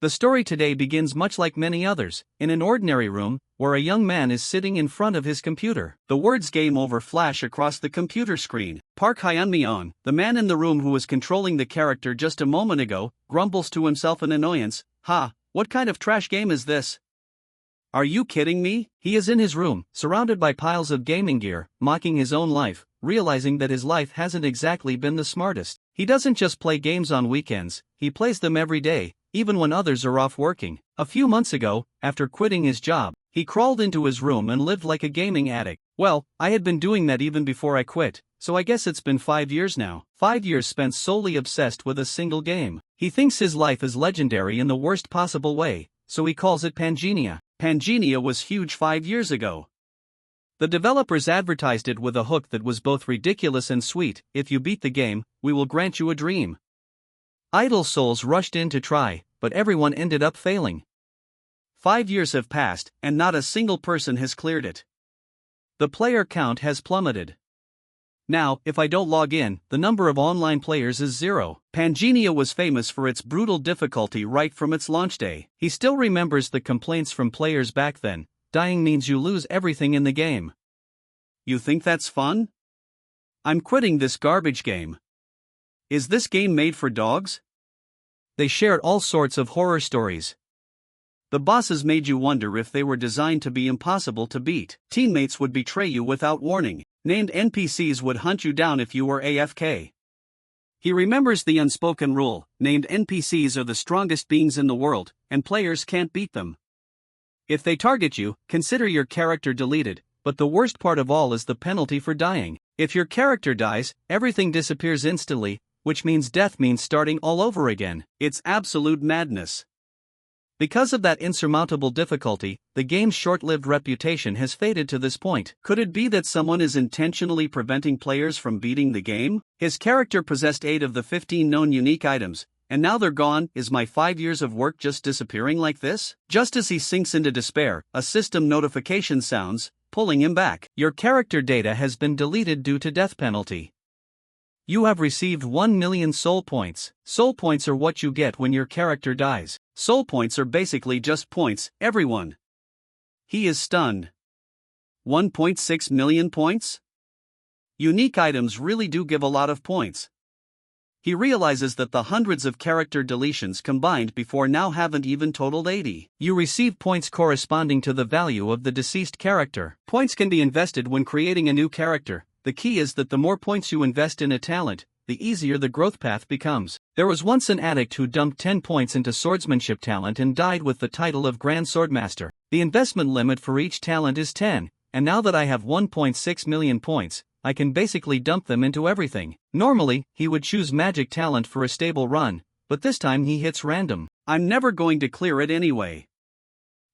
The story today begins much like many others, in an ordinary room, where a young man is sitting in front of his computer. The words "Game Over" flash across the computer screen. Park Hyun-mi, the man in the room who was controlling the character just a moment ago, grumbles to himself in annoyance. What kind of trash game is this? Are you kidding me? He is in his room, surrounded by piles of gaming gear, mocking his own life, realizing that his life hasn't exactly been the smartest. He doesn't just play games on weekends, he plays them every day, even when others are off working. A few months ago, after quitting his job, he crawled into his room and lived like a gaming addict. Well, I had been doing that even before I quit, so I guess it's been 5 years now. 5 years spent solely obsessed with a single game. He thinks his life is legendary in the worst possible way, so he calls it Pangenia. Pangenia was huge 5 years ago. The developers advertised it with a hook that was both ridiculous and sweet. If you beat the game, we will grant you a dream. Idle souls rushed in to try, but everyone ended up failing. 5 years have passed, and not a single person has cleared it. The player count has plummeted. Now, if I don't log in, the number of online players is 0. Pangenia was famous for its brutal difficulty right from its launch day. He still remembers the complaints from players back then. Dying means you lose everything in the game. You think that's fun? I'm quitting this garbage game. Is this game made for dogs? They shared all sorts of horror stories. The bosses made you wonder if they were designed to be impossible to beat. Teammates would betray you without warning. Named NPCs would hunt you down if you were AFK. He remembers the unspoken rule: named NPCs are the strongest beings in the world, and players can't beat them. If they target you, consider your character deleted, but the worst part of all is the penalty for dying. If your character dies, everything disappears instantly, which means death means starting all over again. It's absolute madness. Because of that insurmountable difficulty, the game's short-lived reputation has faded to this point. Could it be that someone is intentionally preventing players from beating the game? His character possessed 8 of the 15 known unique items, and now they're gone. Is my 5 years of work just disappearing like this? Just as he sinks into despair, a system notification sounds, pulling him back. Your character data has been deleted due to death penalty. You have received 1 million soul points. Soul points are what you get when your character dies. Soul points are basically just points, everyone. He is stunned. 1.6 million points? Unique items really do give a lot of points. He realizes that the hundreds of character deletions combined before now haven't even totaled 80. You receive points corresponding to the value of the deceased character. Points can be invested when creating a new character. The key is that the more points you invest in a talent, the easier the growth path becomes. There was once an addict who dumped 10 points into swordsmanship talent and died with the title of Grand Swordmaster. The investment limit for each talent is 10, and now that I have 1.6 million points, I can basically dump them into everything. Normally, he would choose magic talent for a stable run, but this time he hits random. I'm never going to clear it anyway.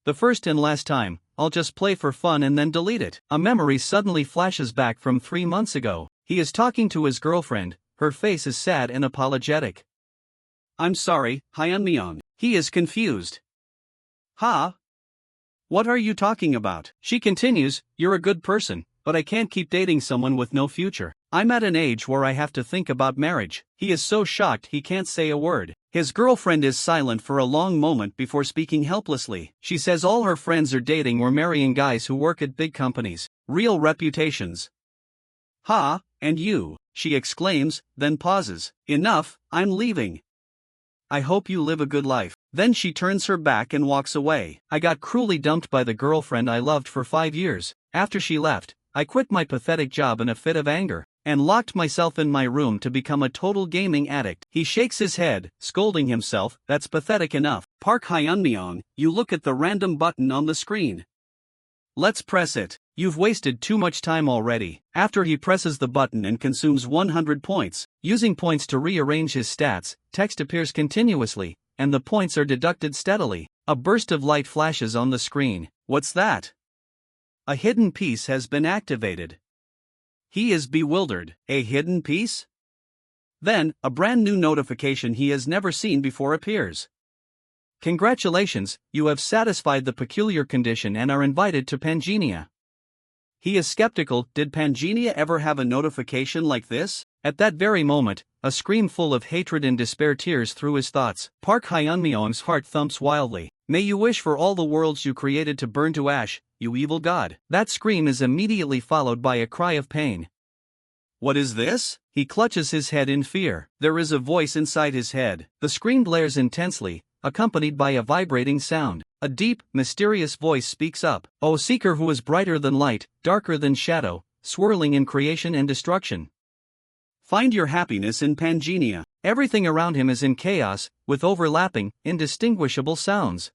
The first and last time, I'll just play for fun and then delete it. A memory suddenly flashes back from 3 months ago. He is talking to his girlfriend. Her face is sad and apologetic. I'm sorry, Hyun-mi. He is confused. What are you talking about? She continues, you're a good person, but I can't keep dating someone with no future. I'm at an age where I have to think about marriage. He is so shocked he can't say a word. His girlfriend is silent for a long moment before speaking helplessly. She says all her friends are dating or marrying guys who work at big companies. Real reputations. And you, she exclaims, then pauses. Enough, I'm leaving. I hope you live a good life. Then she turns her back and walks away. I got cruelly dumped by the girlfriend I loved for 5 years. After she left, I quit my pathetic job in a fit of anger, and locked myself in my room to become a total gaming addict. He shakes his head, scolding himself. That's pathetic enough. Park Hyun-mi, you look at the random button on the screen. Let's press it. You've wasted too much time already. After he presses the button and consumes 100 points, using points to rearrange his stats, text appears continuously, and the points are deducted steadily. A burst of light flashes on the screen. What's that? A hidden piece has been activated. He is bewildered. A hidden piece? Then, a brand new notification he has never seen before appears. Congratulations, you have satisfied the peculiar condition and are invited to Pangenia. He is skeptical. Did Pangenia ever have a notification like this? At that very moment, a scream full of hatred and despair tears through his thoughts. Park Hyunmyeong's heart thumps wildly. May you wish for all the worlds you created to burn to ash, you evil god. That scream is immediately followed by a cry of pain. What is this? He clutches his head in fear. There is a voice inside his head. The scream blares intensely, accompanied by a vibrating sound. A deep, mysterious voice speaks up. O seeker who is brighter than light, darker than shadow, swirling in creation and destruction. Find your happiness in Pangenia. Everything around him is in chaos, with overlapping, indistinguishable sounds.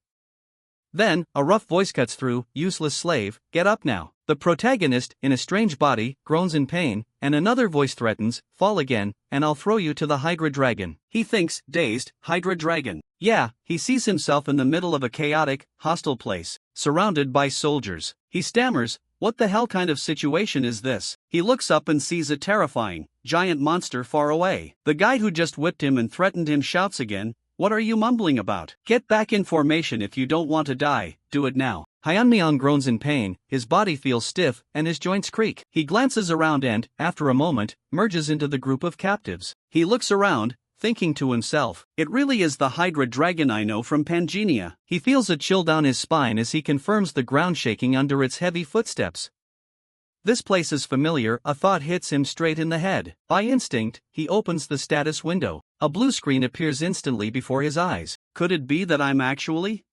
Then, a rough voice cuts through. Useless slave, get up now. The protagonist, in a strange body, groans in pain, and another voice threatens, fall again, and I'll throw you to the Hydra Dragon. He thinks, dazed, Hydra Dragon. Yeah, he sees himself in the middle of a chaotic, hostile place, surrounded by soldiers. He stammers, what the hell kind of situation is this? He looks up and sees a terrifying, giant monster far away. The guy who just whipped him and threatened him shouts again, what are you mumbling about? Get back in formation if you don't want to die, do it now. Hyunmyeong groans in pain, his body feels stiff, and his joints creak. He glances around and, after a moment, merges into the group of captives. He looks around, thinking to himself, it really is the Hydra Dragon I know from Pangenia. He feels a chill down his spine as he confirms the ground shaking under its heavy footsteps. This place is familiar, a thought hits him straight in the head. By instinct, he opens the status window. A blue screen appears instantly before his eyes. Could it be that I'm actually?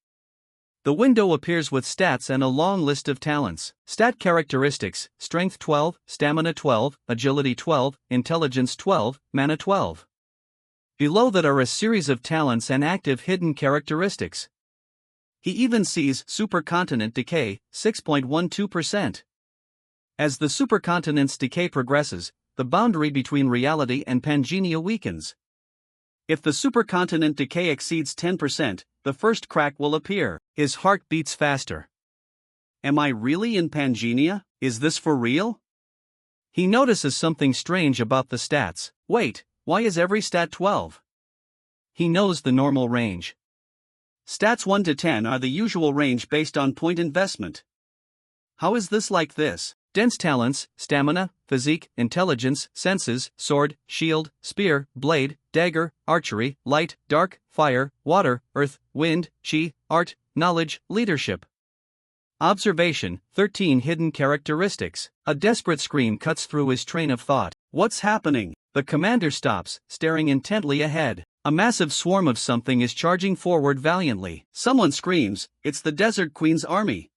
The window appears with stats and a long list of talents. Stat characteristics: Strength 12, Stamina 12, Agility 12, Intelligence 12, Mana 12. Below that are a series of talents and active hidden characteristics. He even sees Supercontinent Decay, 6.12%. As the supercontinent's decay progresses, the boundary between reality and Pangenia weakens. If the supercontinent decay exceeds 10%, the first crack will appear. His heart beats faster. Am I really in Pangenia? Is this for real? He notices something strange about the stats. Wait, why is every stat 12? He knows the normal range. Stats 1 to 10 are the usual range based on point investment. How is this like this? Dense talents: Stamina, Physique, Intelligence, Senses, Sword, Shield, Spear, Blade, Dagger, Archery, Light, Dark, Fire, Water, Earth, Wind, Chi, Art, Knowledge, Leadership. Observation: 13 hidden characteristics. A desperate scream cuts through his train of thought. What's happening? The commander stops, staring intently ahead. A massive swarm of something is charging forward valiantly. Someone screams, it's the Desert Queen's army.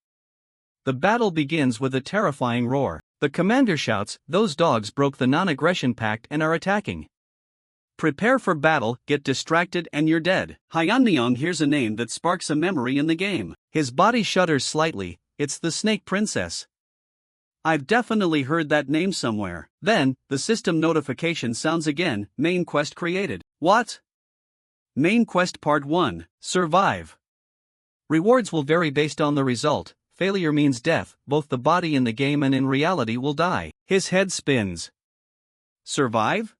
The battle begins with a terrifying roar. The commander shouts, those dogs broke the non-aggression pact and are attacking. Prepare for battle, get distracted and you're dead. Hyunmyeong hears a name that sparks a memory in the game. His body shudders slightly, it's the Snake Princess. I've definitely heard that name somewhere. Then, the system notification sounds again, main quest created. What? Main quest part 1, survive. Rewards will vary based on the result. Failure means death, both the body in the game and in reality will die. His head spins. Survive?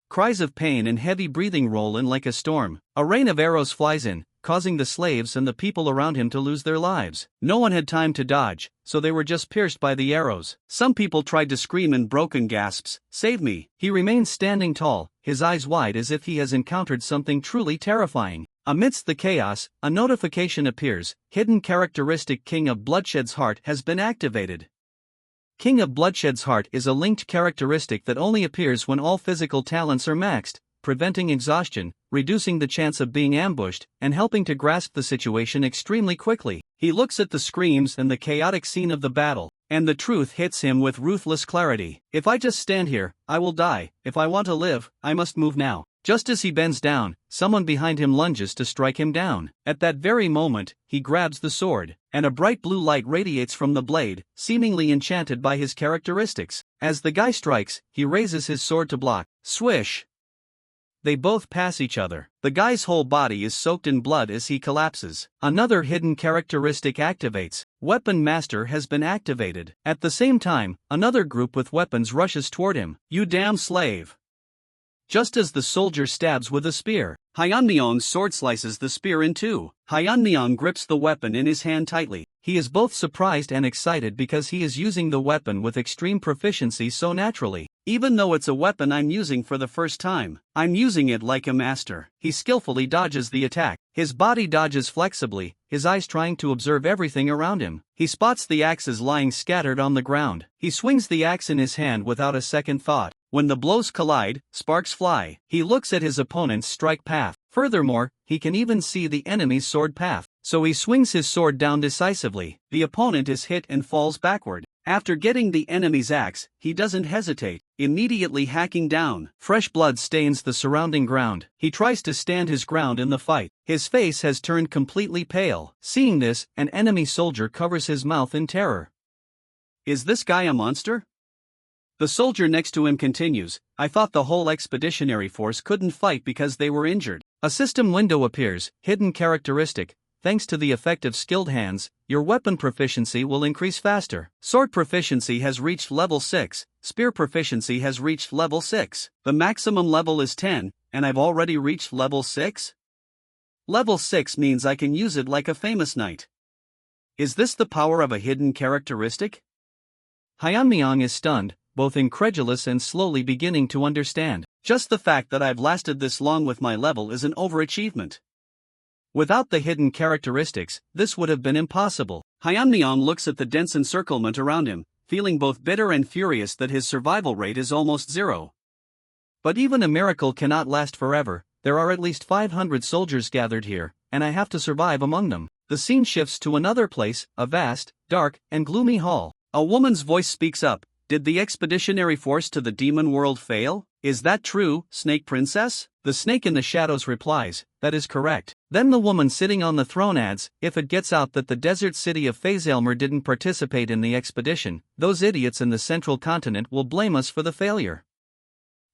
Cries of pain and heavy breathing roll in like a storm. A rain of arrows flies in, causing the slaves and the people around him to lose their lives. No one had time to dodge, so they were just pierced by the arrows. Some people tried to scream in broken gasps, save me. He remains standing tall, his eyes wide as if he has encountered something truly terrifying. Amidst the chaos, a notification appears, hidden characteristic King of Bloodshed's Heart has been activated. King of Bloodshed's Heart is a linked characteristic that only appears when all physical talents are maxed, preventing exhaustion, reducing the chance of being ambushed, and helping to grasp the situation extremely quickly. He looks at the screams and the chaotic scene of the battle, and the truth hits him with ruthless clarity. If I just stand here, I will die. If I want to live, I must move now. Just as he bends down, someone behind him lunges to strike him down. At that very moment, he grabs the sword, and a bright blue light radiates from the blade, seemingly enchanted by his characteristics. As the guy strikes, he raises his sword to block. Swish! They both pass each other. The guy's whole body is soaked in blood as he collapses. Another hidden characteristic activates. Weapon Master has been activated. At the same time, another group with weapons rushes toward him. You damn slave! Just as the soldier stabs with a spear, Hyunmyeong's sword slices the spear in two. Hyunmyeong grips the weapon in his hand tightly. He is both surprised and excited because he is using the weapon with extreme proficiency so naturally. Even though it's a weapon I'm using for the first time, I'm using it like a master. He skillfully dodges the attack. His body dodges flexibly, his eyes trying to observe everything around him. He spots the axes lying scattered on the ground. He swings the axe in his hand without a second thought. When the blows collide, sparks fly. He looks at his opponent's strike path. Furthermore, he can even see the enemy's sword path. So he swings his sword down decisively. The opponent is hit and falls backward. After getting the enemy's axe, he doesn't hesitate, immediately hacking down. Fresh blood stains the surrounding ground. He tries to stand his ground in the fight. His face has turned completely pale. Seeing this, an enemy soldier covers his mouth in terror. Is this guy a monster? The soldier next to him continues, I thought the whole expeditionary force couldn't fight because they were injured. A system window appears, hidden characteristic. Thanks to the effect of skilled hands, your weapon proficiency will increase faster. Sword proficiency has reached level 6, spear proficiency has reached level 6. The maximum level is 10, and I've already reached level 6? Level 6 means I can use it like a famous knight. Is this the power of a hidden characteristic? Hyeonmyeong is stunned, both incredulous and slowly beginning to understand. Just the fact that I've lasted this long with my level is an overachievement. Without the hidden characteristics, this would have been impossible. Hyeonmyeong looks at the dense encirclement around him, feeling both bitter and furious that his survival rate is almost zero. But even a miracle cannot last forever. There are at least 500 soldiers gathered here, and I have to survive among them. The scene shifts to another place, a vast, dark, and gloomy hall. A woman's voice speaks up. Did the expeditionary force to the demon world fail? Is that true, Snake Princess? The snake in the shadows replies, that is correct. Then the woman sitting on the throne adds, if it gets out that the desert city of Phaselmer didn't participate in the expedition, those idiots in the central continent will blame us for the failure.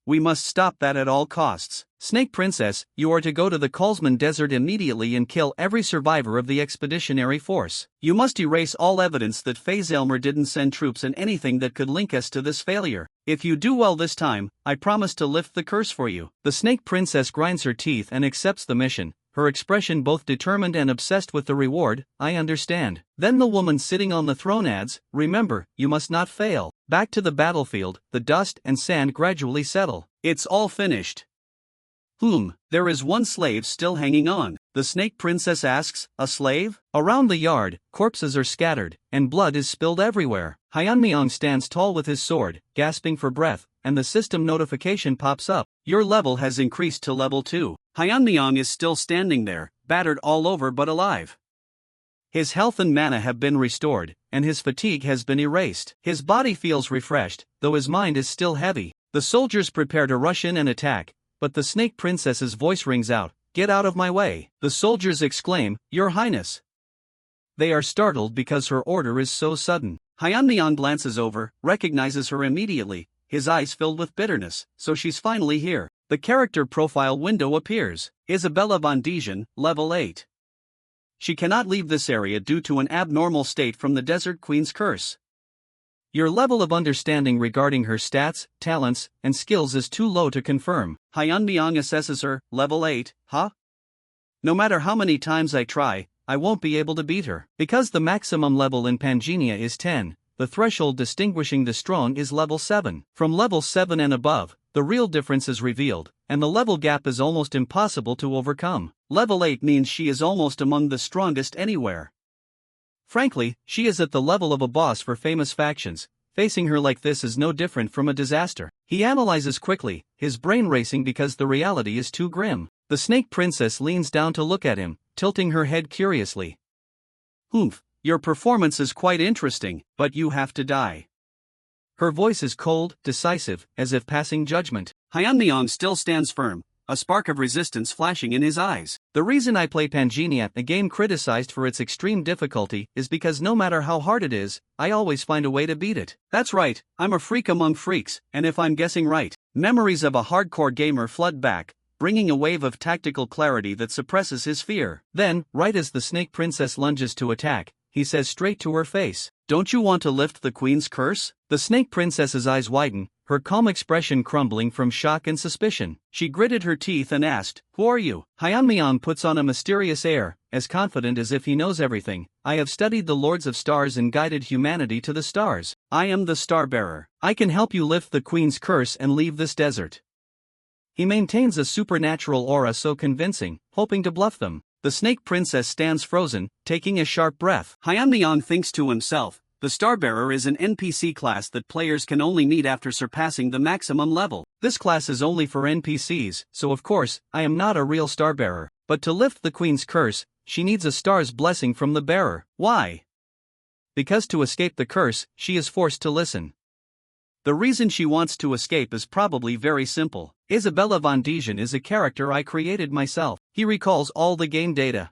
We must stop that at all costs. Snake Princess, you are to go to the Kolsman Desert immediately and kill every survivor of the expeditionary force. You must erase all evidence that Phaselmer didn't send troops and anything that could link us to this failure. If you do well this time, I promise to lift the curse for you. The Snake Princess grinds her teeth and accepts the mission, her expression both determined and obsessed with the reward. I understand. Then the woman sitting on the throne adds, remember, you must not fail. Back to the battlefield, the dust and sand gradually settle. It's all finished. There is one slave still hanging on. The Snake Princess asks, a slave? Around the yard, corpses are scattered, and blood is spilled everywhere. Hyeonmyeong stands tall with his sword, gasping for breath, and the system notification pops up. Your level has increased to level 2. Hyeonmyeong is still standing there, battered all over but alive. His health and mana have been restored, and his fatigue has been erased. His body feels refreshed, though his mind is still heavy. The soldiers prepare to rush in and attack, but the Snake Princess's voice rings out, get out of my way. The soldiers exclaim, Your Highness. They are startled because her order is so sudden. Hyeonmyeong glances over, recognizes her immediately, his eyes filled with bitterness, so she's finally here. The character profile window appears. Isabella von Dijon, level 8. She cannot leave this area due to an abnormal state from the Desert Queen's curse. Your level of understanding regarding her stats, talents, and skills is too low to confirm. Hyeonmyeong assesses her, level 8, huh? No matter how many times I try, I won't be able to beat her. Because the maximum level in Pangenia is 10, the threshold distinguishing the strong is level 7. From level 7 and above, the real difference is revealed, and the level gap is almost impossible to overcome. Level 8 means she is almost among the strongest anywhere. Frankly, she is at the level of a boss for famous factions. Facing her like this is no different from a disaster. He analyzes quickly, his brain racing because the reality is too grim. The Snake Princess leans down to look at him, tilting her head curiously. Your performance is quite interesting, but you have to die. Her voice is cold, decisive, as if passing judgment. Hyeonmyeong still stands firm, a spark of resistance flashing in his eyes. The reason I play Pangenia, a game criticized for its extreme difficulty, is because no matter how hard it is, I always find a way to beat it. That's right, I'm a freak among freaks, and if I'm guessing right, memories of a hardcore gamer flood back, bringing a wave of tactical clarity that suppresses his fear. Then, right as the Snake Princess lunges to attack, he says straight to her face, don't you want to lift the Queen's curse? The Snake Princess's eyes widen, her calm expression crumbling from shock and suspicion. She gritted her teeth and asked, "Who are you?" Hyunmyeong puts on a mysterious air, as confident as if he knows everything. "I have studied the Lords of Stars and guided humanity to the stars. I am the Star-Bearer. I can help you lift the Queen's curse and leave this desert." He maintains a supernatural aura so convincing, hoping to bluff them. The Snake Princess stands frozen, taking a sharp breath. Hyunmyeong thinks to himself, the Star-Bearer is an NPC class that players can only meet after surpassing the maximum level. This class is only for NPCs, so of course, I am not a real Star-Bearer. But to lift the Queen's curse, she needs a star's blessing from the bearer. Why? Because to escape the curse, she is forced to listen. The reason she wants to escape is probably very simple. Isabella von Dijon is a character I created myself. He recalls all the game data.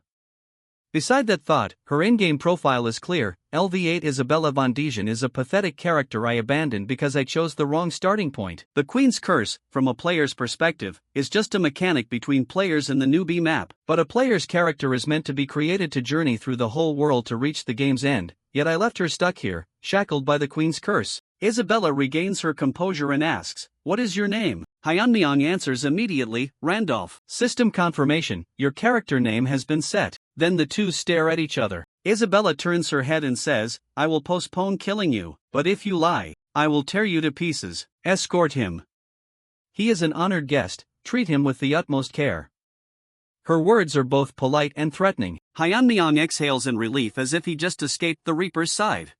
Beside that thought, her in-game profile is clear. LV8 Isabella von Dijon is a pathetic character I abandoned because I chose the wrong starting point. The Queen's Curse, from a player's perspective, is just a mechanic between players in the newbie map. But a player's character is meant to be created to journey through the whole world to reach the game's end, yet I left her stuck here, shackled by the Queen's Curse. Isabella regains her composure and asks, "What is your name?" Hyunmyeong answers immediately, "Randolph." System confirmation, your character name has been set. Then the two stare at each other. Isabella turns her head and says, "I will postpone killing you, but if you lie, I will tear you to pieces." Escort him. He is an honored guest, treat him with the utmost care. Her words are both polite and threatening. Hyunmyeong exhales in relief as if he just escaped the Reaper's side.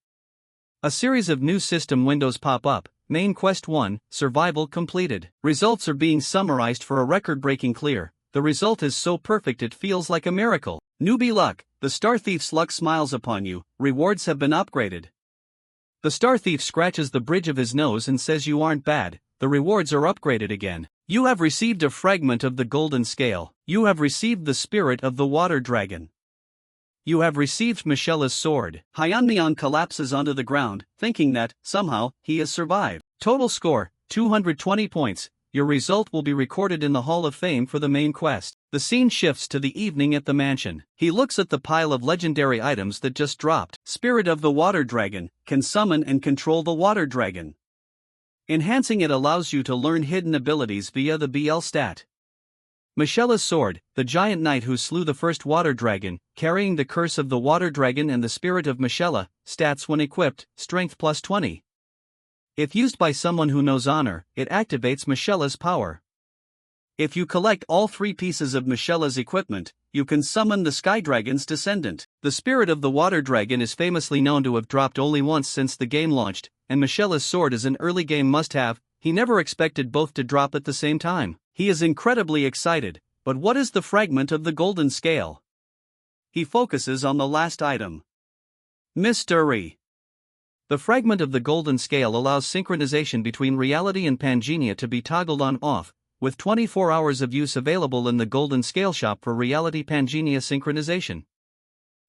A series of new system windows pop up. Main Quest 1, Survival completed. Results are being summarized for a record-breaking clear. The result is so perfect it feels like a miracle. Newbie luck, the Star Thief's luck smiles upon you, rewards have been upgraded. The Star Thief scratches the bridge of his nose and says you aren't bad, the rewards are upgraded again. You have received a fragment of the Golden Scale. You have received the spirit of the Water Dragon. You have received Michela's sword. Hyunmyeong collapses onto the ground, thinking that, somehow, he has survived. Total score, 220 points. Your result will be recorded in the Hall of Fame for the main quest. The scene shifts to the evening at the mansion. He looks at the pile of legendary items that just dropped. Spirit of the Water Dragon, can summon and control the Water Dragon. Enhancing it allows you to learn hidden abilities via the BL stat. Michela's sword, the giant knight who slew the first water dragon, carrying the curse of the water dragon and the spirit of Michela, stats when equipped, strength plus 20. If used by someone who knows honor, it activates Michela's power. If you collect all 3 pieces of Michela's equipment, you can summon the Sky Dragon's descendant. The spirit of the water dragon is famously known to have dropped only once since the game launched, and Michela's sword is an early game must-have. He never expected both to drop at the same time. He is incredibly excited, but what is the fragment of the Golden Scale? He focuses on the last item. Mystery. The fragment of the Golden Scale allows synchronization between reality and Pangenia to be toggled on-off, with 24 hours of use available in the Golden Scale shop for reality Pangenia synchronization.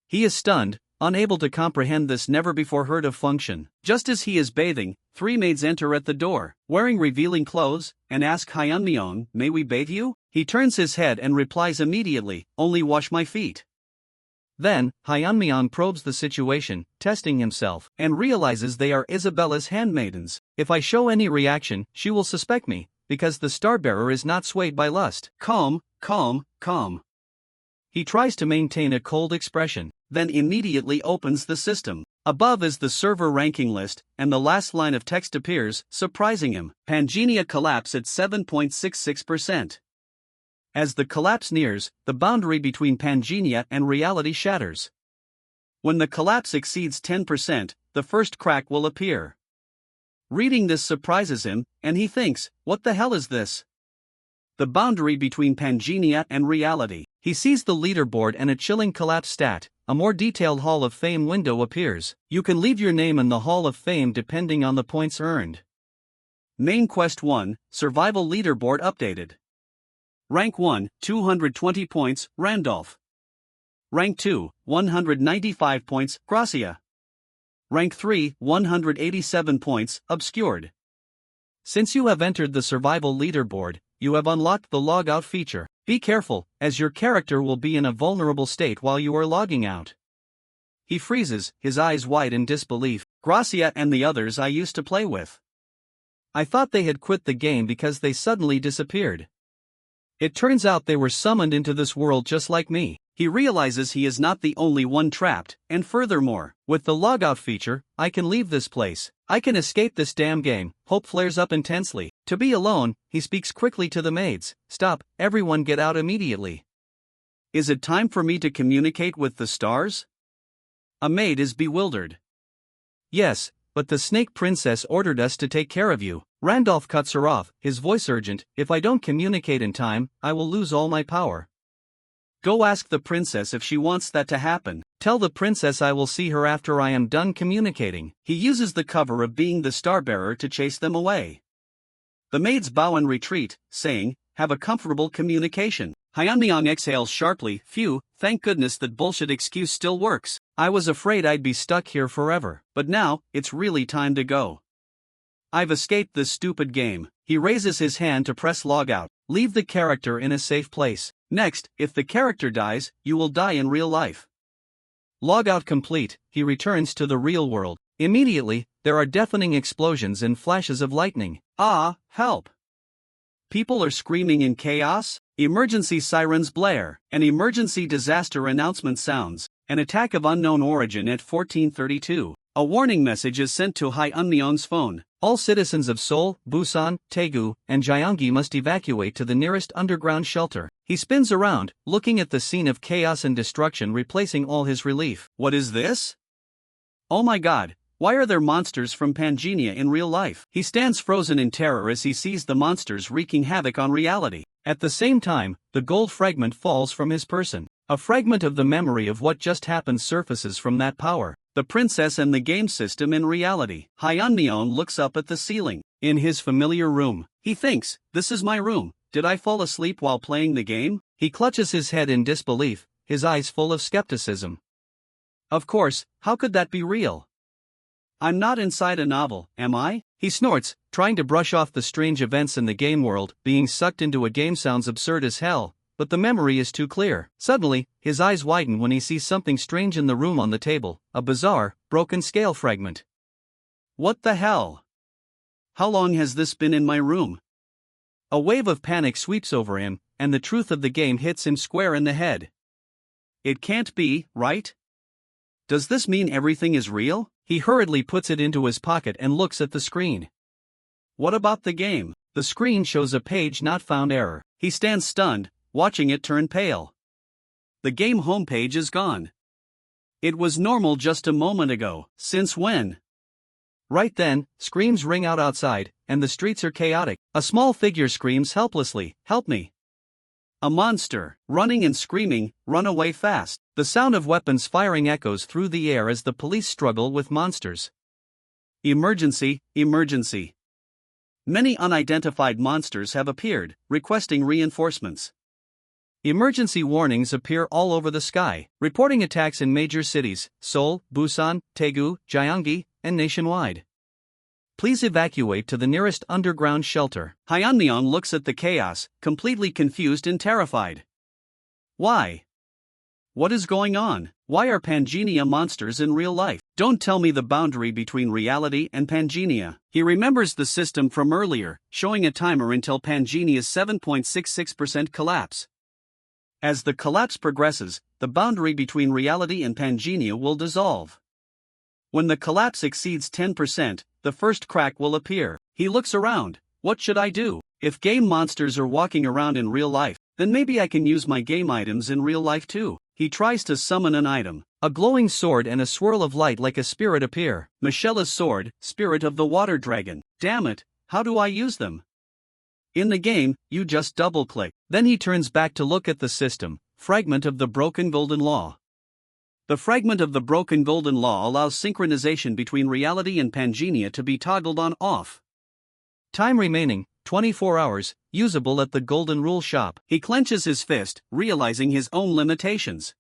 He is stunned, unable to comprehend this never-before-heard-of function. Just as he is bathing, 3 maids enter at the door, wearing revealing clothes, and ask Hyunmyeong, "May we bathe you?" He turns his head and replies immediately, "Only wash my feet." Then, Hyunmyeong probes the situation, testing himself, and realizes they are Isabella's handmaidens. If I show any reaction, she will suspect me, because the Star-Bearer is not swayed by lust. Calm, calm, calm. He tries to maintain a cold expression, then immediately opens the system. Above is the server ranking list, and the last line of text appears, surprising him. Pangenia collapse at 7.66%. As the collapse nears, the boundary between Pangenia and reality shatters. When the collapse exceeds 10%, the first crack will appear. Reading this surprises him, and he thinks, what the hell is this? The boundary between Pangenia and reality. He sees the leaderboard and a chilling collapse stat. A more detailed Hall of Fame window appears. You can leave your name in the Hall of Fame depending on the points earned. Main Quest 1, Survival Leaderboard updated. Rank 1, 220 points, Randolph. Rank 2, 195 points, Gracia. Rank 3, 187 points, Obscured. Since you have entered the Survival Leaderboard, you have unlocked the Logout feature. Be careful, as your character will be in a vulnerable state while you are logging out. He freezes, his eyes wide in disbelief. Gracia and the others I used to play with. I thought they had quit the game because they suddenly disappeared. It turns out they were summoned into this world just like me. He realizes he is not the only one trapped, and furthermore, with the logout feature, I can leave this place. I can escape this damn game. Hope flares up intensely. To be alone, he speaks quickly to the maids. Stop, everyone get out immediately. Is it time for me to communicate with the stars? A maid is bewildered. Yes, but the Snake Princess ordered us to take care of you. Randolph cuts her off, his voice urgent. If I don't communicate in time, I will lose all my power. Go ask the princess if she wants that to happen. Tell the princess I will see her after I am done communicating. He uses the cover of being the star-bearer to chase them away. The maids bow and retreat, saying, have a comfortable communication. Hyunmyeong exhales sharply. Phew, thank goodness that bullshit excuse still works. I was afraid I'd be stuck here forever. But now, it's really time to go. I've escaped this stupid game. He raises his hand to press logout. Leave the character in a safe place. Next, if the character dies, you will die in real life. Logout complete, he returns to the real world. Immediately, there are deafening explosions and flashes of lightning. Ah, help! People are screaming in chaos. Emergency sirens blare. An emergency disaster announcement sounds. An attack of unknown origin at 1432. A warning message is sent to Hyunmyeong's phone. All citizens of Seoul, Busan, Daegu, and Gyeonggi must evacuate to the nearest underground shelter. He spins around, looking at the scene of chaos and destruction replacing all his relief. What is this? Oh my god, why are there monsters from Pangea in real life? He stands frozen in terror as he sees the monsters wreaking havoc on reality. At the same time, the gold fragment falls from his person. A fragment of the memory of what just happened surfaces from that power. The princess and the game system in reality. Hyunmyeong looks up at the ceiling. In his familiar room, he thinks, this is my room. Did I fall asleep while playing the game? He clutches his head in disbelief, his eyes full of skepticism. Of course, how could that be real? I'm not inside a novel, am I? He snorts, trying to brush off the strange events in the game world. Being sucked into a game sounds absurd as hell, but the memory is too clear. Suddenly, his eyes widen when he sees something strange in the room on the table, a bizarre, broken scale fragment. What the hell? How long has this been in my room? A wave of panic sweeps over him, and the truth of the game hits him square in the head. It can't be, right? Does this mean everything is real? He hurriedly puts it into his pocket and looks at the screen. What about the game? The screen shows a page not found error. He stands stunned, watching it turn pale. The game homepage is gone. It was normal just a moment ago. Since when? Right then, screams ring out outside, and the streets are chaotic. A small figure screams helplessly, help me. A monster, running and screaming, run away fast. The sound of weapons firing echoes through the air as the police struggle with monsters. Emergency, emergency. Many unidentified monsters have appeared, requesting reinforcements. Emergency warnings appear all over the sky, reporting attacks in major cities, Seoul, Busan, Daegu, Gyeonggi, and nationwide. Please evacuate to the nearest underground shelter. Hyunmyeong looks at the chaos, completely confused and terrified. Why? What is going on? Why are Pangea monsters in real life? Don't tell me the boundary between reality and Pangea. He remembers the system from earlier, showing a timer until Pangea's 7.66% collapse. As the collapse progresses, the boundary between reality and Pangea will dissolve. When the collapse exceeds 10%, the first crack will appear. He looks around. What should I do? If game monsters are walking around in real life, then maybe I can use my game items in real life too. He tries to summon an item. A glowing sword and a swirl of light like a spirit appear. Michelle's sword, spirit of the water dragon. Damn it, how do I use them? In the game, you just double-click. Then he turns back to look at the system. Fragment of the broken golden law. The fragment of the broken golden law allows synchronization between reality and Pangea to be toggled on-off. Time remaining, 24 hours, usable at the Golden Rule shop. He clenches his fist, realizing his own limitations.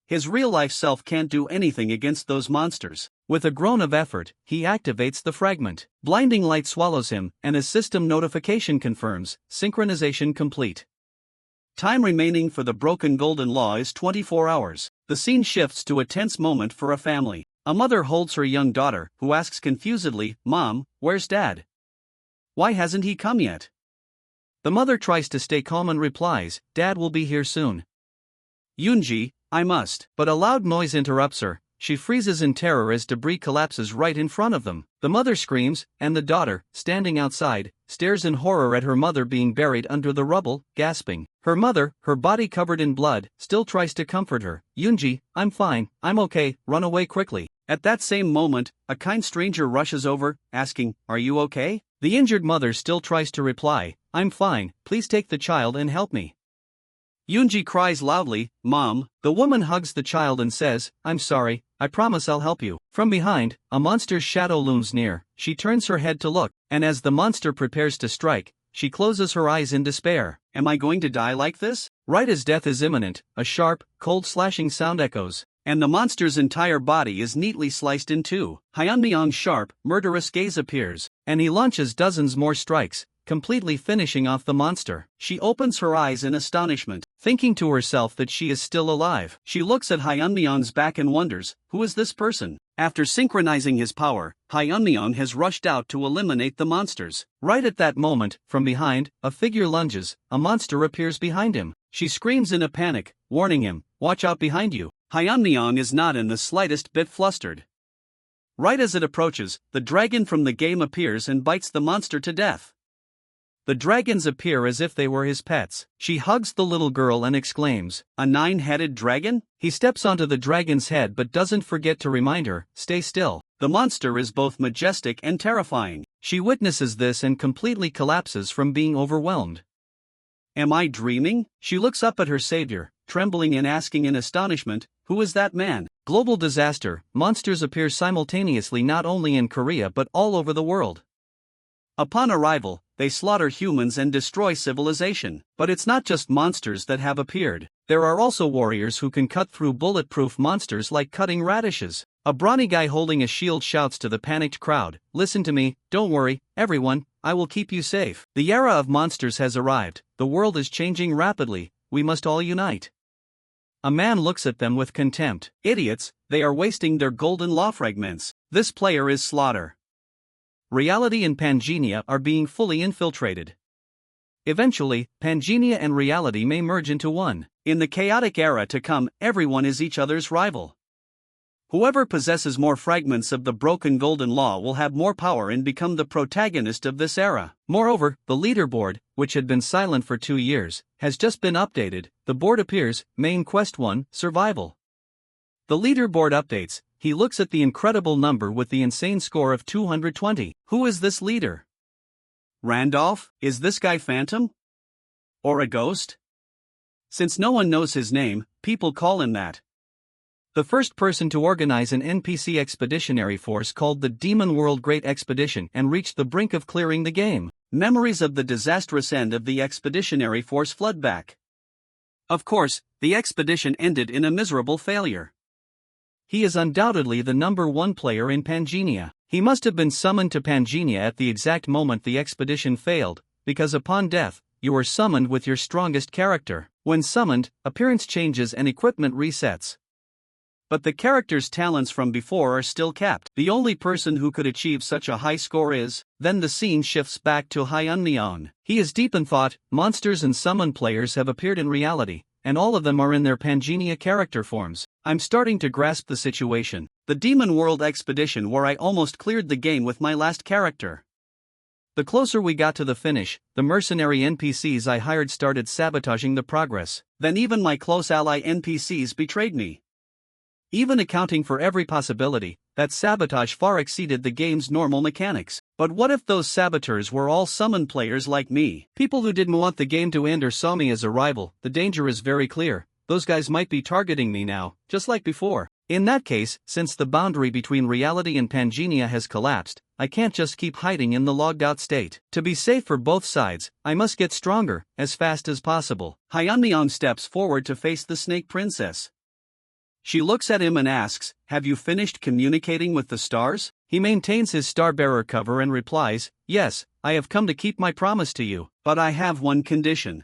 His real-life self can't do anything against those monsters. With a groan of effort, he activates the fragment. Blinding light swallows him, and a system notification confirms, synchronization complete. Time remaining for the broken golden law is 24 hours. The scene shifts to a tense moment for a family. A mother holds her young daughter, who asks confusedly, Mom, where's Dad? Why hasn't he come yet? The mother tries to stay calm and replies, Dad will be here soon. Yoonji, I must. But a loud noise interrupts her. She freezes in terror as debris collapses right in front of them. The mother screams, and the daughter, standing outside, stares in horror at her mother being buried under the rubble, gasping. Her mother, her body covered in blood, still tries to comfort her. Yoonji, I'm fine, I'm okay, run away quickly. At that same moment, a kind stranger rushes over, asking, Are you okay? The injured mother still tries to reply, I'm fine, please take the child and help me. Yoonji cries loudly, Mom. The woman hugs the child and says, I'm sorry, I promise I'll help you. From behind, a monster's shadow looms near. She turns her head to look, and as the monster prepares to strike, she closes her eyes in despair. Am I going to die like this? Right as death is imminent, a sharp, cold slashing sound echoes, and the monster's entire body is neatly sliced in two. Hyunmyeong's sharp, murderous gaze appears, and he launches dozens more strikes, completely finishing off the monster. She opens her eyes in astonishment, thinking to herself that she is still alive. She looks at Hyunmyeong's back and wonders, who is this person? After synchronizing his power, Hyunmyeong has rushed out to eliminate the monsters. Right at that moment, from behind, a figure lunges, a monster appears behind him. She screams in a panic, warning him, watch out behind you. Hyunmyeong is not in the slightest bit flustered. Right as it approaches, the dragon from the game appears and bites the monster to death. The dragons appear as if they were his pets. She hugs the little girl and exclaims, A 9-headed dragon? He steps onto the dragon's head but doesn't forget to remind her, stay still. The monster is both majestic and terrifying. She witnesses this and completely collapses from being overwhelmed. Am I dreaming? She looks up at her savior, trembling and asking in astonishment, who is that man? Global disaster. Monsters appear simultaneously not only in Korea but all over the world. Upon arrival, they slaughter humans and destroy civilization. But it's not just monsters that have appeared. There are also warriors who can cut through bulletproof monsters like cutting radishes. A brawny guy holding a shield shouts to the panicked crowd, Listen to me, don't worry, everyone, I will keep you safe. The era of monsters has arrived, the world is changing rapidly, we must all unite. A man looks at them with contempt. Idiots, they are wasting their golden law fragments. This player is Slaughter. Reality and Pangenia are being fully infiltrated. Eventually, Pangenia and reality may merge into one. In the chaotic era to come, everyone is each other's rival. Whoever possesses more fragments of the broken golden law will have more power and become the protagonist of this era. Moreover, the leaderboard, which had been silent for 2 years, has just been updated. The board appears, Main Quest 1, Survival. The leaderboard updates. He looks at the incredible number with the insane score of 220. Who is this leader? Randolph? Is this guy Phantom? Or a ghost? Since no one knows his name, people call him that. The first person to organize an NPC expeditionary force called the Demon World Great Expedition and reached the brink of clearing the game. Memories of the disastrous end of the expeditionary force flood back. Of course, the expedition ended in a miserable failure. He is undoubtedly the number 1 player in Pangenia. He must have been summoned to Pangenia at the exact moment the expedition failed, because upon death, you are summoned with your strongest character. When summoned, appearance changes and equipment resets. But the character's talents from before are still kept. The only person who could achieve such a high score is. Then the scene shifts back to Hyunmyeong. He is deep in thought. Monsters and summon players have appeared in reality, and all of them are in their Pangenia character forms. I'm starting to grasp the situation. The Demon World Expedition where I almost cleared the game with my last character. The closer we got to the finish, the mercenary NPCs I hired started sabotaging the progress. Then even my close ally NPCs betrayed me. Even accounting for every possibility, that sabotage far exceeded the game's normal mechanics. But what if those saboteurs were all summon players like me? People who didn't want the game to end or saw me as a rival. The danger is very clear. Those guys might be targeting me now, just like before. In that case, since the boundary between reality and Pangenia has collapsed, I can't just keep hiding in the logged out state. To be safe for both sides, I must get stronger, as fast as possible. Hyunmyeong steps forward to face the Snake Princess. She looks at him and asks, have you finished communicating with the stars? He maintains his Starbearer cover and replies, yes, I have come to keep my promise to you, but I have one condition.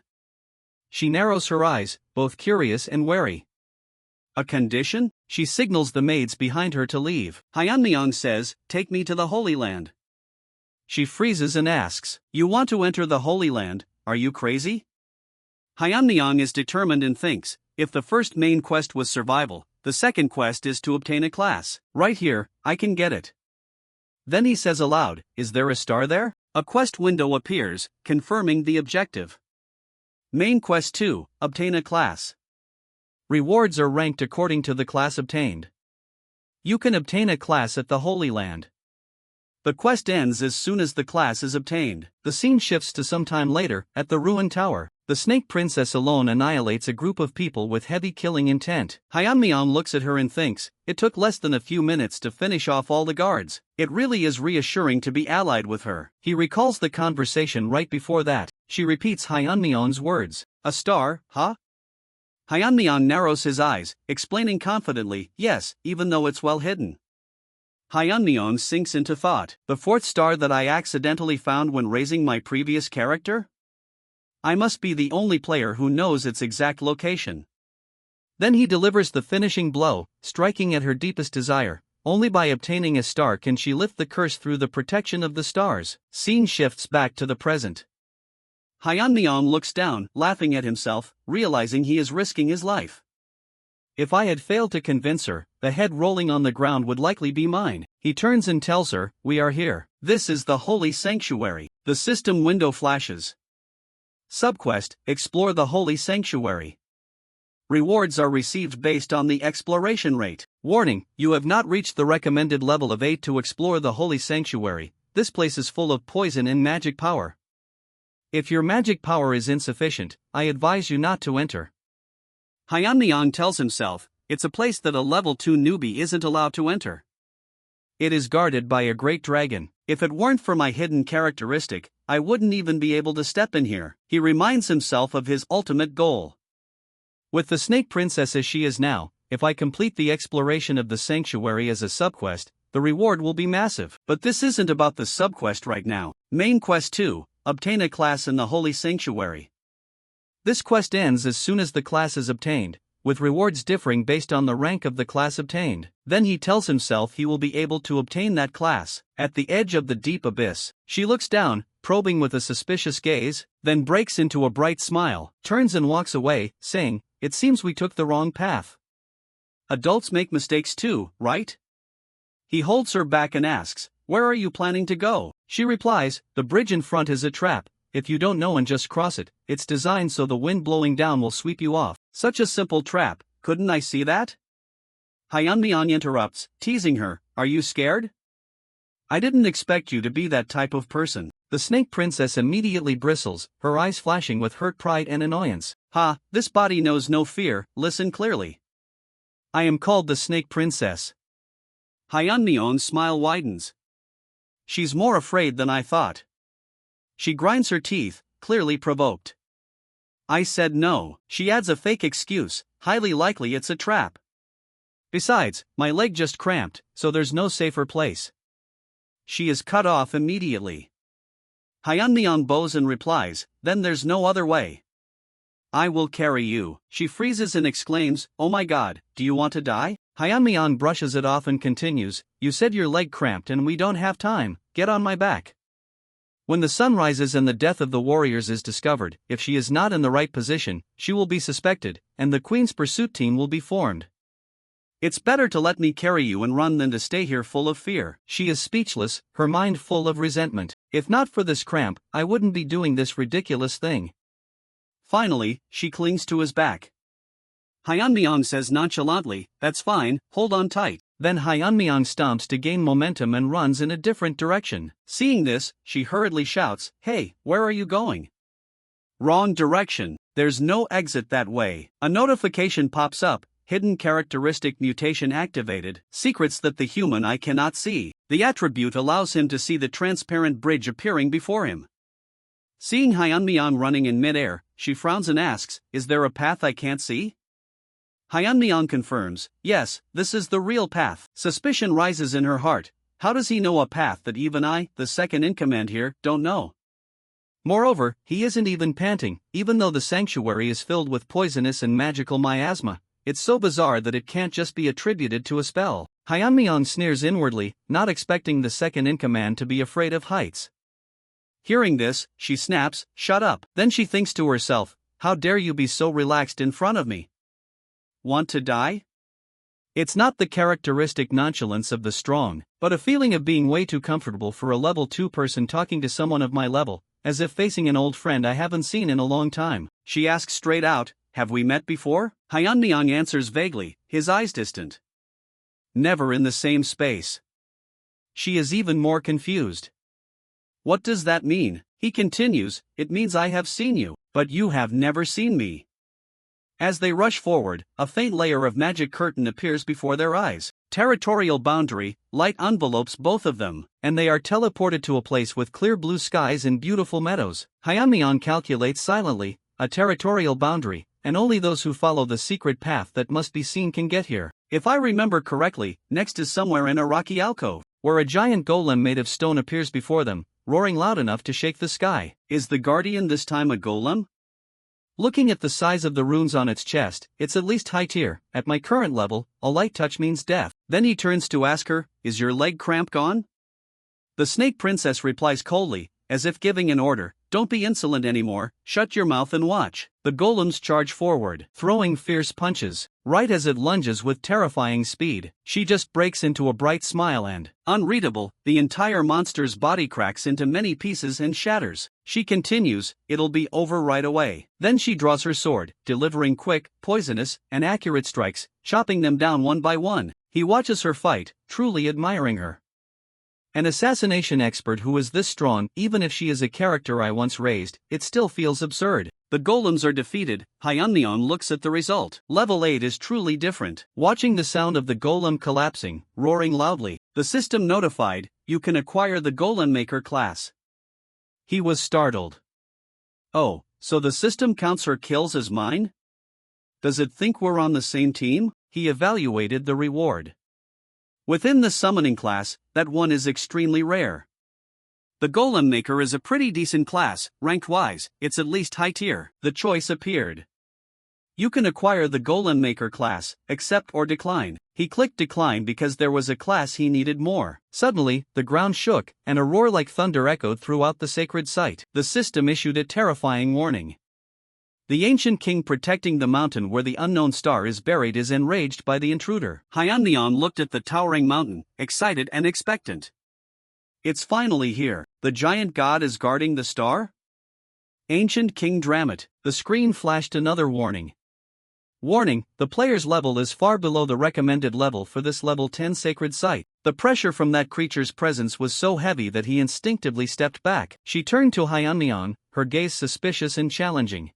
She narrows her eyes, both curious and wary. A condition? She signals the maids behind her to leave. Hyunmyeong says, take me to the Holy Land. she freezes and asks, "You want to enter the Holy Land, are you crazy?" Hyunmyeong is determined and thinks, if the first main quest was survival, the second quest is to obtain a class. Right here, I can get it. Then he says aloud, "Is there a star there?" A quest window appears, confirming the objective. Main quest 2, obtain a class. Rewards are ranked according to the class obtained. You can obtain a class at the Holy Land. The quest ends as soon as the class is obtained. The scene shifts to some time later, at the ruined tower. The Snake Princess alone annihilates a group of people with heavy killing intent. Hyunmyeong looks at her and thinks, it took less than a few minutes to finish off all the guards. It really is reassuring to be allied with her. He recalls the conversation right before that. She repeats Hyunmyeong's words. A star, huh? Hyunmyeong narrows his eyes, explaining confidently, yes, even though it's well hidden. Hyunmyeong sinks into thought. The fourth star that I accidentally found when raising my previous character? I must be the only player who knows its exact location. Then he delivers the finishing blow, striking at her deepest desire. Only by obtaining a star can she lift the curse through the protection of the stars. Scene shifts back to the present. Hyunmyeong looks down, laughing at himself, realizing he is risking his life. If I had failed to convince her, the head rolling on the ground would likely be mine. He turns and tells her, "We are here. This is the Holy Sanctuary." The system window flashes. Subquest, explore the Holy Sanctuary. Rewards are received based on the exploration rate. Warning, you have not reached the recommended level of 8 to explore the Holy Sanctuary. This place is full of poison and magic power. If your magic power is insufficient, I advise you not to enter. Hyunmyeong tells himself, it's a place that a level 2 newbie isn't allowed to enter. It is guarded by a great dragon. If it weren't for my hidden characteristic, I wouldn't even be able to step in here. He reminds himself of his ultimate goal. With the Snake Princess as she is now, if I complete the exploration of the sanctuary as a subquest, the reward will be massive. But this isn't about the subquest right now. Main quest 2, obtain a class in the Holy Sanctuary. This quest ends as soon as the class is obtained, with rewards differing based on the rank of the class obtained. Then he tells himself he will be able to obtain that class. At the edge of the deep abyss, she looks down, probing with a suspicious gaze, then breaks into a bright smile, turns and walks away, saying, "It seems we took the wrong path." Adults make mistakes too, right? He holds her back and asks, "Where are you planning to go?" She replies, "The bridge in front is a trap. If you don't know and just cross it, it's designed so the wind blowing down will sweep you off." Such a simple trap, couldn't I see that? Hyunmyeong interrupts, teasing her, "Are you scared? I didn't expect you to be that type of person." The Snake Princess immediately bristles, her eyes flashing with hurt pride and annoyance. "Ha, this body knows no fear, listen clearly. I am called the Snake Princess." Hyunmyeong's smile widens. She's more afraid than I thought. She grinds her teeth, clearly provoked. "I said no." She adds a fake excuse, highly likely it's a trap. "Besides, my leg just cramped, so there's no safer place." She is cut off immediately. Hyunmyeong bows and replies, "Then there's no other way. I will carry you." She freezes and exclaims, "Oh my god, do you want to die?" Hyunmyeong brushes it off and continues, "You said your leg cramped and we don't have time, get on my back." When the sun rises and the death of the warriors is discovered, if she is not in the right position, she will be suspected, and the Queen's pursuit team will be formed. "It's better to let me carry you and run than to stay here full of fear." She is speechless, her mind full of resentment. "If not for this cramp, I wouldn't be doing this ridiculous thing." Finally, she clings to his back. Hyunmyeong says nonchalantly, "That's fine, hold on tight." Then Hyunmyeong stomps to gain momentum and runs in a different direction. Seeing this, she hurriedly shouts, "Hey, where are you going?" "Wrong direction. There's no exit that way." A notification pops up, hidden characteristic mutation activated, secrets that the human eye cannot see. The attribute allows him to see the transparent bridge appearing before him. Seeing Hyunmyeong running in midair, she frowns and asks, "Is there a path I can't see?" Hyunmyeong confirms, "Yes, this is the real path." Suspicion rises in her heart. How does he know a path that even I, the second in command here, don't know? Moreover, he isn't even panting, even though the sanctuary is filled with poisonous and magical miasma. It's so bizarre that it can't just be attributed to a spell. Hyunmyeong sneers inwardly, not expecting the second in command to be afraid of heights. Hearing this, she snaps, "Shut up." Then she thinks to herself, "How dare you be so relaxed in front of me? Want to die?" It's not the characteristic nonchalance of the strong, but a feeling of being way too comfortable for a level 2 person talking to someone of my level, as if facing an old friend I haven't seen in a long time. She asks straight out, "Have we met before?" Hyunmyeong answers vaguely, his eyes distant. Never in the same space. She is even more confused. "What does that mean?" He continues, "It means I have seen you, but you have never seen me." As they rush forward, a faint layer of magic curtain appears before their eyes. Territorial boundary, light envelopes both of them, and they are teleported to a place with clear blue skies and beautiful meadows. Hyunmyeong calculates silently, a territorial boundary, and only those who follow the secret path that must be seen can get here. If I remember correctly, next is somewhere in a rocky alcove, where a giant golem made of stone appears before them, roaring loud enough to shake the sky. Is the guardian this time a golem? Looking at the size of the runes on its chest, it's at least high tier. At my current level, a light touch means death. Then he turns to ask her, "Is your leg cramp gone?" The snake princess replies coldly, as if giving an order, "Don't be insolent anymore, shut your mouth and watch." The golems charge forward, throwing fierce punches. Right as it lunges with terrifying speed, she just breaks into a bright smile and, unreadable, the entire monster's body cracks into many pieces and shatters. She continues, "It'll be over right away." Then she draws her sword, delivering quick, poisonous, and accurate strikes, chopping them down one by one. He watches her fight, truly admiring her. An assassination expert who is this strong, even if she is a character I once raised, it still feels absurd. The golems are defeated. Hyunmyeong looks at the result. Level 8 is truly different. Watching the sound of the golem collapsing, roaring loudly, the system notified, "You can acquire the Golem Maker class." He was startled. "Oh, so the system counts her kills as mine? Does it think we're on the same team?" He evaluated the reward. Within the summoning class, that one is extremely rare. The Golem Maker is a pretty decent class, rank-wise, it's at least high tier. The choice appeared. You can acquire the Golem Maker class, accept or decline. He clicked decline because there was a class he needed more. Suddenly, the ground shook, and a roar like thunder echoed throughout the sacred site. The system issued a terrifying warning. The ancient king protecting the mountain where the unknown star is buried is enraged by the intruder. Hyunmyeong looked at the towering mountain, excited and expectant. It's finally here. The giant god is guarding the star? Ancient King Dramat. The screen flashed another warning. Warning, the player's level is far below the recommended level for this level 10 sacred site. The pressure from that creature's presence was so heavy that he instinctively stepped back. She turned to Hyunmyeong, her gaze suspicious and challenging.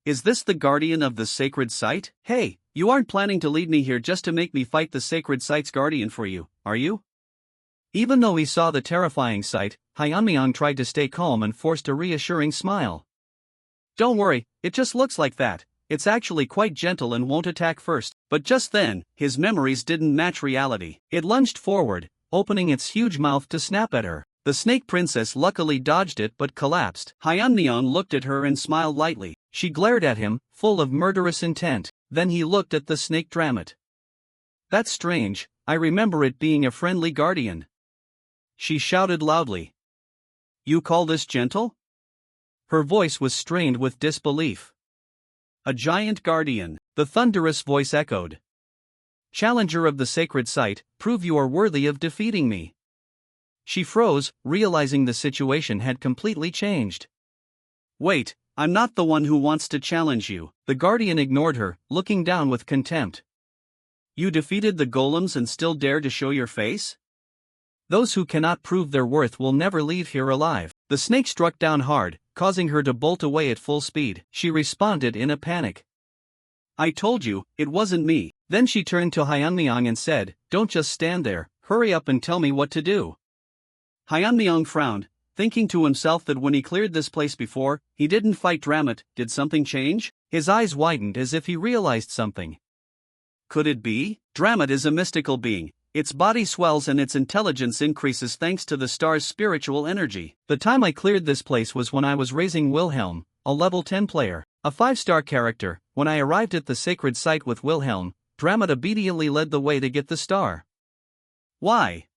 "Is this the guardian of the sacred site? Hey, you aren't planning to lead me here just to make me fight the sacred site's guardian for you, are you?" Even though he saw the terrifying sight, Hyunmyeong tried to stay calm and forced a reassuring smile. "Don't worry, it just looks like that. It's actually quite gentle and won't attack first." But just then, his memories didn't match reality. It lunged forward, opening its huge mouth to snap at her. The snake princess luckily dodged it but collapsed. Hyunmyeong looked at her and smiled lightly. She glared at him, full of murderous intent. Then he looked at the snake Dramat. "That's strange, I remember it being a friendly guardian." She shouted loudly. "You call this gentle?" Her voice was strained with disbelief. "A giant guardian," the thunderous voice echoed. "Challenger of the sacred site, prove you are worthy of defeating me." She froze, realizing the situation had completely changed. "Wait, I'm not the one who wants to challenge you." The guardian ignored her, looking down with contempt. "You defeated the golems and still dare to show your face? Those who cannot prove their worth will never leave here alive." The snake struck down hard, causing her to bolt away at full speed. She responded in a panic. "I told you, it wasn't me." Then she turned to Hyunmyeong and said, "Don't just stand there, hurry up and tell me what to do." Hyunmyeong frowned, thinking to himself that when he cleared this place before, he didn't fight Dramat. Did something change? His eyes widened as if he realized something. Could it be? Dramat is a mystical being. Its body swells and its intelligence increases thanks to the star's spiritual energy. The time I cleared this place was when I was raising Wilhelm, a level 10 player, a 5-star character. When I arrived at the sacred site with Wilhelm, Dramat obediently led the way to get the star. Why?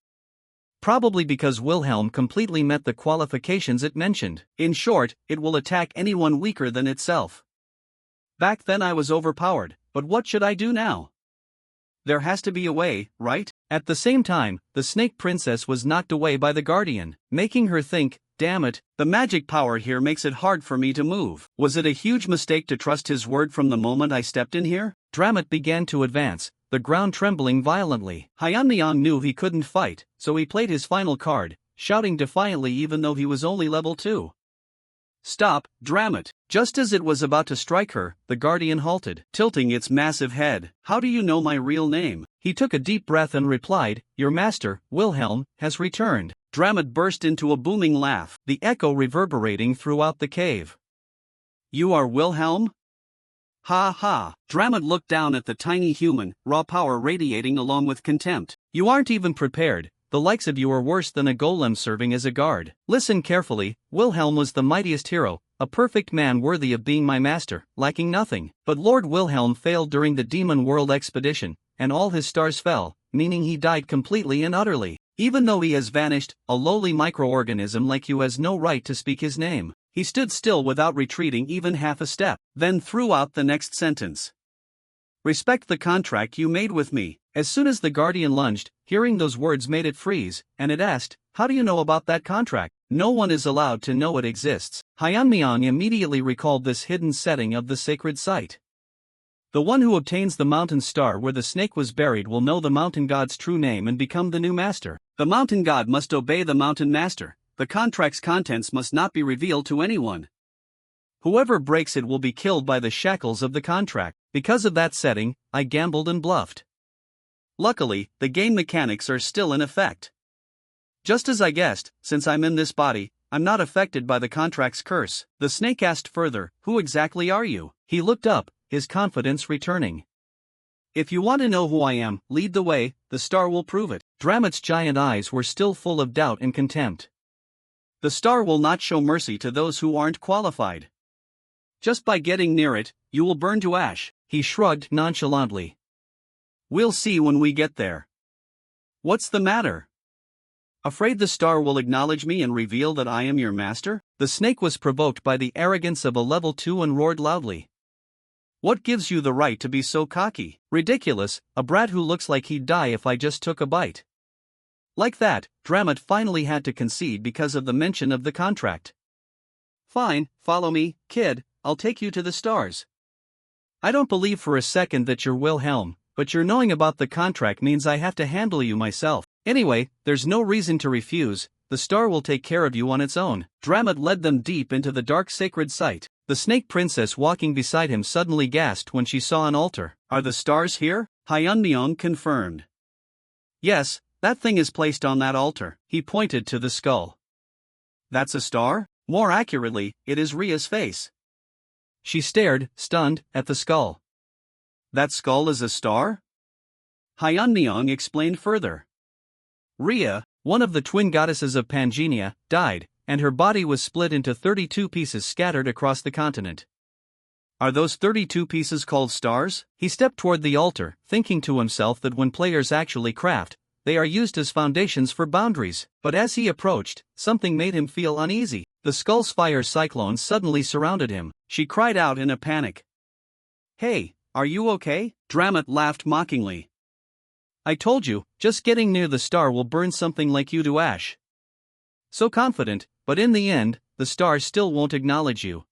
Probably because Wilhelm completely met the qualifications it mentioned. In short, it will attack anyone weaker than itself. Back then I was overpowered, but what should I do now? There has to be a way, right? At the same time, the Snake Princess was knocked away by the Guardian, making her think, damn it, the magic power here makes it hard for me to move. Was it a huge mistake to trust his word from the moment I stepped in here? Dramat began to advance, the ground trembling violently. Hyeonmyeong knew he couldn't fight, so he played his final card, shouting defiantly even though he was only level 2. Stop, Dramat! Just as it was about to strike her, the Guardian halted, tilting its massive head. How do you know my real name? He took a deep breath and replied, your master, Wilhelm, has returned. Dramat burst into a booming laugh, the echo reverberating throughout the cave. You are Wilhelm? Ha ha! Dramat looked down at the tiny human, raw power radiating along with contempt. You aren't even prepared. The likes of you are worse than a golem serving as a guard. Listen carefully, Wilhelm was the mightiest hero, a perfect man worthy of being my master, lacking nothing. But Lord Wilhelm failed during the Demon World expedition, and all his stars fell, meaning he died completely and utterly. Even though he has vanished, a lowly microorganism like you has no right to speak his name. He stood still without retreating even half a step, then threw out the next sentence. Respect the contract you made with me. As soon as the Guardian lunged, hearing those words made it freeze, and it asked, how do you know about that contract? No one is allowed to know it exists. Hyeonmyeong immediately recalled this hidden setting of the sacred site. The one who obtains the mountain star where the snake was buried will know the mountain god's true name and become the new master. The mountain god must obey the mountain master. The contract's contents must not be revealed to anyone. Whoever breaks it will be killed by the shackles of the contract. Because of that setting, I gambled and bluffed. Luckily, the game mechanics are still in effect. Just as I guessed, since I'm in this body, I'm not affected by the contract's curse. The snake asked further, who exactly are you? He looked up, his confidence returning. If you want to know who I am, lead the way, the star will prove it. Dramat's giant eyes were still full of doubt and contempt. The star will not show mercy to those who aren't qualified. Just by getting near it, you will burn to ash. He shrugged nonchalantly. We'll see when we get there. What's the matter? Afraid the star will acknowledge me and reveal that I am your master? The snake was provoked by the arrogance of a level 2 and roared loudly. What gives you the right to be so cocky? Ridiculous, a brat who looks like he'd die if I just took a bite. Like that, Dramat finally had to concede because of the mention of the contract. Fine, follow me, kid, I'll take you to the stars. I don't believe for a second that you're Wilhelm, but your knowing about the contract means I have to handle you myself. Anyway, there's no reason to refuse, the star will take care of you on its own. Dramat led them deep into the dark sacred site. The snake princess walking beside him suddenly gasped when she saw an altar. Are the stars here? Hyeonmyeong confirmed. Yes, that thing is placed on that altar. He pointed to the skull. That's a star? More accurately, it is Ria's face. She stared, stunned, at the skull. That skull is a star? Hyeonmyeong explained further. Ria, one of the twin goddesses of Pangenia, died, and her body was split into 32 pieces scattered across the continent. Are those 32 pieces called stars? He stepped toward the altar, thinking to himself that when players actually craft, they are used as foundations for boundaries. But as he approached, something made him feel uneasy. The skull's fire cyclone suddenly surrounded him. She cried out in a panic. Hey, are you okay? Dramat laughed mockingly. I told you, just getting near the star will burn something like you to ash. So confident, but in the end, the star still won't acknowledge you.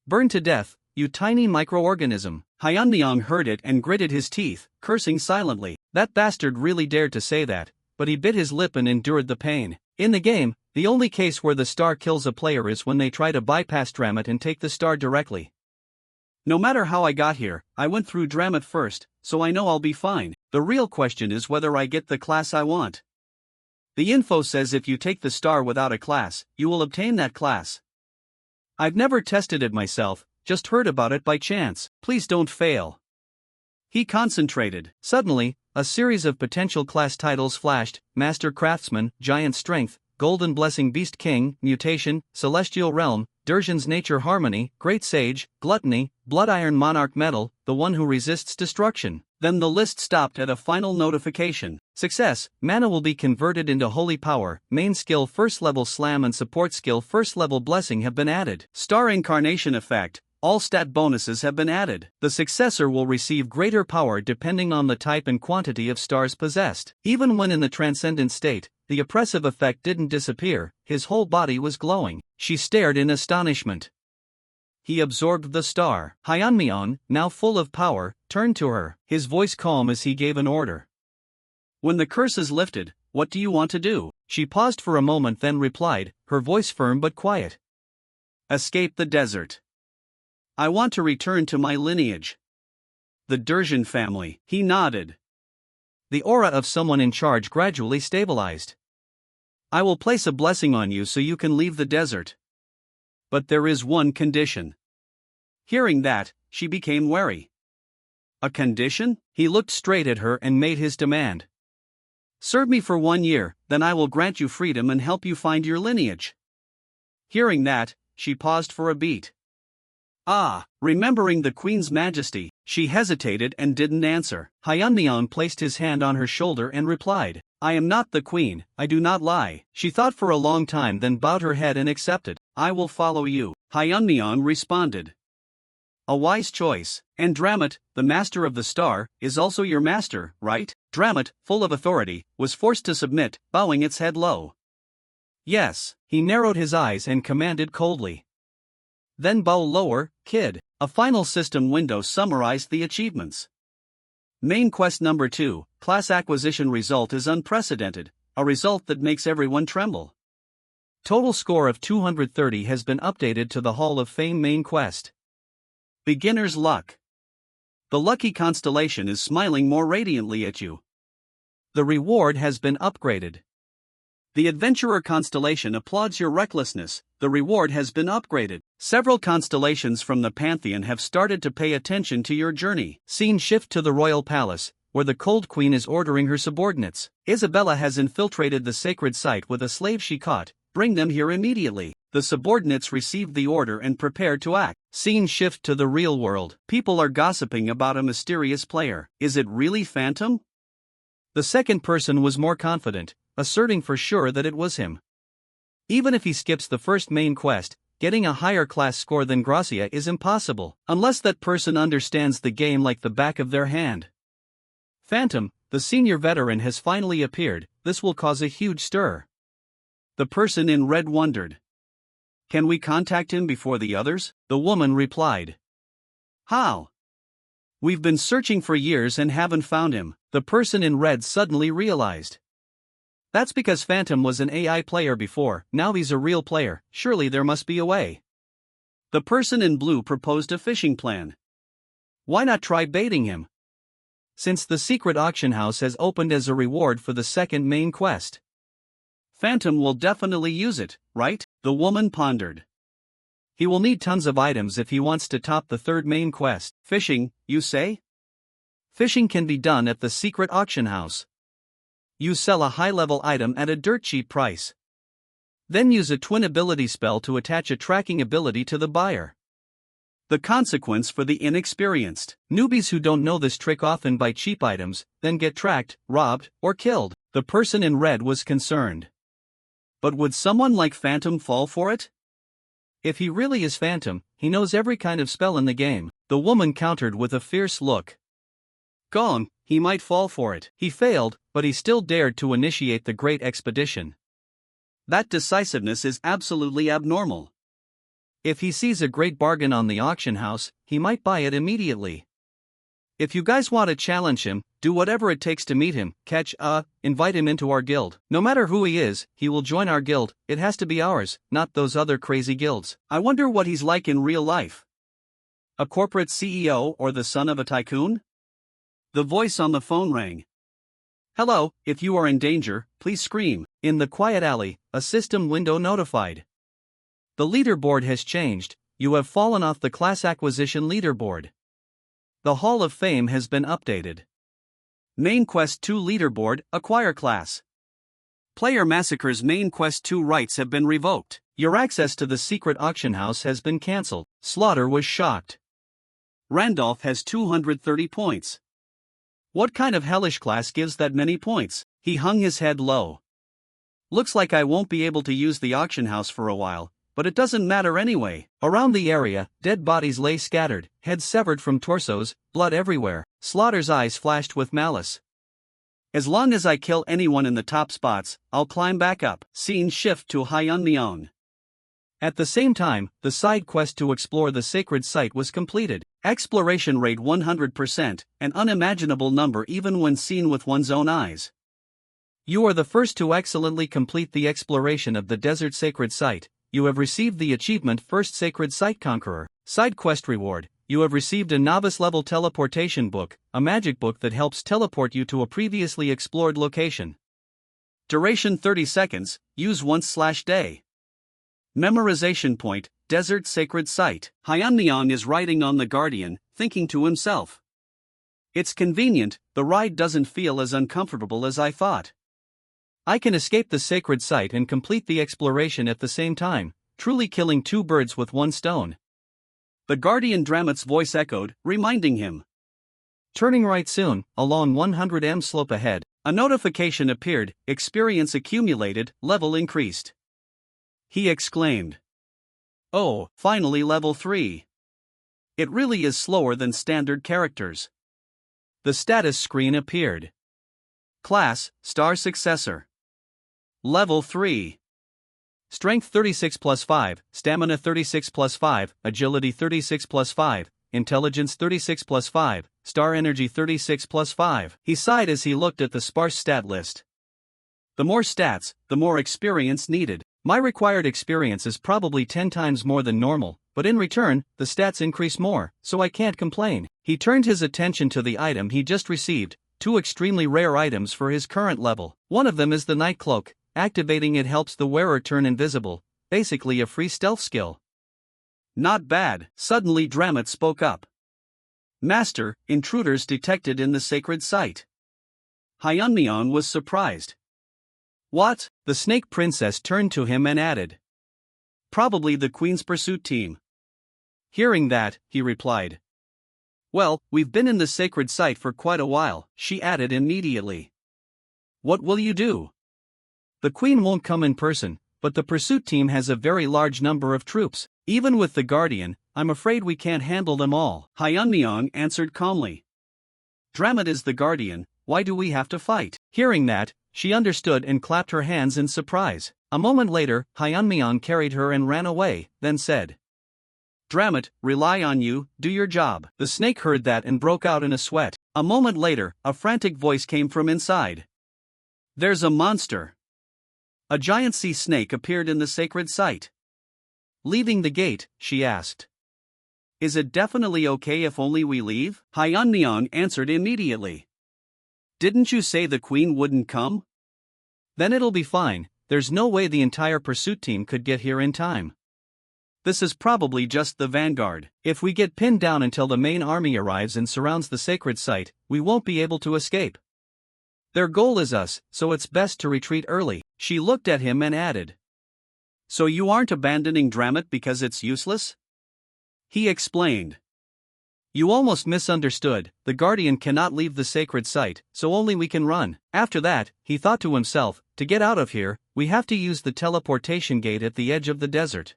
Burn to death, you tiny microorganism. Hyeonmyeong heard it and gritted his teeth, cursing silently. That bastard really dared to say that, but he bit his lip and endured the pain. In the game, the only case where the star kills a player is when they try to bypass Dramat and take the star directly. No matter how I got here, I went through Dramat first, so I know I'll be fine. The real question is whether I get the class I want. The info says if you take the star without a class, you will obtain that class. I've never tested it myself, just heard about it by chance. Please don't fail. He concentrated. Suddenly, a series of potential class titles flashed: Master Craftsman, Giant Strength, Golden Blessing Beast King, Mutation, Celestial Realm, Durjan's nature harmony, great sage, gluttony, blood iron monarch metal, the one who resists destruction. Then the list stopped at a final notification. Success, mana will be converted into holy power, main skill first level slam and support skill first level blessing have been added. Star incarnation effect, all stat bonuses have been added. The successor will receive greater power depending on the type and quantity of stars possessed. Even when in the transcendent state, the oppressive effect didn't disappear, his whole body was glowing. She stared in astonishment. He absorbed the star. Hyeonmyeon, now full of power, turned to her, his voice calm as he gave an order. When the curse is lifted, what do you want to do? She paused for a moment then replied, her voice firm but quiet. Escape the desert. I want to return to my lineage. The Durjan family. He nodded. The aura of someone in charge gradually stabilized. I will place a blessing on you so you can leave the desert. But there is one condition. Hearing that, she became wary. A condition? He looked straight at her and made his demand. Serve me for 1 year, then I will grant you freedom and help you find your lineage. Hearing that, she paused for a beat. Remembering the Queen's majesty, she hesitated and didn't answer. Hyeonmyeon placed his hand on her shoulder and replied, I am not the Queen, I do not lie. She thought for a long time then bowed her head and accepted. I will follow you. Hyeonmyeon responded. A wise choice. And Dramat, the master of the star, is also your master, right? Dramat, full of authority, was forced to submit, bowing its head low. Yes. He narrowed his eyes and commanded coldly. Then bow lower, kid. A final system window summarized the achievements. Main quest number 2, class acquisition result is unprecedented, a result that makes everyone tremble. Total score of 230 has been updated to the Hall of Fame main quest. Beginner's luck. The lucky constellation is smiling more radiantly at you. The reward has been upgraded. The adventurer constellation applauds your recklessness, the reward has been upgraded. Several constellations from the pantheon have started to pay attention to your journey. Scene shift to the royal palace, where the cold queen is ordering her subordinates. Isabella has infiltrated the sacred site with a slave she caught, bring them here immediately. The subordinates received the order and prepared to act. Scene shift to the real world. People are gossiping about a mysterious player. Is it really Phantom? The second person was more confident, asserting for sure that it was him. Even if he skips the first main quest, getting a higher class score than Gracia is impossible, unless that person understands the game like the back of their hand. Phantom, the senior veteran has finally appeared, this will cause a huge stir. The person in red wondered. Can we contact him before the others? The woman replied. How? We've been searching for years and haven't found him, the person in red suddenly realized. That's because Phantom was an AI player before, now he's a real player, surely there must be a way. The person in blue proposed a fishing plan. Why not try baiting him? Since the secret auction house has opened as a reward for the second main quest. Phantom will definitely use it, right? The woman pondered. He will need tons of items if he wants to top the third main quest. Fishing, you say? Fishing can be done at the secret auction house. You sell a high-level item at a dirt cheap price. Then use a twin ability spell to attach a tracking ability to the buyer. The consequence for the inexperienced. Newbies who don't know this trick often buy cheap items, then get tracked, robbed, or killed. The person in red was concerned. But would someone like Phantom fall for it? If he really is Phantom, he knows every kind of spell in the game, the woman countered with a fierce look. Gone, he might fall for it. He failed, but he still dared to initiate the great expedition. That decisiveness is absolutely abnormal. If he sees a great bargain on the auction house, he might buy it immediately. If you guys want to challenge him, do whatever it takes to meet him, invite him into our guild. No matter who he is, he will join our guild, it has to be ours, not those other crazy guilds. I wonder what he's like in real life. A corporate CEO or the son of a tycoon? The voice on the phone rang. Hello, if you are in danger, please scream. In the quiet alley, a system window notified. The leaderboard has changed, you have fallen off the class acquisition leaderboard. The Hall of Fame has been updated. Main Quest 2 leaderboard, acquire class. Player Massacre's Main Quest 2 rights have been revoked. Your access to the secret auction house has been cancelled. Slaughter was shocked. Randolph has 230 points. What kind of hellish class gives that many points? He hung his head low. Looks like I won't be able to use the auction house for a while, but it doesn't matter anyway. Around the area, dead bodies lay scattered, heads severed from torsos, blood everywhere. Slaughter's eyes flashed with malice. As long as I kill anyone in the top spots, I'll climb back up. Scene shift to Hyeonmyeon. At the same time, the side quest to explore the sacred site was completed. Exploration rate 100%, an unimaginable number even when seen with one's own eyes. You are the first to excellently complete the exploration of the desert sacred site. You have received the achievement First Sacred Site Conqueror. Side quest reward. You have received a novice-level teleportation book, a magic book that helps teleport you to a previously explored location. Duration 30 seconds, use once/day. Memorization point, Desert Sacred Site. Hyeonmyeon is riding on the Guardian, thinking to himself. It's convenient, the ride doesn't feel as uncomfortable as I thought. I can escape the sacred site and complete the exploration at the same time, truly killing two birds with one stone. The Guardian Dramat's voice echoed, reminding him. Turning right soon, along 100m slope ahead, a notification appeared, experience accumulated, level increased. He exclaimed. Oh, finally level 3. It really is slower than standard characters. The status screen appeared. Class, Star Successor. Level 3. Strength 36 plus 5, Stamina 36 plus 5, Agility 36 plus 5, Intelligence 36 plus 5, Star Energy 36 plus 5. He sighed as he looked at the sparse stat list. The more stats, the more experience needed. My required experience is probably 10 times more than normal, but in return, the stats increase more, so I can't complain. He turned his attention to the item he just received, 2 extremely rare items for his current level. One of them is the Night Cloak. Activating it helps the wearer turn invisible, basically a free stealth skill. Not bad. Suddenly Dramat spoke up. Master, intruders detected in the sacred site. Hyeonmyeon was surprised. What? The Snake Princess turned to him and added. Probably the Queen's pursuit team. Hearing that, he replied. Well, we've been in the sacred site for quite a while, she added immediately. What will you do? The Queen won't come in person, but the pursuit team has a very large number of troops. Even with the Guardian, I'm afraid we can't handle them all. Hyeonmyeon answered calmly. Dramat is the Guardian, why do we have to fight? Hearing that, she understood and clapped her hands in surprise. A moment later, Hyeonmyeon carried her and ran away, then said. Dramat, rely on you, do your job. The snake heard that and broke out in a sweat. A moment later, a frantic voice came from inside. There's a monster. A giant sea snake appeared in the sacred site. Leaving the gate, she asked. Is it definitely okay if only we leave? Hyeonmyeon answered immediately. Didn't you say the Queen wouldn't come? Then it'll be fine, there's no way the entire pursuit team could get here in time. This is probably just the vanguard. If we get pinned down until the main army arrives and surrounds the sacred site, we won't be able to escape. Their goal is us, so it's best to retreat early. She looked at him and added. So you aren't abandoning Dramat because it's useless? He explained. You almost misunderstood, the Guardian cannot leave the sacred site, so only we can run. After that, he thought to himself, to get out of here, we have to use the teleportation gate at the edge of the desert.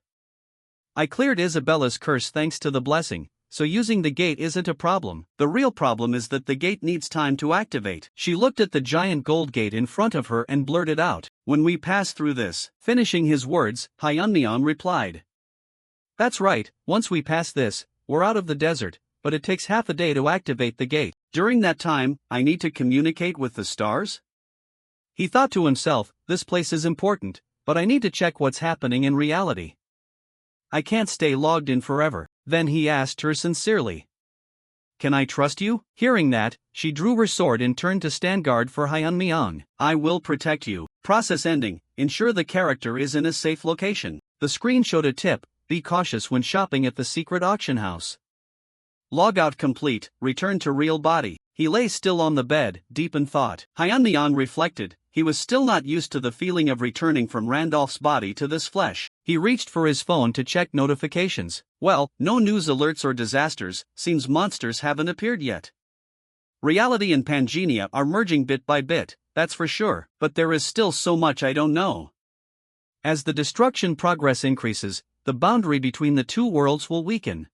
I cleared Isabella's curse thanks to the blessing, so using the gate isn't a problem. The real problem is that the gate needs time to activate. She looked at the giant gold gate in front of her and blurted out, when we pass through this. Finishing his words, Hyeonmyeon replied. That's right, once we pass this, we're out of the desert, but it takes half a day to activate the gate. During that time, I need to communicate with the stars? He thought to himself, this place is important, but I need to check what's happening in reality. I can't stay logged in forever. Then he asked her sincerely. Can I trust you? Hearing that, she drew her sword and turned to stand guard for Hyeonmyeon. I will protect you. Process ending. Ensure the character is in a safe location. The screen showed a tip, be cautious when shopping at the secret auction house. Logout complete, return to real body. He lay still on the bed, deep in thought. Hyunmyeon reflected. He was still not used to the feeling of returning from Randolph's body to this flesh. He reached for his phone to check notifications. Well, no news alerts or disasters, seems monsters haven't appeared yet. Reality and Pangea are merging bit by bit, that's for sure, but there is still so much I don't know. As the destruction progress increases, the boundary between the two worlds will weaken.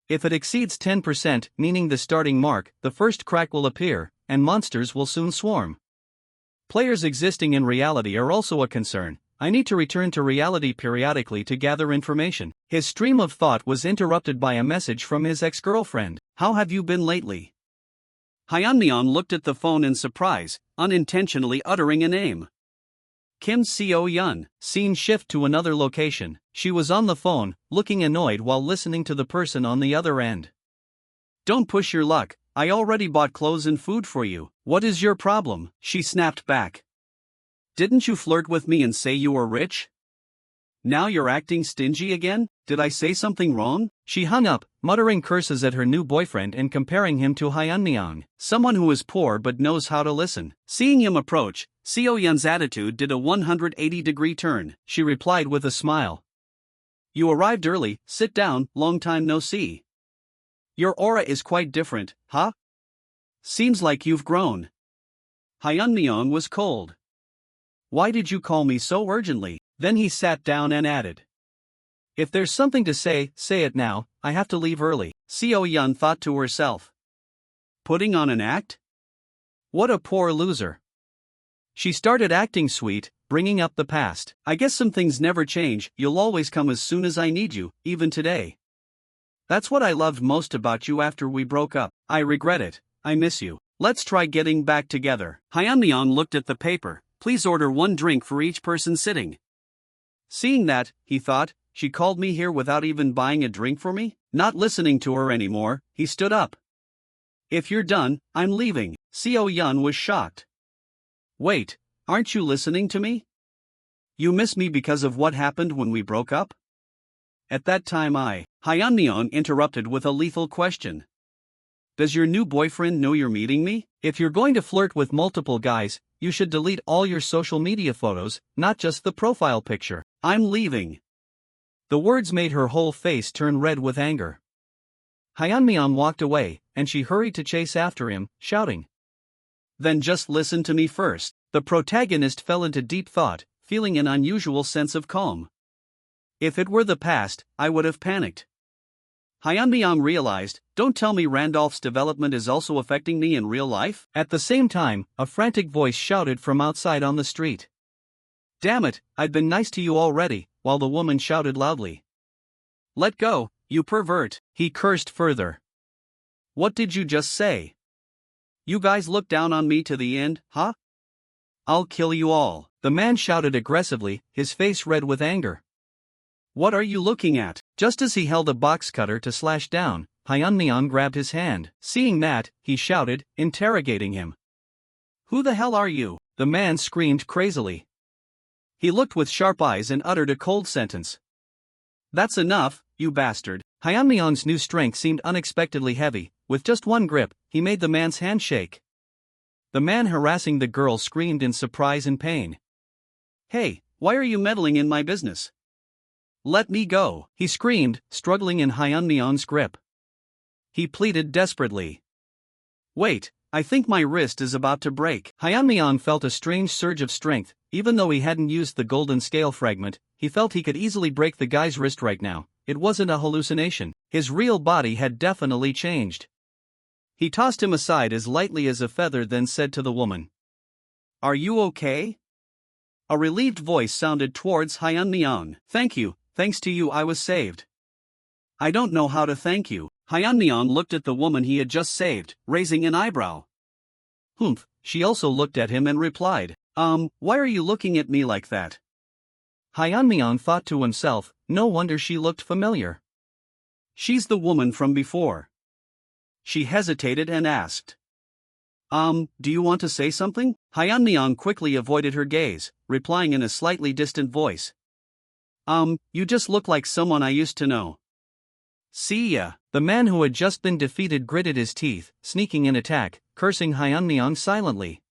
If it exceeds 10%, meaning the starting mark, the first crack will appear, and monsters will soon swarm. Players existing in reality are also a concern. I need to return to reality periodically to gather information. His stream of thought was interrupted by a message from his ex-girlfriend. How have you been lately? Hyunmyeon looked at the phone in surprise, unintentionally uttering a name. Kim Seo-yeon. Scene shift to another location. She was on the phone, looking annoyed while listening to the person on the other end. Don't push your luck, I already bought clothes and food for you. What is your problem? She snapped back. Didn't you flirt with me and say you were rich? Now you're acting stingy again? Did I say something wrong? She hung up, muttering curses at her new boyfriend and comparing him to Hyunmyeon, someone who is poor but knows how to listen. Seeing him approach, Seo-yeon's attitude did a 180-degree turn. She replied with a smile. You arrived early, sit down, long time no see. Your aura is quite different, huh? Seems like you've grown. Hyunmyeon was cold. Why did you call me so urgently? Then he sat down and added. If there's something to say it now, I have to leave early. Seo-yeon thought to herself. Putting on an act? What a poor loser. She started acting sweet, bringing up the past. I guess some things never change, you'll always come as soon as I need you, even today. That's what I loved most about you after we broke up. I regret it, I miss you. Let's try getting back together. Hyunmyeon looked at the paper. Please order one drink for each person sitting. Seeing that, he thought, she called me here without even buying a drink for me? Not listening to her anymore, he stood up. If you're done, I'm leaving. Seo-yeon was shocked. Wait, aren't you listening to me? You miss me because of what happened when we broke up? At that time Hyunmyeon interrupted with a lethal question. Does your new boyfriend know you're meeting me? If you're going to flirt with multiple guys, you should delete all your social media photos, not just the profile picture. I'm leaving. The words made her whole face turn red with anger. Hyunmyeon walked away, and she hurried to chase after him, shouting. Then just listen to me first. The protagonist fell into deep thought, feeling an unusual sense of calm. If it were the past, I would have panicked. Hyunmyeon realized, don't tell me Randolph's development is also affecting me in real life? At the same time, a frantic voice shouted from outside on the street. Damn it, I'd been nice to you already, while the woman shouted loudly. Let go, you pervert, he cursed further. What did you just say? You guys look down on me to the end, huh? I'll kill you all, the man shouted aggressively, his face red with anger. What are you looking at? Just as he held a box cutter to slash down, Hyunmyeon grabbed his hand. Seeing that, he shouted, interrogating him. Who the hell are you? The man screamed crazily. He looked with sharp eyes and uttered a cold sentence. That's enough, you bastard. Hyunmyeon's new strength seemed unexpectedly heavy. With just one grip, he made the man's hand shake. The man harassing the girl screamed in surprise and pain. Hey, why are you meddling in my business? Let me go, he screamed, struggling in Hyunmyeon's grip. He pleaded desperately. Wait, I think my wrist is about to break. Hyunmyeon felt a strange surge of strength. Even though he hadn't used the golden scale fragment, he felt he could easily break the guy's wrist right now. It wasn't a hallucination. His real body had definitely changed. He tossed him aside as lightly as a feather, then said to the woman. Are you okay? A relieved voice sounded towards Hyunmyeon. Thank you. Thanks to you I was saved. I don't know how to thank you. Hyunmyeon looked at the woman he had just saved, raising an eyebrow. Humph, she also looked at him and replied, why are you looking at me like that? Hyunmyeon thought to himself, no wonder she looked familiar. She's the woman from before. She hesitated and asked. Do you want to say something? Hyunmyeon quickly avoided her gaze, replying in a slightly distant voice. You just look like someone I used to know. See ya. The man who had just been defeated gritted his teeth, sneaking an attack, cursing Hyunmyeong silently.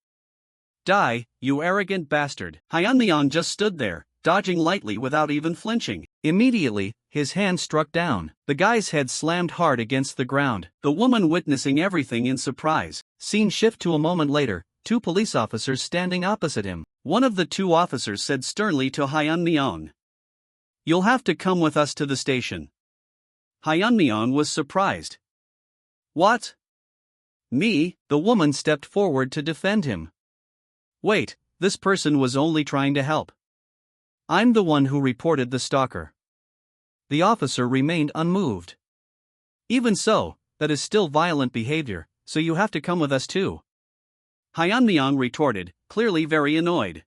Die, you arrogant bastard. Hyunmyeong just stood there, dodging lightly without even flinching. Immediately, his hand struck down. The guy's head slammed hard against the ground. The woman witnessing everything in surprise. Scene shift to a moment later, two police officers standing opposite him. One of the two officers said sternly to Hyunmyeong, "You'll have to come with us to the station." Hyunmyeong was surprised. "What? Me?" The woman stepped forward to defend him. "Wait, this person was only trying to help. I'm the one who reported the stalker." The officer remained unmoved. "Even so, that is still violent behavior, so you have to come with us too." Hyunmyeong retorted, clearly very annoyed.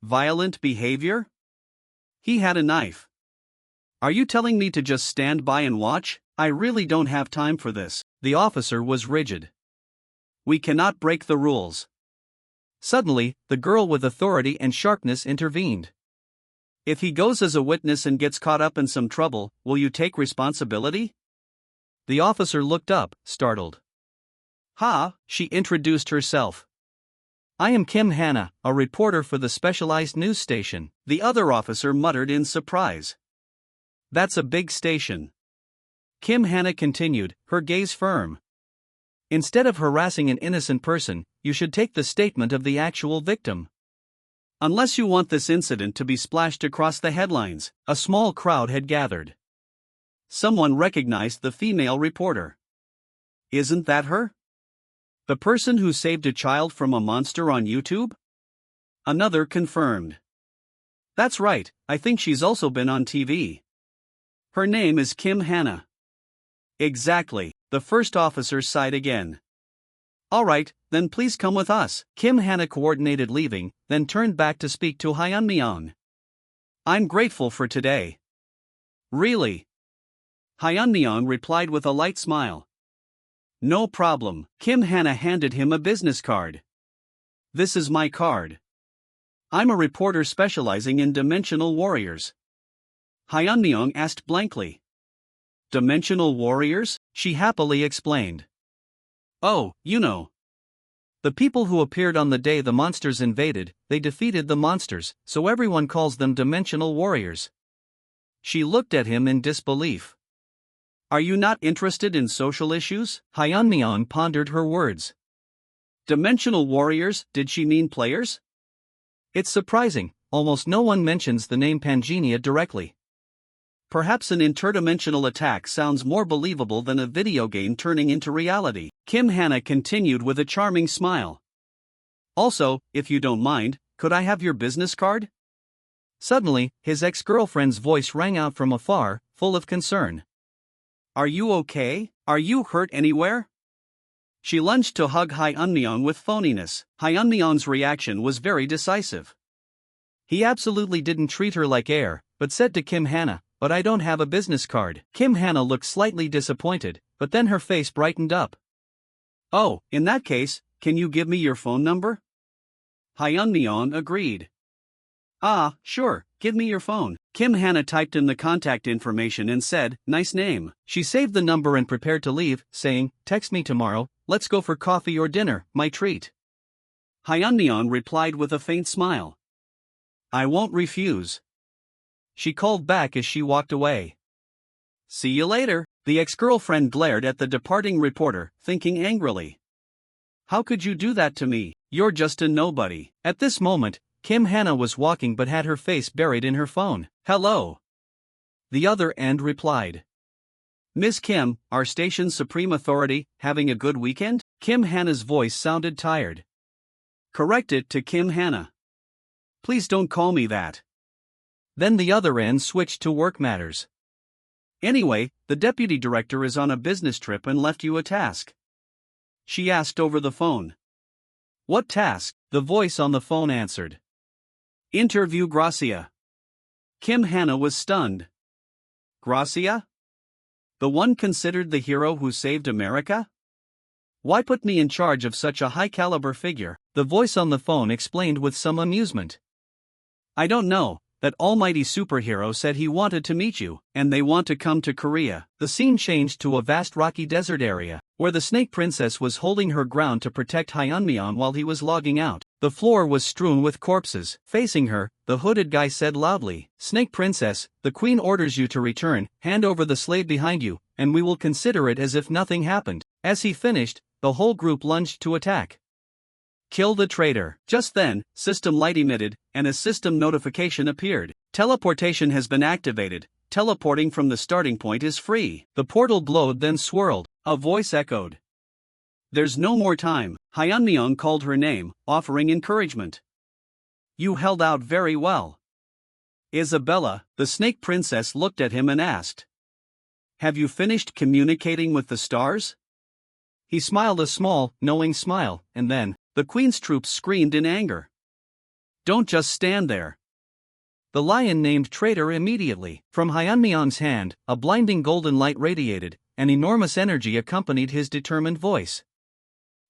Violent behavior? He had a knife. Are you telling me to just stand by and watch? I really don't have time for this. The officer was rigid. We cannot break the rules. Suddenly, the girl with authority and sharpness intervened. If he goes as a witness and gets caught up in some trouble, will you take responsibility? The officer looked up, startled. Ha, she introduced herself. I am Kim Hana, a reporter for the specialized news station. The other officer muttered in surprise. That's a big station. Kim Hana continued, her gaze firm. Instead of harassing an innocent person, you should take the statement of the actual victim. Unless you want this incident to be splashed across the headlines. A small crowd had gathered. Someone recognized the female reporter. Isn't that her? The person who saved a child from a monster on YouTube? Another confirmed. That's right, I think she's also been on TV. Her name is Kim Hana. Exactly, the first officer sighed again. Alright, then please come with us. Kim Hana coordinated leaving, then turned back to speak to Hyunmyeong. I'm grateful for today. Really? Hyunmyeong replied with a light smile. No problem. Kim Hana handed him a business card. This is my card. I'm a reporter specializing in dimensional warriors. Hyunmyeong asked blankly. Dimensional warriors? She happily explained. Oh, you know. The people who appeared on the day the monsters invaded, they defeated the monsters, so everyone calls them dimensional warriors. She looked at him in disbelief. Are you not interested in social issues? Hyunmyeong pondered her words. Dimensional warriors, did she mean players? It's surprising, almost no one mentions the name Pangenia directly. Perhaps an interdimensional attack sounds more believable than a video game turning into reality. Kim Hana continued with a charming smile. Also, if you don't mind, could I have your business card? Suddenly, his ex-girlfriend's voice rang out from afar, full of concern. Are you okay? Are you hurt anywhere? She lunged to hug Hyunmyeong with phoniness. Hyunmyeong's reaction was very decisive. He absolutely didn't treat her like air, but said to Kim Hana, but I don't have a business card. Kim Hana looked slightly disappointed, but then her face brightened up. Oh, in that case, can you give me your phone number? Hyunmyeong agreed. Ah, sure, give me your phone. Kim Hana typed in the contact information and said, nice name. She saved the number and prepared to leave, saying, text me tomorrow, let's go for coffee or dinner, my treat. Hyunmyeong replied with a faint smile. I won't refuse. She called back as she walked away. See you later. The ex-girlfriend glared at the departing reporter, thinking angrily. How could you do that to me? You're just a nobody. At this moment, Kim Hana was walking but had her face buried in her phone. Hello. The other end replied. Miss Kim, our station's supreme authority, having a good weekend? Kim Hana's voice sounded tired. Correct it to Kim Hana. Please don't call me that. Then the other end switched to work matters. Anyway, the deputy director is on a business trip and left you a task. She asked over the phone. What task? The voice on the phone answered. Interview Gracia. Kim Hana was stunned. Gracia? The one considered the hero who saved America? Why put me in charge of such a high-caliber figure? The voice on the phone explained with some amusement. I don't know, that almighty superhero said he wanted to meet you, and they want to come to Korea. The scene changed to a vast rocky desert area, where the Snake Princess was holding her ground to protect Hyunmyeon while he was logging out. The floor was strewn with corpses. Facing her, the hooded guy said loudly, "Snake Princess, the queen orders you to return, hand over the slave behind you, and we will consider it as if nothing happened." As he finished, the whole group lunged to attack. Kill the traitor. Just then, system light emitted, and a system notification appeared. Teleportation has been activated. Teleporting from the starting point is free. The portal glowed then swirled. A voice echoed. "There's no more time." Hyunmyeon called her name, offering encouragement. "You held out very well." "Isabella," the Snake Princess looked at him and asked, "have you finished communicating with the stars?" He smiled a small, knowing smile, and then, the queen's troops screamed in anger. "Don't just stand there." The lion named traitor immediately. From Hyunmyeon's hand, a blinding golden light radiated, an enormous energy accompanied his determined voice.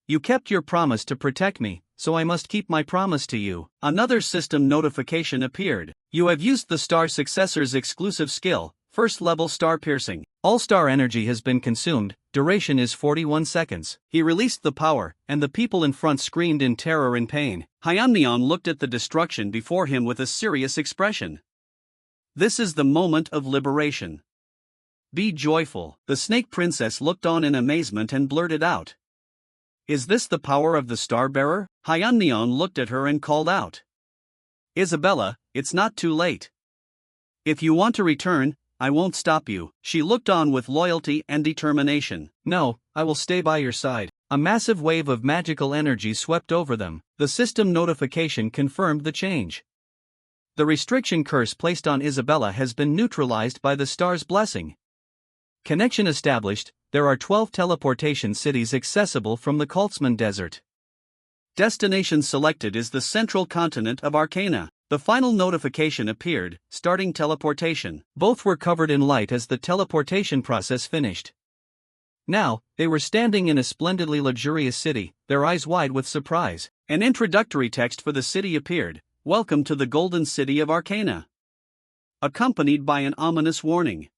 "You kept your promise to protect me, so I must keep my promise to you." Another system notification appeared. "You have used the star successor's exclusive skill, first level star piercing. All star energy has been consumed, duration is 41 seconds. He released the power, and the people in front screamed in terror and pain. Hyunmyeon looked at the destruction before him with a serious expression. "This is the moment of liberation. Be joyful." The Snake Princess looked on in amazement and blurted out, "Is this the power of the Star Bearer?" Hyunmyeon looked at her and called out, "Isabella, it's not too late. If you want to return, I won't stop you." She looked on with loyalty and determination. "No, I will stay by your side." A massive wave of magical energy swept over them. The system notification confirmed the change. The restriction curse placed on Isabella has been neutralized by the star's blessing. Connection established. There are 12 teleportation cities accessible from the Kaltzman Desert. Destination selected is the central continent of Arcana. The final notification appeared, starting teleportation. Both were covered in light as the teleportation process finished. Now, they were standing in a splendidly luxurious city, their eyes wide with surprise. An introductory text for the city appeared, "Welcome to the Golden City of Arcana," accompanied by an ominous warning.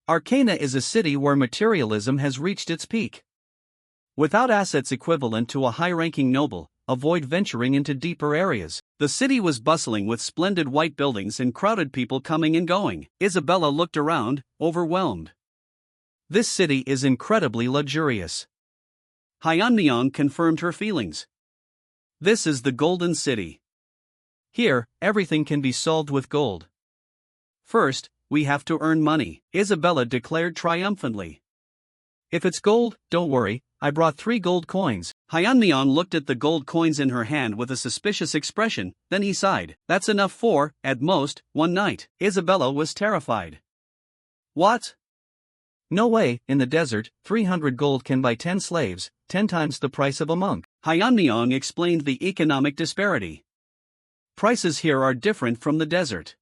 Arcana is a city where materialism has reached its peak. Without assets equivalent to a high-ranking noble, avoid venturing into deeper areas. The city was bustling with splendid white buildings and crowded people coming and going. Isabella looked around, overwhelmed. This city is incredibly luxurious. Hyunmyeon confirmed her feelings. This is the Golden City. Here, everything can be solved with gold. First, we have to earn money, Isabella declared triumphantly. If it's gold, don't worry, I brought 3 gold coins. Hyunmyeon looked at the gold coins in her hand with a suspicious expression, then he sighed. That's enough for, at most, 1 night. Isabella was terrified. What? No way, in the desert, 300 gold can buy 10 slaves, 10 times the price of a monk. Hyunmyeon explained the economic disparity. Prices here are different from the desert.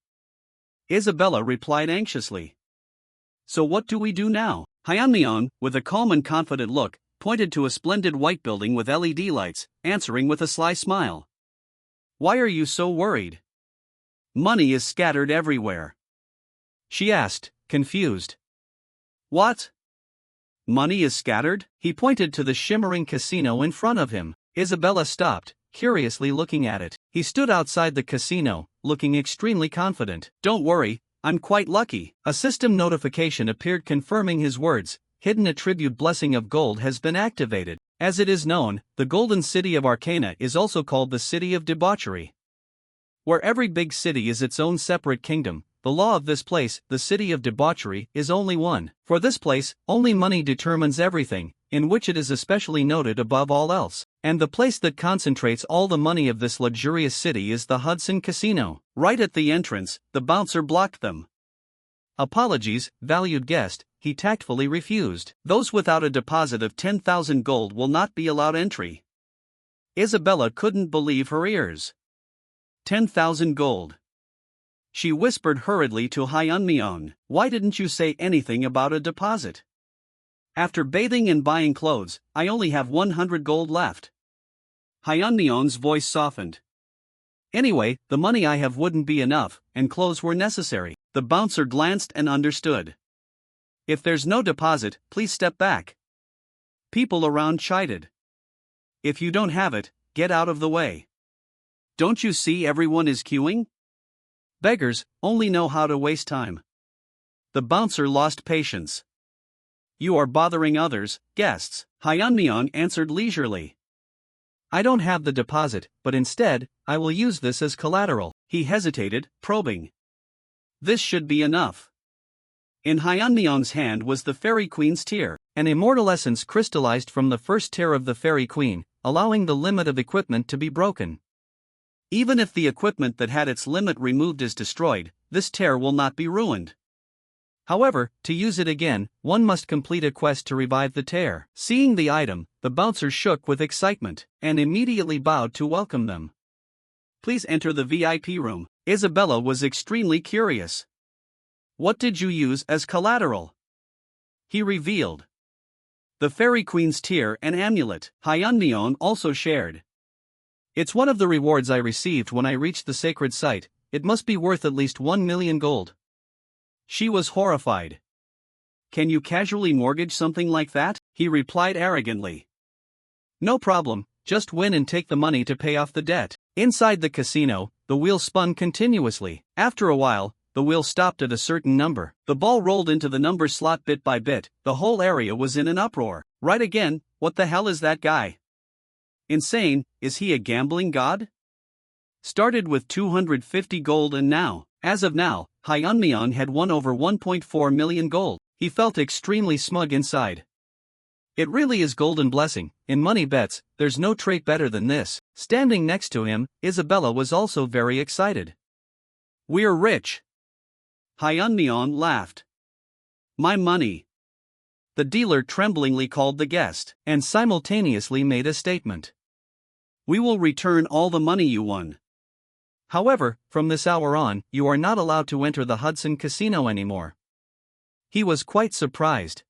Isabella replied anxiously. So what do we do now? Hyunmyeon, with a calm and confident look, pointed to a splendid white building with LED lights, answering with a sly smile. Why are you so worried? Money is scattered everywhere. She asked, confused. What? Money is scattered? He pointed to the shimmering casino in front of him. Isabella stopped, curiously looking at it. He stood outside the casino, looking extremely confident. Don't worry, I'm quite lucky. A system notification appeared confirming his words. Hidden attribute blessing of gold has been activated. As it is known, the Golden City of Arcana is also called the City of Debauchery. Where every big city is its own separate kingdom, the law of this place, the City of Debauchery, is only one. For this place, only money determines everything, in which it is especially noted above all else. And the place that concentrates all the money of this luxurious city is the Hudson Casino. Right at the entrance, the bouncer blocked them. Apologies, valued guest, he tactfully refused. Those without a deposit of 10,000 gold will not be allowed entry. Isabella couldn't believe her ears. 10,000 gold. She whispered hurriedly to Hyunmyeon, why didn't you say anything about a deposit? After bathing and buying clothes, I only have 100 gold left. Hyunmyeon's voice softened. Anyway, the money I have wouldn't be enough, and clothes were necessary. The bouncer glanced and understood. If there's no deposit, please step back. People around chided. If you don't have it, get out of the way. Don't you see everyone is queuing? Beggars only know how to waste time. The bouncer lost patience. You are bothering others, guests, Hyunmyeong answered leisurely. I don't have the deposit, but instead, I will use this as collateral. He hesitated, probing. This should be enough. In Hyunmyeong's hand was the Fairy Queen's tear. An immortal essence crystallized from the first tear of the Fairy Queen, allowing the limit of equipment to be broken. Even if the equipment that had its limit removed is destroyed, this tear will not be ruined. However, to use it again, one must complete a quest to revive the tear. Seeing the item, the bouncer shook with excitement, and immediately bowed to welcome them. Please enter the VIP room. Isabella was extremely curious. What did you use as collateral? He revealed. The Fairy Queen's tear and amulet. Hyunmyeong also shared. It's one of the rewards I received when I reached the sacred site. It must be worth at least 1 million gold. She was horrified. Can you casually mortgage something like that? He replied arrogantly. No problem, just win and take the money to pay off the debt. Inside the casino, the wheel spun continuously. After a while, the wheel stopped at a certain number. The ball rolled into the number slot bit by bit. The whole area was in an uproar. Right again, what the hell is that guy? Insane, is he a gambling god? Started with 250 gold and now, as of now, Hyunmyeong had won over 1.4 million gold. He felt extremely smug inside. It really is golden blessing. In money bets, there's no trait better than this. Standing next to him, Isabella was also very excited. We're rich. Hyunmyeong laughed. My money. The dealer tremblingly called the guest, and simultaneously made a statement. We will return all the money you won. However, from this hour on, you are not allowed to enter the Hudson Casino anymore. He was quite surprised.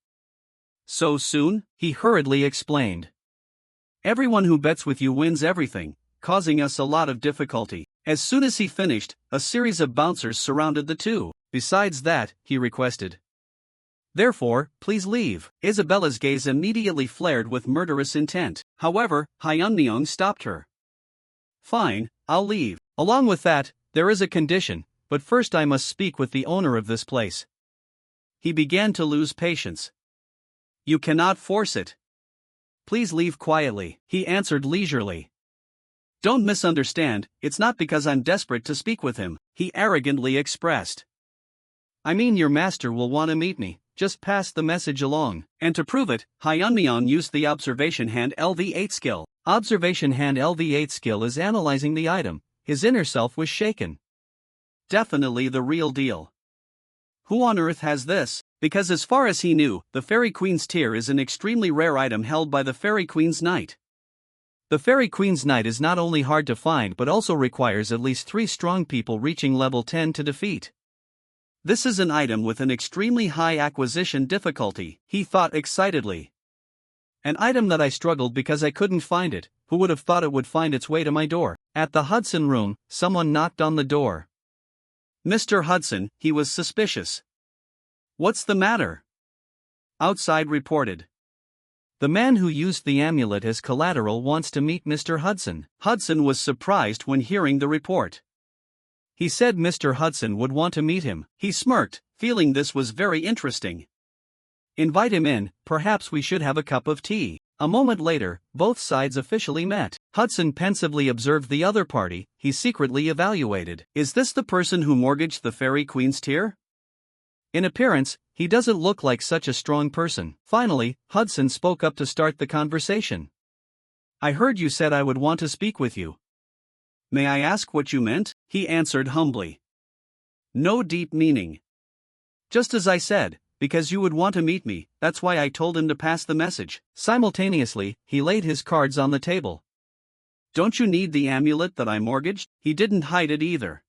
So soon? He hurriedly explained. Everyone who bets with you wins everything, causing us a lot of difficulty. As soon as he finished, a series of bouncers surrounded the two. Besides that, he requested. Therefore, please leave. Isabella's gaze immediately flared with murderous intent. However, Hyunmyeong stopped her. Fine, I'll leave. Along with that, there is a condition, but first I must speak with the owner of this place. He began to lose patience. You cannot force it. Please leave quietly, he answered leisurely. Don't misunderstand, it's not because I'm desperate to speak with him, he arrogantly expressed. I mean your master will want to meet me, just pass the message along. And to prove it, Hyunmyeong used the observation hand LV8 skill. Observation hand LV8 skill is analyzing the item. His inner self was shaken. Definitely the real deal. Who on earth has this? Because as far as he knew, the Fairy Queen's tear is an extremely rare item held by the Fairy Queen's Knight. The Fairy Queen's Knight is not only hard to find but also requires at least 3 strong people reaching level 10 to defeat. This is an item with an extremely high acquisition difficulty, he thought excitedly. An item that I struggled because I couldn't find it. Who would have thought it would find its way to my door? At the Hudson room, someone knocked on the door. Mr. Hudson, he was suspicious. What's the matter? Outside reported. The man who used the amulet as collateral wants to meet Mr. Hudson. Hudson was surprised when hearing the report. He said Mr. Hudson would want to meet him. He smirked, feeling this was very interesting. Invite him in, perhaps we should have a cup of tea. A moment later, both sides officially met. Hudson pensively observed the other party. He secretly evaluated. Is this the person who mortgaged the Fairy Queen's tear? In appearance, he doesn't look like such a strong person. Finally, Hudson spoke up to start the conversation. I heard you said I would want to speak with you. May I ask what you meant? He answered humbly. No deep meaning. Just as I said. Because you would want to meet me, that's why I told him to pass the message. Simultaneously, he laid his cards on the table. Don't you need the amulet that I mortgaged? He didn't hide it either.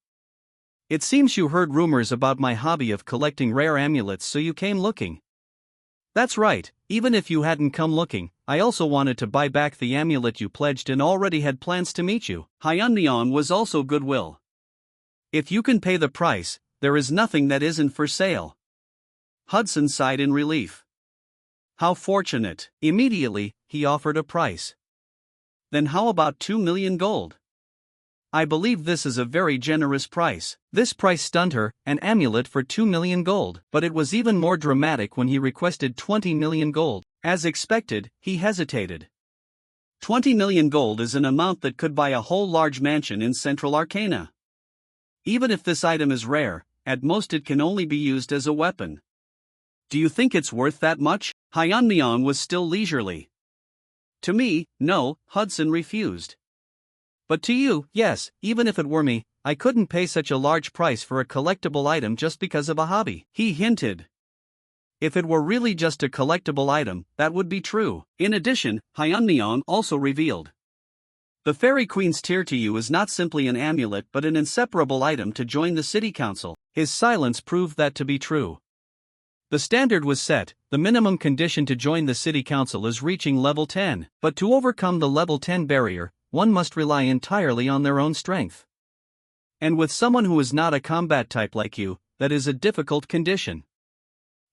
It seems you heard rumors about my hobby of collecting rare amulets, so you came looking. That's right, even if you hadn't come looking, I also wanted to buy back the amulet you pledged and already had plans to meet you. Hyunmyeon was also goodwill. If you can pay the price, there is nothing that isn't for sale. Hudson sighed in relief. How fortunate. Immediately, he offered a price. Then how about 2 million gold? I believe this is a very generous price. This price stunned her, an amulet for 2 million gold. But it was even more dramatic when he requested 20 million gold. As expected, he hesitated. 20 million gold is an amount that could buy a whole large mansion in Central Arcana. Even if this item is rare, at most it can only be used as a weapon. Do you think it's worth that much? Hyunmyeon was still leisurely. To me, no, Hudson refused. But to you, yes, even if it were me, I couldn't pay such a large price for a collectible item just because of a hobby, he hinted. If it were really just a collectible item, that would be true. In addition, Hyunmyeon also revealed. The Fairy Queen's tear to you is not simply an amulet but an inseparable item to join the city council. His silence proved that to be true. The standard was set, the minimum condition to join the city council is reaching level 10, but to overcome the level 10 barrier, one must rely entirely on their own strength. And with someone who is not a combat type like you, that is a difficult condition.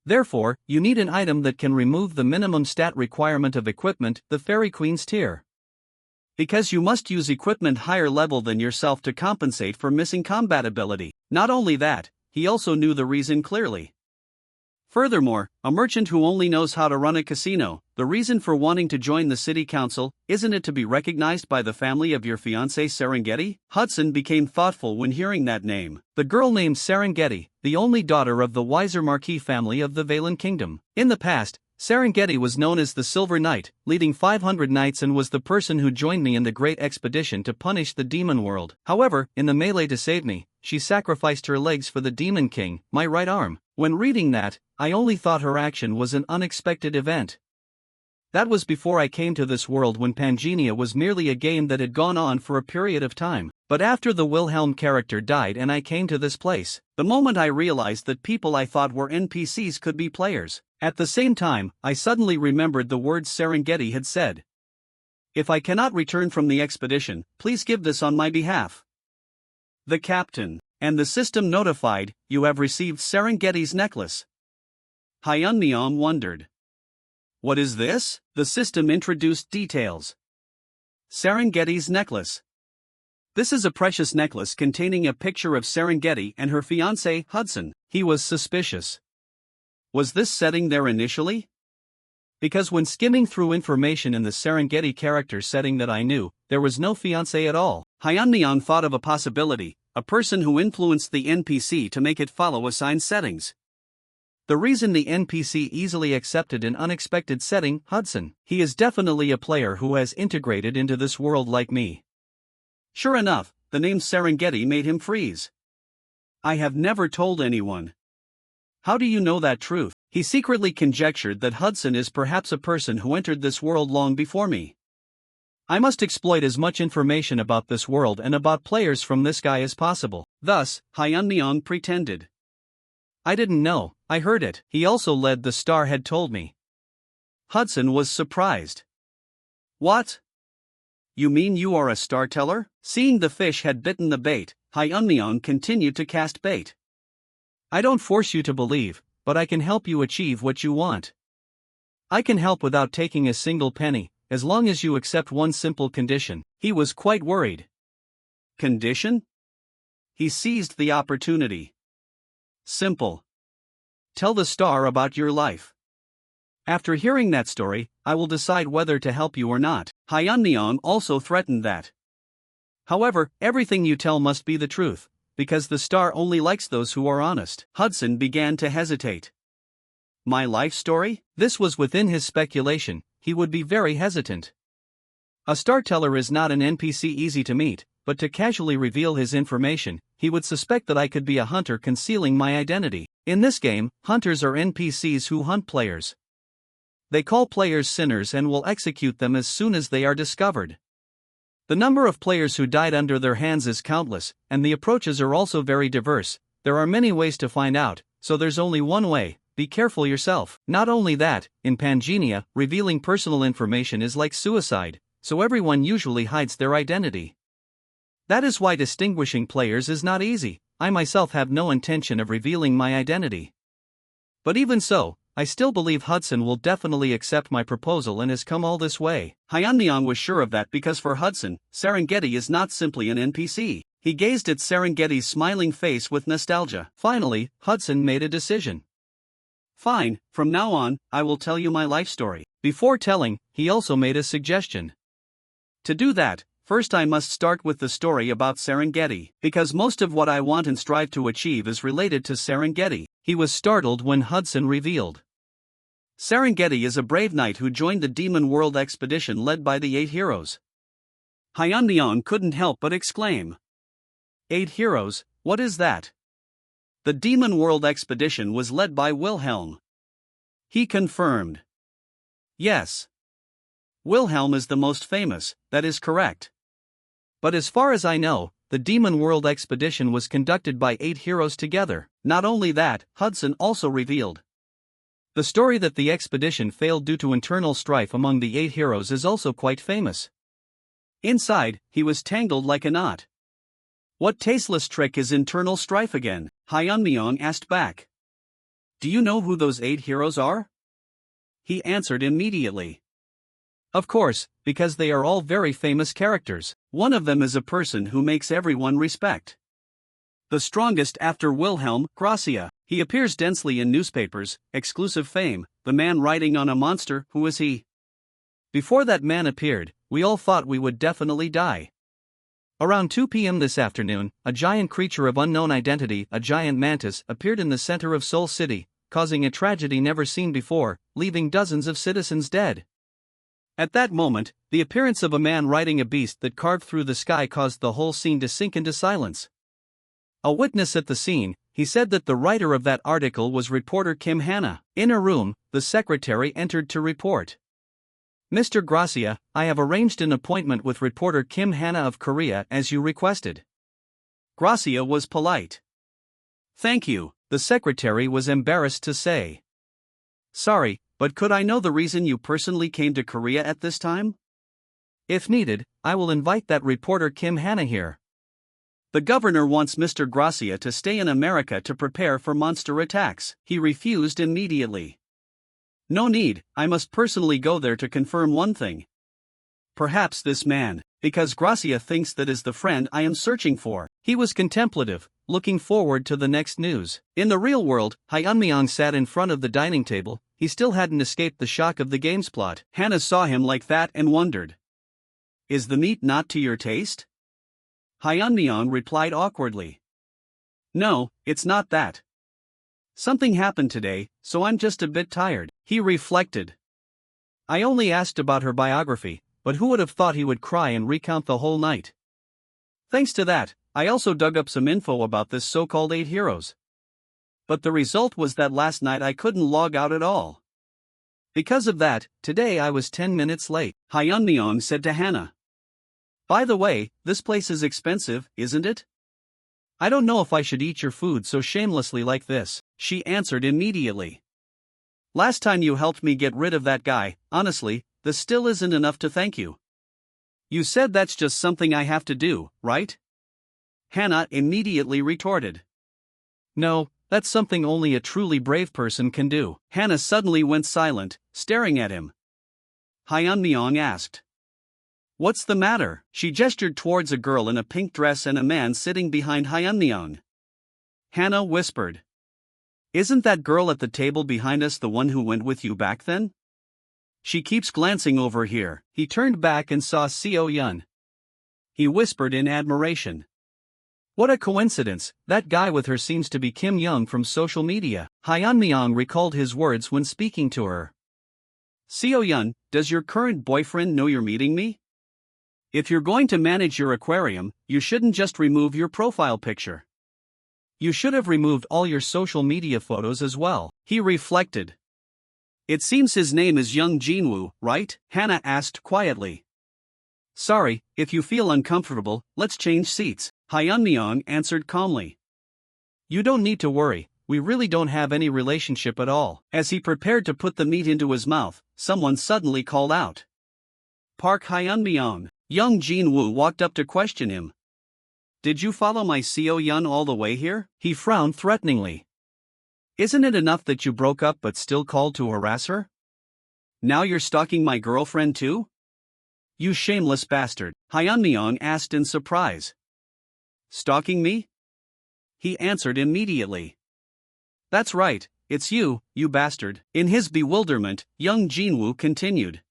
Therefore, you need an item that can remove the minimum stat requirement of equipment, the Fairy Queen's tear. Because you must use equipment higher level than yourself to compensate for missing combat ability. Not only that, he also knew the reason clearly. Furthermore, a merchant who only knows how to run a casino, the reason for wanting to join the city council, isn't it to be recognized by the family of your fiancé Serengeti? Hudson became thoughtful when hearing that name. The girl named Serengeti, the only daughter of the wiser Marquis family of the Valen Kingdom. In the past, Serengeti was known as the Silver Knight, leading 500 knights and was the person who joined me in the great expedition to punish the demon world. However, in the melee to save me, she sacrificed her legs for the Demon King, my right arm. When reading that, I only thought her action was an unexpected event. That was before I came to this world when Pangenia was merely a game that had gone on for a period of time. But after the Wilhelm character died and I came to this place, the moment I realized that people I thought were NPCs could be players. At the same time, I suddenly remembered the words Serengeti had said. If I cannot return from the expedition, please give this on my behalf. The captain. And the system notified, you have received Serengeti's necklace. Hyunmyeon wondered. What is this? The system introduced details. Serengeti's necklace. This is a precious necklace containing a picture of Serengeti and her fiancé, Hudson. He was suspicious. Was this setting there initially? Because when skimming through information in the Serengeti character setting that I knew, there was no fiancé at all. Hyunmyeon thought of a possibility, a person who influenced the NPC to make it follow assigned settings. The reason the NPC easily accepted an unexpected setting, Hudson. He is definitely a player who has integrated into this world like me. Sure enough, the name Serengeti made him freeze. I have never told anyone. How do you know that truth? He secretly conjectured that Hudson is perhaps a person who entered this world long before me. I must exploit as much information about this world and about players from this guy as possible. Thus, Hyunmyeon pretended. I didn't know, I heard it. He also led the star had told me. Hudson was surprised. What? You mean you are a star teller? Seeing the fish had bitten the bait, Hyunmyeon continued to cast bait. I don't force you to believe, but I can help you achieve what you want. I can help without taking a single penny, as long as you accept one simple condition. He was quite worried. Condition? He seized the opportunity. Simple. Tell the star about your life. After hearing that story, I will decide whether to help you or not. Hyunmyeon also threatened that. However, everything you tell must be the truth, because the star only likes those who are honest. Hudson began to hesitate. My life story? This was within his speculation, he would be very hesitant. A star teller is not an NPC easy to meet, but to casually reveal his information, he would suspect that I could be a hunter concealing my identity. In this game, hunters are NPCs who hunt players. They call players sinners and will execute them as soon as they are discovered. The number of players who died under their hands is countless, and the approaches are also very diverse. There are many ways to find out, so there's only one way, be careful yourself. Not only that, in Pangenia, revealing personal information is like suicide, so everyone usually hides their identity. That is why distinguishing players is not easy. I myself have no intention of revealing my identity. But even so, I still believe Hudson will definitely accept my proposal and has come all this way. Hyunmyeong was sure of that because for Hudson, Serengeti is not simply an NPC. He gazed at Serengeti's smiling face with nostalgia. Finally, Hudson made a decision. Fine, from now on, I will tell you my life story. Before telling, he also made a suggestion. To do that, first I must start with the story about Serengeti, because most of what I want and strive to achieve is related to Serengeti. He was startled when Hudson revealed. Serengeti is a brave knight who joined the Demon World expedition led by the 8 heroes. Hyunmyeong couldn't help but exclaim. 8 heroes, what is that? The Demon World expedition was led by Wilhelm. He confirmed. Yes. Wilhelm is the most famous, that is correct. But as far as I know, the Demon World expedition was conducted by 8 heroes together. Not only that, Hudson also revealed. The story that the expedition failed due to internal strife among the 8 heroes is also quite famous. Inside, he was tangled like a knot. What tasteless trick is internal strife again? Hyunmyeong asked back. Do you know who those 8 heroes are? He answered immediately. Of course, because they are all very famous characters. One of them is a person who makes everyone respect. The strongest after Wilhelm, Gracia. He appears densely in newspapers, exclusive fame, the man riding on a monster. Who is he? Before that man appeared, we all thought we would definitely die. Around 2 p.m. this afternoon, a giant creature of unknown identity, a giant mantis, appeared in the center of Seoul City, causing a tragedy never seen before, leaving dozens of citizens dead. At that moment, the appearance of a man riding a beast that carved through the sky caused the whole scene to sink into silence. A witness at the scene, he said that the writer of that article was reporter Kim Hana. In her room, the secretary entered to report. Mr. Gracia, I have arranged an appointment with reporter Kim Hana of Korea as you requested. Gracia was polite. Thank you, the secretary was embarrassed to say. Sorry, but could I know the reason you personally came to Korea at this time? If needed, I will invite that reporter Kim Hana here. The governor wants Mr. Gracia to stay in America to prepare for monster attacks. He refused immediately. No need, I must personally go there to confirm one thing. Perhaps this man, because Gracia thinks that is the friend I am searching for. He was contemplative, looking forward to the next news. In the real world, Hyunmyeong sat in front of the dining table. He still hadn't escaped the shock of the game's plot. Hannah saw him like that and wondered. Is the meat not to your taste? Hyunmyeong replied awkwardly. No, it's not that. Something happened today, so I'm just a bit tired. He reflected. I only asked about her biography, but who would have thought he would cry and recount the whole night? Thanks to that, I also dug up some info about this so-called 8 heroes. But the result was that last night I couldn't log out at all. Because of that, today I was 10 minutes late. Hyunmyeong said to Hannah. By the way, this place is expensive, isn't it? I don't know if I should eat your food so shamelessly like this, she answered immediately. Last time you helped me get rid of that guy, honestly, this still isn't enough to thank you. You said that's just something I have to do, right? Hannah immediately retorted. No, that's something only a truly brave person can do. Hannah suddenly went silent, staring at him. Hyunmyeong asked. What's the matter? She gestured towards a girl in a pink dress and a man sitting behind Hyunmyeong. Hannah whispered. Isn't that girl at the table behind us the one who went with you back then? She keeps glancing over here. He turned back and saw Seo Yun. He whispered in admiration. What a coincidence, that guy with her seems to be Kim Young from social media. Hyunmyeong recalled his words when speaking to her. Seo Yun, does your current boyfriend know you're meeting me? If you're going to manage your aquarium, you shouldn't just remove your profile picture. You should have removed all your social media photos as well. He reflected. It seems his name is Young Jinwoo, right? Hannah asked quietly. Sorry, if you feel uncomfortable, let's change seats. Hyunmyeong answered calmly. You don't need to worry, we really don't have any relationship at all. As he prepared to put the meat into his mouth, someone suddenly called out. Park Hyun-myung. Young Jin-woo walked up to question him. Did you follow my Seo-yun all the way here? He frowned threateningly. Isn't it enough that you broke up but still called to harass her? Now you're stalking my girlfriend too? You shameless bastard, Hyun-myung asked in surprise. Stalking me? He answered immediately. That's right, it's you, you bastard. In his bewilderment, young Jin-woo continued.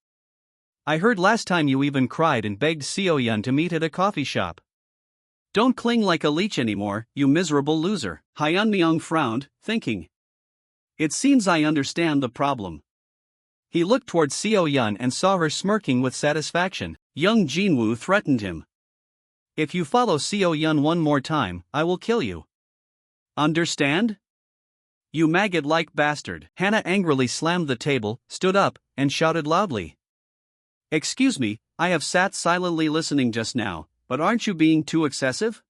I heard last time you even cried and begged Seo-yun to meet at a coffee shop. Don't cling like a leech anymore, you miserable loser. Hyun-myung frowned, thinking. It seems I understand the problem. He looked towards Seo-yun and saw her smirking with satisfaction. Young Jin-woo threatened him. If you follow Seo-yun one more time, I will kill you. Understand? You maggot-like bastard. Hannah angrily slammed the table, stood up, and shouted loudly. Excuse me, I have sat silently listening just now, but aren't you being too excessive?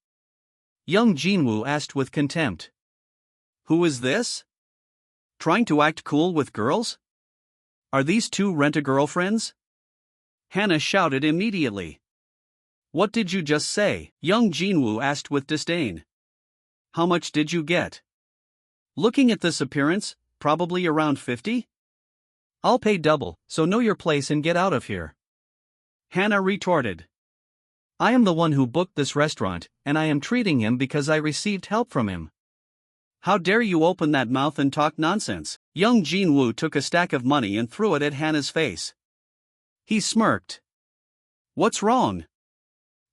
Young Jin-woo asked with contempt. Who is this? Trying to act cool with girls? Are these two rent-a-girlfriends? Hannah shouted immediately. What did you just say? Young Jin-woo asked with disdain. How much did you get? Looking at this appearance, probably around 50? I'll pay double, so know your place and get out of here. Hannah retorted. I am the one who booked this restaurant, and I am treating him because I received help from him. How dare you open that mouth and talk nonsense? Young Jin-woo took a stack of money and threw it at Hannah's face. He smirked. What's wrong?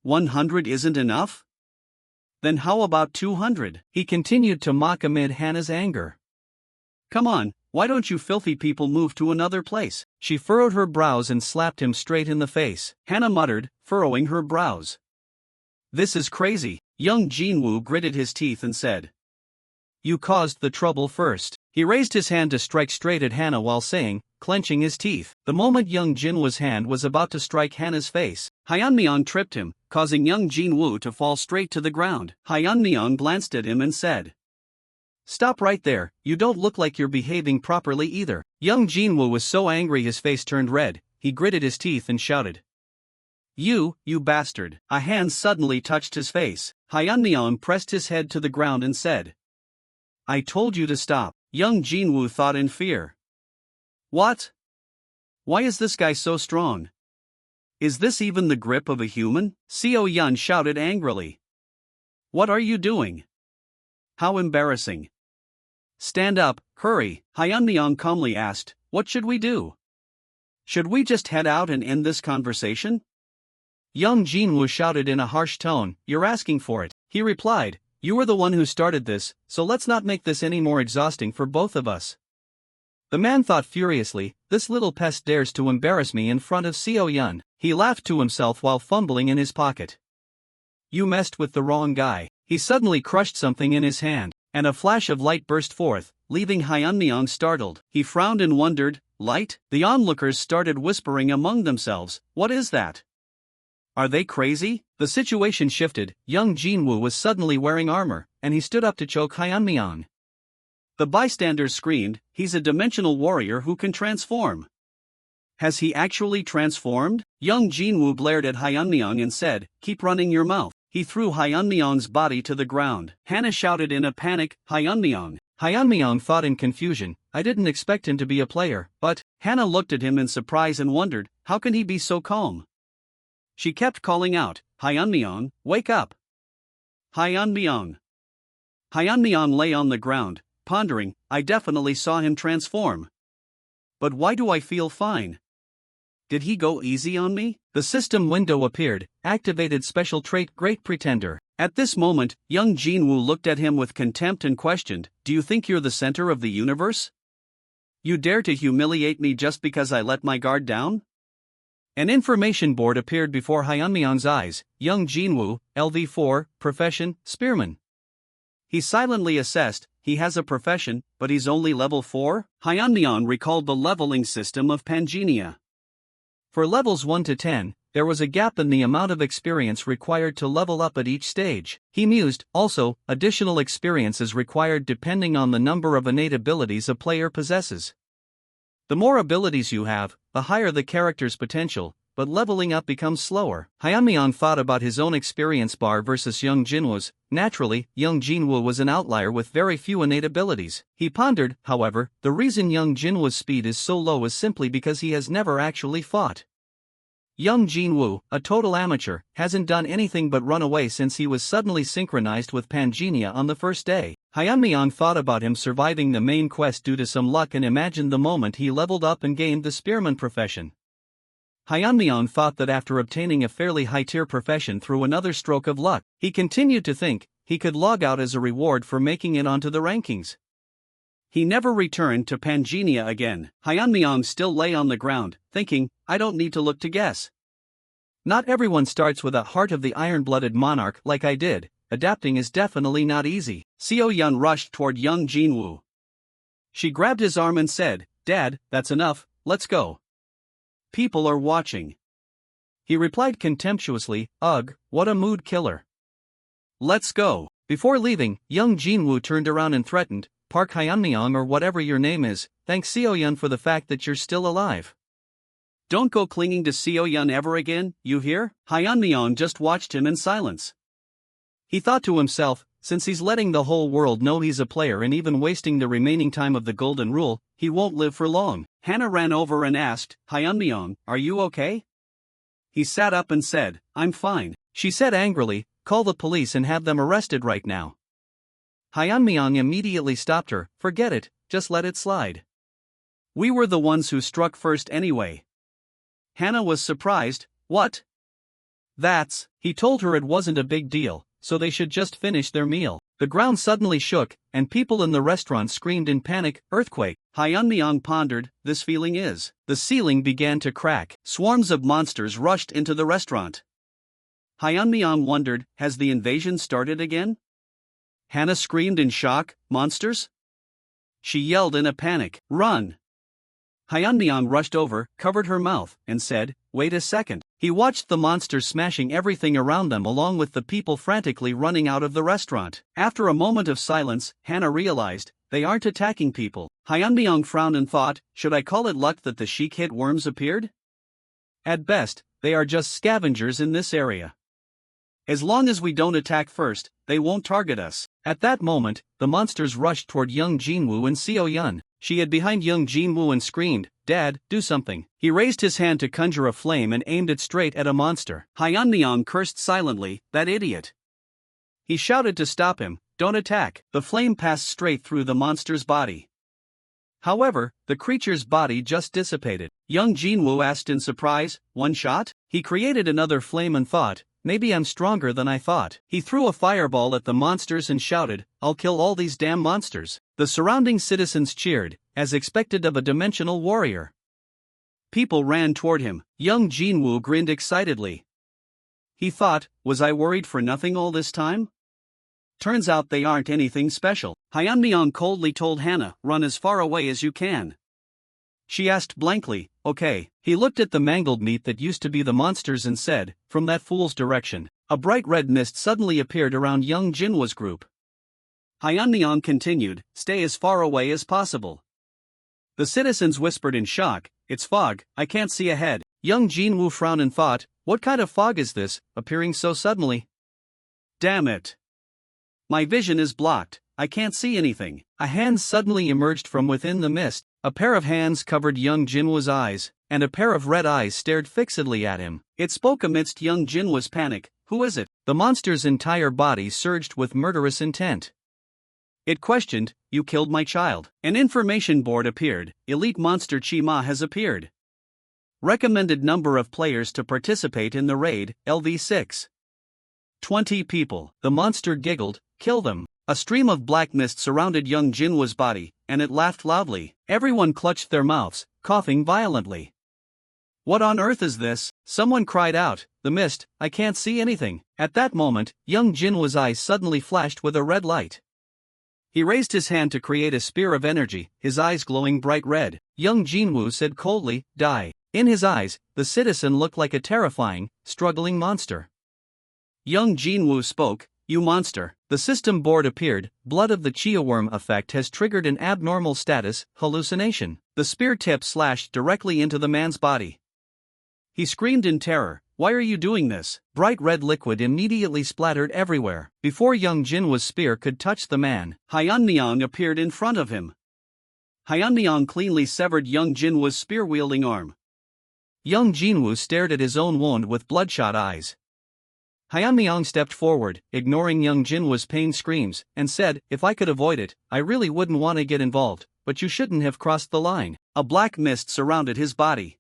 100 isn't enough? Then how about 200? He continued to mock amid Hannah's anger. Come on, why don't you filthy people move to another place? She furrowed her brows and slapped him straight in the face. Hannah muttered, furrowing her brows. This is crazy. Young Jin-woo gritted his teeth and said. You caused the trouble first. He raised his hand to strike straight at Hannah while saying, clenching his teeth. The moment young Jin-woo's hand was about to strike Hannah's face, Hyun-myung tripped him, causing young Jin-woo to fall straight to the ground. Hyun-myung glanced at him and said. Stop right there, you don't look like you're behaving properly either. Young Jin-woo was so angry his face turned red, he gritted his teeth and shouted. You bastard. A hand suddenly touched his face. Hyun-myung pressed his head to the ground and said. I told you to stop. Young Jin-woo thought in fear. What? Why is this guy so strong? Is this even the grip of a human? Seo-yun shouted angrily. What are you doing? How embarrassing. Stand up, hurry. Hyun-myung calmly asked, what should we do? Should we just head out and end this conversation? Young Jin-woo shouted in a harsh tone, you're asking for it. He replied, you were the one who started this, so let's not make this any more exhausting for both of us. The man thought furiously, this little pest dares to embarrass me in front of Seo-yun. He laughed to himself while fumbling in his pocket. You messed with the wrong guy. He suddenly crushed something in his hand, and a flash of light burst forth, leaving Hyun-myung startled. He frowned and wondered, light? The onlookers started whispering among themselves, what is that? Are they crazy? The situation shifted. Young Jin-woo was suddenly wearing armor, and he stood up to choke Hyun-myung. The bystanders screamed, he's a dimensional warrior who can transform. Has he actually transformed? Young Jin-woo glared at Hyun-myung and said, keep running your mouth. He threw Hyun-myung's body to the ground. Hannah shouted in a panic, Hyun-myung. Hyun-myung thought in confusion, I didn't expect him to be a player, but Hannah looked at him in surprise and wondered, how can he be so calm? She kept calling out, Hyun-myung, wake up. Hyun-myung. Hyun-myung lay on the ground, pondering, I definitely saw him transform. But why do I feel fine? Did he go easy on me? The system window appeared, activated special trait Great Pretender. At this moment, young Jin-woo looked at him with contempt and questioned, do you think you're the center of the universe? You dare to humiliate me just because I let my guard down? An information board appeared before Hyun-myung's eyes, young Jin-woo, LV4, profession, spearman. He silently assessed, he has a profession, but he's only level 4? Hyun-myung recalled the leveling system of Pangenia. For levels 1 to 10, there was a gap in the amount of experience required to level up at each stage. He mused, also, additional experience is required depending on the number of innate abilities a player possesses. The more abilities you have, the higher the character's potential, but leveling up becomes slower. Hyunmyeong thought about his own experience bar versus young Jinwoo's. Naturally, young Jinwoo was an outlier with very few innate abilities. He pondered, however, the reason young Jinwoo's speed is so low is simply because he has never actually fought. Young Jinwoo, a total amateur, hasn't done anything but run away since he was suddenly synchronized with Pangenia on the first day. Hyunmyeong thought about him surviving the main quest due to some luck and imagined the moment he leveled up and gained the spearman profession. Hyunmyeong thought that after obtaining a fairly high-tier profession through another stroke of luck, he continued to think he could log out as a reward for making it onto the rankings. He never returned to Pangenia again. Hyunmyeong still lay on the ground, thinking, I don't need to look to guess. Not everyone starts with a heart of the iron-blooded monarch like I did. Adapting is definitely not easy. Seo-yeon rushed toward young Jinwoo. She grabbed his arm and said, Dad, that's enough, let's go. People are watching. He replied contemptuously, ugh, what a mood killer. Let's go. Before leaving, young Jinwoo turned around and threatened, Park Hyunmyeong or whatever your name is, thanks Seo-yeon for the fact that you're still alive. Don't go clinging to Seo-yeon ever again, you hear? Hyunmyeong just watched him in silence. He thought to himself, since he's letting the whole world know he's a player and even wasting the remaining time of the golden rule, he won't live for long. Hannah ran over and asked, Hyunmyeong, are you okay? He sat up and said, I'm fine. She said angrily, call the police and have them arrested right now. Hyunmyeong immediately stopped her, forget it, just let it slide. We were the ones who struck first anyway. Hannah was surprised, what? He told her it wasn't a big deal, so they should just finish their meal. The ground suddenly shook, and people in the restaurant screamed in panic, earthquake. Hyunmyeong pondered, this feeling is. The ceiling began to crack. Swarms of monsters rushed into the restaurant. Hyunmyeong wondered, has the invasion started again? Hannah screamed in shock, monsters? She yelled in a panic, run! Hyunmyeong rushed over, covered her mouth, and said, wait a second. He watched the monsters smashing everything around them along with the people frantically running out of the restaurant. After a moment of silence, Hannah realized, they aren't attacking people. Hyunmyeong frowned and thought, should I call it luck that the Sheik-hit worms appeared? At best, they are just scavengers in this area. As long as we don't attack first, they won't target us. At that moment, the monsters rushed toward young Jinwoo and Seo-yeon. She hid behind young Jinwoo and screamed, Dad, do something. He raised his hand to conjure a flame and aimed it straight at a monster. Hyunmyeong cursed silently, that idiot. He shouted to stop him, don't attack. The flame passed straight through the monster's body. However, the creature's body just dissipated. Young Jinwoo asked in surprise, one shot? He created another flame and thought, maybe I'm stronger than I thought. He threw a fireball at the monsters and shouted, I'll kill all these damn monsters. The surrounding citizens cheered, as expected of a dimensional warrior. People ran toward him. Young Jinwoo grinned excitedly. He thought, was I worried for nothing all this time? Turns out they aren't anything special. Hyunmyeong coldly told Hannah, run as far away as you can. She asked blankly, okay. He looked at the mangled meat that used to be the monsters and said, from that fool's direction. A bright red mist suddenly appeared around young Jinwoo's group. Hyunmyeong continued, stay as far away as possible. The citizens whispered in shock, it's fog, I can't see ahead. Young Jinwoo frowned and thought, what kind of fog is this, appearing so suddenly? Damn it. My vision is blocked, I can't see anything. A hand suddenly emerged from within the mist. A pair of hands covered young Jinwoo's eyes, and a pair of red eyes stared fixedly at him. It spoke amidst young Jinwoo's panic, who is it? The monster's entire body surged with murderous intent. It questioned, you killed my child. An information board appeared, Elite Monster Chi-Ma has appeared. Recommended number of players to participate in the raid, LV6. 20 people. The monster giggled, kill them. A stream of black mist surrounded young Jinwoo's body, and it laughed loudly. Everyone clutched their mouths, coughing violently. What on earth is this? Someone cried out, the mist, I can't see anything. At that moment, young Jinwoo's eyes suddenly flashed with a red light. He raised his hand to create a spear of energy, his eyes glowing bright red. Young Jinwoo said coldly, die. In his eyes, the citizen looked like a terrifying, struggling monster. Young Jinwoo spoke, "You monster." The system board appeared. Blood of the Chia worm effect has triggered an abnormal status, hallucination. The spear tip slashed directly into the man's body. He screamed in terror, "Why are you doing this?" Bright red liquid immediately splattered everywhere. Before young Jinwoo's spear could touch the man, Hyunmyeong appeared in front of him. Hyunmyeong cleanly severed young Jinwoo's spear-wielding arm. Young Jinwoo stared at his own wound with bloodshot eyes. Hyunmyeong stepped forward, ignoring young Jinwoo's pain screams, and said, "If I could avoid it, I really wouldn't want to get involved, but you shouldn't have crossed the line." A black mist surrounded his body.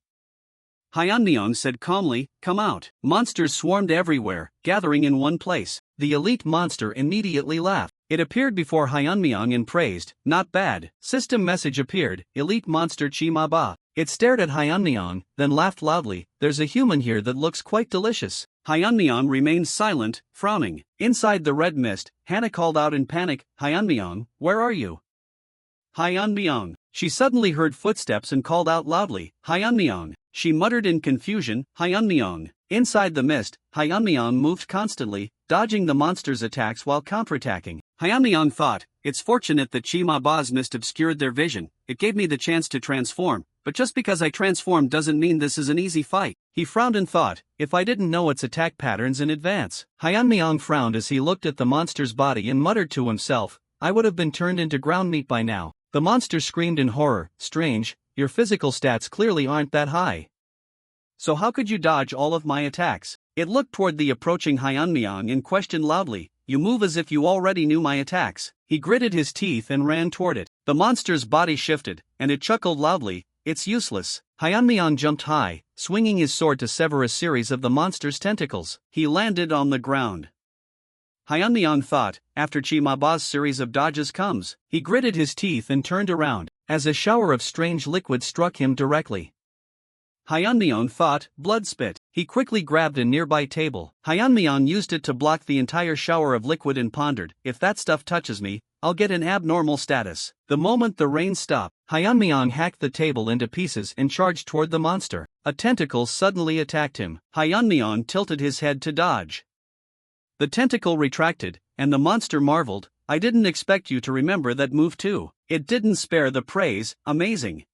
Hyunmyeong said calmly, "Come out." Monsters swarmed everywhere, gathering in one place. The elite monster immediately laughed. It appeared before Hyunmyeong and praised, "Not bad." System message appeared, "Elite monster Chima Ba." It stared at Hyunmyeong, then laughed loudly, "There's a human here that looks quite delicious." Hyunmyeong remained silent, frowning. Inside the red mist, Hannah called out in panic, "Hyunmyeong, where are you? Hyunmyeong." She suddenly heard footsteps and called out loudly, "Hyunmyeong." She muttered in confusion, "Hyunmyeong." Inside the mist, Hyunmyeong moved constantly, dodging the monster's attacks while counterattacking. Hyunmyeong thought, "It's fortunate that Chima Ba's mist obscured their vision. It gave me the chance to transform, but just because I transformed doesn't mean this is an easy fight." He frowned and thought, "If I didn't know its attack patterns in advance." Hyunmyeong frowned as he looked at the monster's body and muttered to himself, "I would have been turned into ground meat by now." The monster screamed in horror, "Strange, your physical stats clearly aren't that high. So how could you dodge all of my attacks?" It looked toward the approaching Hyunmyeong and questioned loudly, "You move as if you already knew my attacks." He gritted his teeth and ran toward it. The monster's body shifted, and it chuckled loudly, "It's useless." Hyunmyeong jumped high, swinging his sword to sever a series of the monster's tentacles. He landed on the ground. Hyunmyeong thought, after Chima Ba's series of dodges comes. He gritted his teeth and turned around, as a shower of strange liquid struck him directly. Hyunmyeong thought, blood spit. He quickly grabbed a nearby table. Hyunmyeong used it to block the entire shower of liquid and pondered, "If that stuff touches me, I'll get an abnormal status." The moment the rain stopped, Hyunmyeong hacked the table into pieces and charged toward the monster. A tentacle suddenly attacked him. Hyunmyeong tilted his head to dodge. The tentacle retracted, and the monster marveled, "I didn't expect you to remember that move too." It didn't spare the praise, "Amazing.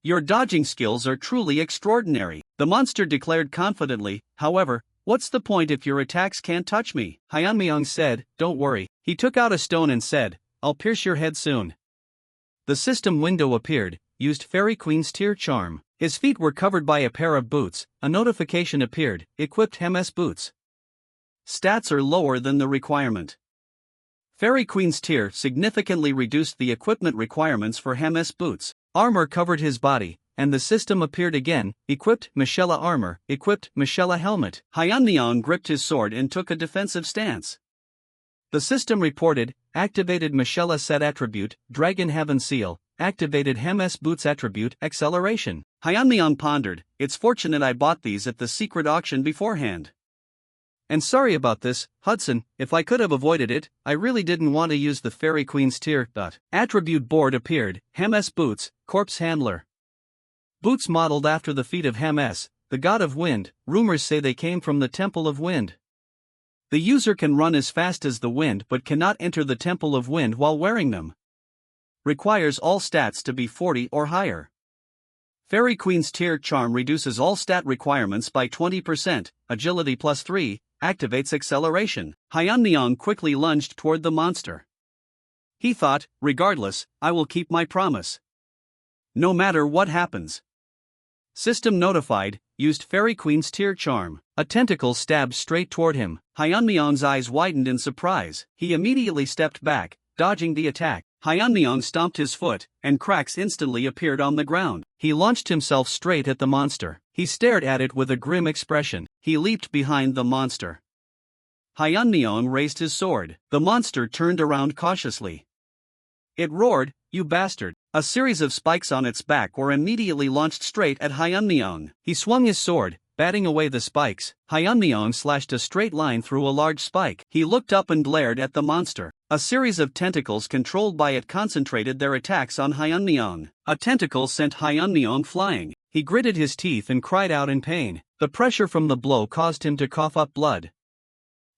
Your dodging skills are truly extraordinary." The monster declared confidently, "However, what's the point if your attacks can't touch me?" Hyunmyeong said, "Don't worry." He took out a stone and said, "I'll pierce your head soon." The system window appeared, used Fairy Queen's tear charm. His feet were covered by a pair of boots. A notification appeared, equipped MS boots. Stats are lower than the requirement. Fairy Queen's tear significantly reduced the equipment requirements for MS boots. Armor covered his body, and the system appeared again, equipped Michela armor, equipped Michela helmet. Hyunmyeong gripped his sword and took a defensive stance. The system reported, activated Michela set attribute, Dragon Heaven seal, activated MS boots attribute, acceleration. Hyunmyeong pondered, "It's fortunate I bought these at the secret auction beforehand. And sorry about this, Hudson, if I could have avoided it, I really didn't want to use the Fairy Queen's tear." Attribute board appeared, Hermes Boots, Corpse Handler. Boots modeled after the feet of Hermes, the god of wind. Rumors say they came from the Temple of Wind. The user can run as fast as the wind but cannot enter the Temple of Wind while wearing them. Requires all stats to be 40 or higher. Fairy Queen's tear charm reduces all stat requirements by 20%, agility +3, activates acceleration. Hyunmyeong quickly lunged toward the monster. He thought, "Regardless, I will keep my promise. No matter what happens." System notified, used Fairy Queen's tear charm. A tentacle stabbed straight toward him. Hyunmyeong's eyes widened in surprise. He immediately stepped back, dodging the attack. Hyunmyeong stomped his foot, and cracks instantly appeared on the ground. He launched himself straight at the monster. He stared at it with a grim expression. He leaped behind the monster. Hyunmyeong raised his sword. The monster turned around cautiously. It roared, "You bastard!" A series of spikes on its back were immediately launched straight at Hyunmyeong. He swung his sword, batting away the spikes. Hyunmyeong slashed a straight line through a large spike. He looked up and glared at the monster. A series of tentacles controlled by it concentrated their attacks on Hyunmyeong. A tentacle sent Hyunmyeong flying. He gritted his teeth and cried out in pain. The pressure from the blow caused him to cough up blood.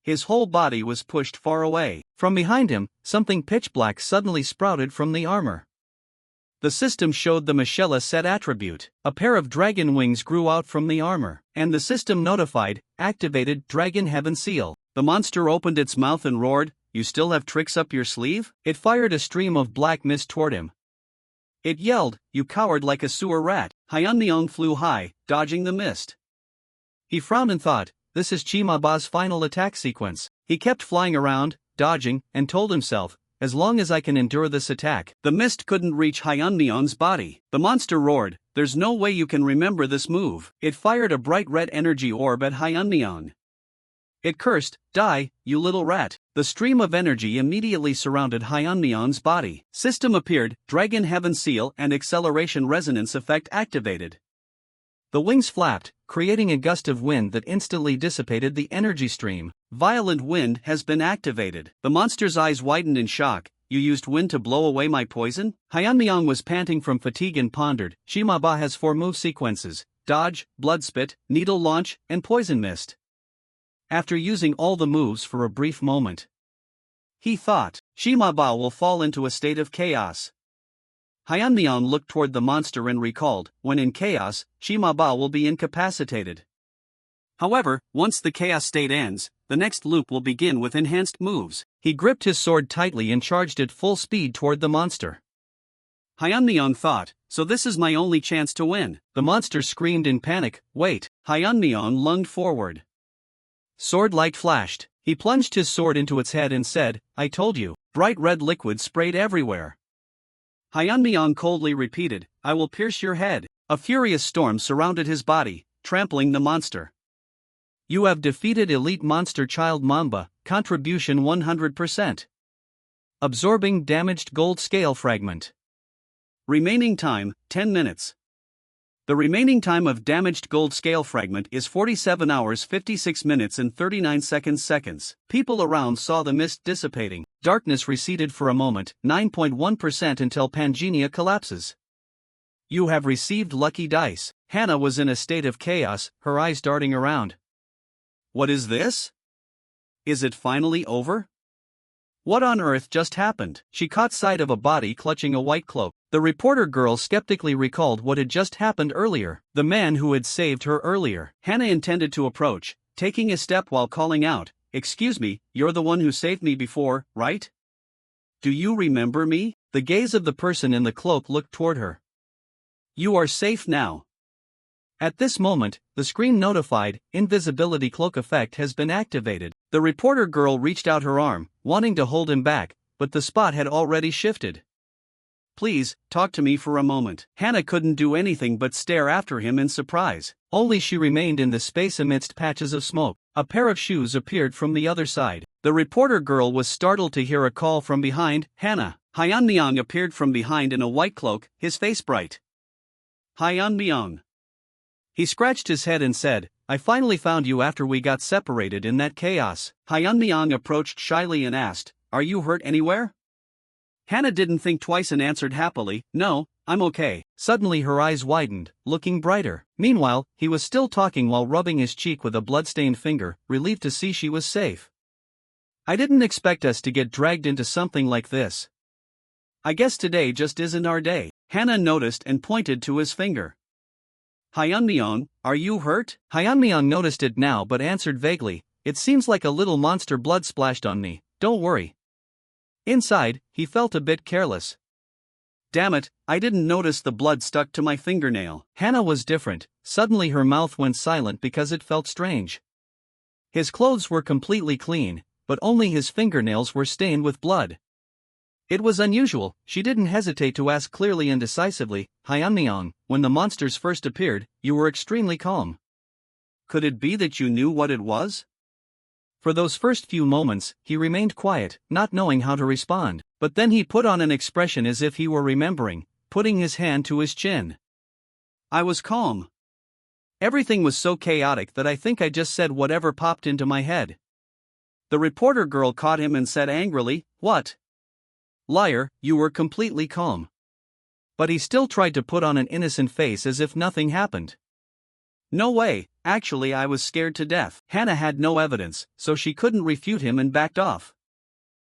His whole body was pushed far away. From behind him, something pitch black suddenly sprouted from the armor. The system showed the Michela set attribute. A pair of dragon wings grew out from the armor, and the system notified, activated Dragon Heaven Seal. The monster opened its mouth and roared, "You still have tricks up your sleeve?" It fired a stream of black mist toward him. It yelled, "You coward," like a sewer rat. Hyunmyeong flew high, dodging the mist. He frowned and thought, this is Chimaba's final attack sequence. He kept flying around, dodging, and told himself, as long as I can endure this attack. The mist couldn't reach Hyunmyeong's body. The monster roared, "There's no way you can remember this move." It fired a bright red energy orb at Hyunmyeong. It cursed, "Die, you little rat." The stream of energy immediately surrounded Hyunmyeong's body. System appeared, Dragon Heaven Seal and Acceleration Resonance Effect activated. The wings flapped, creating a gust of wind that instantly dissipated the energy stream. Violent wind has been activated. The monster's eyes widened in shock. "You used wind to blow away my poison?" Hyunmyeong was panting from fatigue and pondered. Chimaba has 4 move sequences: Dodge, Blood Spit, Needle Launch, and Poison Mist. After using all the moves for a brief moment, he thought, Chimaba will fall into a state of chaos. Hyunmyeong looked toward the monster and recalled, when in chaos, Chimaba will be incapacitated. However, once the chaos state ends, the next loop will begin with enhanced moves. He gripped his sword tightly and charged at full speed toward the monster. Hyunmyeong thought, so this is my only chance to win. The monster screamed in panic, "Wait!" Hyunmyeong lunged forward. Sword light flashed. He plunged his sword into its head and said, "I told you." Bright red liquid sprayed everywhere. Hyunmyeong coldly repeated, "I will pierce your head." A furious storm surrounded his body, trampling the monster. You have defeated Elite Monster Child Mamba, contribution 100%. Absorbing damaged gold scale fragment. Remaining time, 10 minutes. The remaining time of damaged gold scale fragment is 47 hours 56 minutes and 39 seconds. People around saw the mist dissipating. Darkness receded for a moment, 9.1% until Pangea collapses. You have received lucky dice. Hannah was in a state of chaos, her eyes darting around. What is this? Is it finally over? What on earth just happened? She caught sight of a body clutching a white cloak. The reporter girl skeptically recalled what had just happened earlier. The man who had saved her earlier. Hannah intended to approach, taking a step while calling out, "Excuse me, you're the one who saved me before, right? Do you remember me?" The gaze of the person in the cloak looked toward her. "You are safe now." At this moment, the screen notified, "Invisibility cloak effect has been activated." The reporter girl reached out her arm, wanting to hold him back, but the spot had already shifted. "Please, talk to me for a moment." Hannah couldn't do anything but stare after him in surprise. Only she remained in the space amidst patches of smoke. A pair of shoes appeared from the other side. The reporter girl was startled to hear a call from behind. "Hannah." Hyunmyeong appeared from behind in a white cloak, his face bright. "Hyunmyeong." He scratched his head and said, "I finally found you after we got separated in that chaos." Hyunmyeong approached shyly and asked, "Are you hurt anywhere?" Hannah didn't think twice and answered happily, "No, I'm okay." Suddenly her eyes widened, looking brighter. Meanwhile, he was still talking while rubbing his cheek with a bloodstained finger, relieved to see she was safe. "I didn't expect us to get dragged into something like this. I guess today just isn't our day." Hannah noticed and pointed to his finger. "Hyunmyeong, are you hurt?" Hyunmyeong noticed it now but answered vaguely, "It seems like a little monster blood splashed on me, don't worry." Inside, he felt a bit careless. "Damn it, I didn't notice the blood stuck to my fingernail." Hannah was different. Suddenly her mouth went silent because it felt strange. His clothes were completely clean, but only his fingernails were stained with blood. It was unusual. She didn't hesitate to ask clearly and decisively, "Hyunmyeong, when the monsters first appeared, you were extremely calm. Could it be that you knew what it was?" For those first few moments, he remained quiet, not knowing how to respond, but then he put on an expression as if he were remembering, putting his hand to his chin. "I was calm. Everything was so chaotic that I think I just said whatever popped into my head." The reporter girl caught him and said angrily, "What? Liar, you were completely calm." But he still tried to put on an innocent face as if nothing happened. No way, actually I was scared to death. Hannah had no evidence, so she couldn't refute him and backed off.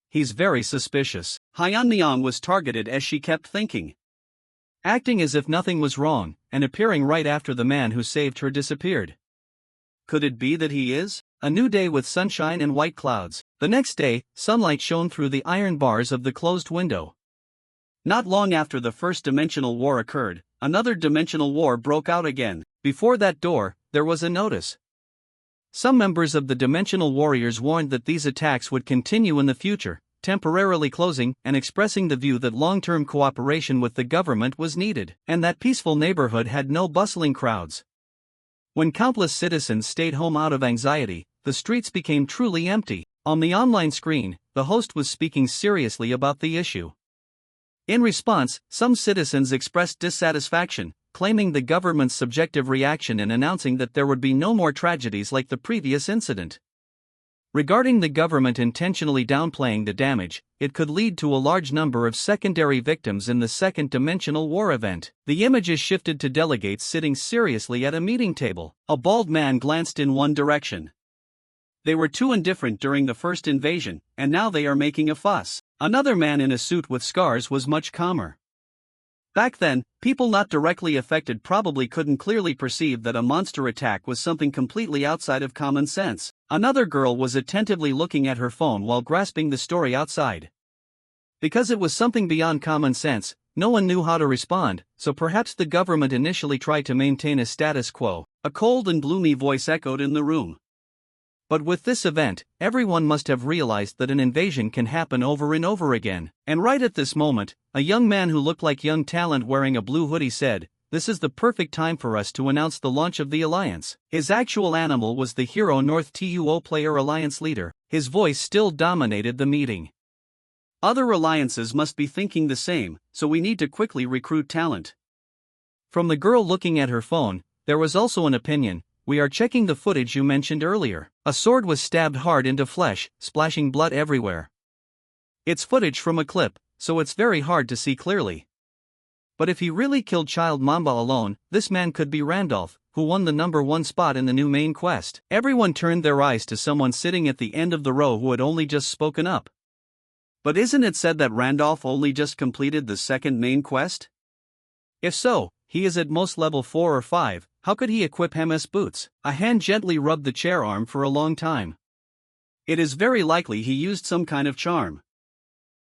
He's very suspicious. Hyeonmyeong was targeted as she kept thinking. Acting as if nothing was wrong, and appearing right after the man who saved her disappeared. Could it be that he is? A new day with sunshine and white clouds. The next day, sunlight shone through the iron bars of the closed window. Not long after the first dimensional war occurred, another dimensional war broke out again. Before that door, there was a notice. Some members of the Dimensional Warriors warned that these attacks would continue in the future, temporarily closing and expressing the view that long-term cooperation with the government was needed, and that peaceful neighborhood had no bustling crowds. When countless citizens stayed home out of anxiety, the streets became truly empty. On the online screen, the host was speaking seriously about the issue. In response, some citizens expressed dissatisfaction, claiming the government's subjective reaction and announcing that there would be no more tragedies like the previous incident. Regarding the government intentionally downplaying the damage, it could lead to a large number of secondary victims in the second dimensional war event. The images shifted to delegates sitting seriously at a meeting table. A bald man glanced in one direction. They were too indifferent during the first invasion, and now they are making a fuss. Another man in a suit with scars was much calmer. Back then, people not directly affected probably couldn't clearly perceive that a monster attack was something completely outside of common sense. Another girl was attentively looking at her phone while grasping the story outside. Because it was something beyond common sense, no one knew how to respond, so perhaps the government initially tried to maintain a status quo. A cold and gloomy voice echoed in the room. But with this event, everyone must have realized that an invasion can happen over and over again. And right at this moment, a young man who looked like young talent wearing a blue hoodie said, "This is the perfect time for us to announce the launch of the alliance." His actual animal was the Hero North TUO player alliance leader. His voice still dominated the meeting. Other alliances must be thinking the same, so we need to quickly recruit talent. From the girl looking at her phone, there was also an opinion. "We are checking the footage you mentioned earlier." A sword was stabbed hard into flesh, splashing blood everywhere. It's footage from a clip, so it's very hard to see clearly. But if he really killed Child Mamba alone, this man could be Randolph, who won the #1 spot in the new main quest. Everyone turned their eyes to someone sitting at the end of the row who had only just spoken up. But isn't it said that Randolph only just completed the second main quest? If so, he is at most level 4 or 5, how could he equip MS boots? A hand gently rubbed the chair arm for a long time. It is very likely he used some kind of charm.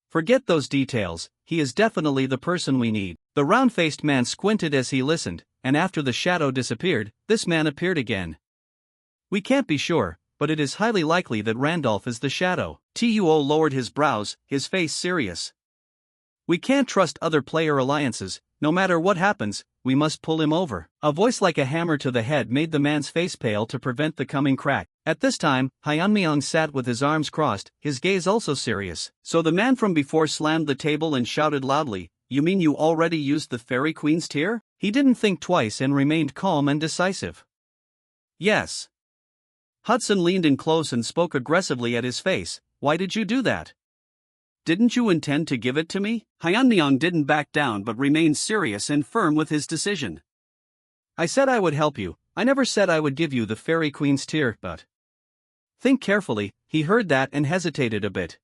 Forget those details, he is definitely the person we need. The round-faced man squinted as he listened, and after the shadow disappeared, this man appeared again. We can't be sure, but it is highly likely that Randolph is the shadow. TUO lowered his brows, his face serious. We can't trust other player alliances. No matter what happens, we must pull him over. A voice like a hammer to the head made the man's face pale to prevent the coming crack. At this time, Hyeonmyeong sat with his arms crossed, his gaze also serious. So the man from before slammed the table and shouted loudly, "You mean you already used the Fairy Queen's tear?" He didn't think twice and remained calm and decisive. Yes. Hudson leaned in close and spoke aggressively at his face. "Why did you do that? Didn't you intend to give it to me?" Hyeonmyeong didn't back down but remained serious and firm with his decision. "I said I would help you, I never said I would give you the Fairy Queen's tear, but..." Think carefully. He heard that and hesitated a bit.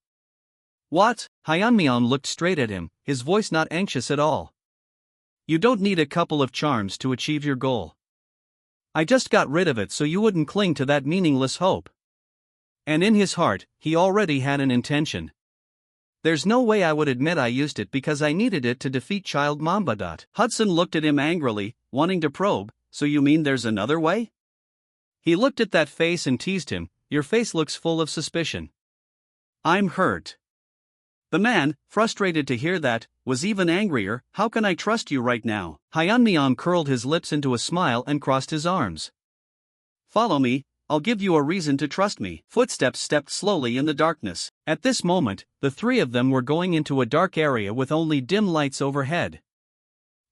"What?" Hyeonmyeong looked straight at him, his voice not anxious at all. "You don't need a couple of charms to achieve your goal. I just got rid of it so you wouldn't cling to that meaningless hope." And in his heart, he already had an intention. "There's no way I would admit I used it because I needed it to defeat Child Mamba. Hudson looked at him angrily, wanting to probe, "So you mean there's another way?" He looked at that face and teased him, "Your face looks full of suspicion." "I'm hurt." The man, frustrated to hear that, was even angrier. "How can I trust you right now?" Hyeonmyeong curled his lips into a smile and crossed his arms. "Follow me. I'll give you a reason to trust me." Footsteps stepped slowly in the darkness. At this moment, the three of them were going into a dark area with only dim lights overhead.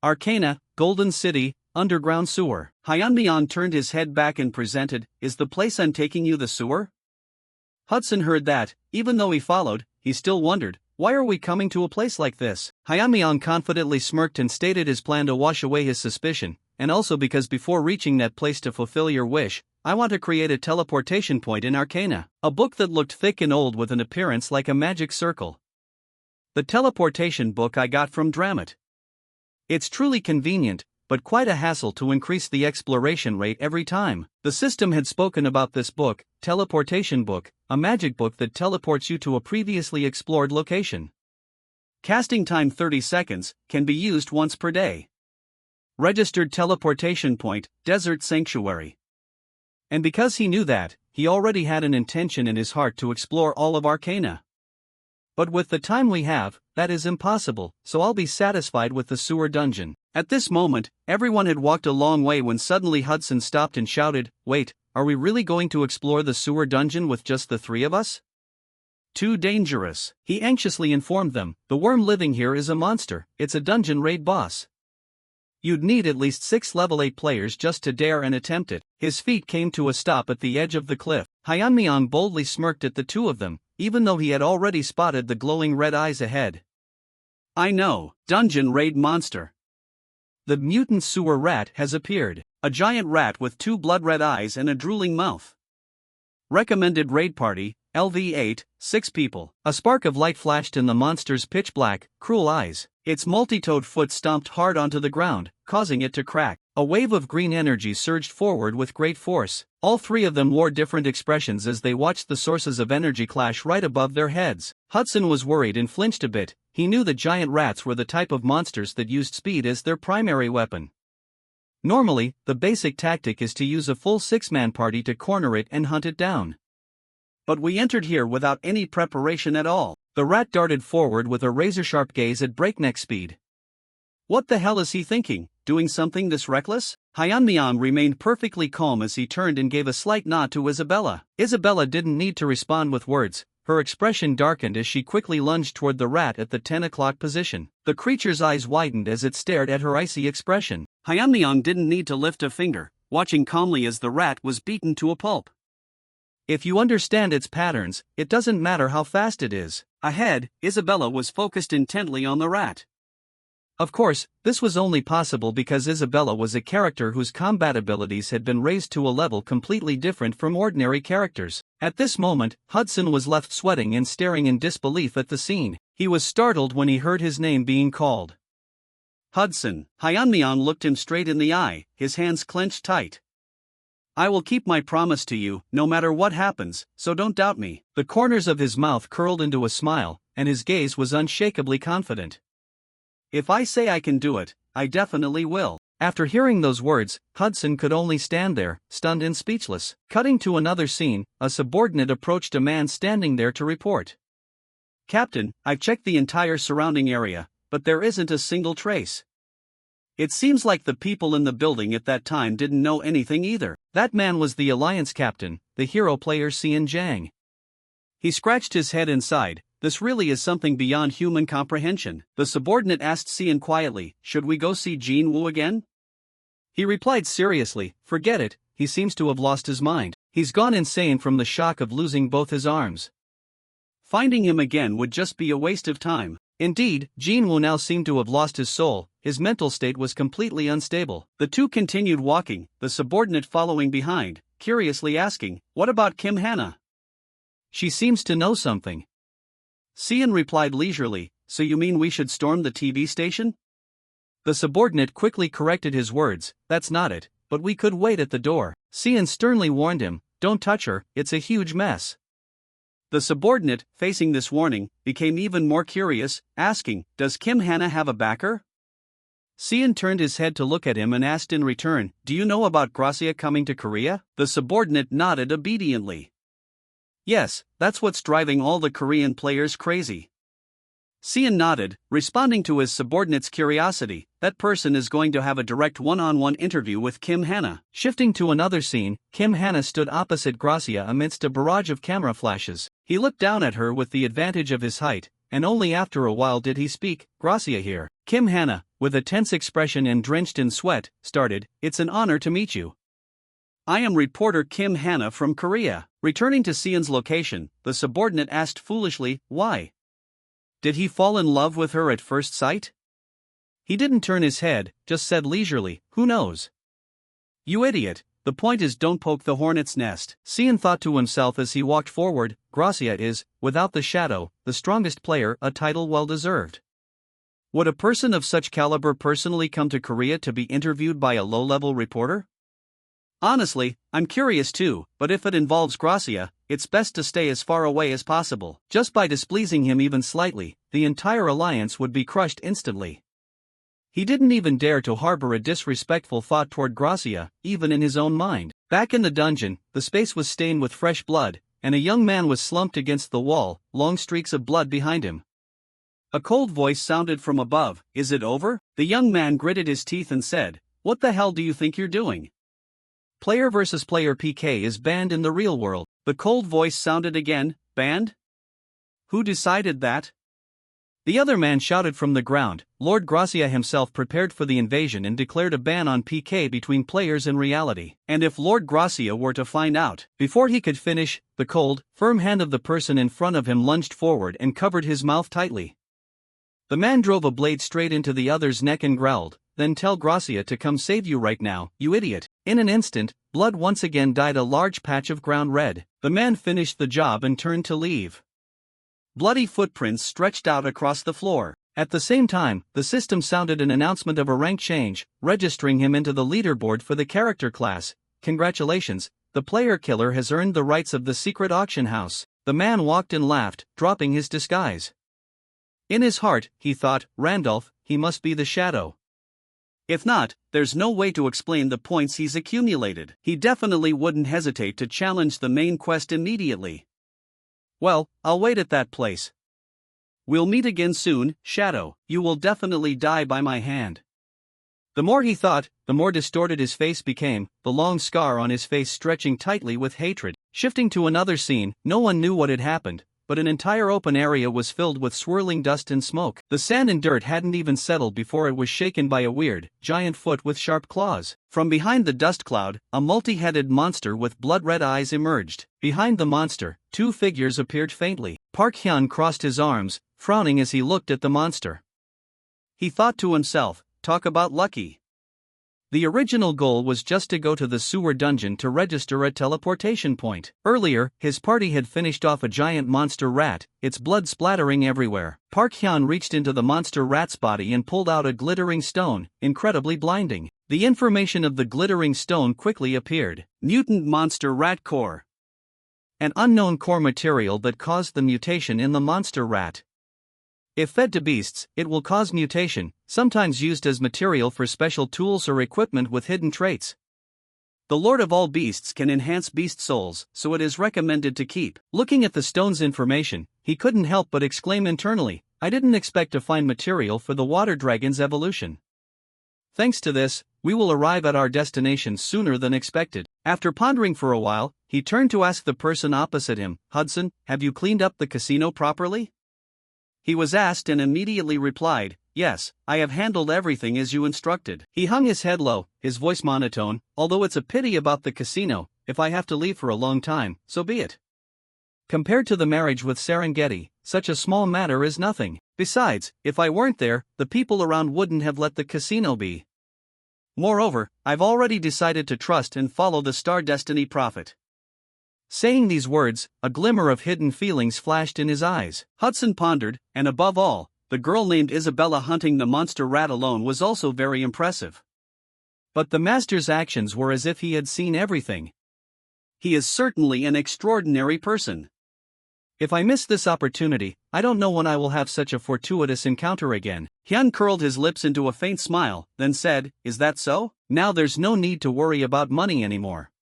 Arcana, Golden City, underground sewer. Hyeonmyeong turned his head back and presented, "Is the place I'm taking you the sewer?" Hudson heard that. Even though he followed, he still wondered, Why are we coming to a place like this? Hyunmyeong confidently smirked and stated his plan to wash away his suspicion, and also because before reaching that place to fulfill your wish, I want to create a teleportation point in Arcana, a book that looked thick and old with an appearance like a magic circle. The teleportation book I got from Dramat. It's truly convenient, but quite a hassle to increase the exploration rate every time. The system had spoken about this book, teleportation book, a magic book that teleports you to a previously explored location. Casting time 30 seconds, can be used once per day. Registered teleportation point, Desert Sanctuary. And because he knew that, he already had an intention in his heart to explore all of Arcana. But with the time we have, that is impossible, so I'll be satisfied with the sewer dungeon. At this moment, everyone had walked a long way when suddenly Hudson stopped and shouted, "Wait, are we really going to explore the sewer dungeon with just the three of us? Too dangerous," he anxiously informed them. "The worm living here is a monster, it's a dungeon raid boss. You'd need at least 6 level 8 players just to dare and attempt it." His feet came to a stop at the edge of the cliff. Hyunmyeong boldly smirked at the two of them, even though he had already spotted the glowing red eyes ahead. "I know, dungeon raid monster. The mutant sewer rat has appeared, a giant rat with 2 blood-red eyes and a drooling mouth. Recommended raid party, LV8, 6 people." A spark of light flashed in the monster's pitch-black, cruel eyes. Its multi-toed foot stomped hard onto the ground, causing it to crack. A wave of green energy surged forward with great force. All three of them wore different expressions as they watched the sources of energy clash right above their heads. Hudson was worried and flinched a bit. He knew the giant rats were the type of monsters that used speed as their primary weapon. Normally, the basic tactic is to use a full 6-man party to corner it and hunt it down. But we entered here without any preparation at all. The rat darted forward with a razor-sharp gaze at breakneck speed. What the hell is he thinking, doing something this reckless? Hyunmyeong remained perfectly calm as he turned and gave a slight nod to Isabella. Isabella didn't need to respond with words. Her expression darkened as she quickly lunged toward the rat at the 10 o'clock position. The creature's eyes widened as it stared at her icy expression. Hyunmyeong didn't need to lift a finger, watching calmly as the rat was beaten to a pulp. If you understand its patterns, it doesn't matter how fast it is. Ahead, Isabella was focused intently on the rat. Of course, this was only possible because Isabella was a character whose combat abilities had been raised to a level completely different from ordinary characters. At this moment, Hudson was left sweating and staring in disbelief at the scene. He was startled when he heard his name being called. "Hudson." Hyunmyeong looked him straight in the eye, his hands clenched tight. "I will keep my promise to you, no matter what happens, so don't doubt me." The corners of his mouth curled into a smile, and his gaze was unshakably confident. "If I say I can do it, I definitely will." After hearing those words, Hudson could only stand there, stunned and speechless. Cutting to another scene, a subordinate approached a man standing there to report. "Captain, I've checked the entire surrounding area, but there isn't a single trace. It seems like the people in the building at that time didn't know anything either." That man was the Alliance captain, the hero player Sean Jang. He scratched his head and sighed. This really is something beyond human comprehension. The subordinate asked Sean quietly, "Should we go see Jin Woo again?" He replied seriously, "Forget it, he seems to have lost his mind. He's gone insane from the shock of losing both his arms. Finding him again would just be a waste of time." Indeed, Jin Woo now seemed to have lost his soul. His mental state was completely unstable. The two continued walking, the subordinate following behind, curiously asking, "What about Kim Hana? She seems to know something." Sean replied leisurely, "So you mean we should storm the TV station?" The subordinate quickly corrected his words, "That's not it, but we could wait at the door." Sean sternly warned him, "Don't touch her, it's a huge mess." The subordinate, facing this warning, became even more curious, asking, "Does Kim Hana have a backer?" Sean turned his head to look at him and asked in return, "Do you know about Gracia coming to Korea?" The subordinate nodded obediently. "Yes, that's what's driving all the Korean players crazy." Sean nodded, responding to his subordinate's curiosity. That person is going to have a direct one-on-one interview with Kim Hana. Shifting to another scene, Kim Hana stood opposite Gracia amidst a barrage of camera flashes. He looked down at her with the advantage of his height, and only after a while did he speak. "Gracia here." Kim Hana, with a tense expression and drenched in sweat, started, "It's an honor to meet you. I am reporter Kim Hana from Korea." Returning to Seon's location, the subordinate asked foolishly, "Why?" Did he fall in love with her at first sight? He didn't turn his head, just said leisurely, "Who knows?" "You idiot, the point is don't poke the hornet's nest." Cian thought to himself as he walked forward, Gracia is, without the shadow, the strongest player, a title well deserved. Would a person of such caliber personally come to Korea to be interviewed by a low-level reporter? Honestly, I'm curious too, but if it involves Gracia, it's best to stay as far away as possible. Just by displeasing him even slightly, the entire alliance would be crushed instantly. He didn't even dare to harbor a disrespectful thought toward Gracia, even in his own mind. Back in the dungeon, the space was stained with fresh blood, and a young man was slumped against the wall, long streaks of blood behind him. A cold voice sounded from above. "Is it over?" The young man gritted his teeth and said, "What the hell do you think you're doing? Player versus player PK is banned in the real world." The cold voice sounded again. "Banned? Who decided that?" The other man shouted from the ground. Lord Gracia himself prepared for the invasion and declared a ban on PK between players in reality. And if Lord Gracia were to find out, before he could finish, the cold, firm hand of the person in front of him lunged forward and covered his mouth tightly. The man drove a blade straight into the other's neck and growled, "Then tell Gracia to come save you right now, you idiot." In an instant, blood once again dyed a large patch of ground red. The man finished the job and turned to leave. Bloody footprints stretched out across the floor. At the same time, the system sounded an announcement of a rank change, registering him into the leaderboard for the character class. "Congratulations, the player killer has earned the rights of the secret auction house." The man walked and laughed, dropping his disguise. In his heart, he thought, Randolph, he must be the shadow. If not, there's no way to explain the points he's accumulated. He definitely wouldn't hesitate to challenge the main quest immediately. "Well, I'll wait at that place. We'll meet again soon, Shadow. You will definitely die by my hand." The more he thought, the more distorted his face became, the long scar on his face stretching tightly with hatred. Shifting to another scene, no one knew what had happened, but an entire open area was filled with swirling dust and smoke. The sand and dirt hadn't even settled before it was shaken by a weird, giant foot with sharp claws. From behind the dust cloud, a multi-headed monster with blood-red eyes emerged. Behind the monster, two figures appeared faintly. Park Hyun crossed his arms, frowning as he looked at the monster. He thought to himself, talk about lucky. The original goal was just to go to the sewer dungeon to register a teleportation point. Earlier, his party had finished off a giant monster rat, its blood splattering everywhere. Park Hyun reached into the monster rat's body and pulled out a glittering stone, incredibly blinding. The information of the glittering stone quickly appeared. Mutant monster rat core. An unknown core material that caused the mutation in the monster rat. If fed to beasts, it will cause mutation, sometimes used as material for special tools or equipment with hidden traits. The Lord of all beasts can enhance beast souls, so it is recommended to keep. Looking at the stone's information, he couldn't help but exclaim internally, "I didn't expect to find material for the water dragon's evolution. Thanks to this, we will arrive at our destination sooner than expected." After pondering for a while, he turned to ask the person opposite him, "Hudson, have you cleaned up the casino properly?" He was asked and immediately replied, "Yes, I have handled everything as you instructed." He hung his head low, his voice monotone, "Although it's a pity about the casino, if I have to leave for a long time, so be it. Compared to the marriage with Serengeti, such a small matter is nothing. Besides, if I weren't there, the people around wouldn't have let the casino be. Moreover, I've already decided to trust and follow the Star Destiny Prophet." Saying these words, a glimmer of hidden feelings flashed in his eyes. Hudson pondered, and above all, the girl named Isabella hunting the monster rat alone was also very impressive. But the master's actions were as if he had seen everything. He is certainly an extraordinary person. If I miss this opportunity, I don't know when I will have such a fortuitous encounter again. Hyun curled his lips into a faint smile, then said, "Is that so? Now there's no need to worry about money anymore."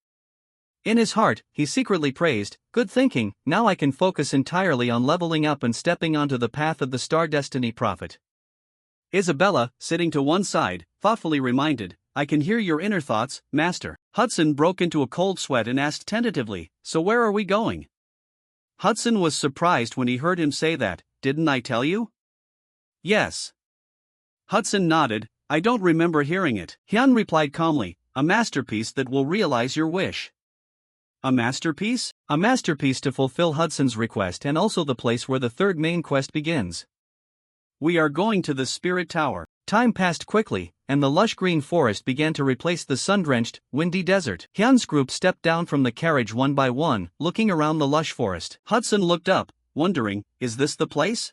In his heart, he secretly praised, "Good thinking, now I can focus entirely on leveling up and stepping onto the path of the Star Destiny Prophet." Isabella, sitting to one side, thoughtfully reminded, "I can hear your inner thoughts, Master." Hudson broke into a cold sweat and asked tentatively, "So where are we going?" Hudson was surprised when he heard him say that. "Didn't I tell you?" "Yes." Hudson nodded, "I don't remember hearing it." Hyun replied calmly, "A masterpiece that will realize your wish." A masterpiece? A masterpiece to fulfill Hudson's request and also the place where the third main quest begins. We are going to the spirit tower. Time passed quickly, and the lush green forest began to replace the sun-drenched, windy desert. Hyun's group stepped down from the carriage one by one, looking around the lush forest. Hudson looked up, wondering, is this the place?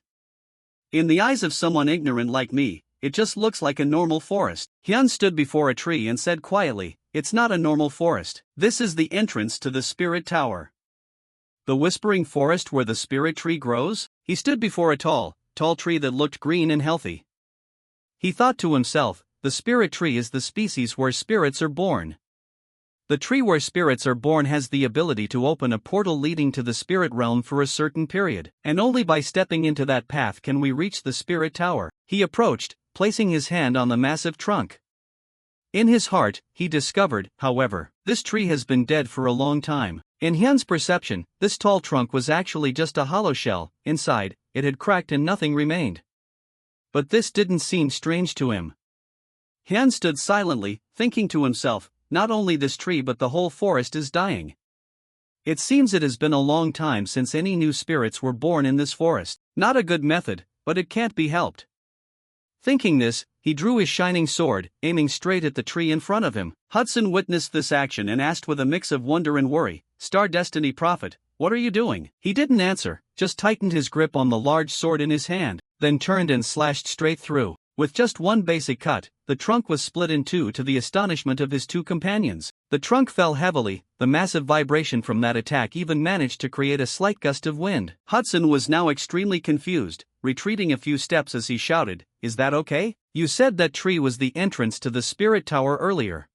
In the eyes of someone ignorant like me, it just looks like a normal forest. Hyun stood before a tree and said quietly, it's not a normal forest. This is the entrance to the spirit tower. The whispering forest where the spirit tree grows? He stood before a tall tree that looked green and healthy. He thought to himself, the spirit tree is the species where spirits are born. The tree where spirits are born has the ability to open a portal leading to the spirit realm for a certain period, and only by stepping into that path can we reach the spirit tower. He approached, placing his hand on the massive trunk. In his heart, he discovered, however, this tree has been dead for a long time. In Hyun's perception, this tall trunk was actually just a hollow shell. Inside, it had cracked and nothing remained. But this didn't seem strange to him. Hyun stood silently, thinking to himself, not only this tree but the whole forest is dying. It seems it has been a long time since any new spirits were born in this forest. Not a good method, but it can't be helped. Thinking this, he drew his shining sword, aiming straight at the tree in front of him. Hudson witnessed this action and asked with a mix of wonder and worry, Star Destiny Prophet, what are you doing? He didn't answer, just tightened his grip on the large sword in his hand, then turned and slashed straight through. With just one basic cut, the trunk was split in two to the astonishment of his two companions. The trunk fell heavily, the massive vibration from that attack even managed to create a slight gust of wind. Hudson was now extremely confused, retreating a few steps as he shouted, is that okay? You said that tree was the entrance to the spirit tower earlier.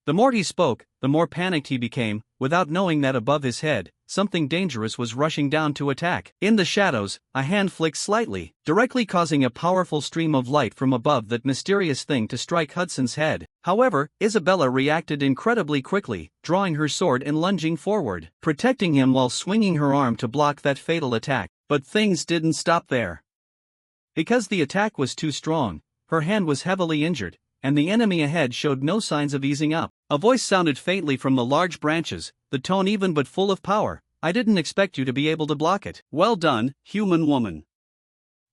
The more he spoke, the more panicked he became, without knowing that above his head, something dangerous was rushing down to attack. In the shadows, a hand flicked slightly, directly causing a powerful stream of light from above that mysterious thing to strike Hudson's head. However, Isabella reacted incredibly quickly, drawing her sword and lunging forward, protecting him while swinging her arm to block that fatal attack. But things didn't stop there. Because the attack was too strong, her hand was heavily injured, and the enemy ahead showed no signs of easing up. A voice sounded faintly from the large branches, the tone even but full of power. I didn't expect you to be able to block it. Well done, human woman.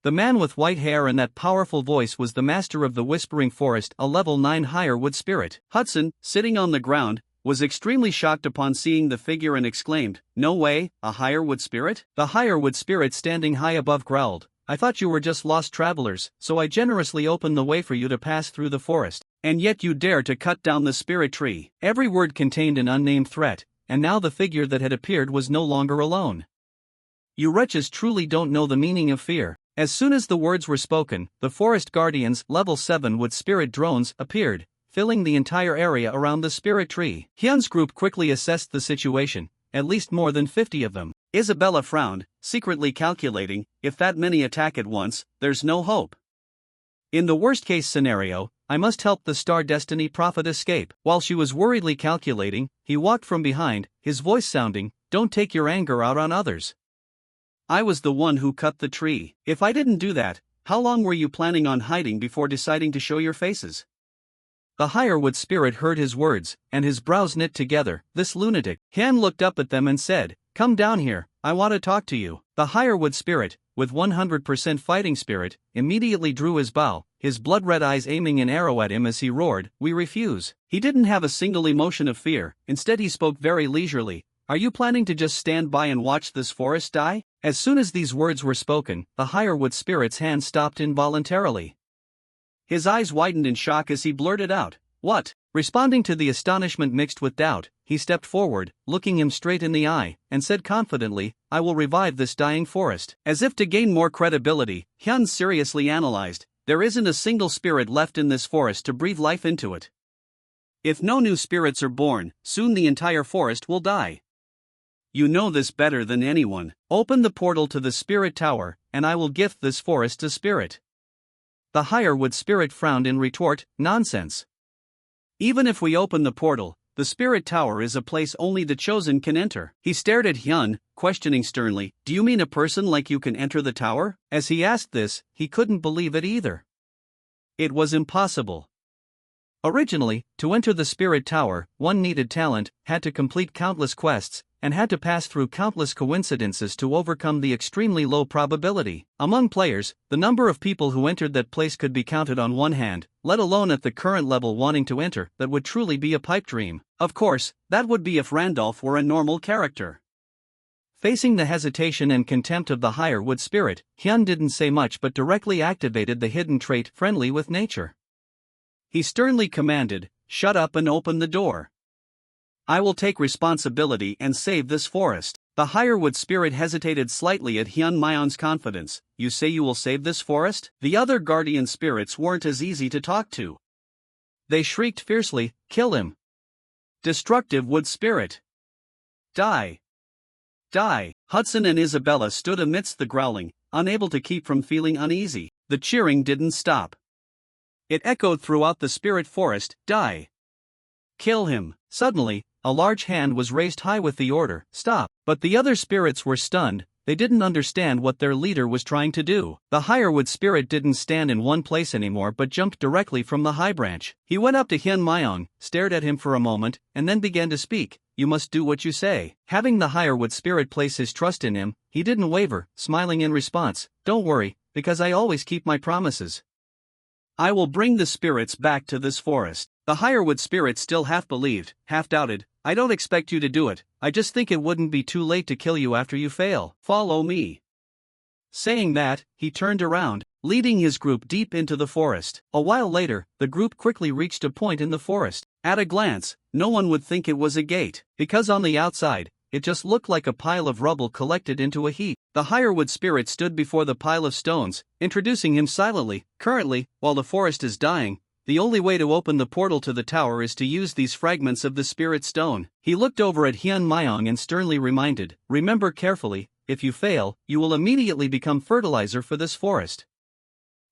The man with white hair and that powerful voice was the master of the Whispering Forest, a level 9 higher wood spirit. Hudson, sitting on the ground, was extremely shocked upon seeing the figure and exclaimed, no way, a higher wood spirit? The higher wood spirit standing high above growled, I thought you were just lost travelers, so I generously opened the way for you to pass through the forest, and yet you dare to cut down the spirit tree. Every word contained an unnamed threat, and now the figure that had appeared was no longer alone. You wretches truly don't know the meaning of fear. As soon as the words were spoken, the forest guardians, level 7 wood spirit drones, appeared, filling the entire area around the spirit tree. Hyun's group quickly assessed the situation, at least more than 50 of them. Isabella frowned, secretly calculating, if that many attack at once, there's no hope. In the worst-case scenario, I must help the Star Destiny Prophet escape. While she was worriedly calculating, he walked from behind, his voice sounding, don't take your anger out on others. I was the one who cut the tree. If I didn't do that, how long were you planning on hiding before deciding to show your faces? The higher wood spirit heard his words, and his brows knit together. This lunatic. Han looked up at them and said, come down here, I want to talk to you. The higher wood spirit, with 100% fighting spirit, immediately drew his bow, his blood-red eyes aiming an arrow at him as he roared, we refuse. He didn't have a single emotion of fear, instead he spoke very leisurely, are you planning to just stand by and watch this forest die? As soon as these words were spoken, the higher wood spirit's hand stopped involuntarily. His eyes widened in shock as he blurted out, what? Responding to the astonishment mixed with doubt, he stepped forward, looking him straight in the eye, and said confidently, I will revive this dying forest. As if to gain more credibility, Hyun seriously analyzed, there isn't a single spirit left in this forest to breathe life into it. If no new spirits are born, soon the entire forest will die. You know this better than anyone. Open the portal to the spirit tower, and I will gift this forest to spirit. The higher wood spirit frowned in retort, nonsense. Even if we open the portal, the spirit tower is a place only the chosen can enter. He stared at Hyun, questioning sternly, do you mean a person like you can enter the tower? As he asked this, he couldn't believe it either. It was impossible. Originally, to enter the spirit tower, one needed talent, had to complete countless quests, and had to pass through countless coincidences to overcome the extremely low probability. Among players, the number of people who entered that place could be counted on one hand, let alone at the current level wanting to enter. That would truly be a pipe dream. Of course, that would be if Randolph were a normal character. Facing the hesitation and contempt of the higher wood spirit, Hyun didn't say much but directly activated the hidden trait friendly with nature. He sternly commanded, "Shut up and open the door. I will take responsibility and save this forest." The higher wood spirit hesitated slightly at Hyun Myong's confidence. "You say you will save this forest?" The other guardian spirits weren't as easy to talk to. They shrieked fiercely, "Kill him! Destructive wood spirit! Die! Die!" Hudson and Isabella stood amidst the growling, unable to keep from feeling uneasy. The cheering didn't stop. It echoed throughout the spirit forest, "Die! Kill him!" Suddenly, a large hand was raised high with the order, "Stop!" But the other spirits were stunned. They didn't understand what their leader was trying to do. The higher wood spirit didn't stand in one place anymore but jumped directly from the high branch. He went up to Hyun Myong, stared at him for a moment, and then began to speak. "You must do what you say." Having the higher wood spirit place his trust in him, he didn't waver, smiling in response. "Don't worry, because I always keep my promises. I will bring the spirits back to this forest." The higher wood spirit still half believed, half doubted. "I don't expect you to do it, I just think it wouldn't be too late to kill you after you fail. Follow me." Saying that, he turned around, leading his group deep into the forest. A while later, the group quickly reached a point in the forest. At a glance, no one would think it was a gate, because on the outside, it just looked like a pile of rubble collected into a heap. The higher wood spirit stood before the pile of stones, introducing him silently. "Currently, while the forest is dying, the only way to open the portal to the tower is to use these fragments of the spirit stone." He looked over at Hyun Myong and sternly reminded, "Remember carefully, if you fail, you will immediately become fertilizer for this forest."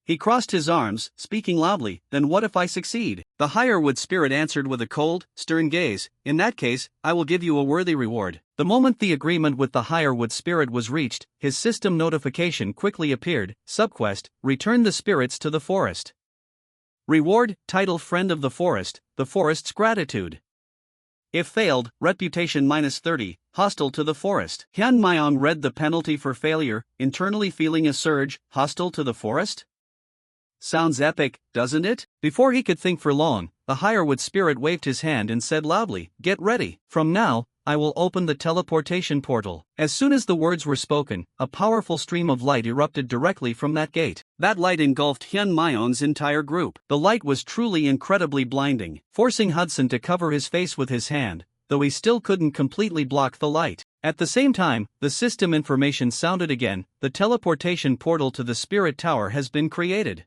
He crossed his arms, speaking loudly, "Then what if I succeed?" The higher wood spirit answered with a cold, stern gaze, "In that case, I will give you a worthy reward." The moment the agreement with the higher wood spirit was reached, his system notification quickly appeared. Subquest: Return the spirits to the forest. Reward: Title Friend of the forest's gratitude. If failed, reputation -30, hostile to the forest. Hyun Myong read the penalty for failure, internally feeling a surge. Hostile to the forest? Sounds epic, doesn't it? Before he could think for long, the higher wood spirit waved his hand and said loudly, "Get ready. From now, I will open the teleportation portal." As soon as the words were spoken, a powerful stream of light erupted directly from that gate. That light engulfed Hyun Myong's entire group. The light was truly incredibly blinding, forcing Hudson to cover his face with his hand, though he still couldn't completely block the light. At the same time, the system information sounded again. "The teleportation portal to the spirit tower has been created.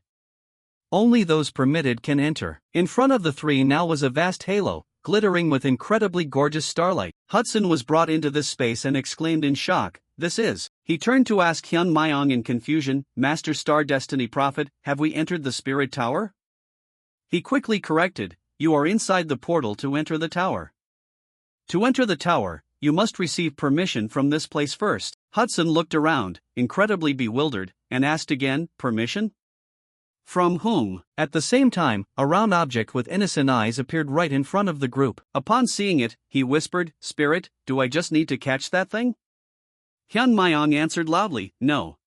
Only those permitted can enter." In front of the three now was a vast halo, glittering with incredibly gorgeous starlight. Hudson was brought into this space and exclaimed in shock, "This is..." He turned to ask Hyun Myong in confusion, "Master Star Destiny Prophet, have we entered the spirit tower?" He quickly corrected, "You are inside the portal to enter the tower. To enter the tower, you must receive permission from this place first." Hudson looked around, incredibly bewildered, and asked again, "Permission? From whom?" At the same time, a round object with innocent eyes appeared right in front of the group. Upon seeing it, he whispered, "Spirit, do I just need to catch that thing?" Hyun Myong answered loudly, "No."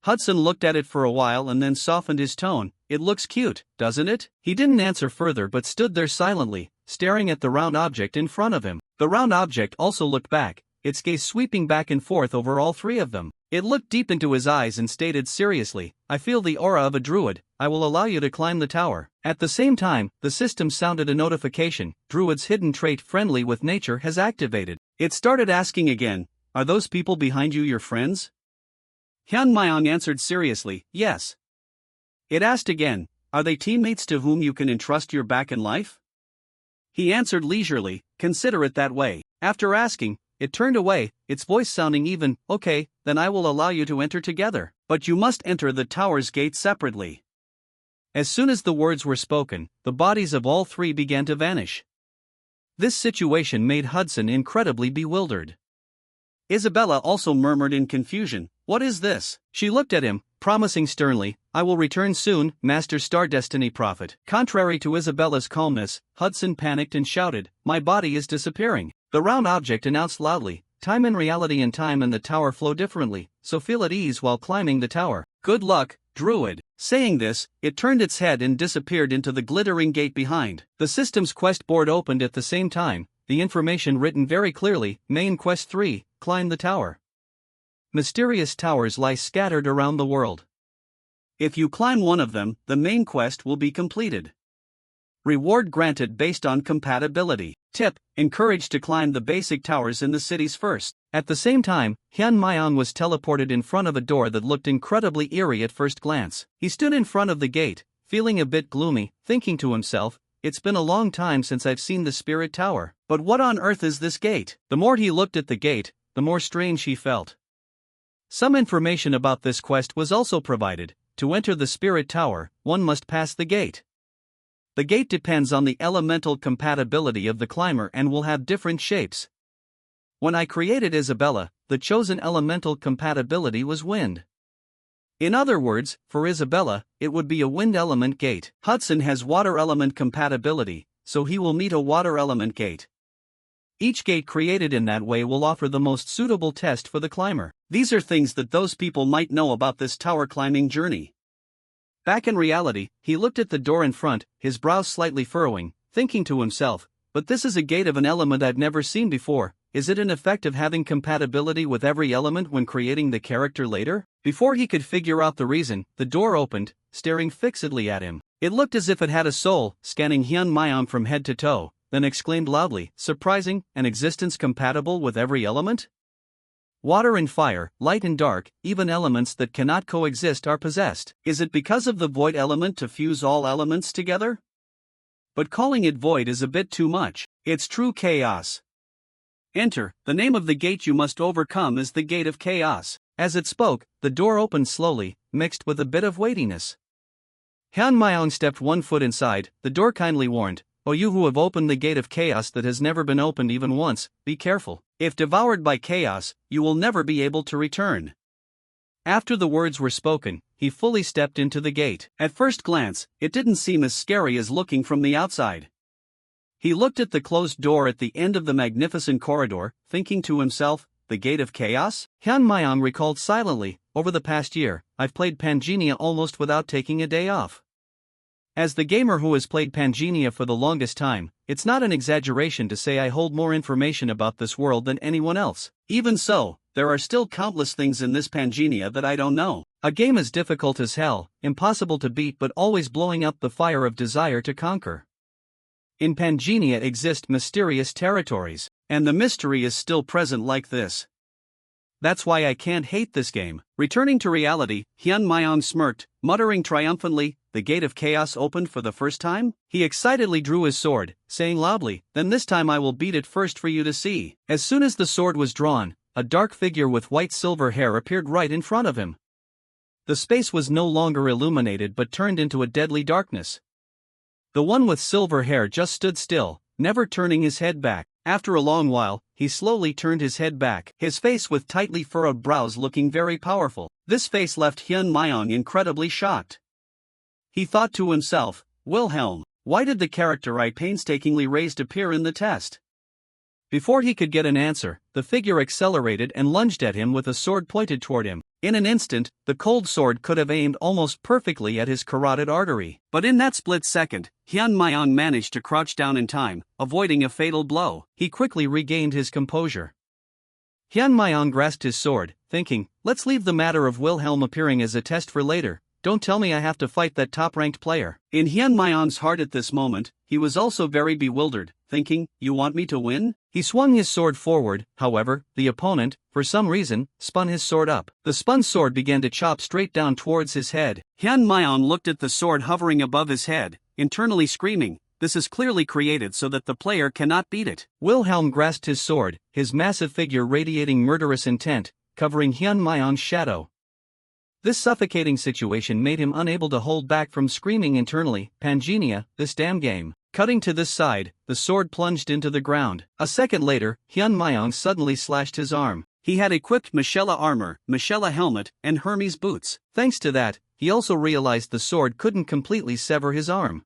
Hudson looked at it for a while and then softened his tone, "It looks cute, doesn't it?" He didn't answer further but stood there silently, staring at the round object in front of him. The round object also looked back, its gaze sweeping back and forth over all three of them. It looked deep into his eyes and stated seriously, "I feel the aura of a druid, I will allow you to climb the tower." At the same time, the system sounded a notification, "Druid's hidden trait friendly with nature has activated." It started asking again, "Are those people behind you your friends?" Hyun Myong answered seriously, "Yes." It asked again, "Are they teammates to whom you can entrust your back in life?" He answered leisurely, "Consider it that way." After asking, it turned away, its voice sounding even, "Okay, then I will allow you to enter together. But you must enter the tower's gate separately." As soon as the words were spoken, the bodies of all three began to vanish. This situation made Hudson incredibly bewildered. Isabella also murmured in confusion, "What is this?" She looked at him, promising sternly, "I will return soon, Master Star Destiny Prophet." Contrary to Isabella's calmness, Hudson panicked and shouted, "My body is disappearing." The round object announced loudly, "Time in reality and time in the tower flow differently, so feel at ease while climbing the tower. Good luck, Druid." Saying this, it turned its head and disappeared into the glittering gate behind. The system's quest board opened at the same time, the information written very clearly: Main Quest 3, climb the tower. Mysterious towers lie scattered around the world. If you climb one of them, the main quest will be completed. Reward granted based on compatibility. Tip: encouraged to climb the basic towers in the cities first. At the same time, Hyun Myeon was teleported in front of a door that looked incredibly eerie at first glance. He stood in front of the gate, feeling a bit gloomy, thinking to himself, "It's been a long time since I've seen the Spirit Tower. But what on earth is this gate?" The more he looked at the gate, the more strange he felt. Some information about this quest was also provided. To enter the Spirit Tower, one must pass the gate. The gate depends on the elemental compatibility of the climber and will have different shapes. When I created Isabella, the chosen elemental compatibility was wind. In other words, for Isabella, it would be a wind element gate. Hudson has water element compatibility, so he will meet a water element gate. Each gate created in that way will offer the most suitable test for the climber. These are things that those people might know about this tower climbing journey. Back in reality, he looked at the door in front, his brows slightly furrowing, thinking to himself, "But this is a gate of an element I've never seen before. Is it an effect of having compatibility with every element when creating the character later?" Before he could figure out the reason, the door opened, staring fixedly at him. It looked as if it had a soul, scanning Hyun Myeon from head to toe, then exclaimed loudly, "Surprising, an existence compatible with every element? Water and fire, light and dark, even elements that cannot coexist are possessed. Is it because of the void element to fuse all elements together? But calling it void is a bit too much. It's true chaos. Enter. The name of the gate you must overcome is the Gate of Chaos." As it spoke, the door opened slowly, mixed with a bit of weightiness. Hyun Myeon stepped one foot inside. The door kindly warned, "O you who have opened the Gate of Chaos that has never been opened even once, be careful. If devoured by chaos, you will never be able to return." After the words were spoken, he fully stepped into the gate. At first glance, it didn't seem as scary as looking from the outside. He looked at the closed door at the end of the magnificent corridor, thinking to himself, "The Gate of Chaos?" Hyun Myeon recalled silently, "Over the past year, I've played Pangenia almost without taking a day off. As the gamer who has played Pangenia for the longest time, it's not an exaggeration to say I hold more information about this world than anyone else. Even so, there are still countless things in this Pangenia that I don't know. A game as difficult as hell, impossible to beat but always blowing up the fire of desire to conquer. In Pangenia exist mysterious territories, and the mystery is still present like this. That's why I can't hate this game." Returning to reality, Hyun Myeon smirked, muttering triumphantly, "The Gate of Chaos opened for the first time?" He excitedly drew his sword, saying loudly, "Then this time I will beat it first for you to see." As soon as the sword was drawn, a dark figure with white silver hair appeared right in front of him. The space was no longer illuminated but turned into a deadly darkness. The one with silver hair just stood still, never turning his head back. After a long while, he slowly turned his head back, his face with tightly furrowed brows looking very powerful. This face left Hyun Myeon incredibly shocked. He thought to himself, "Wilhelm, why did the character I painstakingly raised appear in the test?" Before he could get an answer, the figure accelerated and lunged at him with a sword pointed toward him. In an instant, the cold sword could have aimed almost perfectly at his carotid artery. But in that split second, Hyun Myeon managed to crouch down in time, avoiding a fatal blow. He quickly regained his composure. Hyun Myeon grasped his sword, thinking, "Let's leave the matter of Wilhelm appearing as a test for later. Don't tell me I have to fight that top-ranked player." In Hyun Myeon's heart at this moment, he was also very bewildered, thinking, "You want me to win?" He swung his sword forward. However, the opponent, for some reason, spun his sword up. The spun sword began to chop straight down towards his head. Hyun Myeon looked at the sword hovering above his head, internally screaming, "This is clearly created so that the player cannot beat it." Wilhelm grasped his sword, his massive figure radiating murderous intent, covering Hyun Myeon's shadow. This suffocating situation made him unable to hold back from screaming internally, "Pangenia, this damn game." Cutting to this side, the sword plunged into the ground. A second later, Hyun Myeon suddenly slashed his arm. He had equipped Michela armor, Michela helmet, and Hermes boots. Thanks to that, he also realized the sword couldn't completely sever his arm.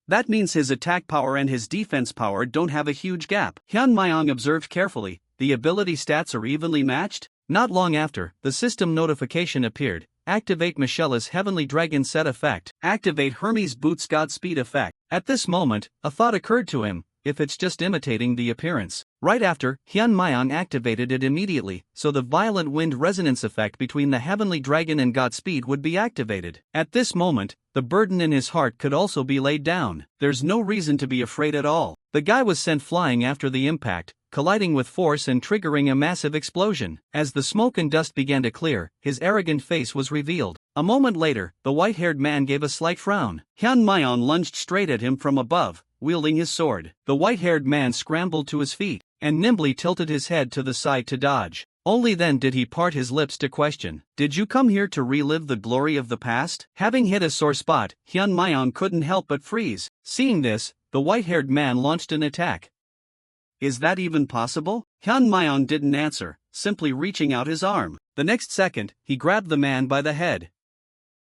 That means his attack power and his defense power don't have a huge gap. Hyun Mayong observed carefully. The ability stats are evenly matched? Not long after, the system notification appeared. Activate Michelle's Heavenly Dragon Set effect. Activate Hermes' Boots Godspeed effect. At this moment, a thought occurred to him. If it's just imitating the appearance. Right after, Hyun Mayong activated it immediately, so the violent wind resonance effect between the Heavenly Dragon and Godspeed would be activated. At this moment, the burden in his heart could also be laid down. There's no reason to be afraid at all. The guy was sent flying after the impact, colliding with force and triggering a massive explosion. As the smoke and dust began to clear, his arrogant face was revealed. A moment later, the white-haired man gave a slight frown. Hyun Mayong lunged straight at him from above, wielding his sword. The white-haired man scrambled to his feet, and nimbly tilted his head to the side to dodge. Only then did he part his lips to question, "Did you come here to relive the glory of the past?" Having hit a sore spot, Hyun Mayong couldn't help but freeze. Seeing this, the white-haired man launched an attack. Is that even possible? Hyun Mayong didn't answer, simply reaching out his arm. The next second, he grabbed the man by the head.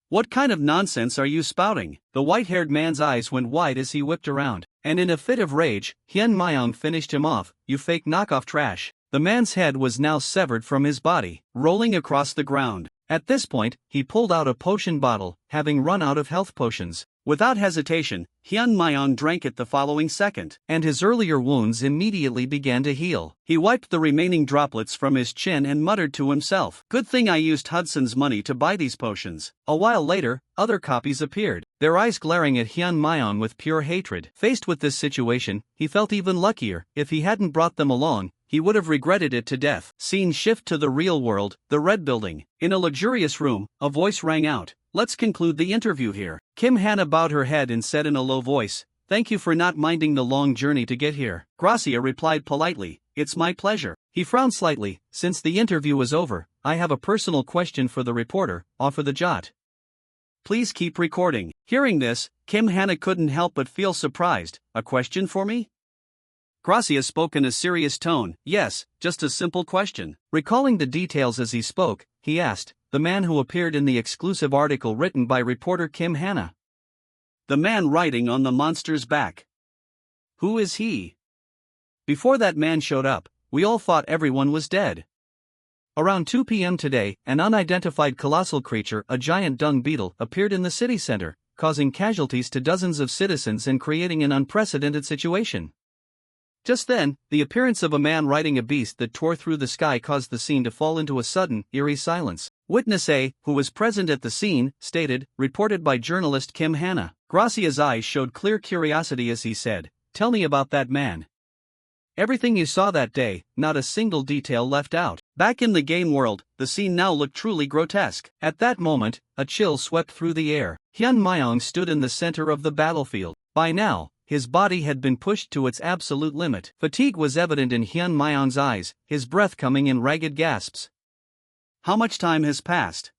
"What kind of nonsense are you spouting?" The white-haired man's eyes went wide as he whipped around, and in a fit of rage, Hyun Mayong finished him off. "You fake knockoff trash." The man's head was now severed from his body, rolling across the ground. At this point, he pulled out a potion bottle, having run out of health potions. Without hesitation, Hyun Mayong drank it the following second, and his earlier wounds immediately began to heal. He wiped the remaining droplets from his chin and muttered to himself, "Good thing I used Hudson's money to buy these potions." A while later, other copies appeared, their eyes glaring at Hyun Mayong with pure hatred. Faced with this situation, he felt even luckier. If he hadn't brought them along, he would have regretted it to death. Scene shift to the real world, the Red Building. In a luxurious room, a voice rang out, "Let's conclude the interview here." Kim Hannah bowed her head and said in a low voice, "Thank you for not minding the long journey to get here." Gracia replied politely, "It's my pleasure." He frowned slightly. "Since the interview was over, I have a personal question for the reporter. Offer the jot. Please keep recording." Hearing this, Kim Hannah couldn't help but feel surprised. "A question for me?" Gracia spoke in a serious tone. "Yes, just a simple question." Recalling the details as he spoke, he asked, "The man who appeared in the exclusive article written by reporter Kim Hannah. The man riding on the monster's back. Who is he?" "Before that man showed up, we all thought everyone was dead. Around 2 p.m. today, an unidentified colossal creature, a giant dung beetle, appeared in the city center, causing casualties to dozens of citizens and creating an unprecedented situation. Just then, the appearance of a man riding a beast that tore through the sky caused the scene to fall into a sudden, eerie silence." Witness A, who was present at the scene, stated, reported by journalist Kim Hannah. Gracia's eyes showed clear curiosity as he said, "Tell me about that man. Everything you saw that day, not a single detail left out." Back in the game world, the scene now looked truly grotesque. At that moment, a chill swept through the air. Hyun Mayong stood in the center of the battlefield. By now, his body had been pushed to its absolute limit. Fatigue was evident in Hyun Mayong's eyes, his breath coming in ragged gasps. "How much time has passed?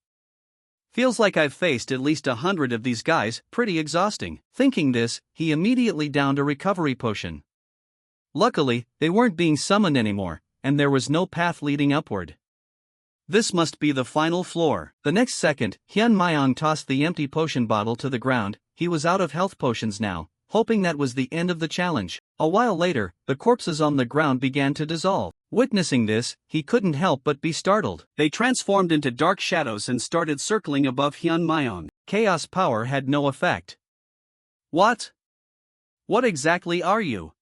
Feels like I've faced at least 100 of these guys, pretty exhausting." Thinking this, he immediately downed a recovery potion. Luckily, they weren't being summoned anymore, and there was no path leading upward. This must be the final floor. The next second, Hyun Mayong tossed the empty potion bottle to the ground. He was out of health potions now, hoping that was the end of the challenge. A while later, the corpses on the ground began to dissolve. Witnessing this, he couldn't help but be startled. They transformed into dark shadows and started circling above Hyun Mayong. Chaos power had no effect. "What? What exactly are you?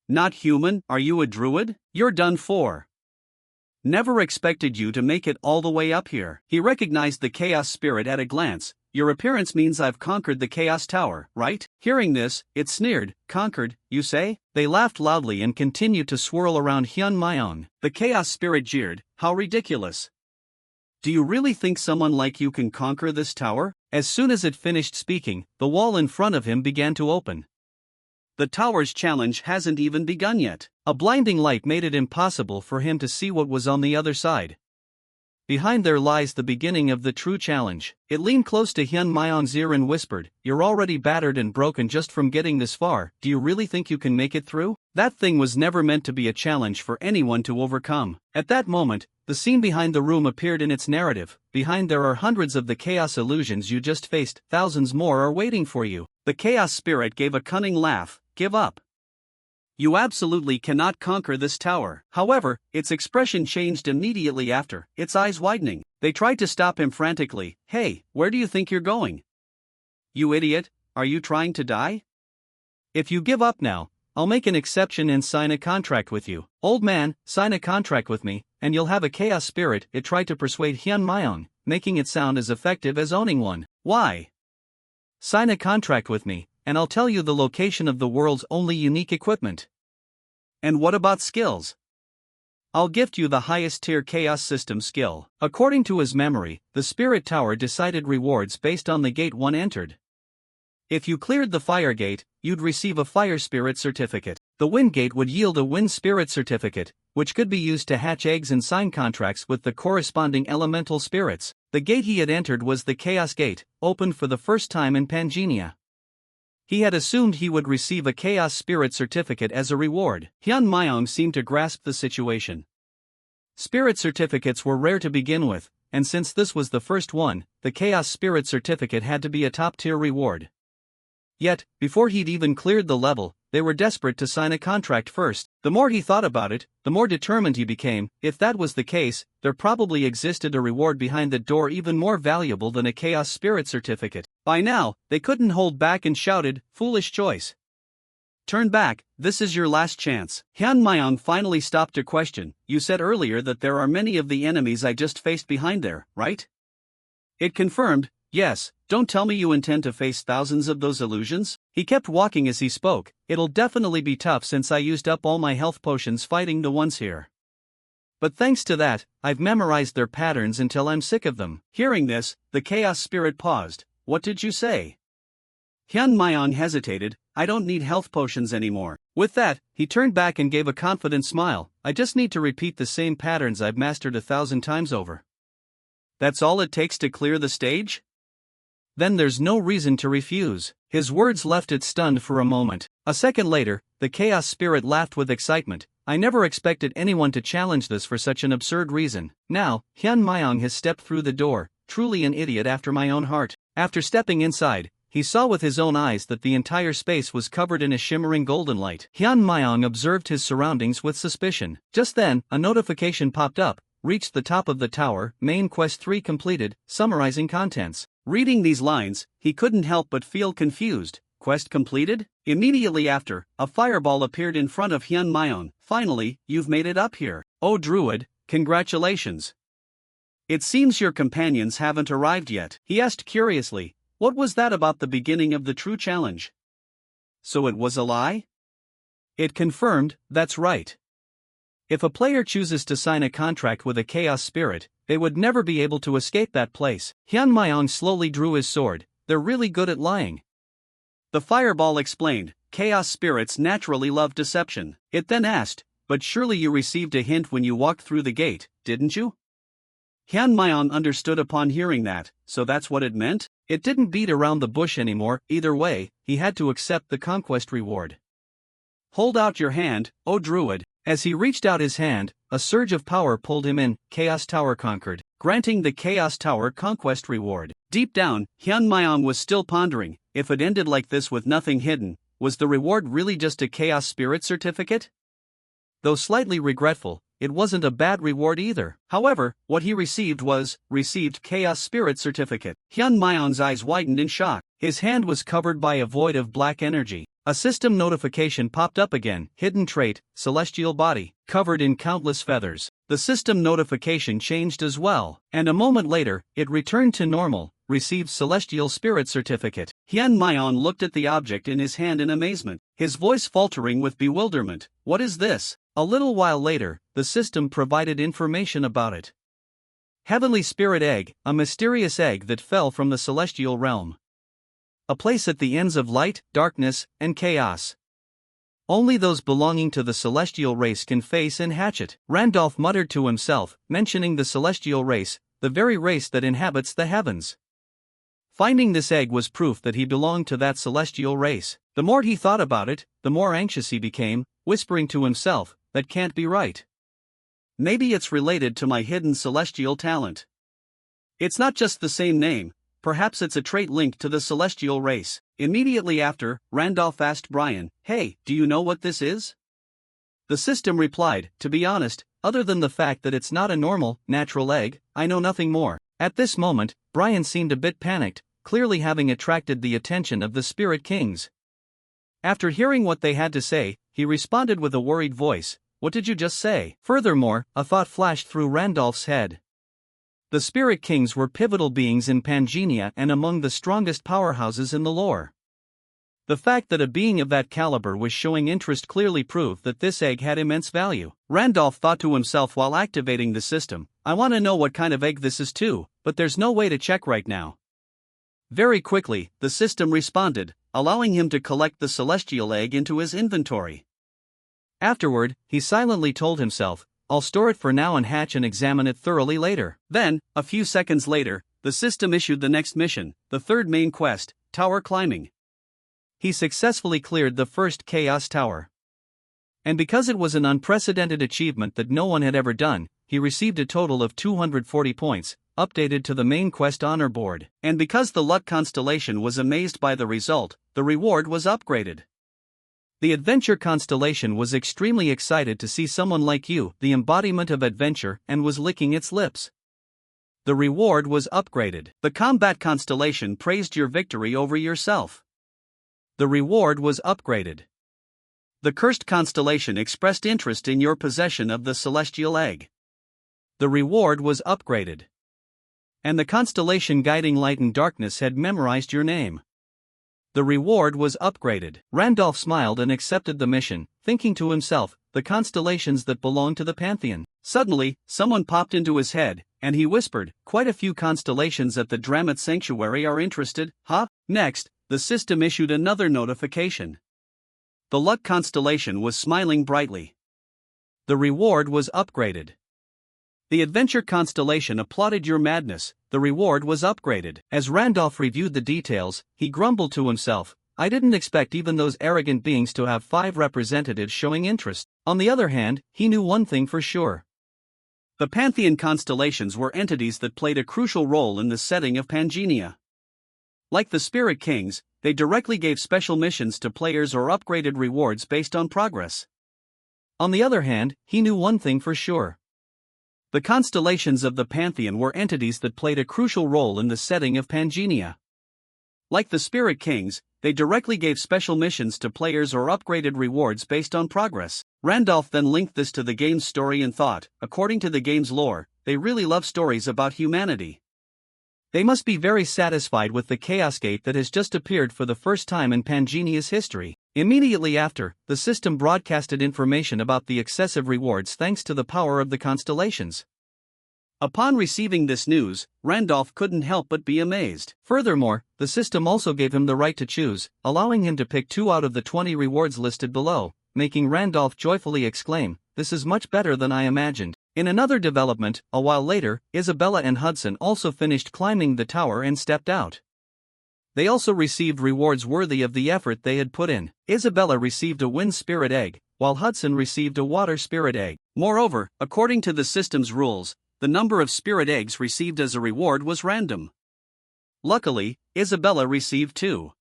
Not human? Are you a druid? You're done for. Never expected you to make it all the way up here." He recognized the chaos spirit at a glance. "Your appearance means I've conquered the Chaos Tower, right?" Hearing this, it sneered. "Conquered, you say?" They laughed loudly and continued to swirl around Hyun Mayong. The Chaos Spirit jeered, "How ridiculous. Do you really think someone like you can conquer this tower?" As soon as it finished speaking, the wall in front of him began to open. The tower's challenge hasn't even begun yet. A blinding light made it impossible for him to see what was on the other side. Behind there lies the beginning of the true challenge. It leaned close to Hyun Mayong's ear and whispered, "You're already battered and broken just from getting this far. Do you really think you can make it through? That thing was never meant to be a challenge for anyone to overcome." At that moment, the scene behind the room appeared in its narrative. Behind there are hundreds of the chaos illusions you just faced, thousands more are waiting for you. The chaos spirit gave a cunning laugh. Give up. You absolutely cannot conquer this tower. However, its expression changed immediately after, its eyes widening. They tried to stop him frantically. Hey, where do you think you're going? You idiot, are you trying to die? If you give up now, I'll make an exception and sign a contract with you. Old man, sign a contract with me, and you'll have a chaos spirit. It tried to persuade Hyun Myung, making it sound as effective as owning one. Why? Sign a contract with me, and I'll tell you the location of the world's only unique equipment. And what about skills? I'll gift you the highest tier chaos system skill. According to his memory, the spirit tower decided rewards based on the gate one entered. If you cleared the fire gate, you'd receive a fire spirit certificate. The wind gate would yield a wind spirit certificate, which could be used to hatch eggs and sign contracts with the corresponding elemental spirits. The gate he had entered was the chaos gate, opened for the first time in Pangenia. He had assumed he would receive a chaos spirit certificate as a reward. Hyun Myung seemed to grasp the situation. Spirit certificates were rare to begin with, and since this was the first one, the chaos spirit certificate had to be a top-tier reward. Yet, before he'd even cleared the level, they were desperate to sign a contract first. The more he thought about it, the more determined he became. If that was the case, there probably existed a reward behind the door even more valuable than a chaos spirit certificate. By now, they couldn't hold back and shouted, "Foolish choice. Turn back, this is your last chance." Hyun Myung finally stopped to question. You said earlier that there are many of the enemies I just faced behind there, right? It confirmed, yes. Don't tell me you intend to face thousands of those illusions? He kept walking as he spoke. It'll definitely be tough since I used up all my health potions fighting the ones here. But thanks to that, I've memorized their patterns until I'm sick of them. Hearing this, the chaos spirit paused. What did you say? Hyun Myung hesitated. I don't need health potions anymore. With that, he turned back and gave a confident smile. I just need to repeat the same patterns I've mastered 1,000 times over. That's all it takes to clear the stage? Then there's no reason to refuse. His words left it stunned for a moment. A second later, the chaos spirit laughed with excitement. I never expected anyone to challenge this for such an absurd reason. Now, Hyun Myung has stepped through the door, truly an idiot after my own heart. After stepping inside, he saw with his own eyes that the entire space was covered in a shimmering golden light. Hyun Myung observed his surroundings with suspicion. Just then, a notification popped up. Reached the top of the tower, main quest 3 completed, summarizing contents. Reading these lines, he couldn't help but feel confused. Quest completed? Immediately after, a fireball appeared in front of Hyun Myung. Finally, you've made it up here. Oh Druid, congratulations. It seems your companions haven't arrived yet. He asked curiously, what was that about the beginning of the true challenge? So it was a lie? It confirmed, that's right. If a player chooses to sign a contract with a chaos spirit, they would never be able to escape that place. Hyun Myung slowly drew his sword. They're really good at lying. The fireball explained, chaos spirits naturally love deception. It then asked, but surely you received a hint when you walked through the gate, didn't you? Hyun Myung understood upon hearing that, so that's what it meant? It didn't beat around the bush anymore. Either way, he had to accept the conquest reward. Hold out your hand, O Druid. As he reached out his hand, a surge of power pulled him in. Chaos Tower conquered, granting the Chaos Tower conquest reward. Deep down, Hyun Myung was still pondering, if it ended like this with nothing hidden, was the reward really just a Chaos Spirit certificate? Though slightly regretful, it wasn't a bad reward either. However, what he received Chaos Spirit certificate. Hyun Myung's eyes widened in shock. His hand was covered by a void of black energy. A system notification popped up again. Hidden trait, celestial body, covered in countless feathers. The system notification changed as well, and a moment later, it returned to normal. Received celestial spirit certificate. Hyun Myung looked at the object in his hand in amazement, his voice faltering with bewilderment. What is this? A little while later, the system provided information about it. Heavenly Spirit Egg, a mysterious egg that fell from the celestial realm. A place at the ends of light, darkness, and chaos. Only those belonging to the celestial race can face and hatch it. Randolph muttered to himself, mentioning the celestial race, the very race that inhabits the heavens. Finding this egg was proof that he belonged to that celestial race. The more he thought about it, the more anxious he became, whispering to himself, that can't be right. Maybe it's related to my hidden celestial talent. It's not just the same name. perhaps it's a trait linked to the celestial race. Immediately after, Randolph asked Brian, "Hey, do you know what this is?" The system replied, "To be honest, other than the fact that it's not a normal, natural egg, I know nothing more." At this moment, Brian seemed a bit panicked, clearly having attracted the attention of the Spirit Kings. After hearing what they had to say, he responded with a worried voice, "What did you just say?" Furthermore, a thought flashed through Randolph's head. The Spirit Kings were pivotal beings in Pangea and among the strongest powerhouses in the lore. The fact that a being of that caliber was showing interest clearly proved that this egg had immense value. Randolph thought to himself while activating the system, "I want to know what kind of egg this is too, but there's no way to check right now." Very quickly, the system responded, allowing him to collect the celestial egg into his inventory. Afterward, he silently told himself, "I'll store it for now and hatch and examine it thoroughly later." Then, a few seconds later, the system issued the next mission, the third main quest, tower climbing. He successfully cleared the first Chaos Tower. And because it was an unprecedented achievement that no one had ever done, he received a total of 240 points, updated to the main quest honor board. And because the Luck constellation was amazed by the result, the reward was upgraded. The Adventure constellation was extremely excited to see someone like you, the embodiment of adventure, and was licking its lips. The reward was upgraded. The Combat constellation praised your victory over yourself. The reward was upgraded. The Cursed constellation expressed interest in your possession of the celestial egg. The reward was upgraded. And the constellation guiding light and darkness had memorized your name. The reward was upgraded. Randolph smiled and accepted the mission, thinking to himself, the constellations that belong to the Pantheon. Suddenly, someone popped into his head, and he whispered, "Quite a few constellations at the Dramat Sanctuary are interested, huh?" Next, the system issued another notification. The Luck constellation was smiling brightly. The reward was upgraded. The Adventure constellation applauded your madness, the reward was upgraded. As Randolph reviewed the details, he grumbled to himself, "I didn't expect even those arrogant beings to have 5 representatives showing interest." On the other hand, he knew one thing for sure. The Pantheon constellations were entities that played a crucial role in the setting of Pangea. Like the Spirit Kings, they directly gave special missions to players or upgraded rewards based on progress. On the other hand, he knew one thing for sure. The constellations of the Pantheon were entities that played a crucial role in the setting of Pangea. Like the Spirit Kings, they directly gave special missions to players or upgraded rewards based on progress. Randolph then linked this to the game's story and thought, according to the game's lore, they really love stories about humanity. They must be very satisfied with the Chaos Gate that has just appeared for the first time in Pangea's history. Immediately after, the system broadcasted information about the excessive rewards thanks to the power of the constellations. Upon receiving this news, Randolph couldn't help but be amazed. Furthermore, the system also gave him the right to choose, allowing him to pick 2 out of the 20 rewards listed below, making Randolph joyfully exclaim, "This is much better than I imagined." In another development, a while later, Isabella and Hudson also finished climbing the tower and stepped out. They also received rewards worthy of the effort they had put in. Isabella received a wind spirit egg, while Hudson received a water spirit egg. Moreover, according to the system's rules, the number of spirit eggs received as a reward was random. Luckily, Isabella received 2.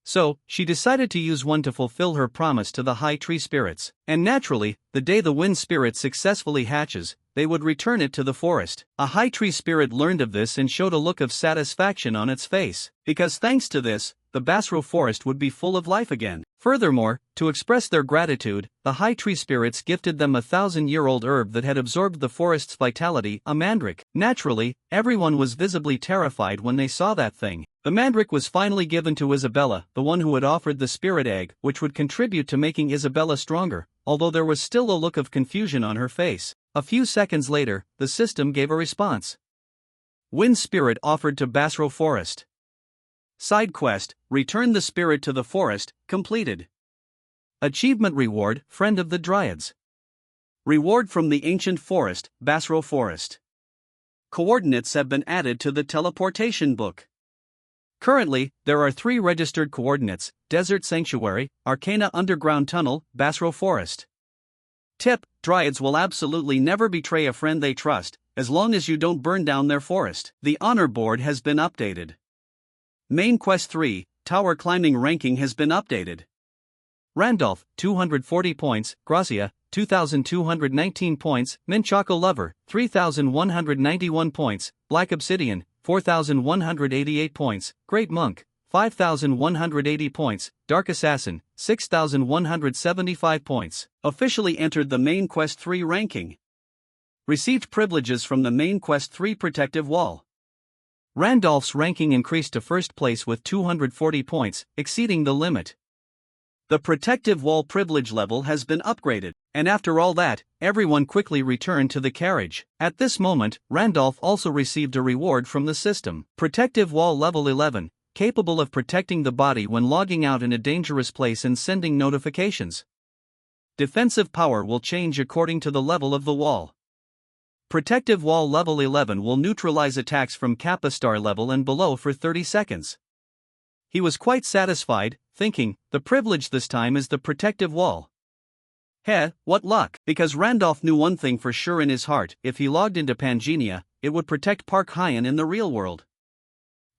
So, she decided to use one to fulfill her promise to the high tree spirits. And naturally, the day the wind spirit successfully hatches, they would return it to the forest. A high tree spirit learned of this and showed a look of satisfaction on its face, because thanks to this, the Basro forest would be full of life again. Furthermore, to express their gratitude, the high tree spirits gifted them a 1,000-year-old herb that had absorbed the forest's vitality, a mandrake. Naturally, everyone was visibly terrified when they saw that thing. The mandrake was finally given to Isabella, the one who had offered the spirit egg, which would contribute to making Isabella stronger, although there was still a look of confusion on her face. A few seconds later, the system gave a response. Wind spirit offered to Basro forest. Side quest, return the spirit to the forest, completed. Achievement reward, friend of the Dryads. Reward from the ancient forest, Basro forest. Coordinates have been added to the teleportation book. Currently, there are 3 registered coordinates: Desert Sanctuary, Arcana Underground Tunnel, Basro Forest. Tip: Dryads will absolutely never betray a friend they trust, as long as you don't burn down their forest. The honor board has been updated. Main Quest 3, Tower Climbing ranking has been updated. Randolph, 240 points, Grazia, 2,219 points, Minchako Lover, 3,191 points, Black Obsidian, 4,188 points, Great Monk, 5,180 points, Dark Assassin, 6,175 points. Officially entered the Main Quest 3 ranking. Received privileges from the Main Quest 3 protective wall. Randolph's ranking increased to first place with 240 points, exceeding the limit. The protective wall privilege level has been upgraded, and after all that, everyone quickly returned to the carriage. At this moment, Randolph also received a reward from the system. Protective wall level 11, capable of protecting the body when logging out in a dangerous place and sending notifications. Defensive power will change according to the level of the wall. Protective wall level 11 will neutralize attacks from Kappa star level and below for 30 seconds. He was quite satisfied, thinking, the privilege this time is the protective wall. Heh, what luck! Because Randolph knew one thing for sure in his heart: if he logged into Pangea, it would protect Park Hyan in the real world.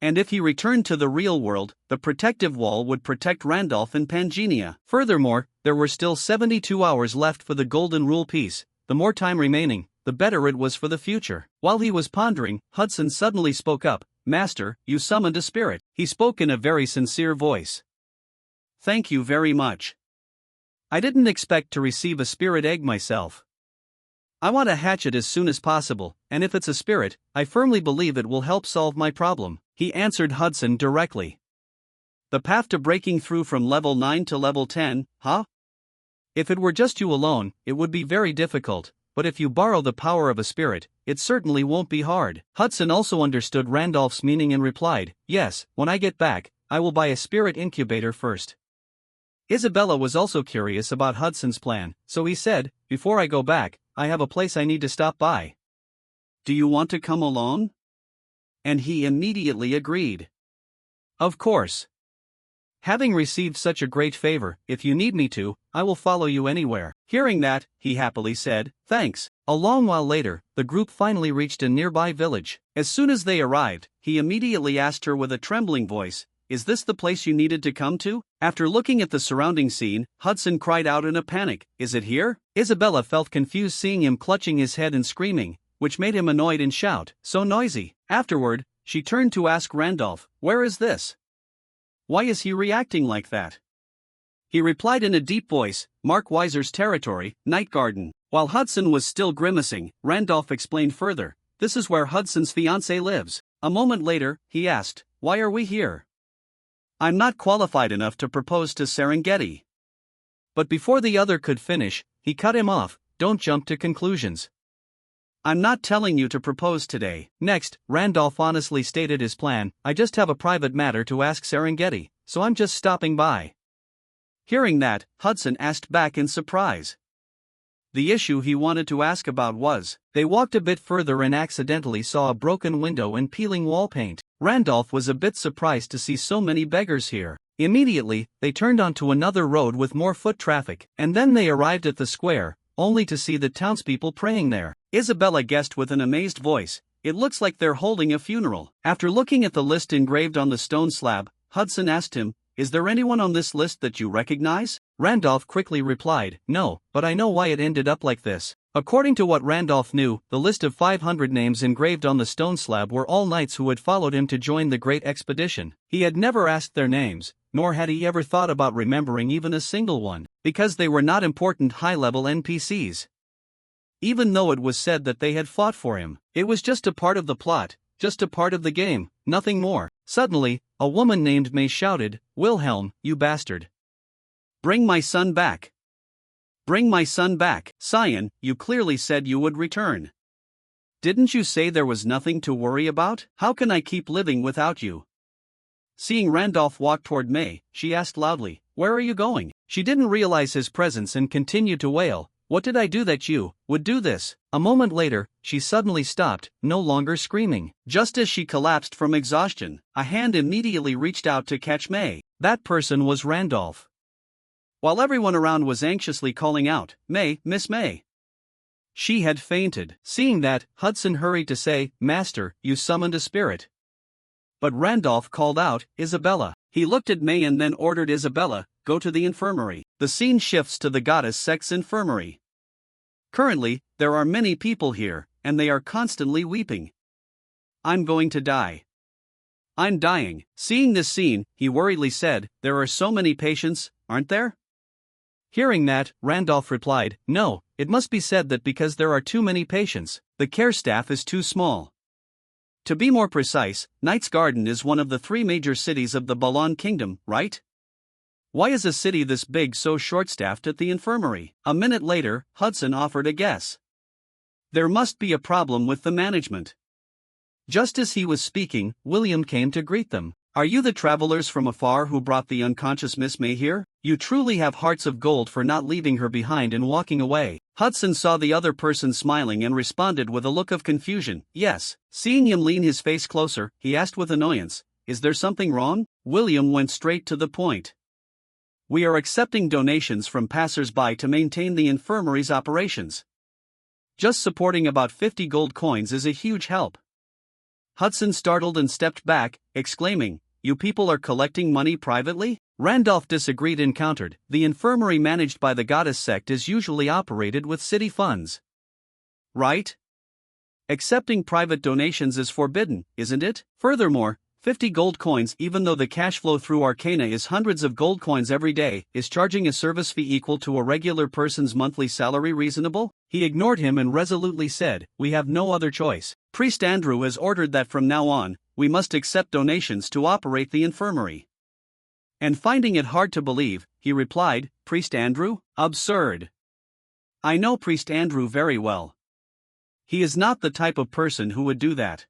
And if he returned to the real world, the protective wall would protect Randolph in Pangea. Furthermore, there were still 72 hours left for the Golden Rule piece. The more time remaining, the better it was for the future. While he was pondering, Hudson suddenly spoke up. Master, you summoned a spirit. He spoke in a very sincere voice. Thank you very much. I didn't expect to receive a spirit egg myself. I want to hatch it as soon as possible, and if it's a spirit, I firmly believe it will help solve my problem. He answered Hudson directly. The path to breaking through from level 9 to level 10, huh? If it were just you alone, it would be very difficult. But if you borrow the power of a spirit, it certainly won't be hard. Hudson also understood Randolph's meaning and replied, yes, when I get back, I will buy a spirit incubator first. Isabella was also curious about Hudson's plan, so he said, before I go back, I have a place I need to stop by. Do you want to come along? And he immediately agreed. Of course. Having received such a great favor, if you need me to, I will follow you anywhere. Hearing that, he happily said, thanks. A long while later, the group finally reached a nearby village. As soon as they arrived, he immediately asked her with a trembling voice, is this the place you needed to come to? After looking at the surrounding scene, Hudson cried out in a panic, is it here? Isabella felt confused seeing him clutching his head and screaming, which made him annoyed and shout, so noisy. Afterward, she turned to ask Randolph, where is this? Why is he reacting like that? He replied in a deep voice, Mark Weiser's territory, Night Garden. While Hudson was still grimacing, Randolph explained further, this is where Hudson's fiancée lives. A moment later, he asked, why are we here? I'm not qualified enough to propose to Serengeti. But before the other could finish, he cut him off, don't jump to conclusions. I'm not telling you to propose today. Next, Randolph honestly stated his plan, I just have a private matter to ask Serengeti, so I'm just stopping by. Hearing that, Hudson asked back in surprise. The issue he wanted to ask about was, they walked a bit further and accidentally saw a broken window and peeling wall paint. Randolph was a bit surprised to see so many beggars here. Immediately, they turned onto another road with more foot traffic, and then they arrived at the square, only to see the townspeople praying there. Isabella guessed with an amazed voice, it looks like they're holding a funeral. After looking at the list engraved on the stone slab, Hudson asked him, is there anyone on this list that you recognize? Randolph quickly replied, no, but I know why it ended up like this. According to what Randolph knew, the list of 500 names engraved on the stone slab were all knights who had followed him to join the great expedition. He had never asked their names, nor had he ever thought about remembering even a single one, because they were not important high-level NPCs. Even though it was said that they had fought for him, it was just a part of the plot, just a part of the game, nothing more. Suddenly, a woman named May shouted, Wilhelm, you bastard. Bring my son back. Bring my son back. Scion, you clearly said you would return. Didn't you say there was nothing to worry about? How can I keep living without you? Seeing Randolph walk toward May, she asked loudly, where are you going? She didn't realize his presence and continued to wail, what did I do that you would do this? A moment later, she suddenly stopped, no longer screaming. Just as she collapsed from exhaustion, a hand immediately reached out to catch May. That person was Randolph. While everyone around was anxiously calling out, May, Miss May. She had fainted. Seeing that, Hudson hurried to say, "Master, you summoned a spirit." But Randolph called out, "Isabella." He looked at May and then ordered Isabella, "Go to the infirmary." The scene shifts to the goddess Sect's infirmary. Currently, there are many people here, and they are constantly weeping. "I'm going to die. I'm dying." Seeing this scene, he worriedly said, "There are so many patients, aren't there?" Hearing that, Randolph replied, "No, it must be said that because there are too many patients, the care staff is too small. To be more precise, Knight's Garden is one of the 3 major cities of the Balon Kingdom, right? Why is a city this big so short-staffed at the infirmary?" A minute later, Hudson offered a guess. "There must be a problem with the management." Just as he was speaking, William came to greet them. "Are you the travelers from afar who brought the unconscious Miss May here? You truly have hearts of gold for not leaving her behind and walking away." Hudson saw the other person smiling and responded with a look of confusion, "Yes." Seeing him lean his face closer, he asked with annoyance, "Is there something wrong?" William went straight to the point. "We are accepting donations from passers-by to maintain the infirmary's operations. Just supporting about 50 gold coins is a huge help." Hudson startled and stepped back, exclaiming, "You people are collecting money privately?" Randolph disagreed and countered, "The infirmary managed by the goddess sect is usually operated with city funds. Right? Accepting private donations is forbidden, isn't it? Furthermore, 50 gold coins, even though the cash flow through Arcana is hundreds of gold coins every day, is charging a service fee equal to a regular person's monthly salary reasonable?" He ignored him and resolutely said, "We have no other choice. Priest Andrew has ordered that from now on, we must accept donations to operate the infirmary." And finding it hard to believe, he replied, "Priest Andrew? Absurd. I know Priest Andrew very well. He is not the type of person who would do that."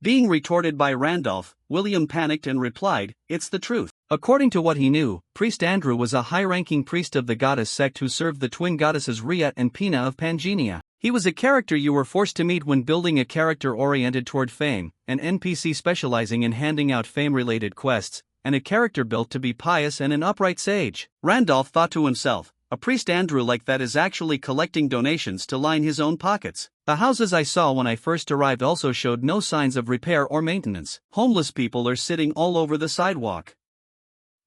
Being retorted by Randolph, William panicked and replied, "It's the truth." According to what he knew, Priest Andrew was a high-ranking priest of the goddess sect who served the twin goddesses Rhea and Pina of Pangenia. He was a character you were forced to meet when building a character oriented toward fame, an NPC specializing in handing out fame-related quests, and a character built to be pious and an upright sage. Randolph thought to himself, "A Priest Andrew like that is actually collecting donations to line his own pockets." The houses I saw when I first arrived also showed no signs of repair or maintenance. Homeless people are sitting all over the sidewalk.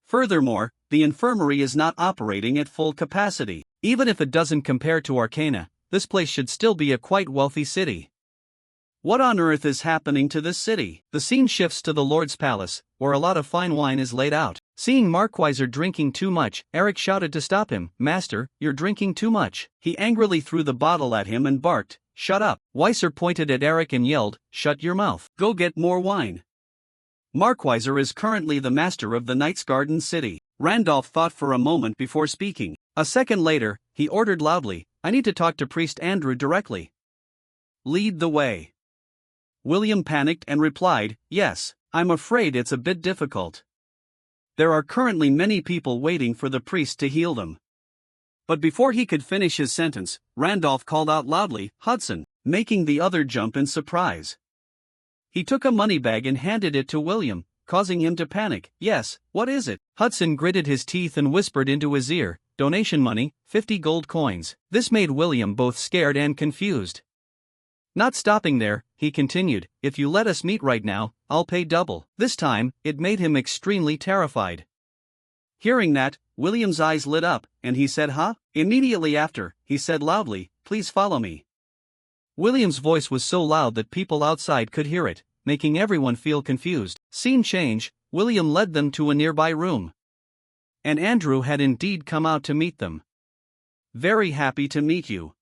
Furthermore, the infirmary is not operating at full capacity. Even if it doesn't compare to Arcana, this place should still be a quite wealthy city. What on earth is happening to this city? The scene shifts to the Lord's palace, where a lot of fine wine is laid out. Seeing Markweiser drinking too much, Eric shouted to stop him, "Master, you're drinking too much." He angrily threw the bottle at him and barked, "Shut up." Weiser pointed at Eric and yelled, "Shut your mouth. Go get more wine." Markweiser is currently the master of the Knight's Garden city. Randolph thought for a moment before speaking. A second later, he ordered loudly, "I need to talk to Priest Andrew directly. Lead the way." William panicked and replied, "Yes, I'm afraid it's a bit difficult. There are currently many people waiting for the priest to heal them." But before he could finish his sentence, Randolph called out loudly, "Hudson," making the other jump in surprise. He took a money bag and handed it to William, causing him to panic. "Yes, what is it?" Hudson gritted his teeth and whispered into his ear, "Donation money, 50 gold coins." This made William both scared and confused. Not stopping there, he continued, "If you let us meet right now, I'll pay double." This time, it made him extremely terrified. Hearing that, William's eyes lit up, and he said, "Huh?" Immediately after, he said loudly, "Please follow me." William's voice was so loud that people outside could hear it, making everyone feel confused. Scene change, William led them to a nearby room. And Andrew had indeed come out to meet them. "Very happy to meet you.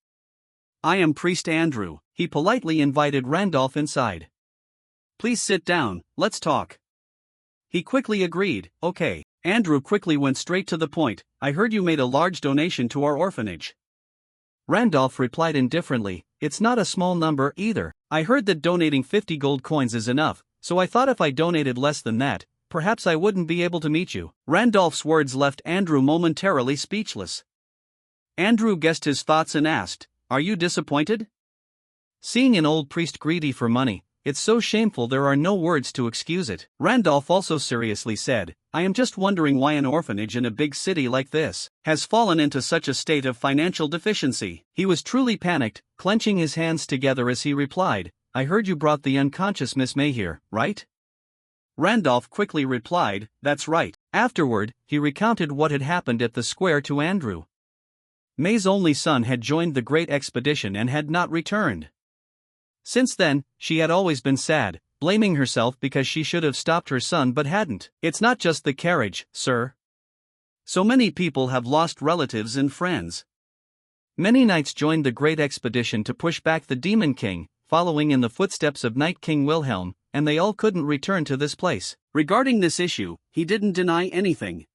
I am Priest Andrew." He politely invited Randolph inside. "Please sit down, let's talk." He quickly agreed, "Okay." Andrew quickly went straight to the point, "I heard you made a large donation to our orphanage." Randolph replied indifferently, "It's not a small number either. I heard that donating 50 gold coins is enough, so I thought if I donated less than that, perhaps I wouldn't be able to meet you." Randolph's words left Andrew momentarily speechless. Andrew guessed his thoughts and asked, "Are you disappointed?" Seeing an old priest greedy for money, it's so shameful there are no words to excuse it. Randolph also seriously said, I am just wondering why an orphanage in a big city like this has fallen into such a state of financial deficiency. He was truly panicked, clenching his hands together as he replied, I heard you brought the unconscious Miss May here, right? Randolph quickly replied, that's right. Afterward, he recounted what had happened at the square to Andrew. May's only son had joined the great expedition and had not returned. Since then, she had always been sad, blaming herself because she should have stopped her son but hadn't. It's not just the carriage, sir. So many people have lost relatives and friends. Many knights joined the great expedition to push back the Demon King, following in the footsteps of Knight King Wilhelm, and they all couldn't return to this place. Regarding this issue, he didn't deny anything.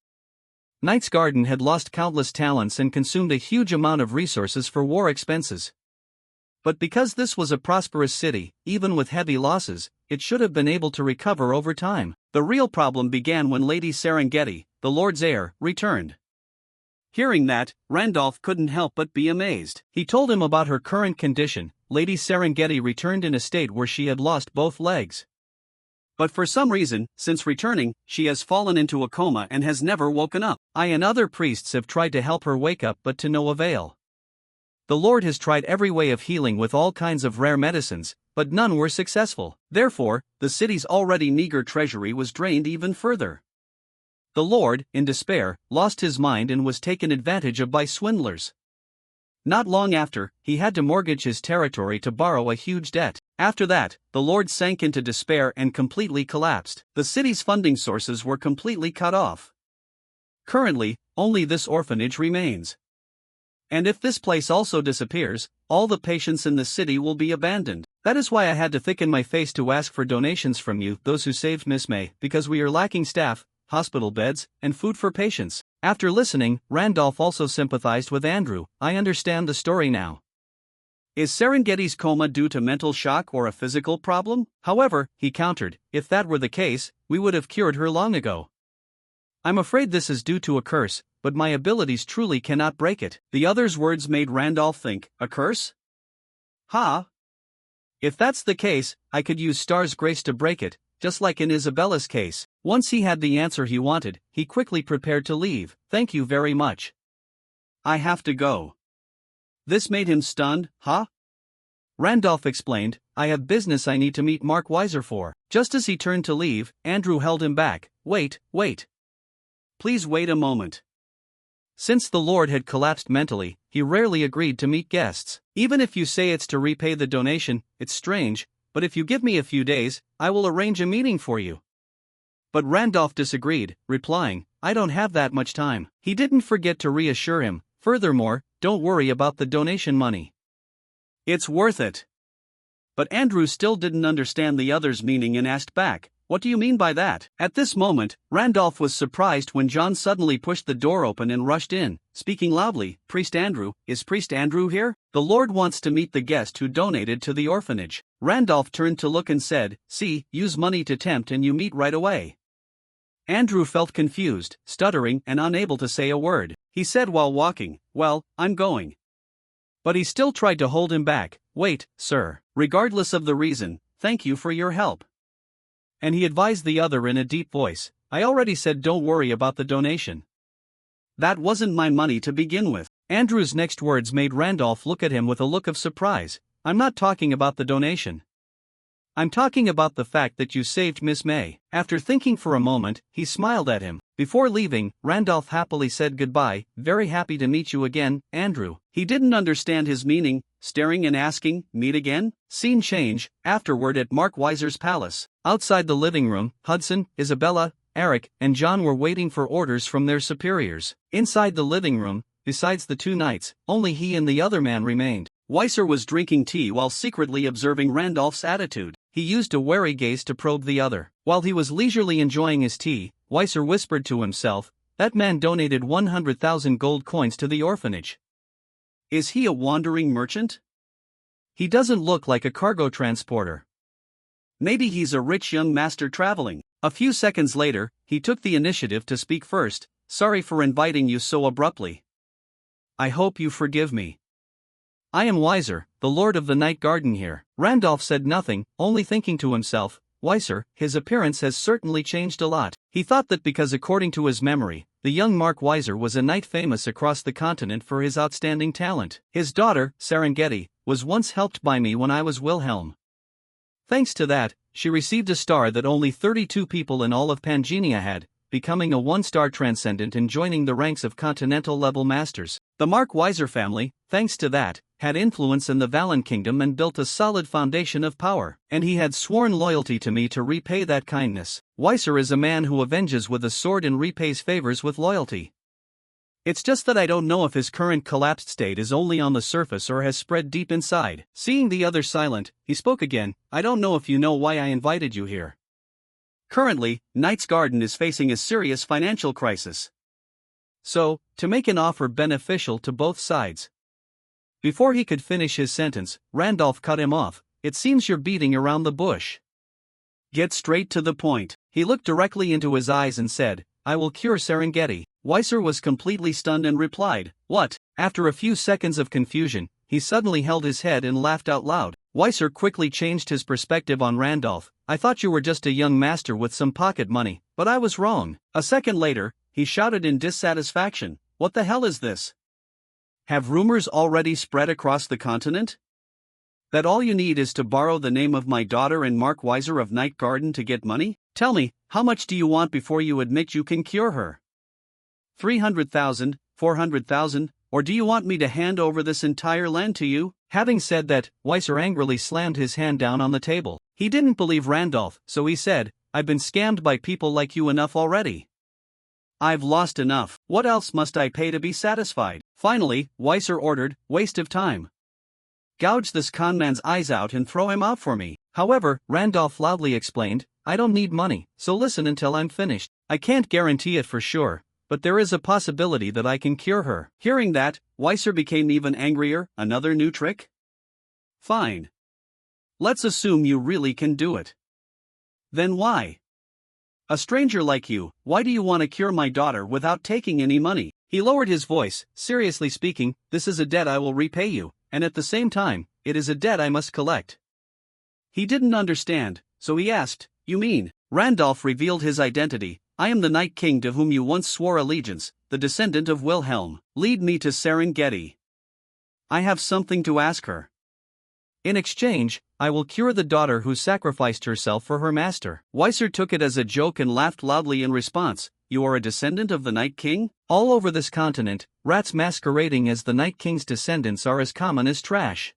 Knight's Garden had lost countless talents and consumed a huge amount of resources for war expenses. But because this was a prosperous city, even with heavy losses, it should have been able to recover over time. The real problem began when Lady Serengeti, the Lord's heir, returned. Hearing that, Randolph couldn't help but be amazed. He told him about her current condition. Lady Serengeti returned in a state where she had lost both legs. But for some reason, since returning, she has fallen into a coma and has never woken up. I and other priests have tried to help her wake up but to no avail. The Lord has tried every way of healing with all kinds of rare medicines, but none were successful. Therefore, the city's already meager treasury was drained even further. The Lord, in despair, lost his mind and was taken advantage of by swindlers. Not long after, he had to mortgage his territory to borrow a huge debt. After that, the Lord sank into despair and completely collapsed. The city's funding sources were completely cut off. Currently, only this orphanage remains. And if this place also disappears, all the patients in the city will be abandoned. That is why I had to thicken my face to ask for donations from you, those who saved Miss May, because we are lacking staff, hospital beds, and food for patients. After listening, Randolph also sympathized with Andrew. I understand the story now. Is Serengeti's coma due to mental shock or a physical problem? However, he countered, if that were the case, we would have cured her long ago. I'm afraid this is due to a curse, but my abilities truly cannot break it. The other's words made Randolph think, a curse? Ha! If that's the case, I could use Star's grace to break it, just like in Isabella's case. Once he had the answer he wanted, he quickly prepared to leave. Thank you very much. I have to go. This made him stunned. Huh? Randolph explained, I have business I need to meet Mark Weiser for. Just as he turned to leave, Andrew held him back. Wait. Please wait a moment. Since the Lord had collapsed mentally, he rarely agreed to meet guests. Even if you say it's to repay the donation, it's strange, but if you give me a few days, I will arrange a meeting for you. But Randolph disagreed, replying, I don't have that much time. He didn't forget to reassure him, furthermore, don't worry about the donation money. It's worth it. But Andrew still didn't understand the other's meaning and asked back, what do you mean by that? At this moment, Randolph was surprised when John suddenly pushed the door open and rushed in, speaking loudly, Priest Andrew, is Priest Andrew here? The Lord wants to meet the guest who donated to the orphanage. Randolph turned to look and said, see, use money to tempt and you meet right away. Andrew felt confused, stuttering and unable to say a word. He said while walking, well, I'm going. But he still tried to hold him back. Wait, sir. Regardless of the reason, thank you for your help. And he advised the other in a deep voice, I already said don't worry about the donation. That wasn't my money to begin with. Andrew's next words made Randolph look at him with a look of surprise. I'm not talking about the donation. I'm talking about the fact that you saved Miss May. After thinking for a moment, he smiled at him. Before leaving, Randolph happily said goodbye, very happy to meet you again, Andrew. He didn't understand his meaning, staring and asking, meet again? Scene change, afterward at Mark Weiser's palace. Outside the living room, Hudson, Isabella, Eric, and John were waiting for orders from their superiors. Inside the living room, besides the two knights, only he and the other man remained. Weiser was drinking tea while secretly observing Randolph's attitude. He used a wary gaze to probe the other. While he was leisurely enjoying his tea, Weiser whispered to himself, that man donated 100,000 gold coins to the orphanage. Is he a wandering merchant? He doesn't look like a cargo transporter. Maybe he's a rich young master traveling. A few seconds later, he took the initiative to speak first. Sorry for inviting you so abruptly. I hope you forgive me. I am Weiser, the lord of the night garden here. Randolph said nothing, only thinking to himself, Weiser, his appearance has certainly changed a lot. He thought that because according to his memory, the young Mark Weiser was a knight famous across the continent for his outstanding talent. His daughter, Serengeti, was once helped by me when I was Wilhelm. Thanks to that, she received a star that only 32 people in all of Pangenia had, becoming a one-star transcendent and joining the ranks of continental-level masters. The Mark Weiser family, thanks to that, had influence in the Valen kingdom and built a solid foundation of power, and he had sworn loyalty to me to repay that kindness. Weiser is a man who avenges with a sword and repays favors with loyalty. It's just that I don't know if his current collapsed state is only on the surface or has spread deep inside. Seeing the other silent, he spoke again, I don't know if you know why I invited you here. Currently, Knight's Garden is facing a serious financial crisis. So, to make an offer beneficial to both sides. Before he could finish his sentence, Randolph cut him off. It seems you're beating around the bush. Get straight to the point. He looked directly into his eyes and said, I will cure Serengeti. Weiser was completely stunned and replied, What? After a few seconds of confusion, he suddenly held his head and laughed out loud. Weiser quickly changed his perspective on Randolph. I thought you were just a young master with some pocket money, but I was wrong. A second later, he shouted in dissatisfaction, What the hell is this? Have rumors already spread across the continent? That all you need is to borrow the name of my daughter and Mark Weiser of Night Garden to get money? Tell me, how much do you want before you admit you can cure her? 300,000, 400,000, or do you want me to hand over this entire land to you? Having said that, Weiser angrily slammed his hand down on the table. He didn't believe Randolph, so he said, I've been scammed by people like you enough already. I've lost enough. What else must I pay to be satisfied? Finally, Weiser ordered, Waste of time. Gouge this conman's eyes out and throw him out for me. However, Randolph loudly explained, I don't need money, so listen until I'm finished. I can't guarantee it for sure, but there is a possibility that I can cure her. Hearing that, Weiser became even angrier. Another new trick? Fine. Let's assume you really can do it. Then why? A stranger like you, why do you want to cure my daughter without taking any money? He lowered his voice, seriously speaking, this is a debt I will repay you, and at the same time, it is a debt I must collect. He didn't understand, so he asked, You mean? Randolph revealed his identity. I am the Night King to whom you once swore allegiance, the descendant of Wilhelm. Lead me to Serengeti. I have something to ask her. In exchange, I will cure the daughter who sacrificed herself for her master. Weiser took it as a joke and laughed loudly in response. You are a descendant of the Night King? All over this continent, rats masquerading as the Night King's descendants are as common as trash.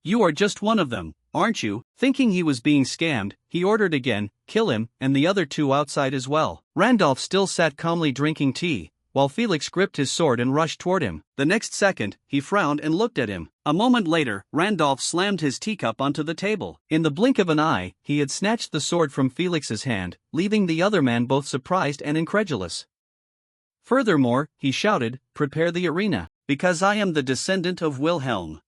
You are just one of them, aren't you? Thinking he was being scammed, he ordered again, kill him, and the other two outside as well. Randolph still sat calmly drinking tea, while Felix gripped his sword and rushed toward him. The next second, he frowned and looked at him. A moment later, Randolph slammed his teacup onto the table. In the blink of an eye, he had snatched the sword from Felix's hand, leaving the other man both surprised and incredulous. Furthermore, he shouted, Prepare the arena, because I am the descendant of Wilhelm.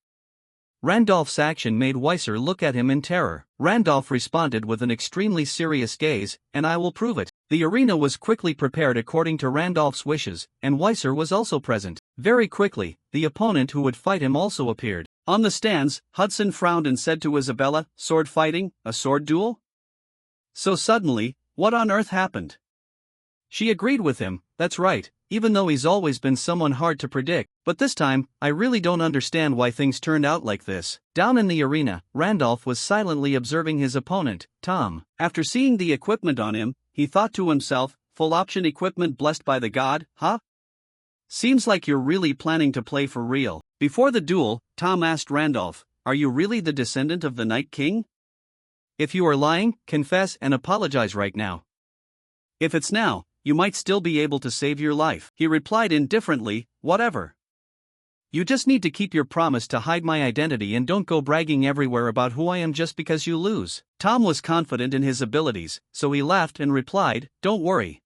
Randolph's action made Weiser look at him in terror. Randolph responded with an extremely serious gaze, and I will prove it. The arena was quickly prepared according to Randolph's wishes, and Weiser was also present. Very quickly, the opponent who would fight him also appeared. On the stands, Hudson frowned and said to Isabella, Sword fighting, a sword duel? So suddenly, what on earth happened? She agreed with him, that's right, even though he's always been someone hard to predict, but this time, I really don't understand why things turned out like this. Down in the arena, Randolph was silently observing his opponent, Tom. After seeing the equipment on him, he thought to himself, full option equipment blessed by the god, huh? Seems like you're really planning to play for real. Before the duel, Tom asked Randolph, are you really the descendant of the Night King? If you are lying, confess and apologize right now. If it's now, you might still be able to save your life. He replied indifferently, whatever. You just need to keep your promise to hide my identity and don't go bragging everywhere about who I am just because you lose. Tom was confident in his abilities, so he laughed and replied, don't worry.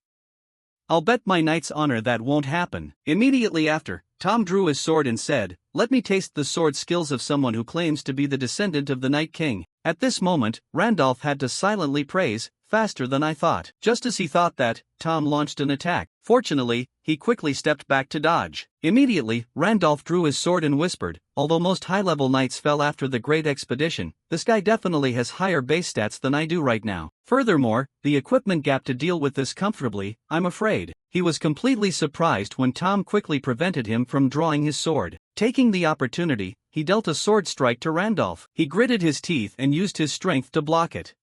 I'll bet my knight's honor that won't happen. Immediately after, Tom drew his sword and said, let me taste the sword skills of someone who claims to be the descendant of the Night King. At this moment, Randolph had to silently praise, faster than I thought. Just as he thought that, Tom launched an attack. Fortunately, he quickly stepped back to dodge. Immediately, Randolph drew his sword and whispered, "Although most high-level knights fell after the Great Expedition, this guy definitely has higher base stats than I do right now. Furthermore, the equipment gap to deal with this comfortably, I'm afraid." He was completely surprised when Tom quickly prevented him from drawing his sword. Taking the opportunity, he dealt a sword strike to Randolph. He gritted his teeth and used his strength to block it.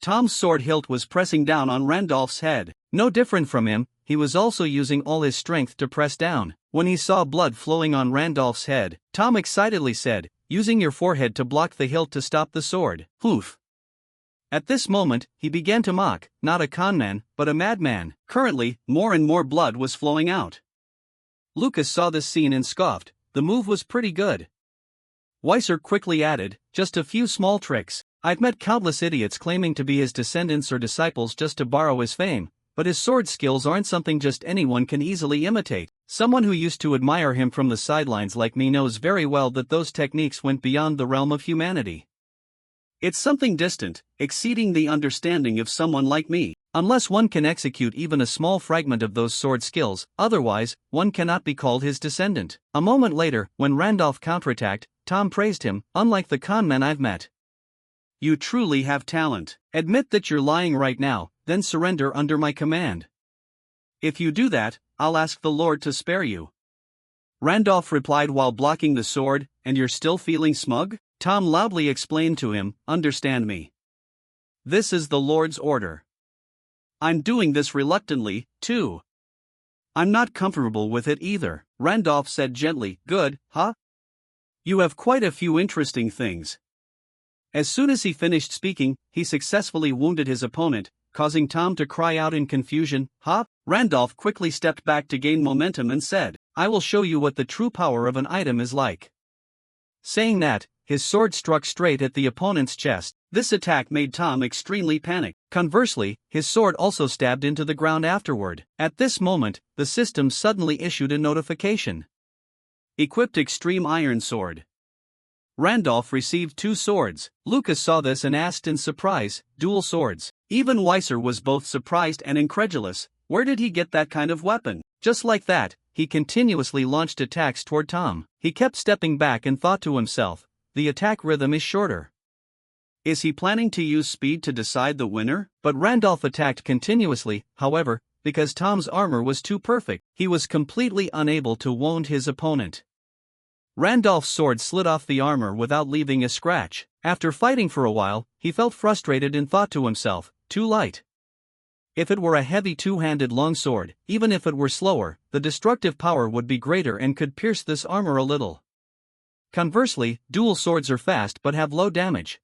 Tom's sword hilt was pressing down on Randolph's head. No different from him, he was also using all his strength to press down. When he saw blood flowing on Randolph's head, Tom excitedly said, "Using your forehead to block the hilt to stop the sword." Poof. At this moment, he began to mock, not a conman, but a madman. Currently, more and more blood was flowing out. Lucas saw this scene and scoffed. The move was pretty good. Weiser quickly added, "Just a few small tricks. I've met countless idiots claiming to be his descendants or disciples just to borrow his fame, but his sword skills aren't something just anyone can easily imitate. Someone who used to admire him from the sidelines like me knows very well that those techniques went beyond the realm of humanity. It's something distant, exceeding the understanding of someone like me. Unless one can execute even a small fragment of those sword skills, otherwise, one cannot be called his descendant." A moment later, when Randolph counterattacked, Tom praised him, "Unlike the conmen I've met. You truly have talent. Admit that you're lying right now, then surrender under my command. If you do that, I'll ask the Lord to spare you." Randolph replied while blocking the sword, "And you're still feeling smug?" Tom loudly explained to him, "Understand me. This is the Lord's order. I'm doing this reluctantly, too. I'm not comfortable with it either." Randolph said gently, "Good, huh? You have quite a few interesting things." As soon as he finished speaking, he successfully wounded his opponent, causing Tom to cry out in confusion, "Huh?" Randolph quickly stepped back to gain momentum and said, "I will show you what the true power of an item is like." Saying that, his sword struck straight at the opponent's chest. This attack made Tom extremely panic. Conversely, his sword also stabbed into the ground afterward. At this moment, the system suddenly issued a notification. Equipped Extreme Iron Sword. Randolph received 2 swords. Lucas saw this and asked in surprise, "Dual swords?" Even Weiser was both surprised and incredulous. Where did he get that kind of weapon? Just like that, he continuously launched attacks toward Tom. He kept stepping back and thought to himself, the attack rhythm is shorter. Is he planning to use speed to decide the winner? But Randolph attacked continuously, however, because Tom's armor was too perfect, he was completely unable to wound his opponent. Randolph's sword slid off the armor without leaving a scratch. After fighting for a while, he felt frustrated and thought to himself, too light. If it were a heavy two-handed longsword, even if it were slower, the destructive power would be greater and could pierce this armor a little. Conversely, dual swords are fast but have low damage.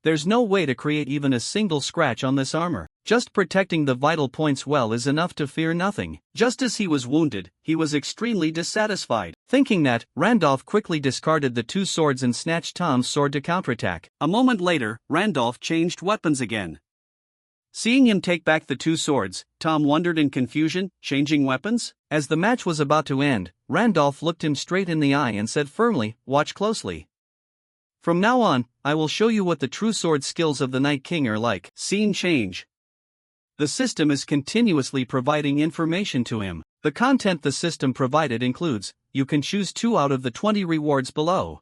There's no way to create even a single scratch on this armor. Just protecting the vital points well is enough to fear nothing. Just as he was wounded, he was extremely dissatisfied. Thinking that, Randolph quickly discarded the 2 swords and snatched Tom's sword to counterattack. A moment later, Randolph changed weapons again. Seeing him take back the 2 swords, Tom wondered in confusion, changing weapons? As the match was about to end, Randolph looked him straight in the eye and said firmly, "Watch closely. From now on, I will show you what the true sword skills of the Night King are like." Scene change. The system is continuously providing information to him. The content the system provided includes, you can choose 2 out of the 20 rewards below.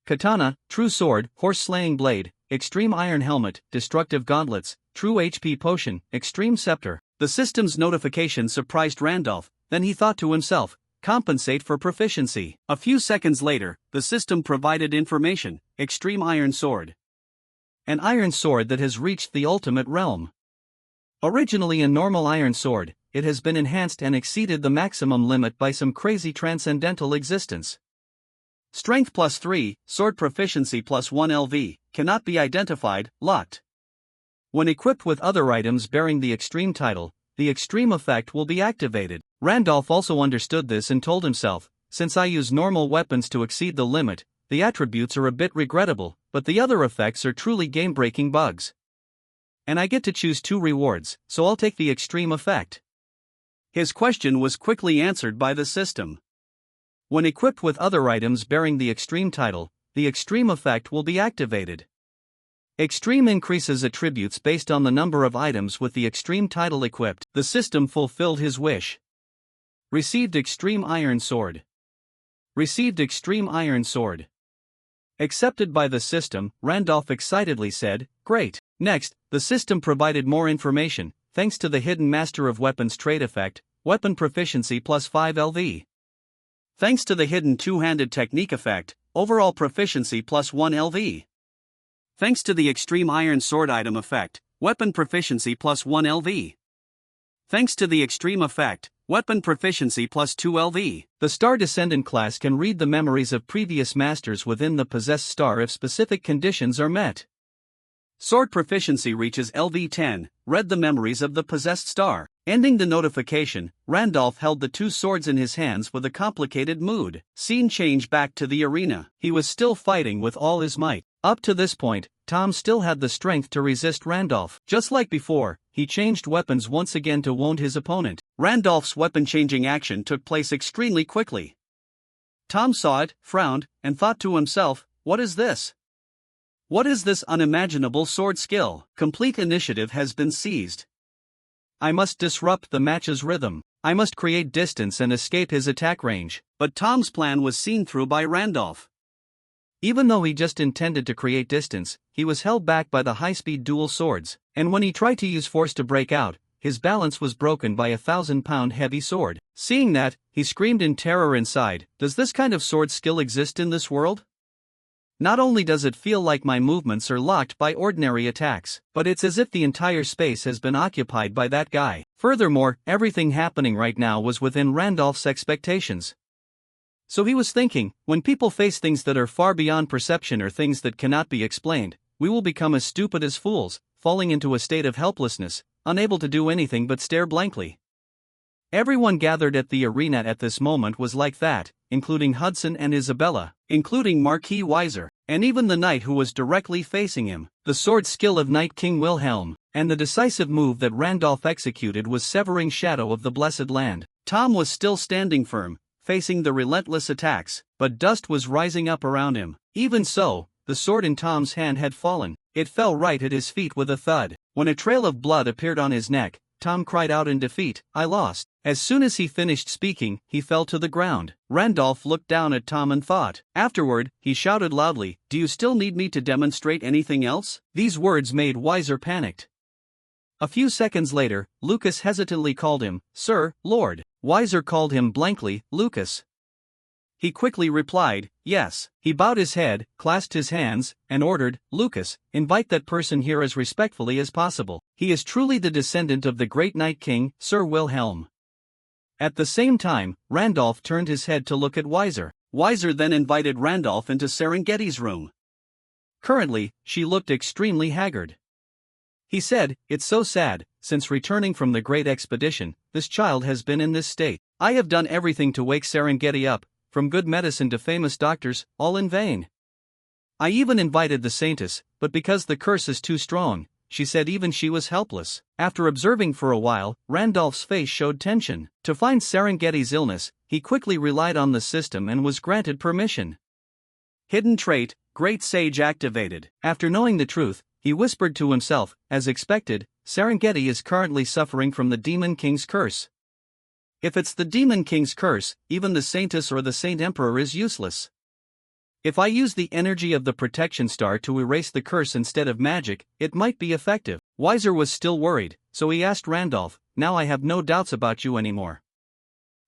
Katana, True Sword, Horse-Slaying Blade, Extreme Iron Helmet, Destructive Gauntlets, True HP Potion, Extreme Scepter. The system's notification surprised Randolph, then he thought to himself, compensate for proficiency. A few seconds later, the system provided information, Extreme Iron Sword. An iron sword that has reached the ultimate realm. Originally a normal iron sword, it has been enhanced and exceeded the maximum limit by some crazy transcendental existence. Strength +3, sword proficiency +1 LV, cannot be identified, locked. When equipped with other items bearing the extreme title, the extreme effect will be activated. Randolph also understood this and told himself, since I use normal weapons to exceed the limit, the attributes are a bit regrettable, but the other effects are truly game-breaking bugs. And I get to choose 2 rewards, so I'll take the extreme effect. His question was quickly answered by the system. When equipped with other items bearing the extreme title, the extreme effect will be activated. Extreme increases attributes based on the number of items with the extreme title equipped. The system fulfilled his wish. Received extreme iron sword. Received extreme iron sword. Accepted by the system, Randolph excitedly said, "Great." Next, the system provided more information, thanks to the hidden Master of Weapons trait effect, weapon proficiency plus 5 LV. Thanks to the hidden two-handed technique effect, overall proficiency plus 1 LV. Thanks to the extreme iron sword item effect, weapon proficiency plus 1 LV. Thanks to the extreme effect, weapon proficiency plus 2 LV. The Star Descendant class can read the memories of previous masters within the possessed star if specific conditions are met. Sword proficiency reaches LV 10, read the memories of the possessed star. Ending the notification, Randolph held the two swords in his hands with a complicated mood. Scene change back to the arena. He was still fighting with all his might. Up to this point, Tom still had the strength to resist Randolph. Just like before, he changed weapons once again to wound his opponent. Randolph's weapon-changing action took place extremely quickly. Tom saw it, frowned, and thought to himself, "What is this? What is this unimaginable sword skill?" Complete initiative has been seized. I must disrupt the match's rhythm. I must create distance and escape his attack range. But Tom's plan was seen through by Randolph. Even though he just intended to create distance, he was held back by the high-speed dual swords, and when he tried to use force to break out, his balance was broken by a 1,000-pound heavy sword. Seeing that, he screamed in terror inside, "Does this kind of sword skill exist in this world? Not only does it feel like my movements are locked by ordinary attacks, but it's as if the entire space has been occupied by that guy." Furthermore, everything happening right now was within Randolph's expectations. So he was thinking, when people face things that are far beyond perception or things that cannot be explained, we will become as stupid as fools, falling into a state of helplessness, unable to do anything but stare blankly. Everyone gathered at the arena at this moment was like that, including Hudson and Isabella, including Marquis Weiser, and even the knight who was directly facing him. The sword skill of Knight King Wilhelm, and the decisive move that Randolph executed was severing Shadow of the Blessed Land. Tom was still standing firm, facing the relentless attacks, but dust was rising up around him. Even so, the sword in Tom's hand had fallen. It fell right at his feet with a thud. When a trail of blood appeared on his neck, Tom cried out in defeat, "I lost." As soon as he finished speaking, he fell to the ground. Randolph looked down at Tom and thought. Afterward, he shouted loudly, "Do you still need me to demonstrate anything else?" These words made Weiser panicked. A few seconds later, Lucas hesitantly called him, "Sir, Lord." Weiser called him blankly, "Lucas." He quickly replied, "Yes." He bowed his head, clasped his hands, and ordered, "Lucas, invite that person here as respectfully as possible. He is truly the descendant of the great Night King, Sir Wilhelm." At the same time, Randolph turned his head to look at Weiser. Weiser then invited Randolph into Serengeti's room. Currently, she looked extremely haggard. He said, "It's so sad, since returning from the great expedition, this child has been in this state. I have done everything to wake Serengeti up, from good medicine to famous doctors, all in vain. I even invited the Saintess, but because the curse is too strong, she said even she was helpless." After observing for a while, Randolph's face showed tension. To find Serengeti's illness, he quickly relied on the system and was granted permission. Hidden trait, Great Sage activated. After knowing the truth, he whispered to himself, as expected, Serengeti is currently suffering from the Demon King's curse. If it's the Demon King's curse, even the Saintess or the Saint Emperor is useless. If I use the energy of the protection star to erase the curse instead of magic, it might be effective. Weiser was still worried, so he asked Randolph, "Now I have no doubts about you anymore.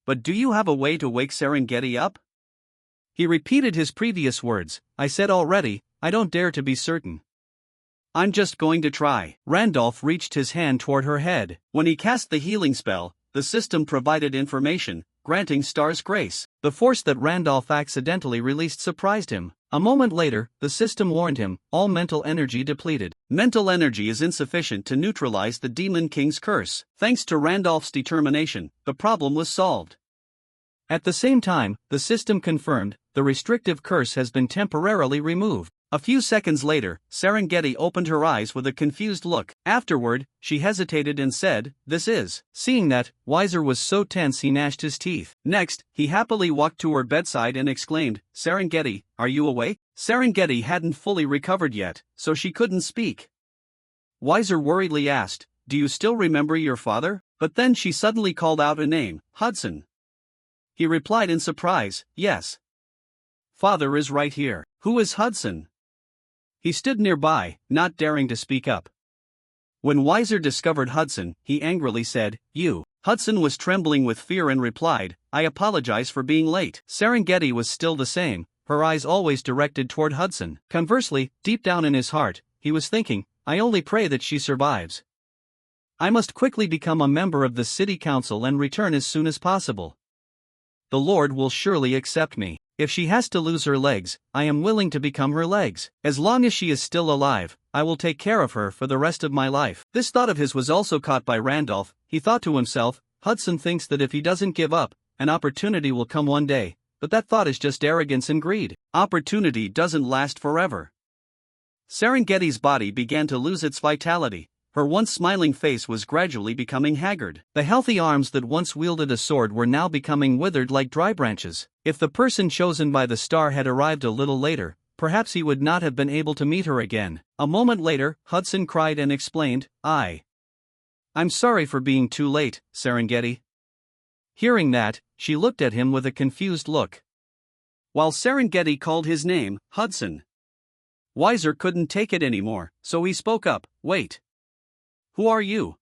But do you have a way to wake Serengeti up?" He repeated his previous words, "I said already, I don't dare to be certain. I'm just going to try." Randolph reached his hand toward her head. When he cast the healing spell, the system provided information, granting Star's grace. The force that Randolph accidentally released surprised him. A moment later, the system warned him, all mental energy depleted. Mental energy is insufficient to neutralize the Demon King's curse. Thanks to Randolph's determination, the problem was solved. At the same time, the system confirmed, the restrictive curse has been temporarily removed. A few seconds later, Serengeti opened her eyes with a confused look. Afterward, she hesitated and said, "This is." Seeing that, Wiser was so tense he gnashed his teeth. Next, he happily walked to her bedside and exclaimed, "Serengeti, are you awake?" Serengeti hadn't fully recovered yet, so she couldn't speak. Wiser worriedly asked, "Do you still remember your father?" But then she suddenly called out a name, Hudson. He replied in surprise, "Yes. Father is right here." "Who is Hudson?" He stood nearby, not daring to speak up. When Wiser discovered Hudson, he angrily said, "You." Hudson was trembling with fear and replied, "I apologize for being late." Serengeti was still the same, her eyes always directed toward Hudson. Conversely, deep down in his heart, he was thinking, "I only pray that she survives. I must quickly become a member of the city council and return as soon as possible. The Lord will surely accept me. If she has to lose her legs, I am willing to become her legs. As long as she is still alive, I will take care of her for the rest of my life." This thought of his was also caught by Randolph. He thought to himself, Hudson thinks that if he doesn't give up, an opportunity will come one day, but that thought is just arrogance and greed. Opportunity doesn't last forever. Serengeti's body began to lose its vitality. Her once smiling face was gradually becoming haggard. The healthy arms that once wielded a sword were now becoming withered like dry branches. If the person chosen by the star had arrived a little later, perhaps he would not have been able to meet her again. A moment later, Hudson cried and explained, I'm sorry for being too late, Serengeti." Hearing that, she looked at him with a confused look. While Serengeti called his name, Hudson. Wiser couldn't take it anymore, so he spoke up, "Wait. Who are you?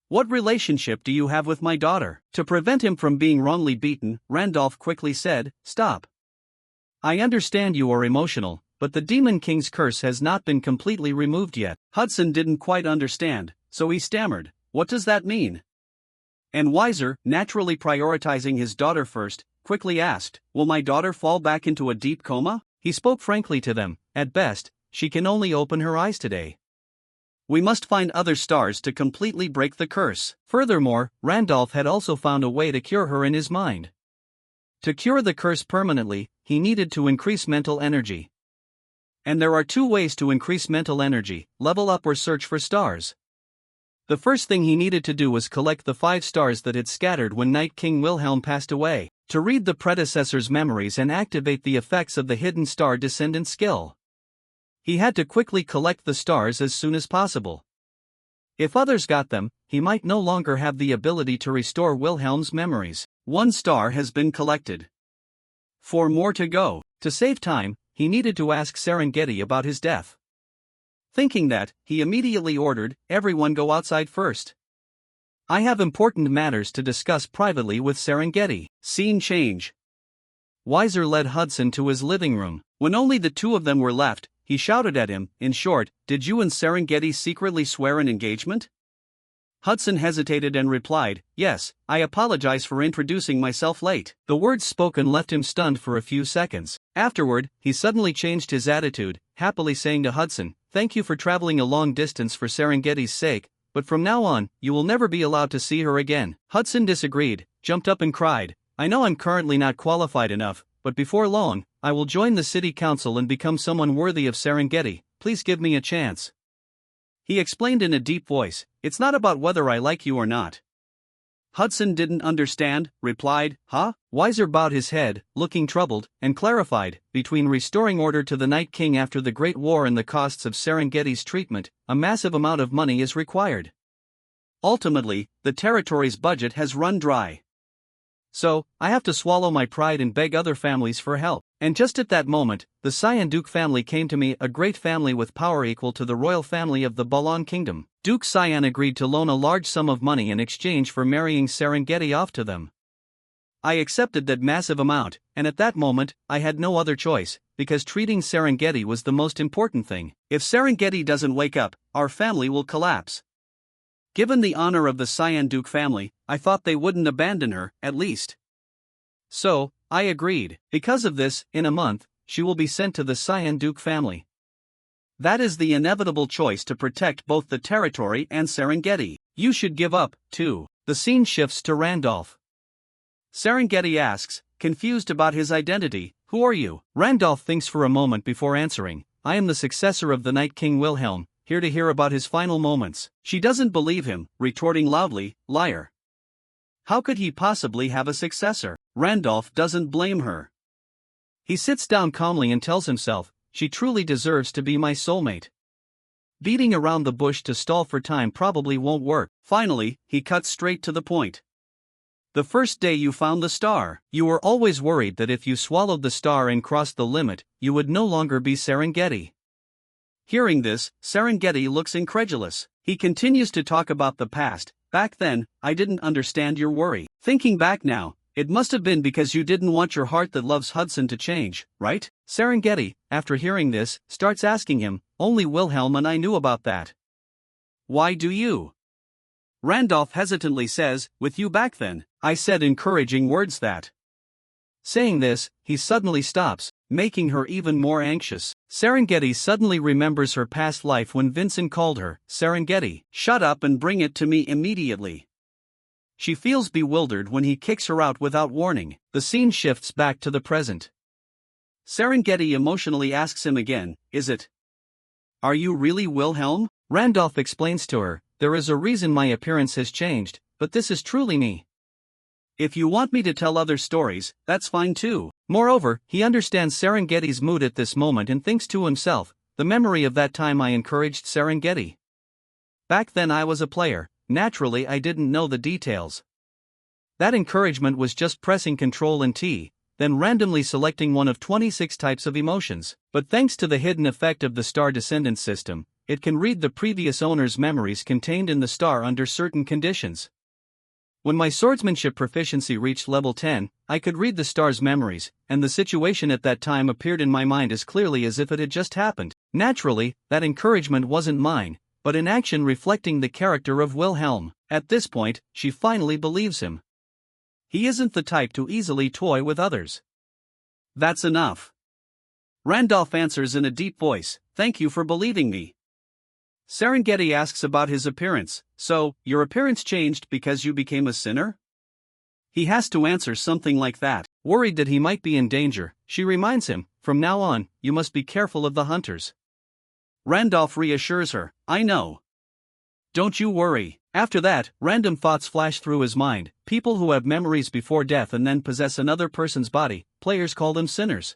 What relationship do you have with my daughter?" To prevent him from being wrongly beaten, Randolph quickly said, "Stop. I understand you are emotional, but the Demon King's curse has not been completely removed yet." Hudson didn't quite understand, so he stammered, "What does that mean?" And Wiser, naturally prioritizing his daughter first, quickly asked, "Will my daughter fall back into a deep coma?" He spoke frankly to them, "At best, she can only open her eyes today. We must find other stars to completely break the curse." Furthermore, Randolph had also found a way to cure her in his mind. To cure the curse permanently, he needed to increase mental energy. And there are two ways to increase mental energy: level up or search for stars. The first thing he needed to do was collect the 5 stars that had scattered when Night King Wilhelm passed away, to read the predecessor's memories and activate the effects of the hidden star descendant skill. He had to quickly collect the stars as soon as possible. If others got them, he might no longer have the ability to restore Wilhelm's memories. 1 star has been collected. 4 more to go. To save time, he needed to ask Serengeti about his death. Thinking that, he immediately ordered, "Everyone go outside first. I have important matters to discuss privately with Serengeti." Scene change. Wiser led Hudson to his living room. When only the two of them were left, he shouted at him, "In short, did you and Serengeti secretly swear an engagement?" Hudson hesitated and replied, "Yes, I apologize for introducing myself late." The words spoken left him stunned for a few seconds. Afterward, he suddenly changed his attitude, happily saying to Hudson, "Thank you for traveling a long distance for Serengeti's sake, but from now on, you will never be allowed to see her again." Hudson disagreed, jumped up and cried, "I know I'm currently not qualified enough, but before long, I will join the city council and become someone worthy of Serengeti. Please give me a chance." He explained in a deep voice, "It's not about whether I like you or not." Hudson didn't understand, replied, "Huh?" Wiser bowed his head, looking troubled, and clarified, "Between restoring order to the Night King after the Great War and the costs of Serengeti's treatment, a massive amount of money is required. Ultimately, the territory's budget has run dry. So, I have to swallow my pride and beg other families for help." And just at that moment, the Cyan Duke family came to me, a great family with power equal to the royal family of the Balon Kingdom. Duke Cyan agreed to loan a large sum of money in exchange for marrying Serengeti off to them. I accepted that massive amount, and at that moment, I had no other choice, because treating Serengeti was the most important thing. If Serengeti doesn't wake up, our family will collapse. Given the honor of the Cyan Duke family, I thought they wouldn't abandon her, at least. So, I agreed. Because of this, in a month, she will be sent to the Cyan Duke family. That is the inevitable choice to protect both the territory and Serengeti. You should give up, too. The scene shifts to Randolph. Serengeti asks, confused about his identity. Who are you? Randolph thinks for a moment before answering. I am the successor of the Night King Wilhelm, here to hear about his final moments. She doesn't believe him, retorting loudly, liar. How could he possibly have a successor? Randolph doesn't blame her. He sits down calmly and tells himself, she truly deserves to be my soulmate. Beating around the bush to stall for time probably won't work. Finally, he cuts straight to the point. The first day you found the star, you were always worried that if you swallowed the star and crossed the limit, you would no longer be Serengeti. Hearing this, Serengeti looks incredulous. He continues to talk about the past. Back then, I didn't understand your worry. Thinking back now, it must have been because you didn't want your heart that loves Hudson to change, right? Serengeti, after hearing this, starts asking him, only Wilhelm and I knew about that. Why do you? Randolph hesitantly says, with you back then, I said encouraging words that. Saying this, he suddenly stops, making her even more anxious. Serengeti suddenly remembers her past life when Vincent called her, Serengeti, shut up and bring it to me immediately. She feels bewildered when he kicks her out without warning. The scene shifts back to the present. Serengeti emotionally asks him again, is it? Are you really Wilhelm? Randolph explains to her, there is a reason my appearance has changed, but this is truly me. If you want me to tell other stories, that's fine too. Moreover, he understands Serengeti's mood at this moment and thinks to himself, the memory of that time I encouraged Serengeti. Back then I was a player, naturally I didn't know the details. That encouragement was just pressing Ctrl and T, then randomly selecting one of 26 types of emotions. But thanks to the hidden effect of the star descendant system, it can read the previous owner's memories contained in the star under certain conditions. When my swordsmanship proficiency reached level 10, I could read the star's memories, and the situation at that time appeared in my mind as clearly as if it had just happened. Naturally, that encouragement wasn't mine, but in action reflecting the character of Wilhelm. At this point, she finally believes him. He isn't the type to easily toy with others. That's enough. Randolph answers in a deep voice, thank you for believing me. Serengeti asks about his appearance, so, your appearance changed because you became a sinner? He has to answer something like that. Worried that he might be in danger, she reminds him, from now on, you must be careful of the hunters. Randolph reassures her, I know. Don't you worry. After that, random thoughts flash through his mind. People who have memories before death and then possess another person's body, players call them sinners.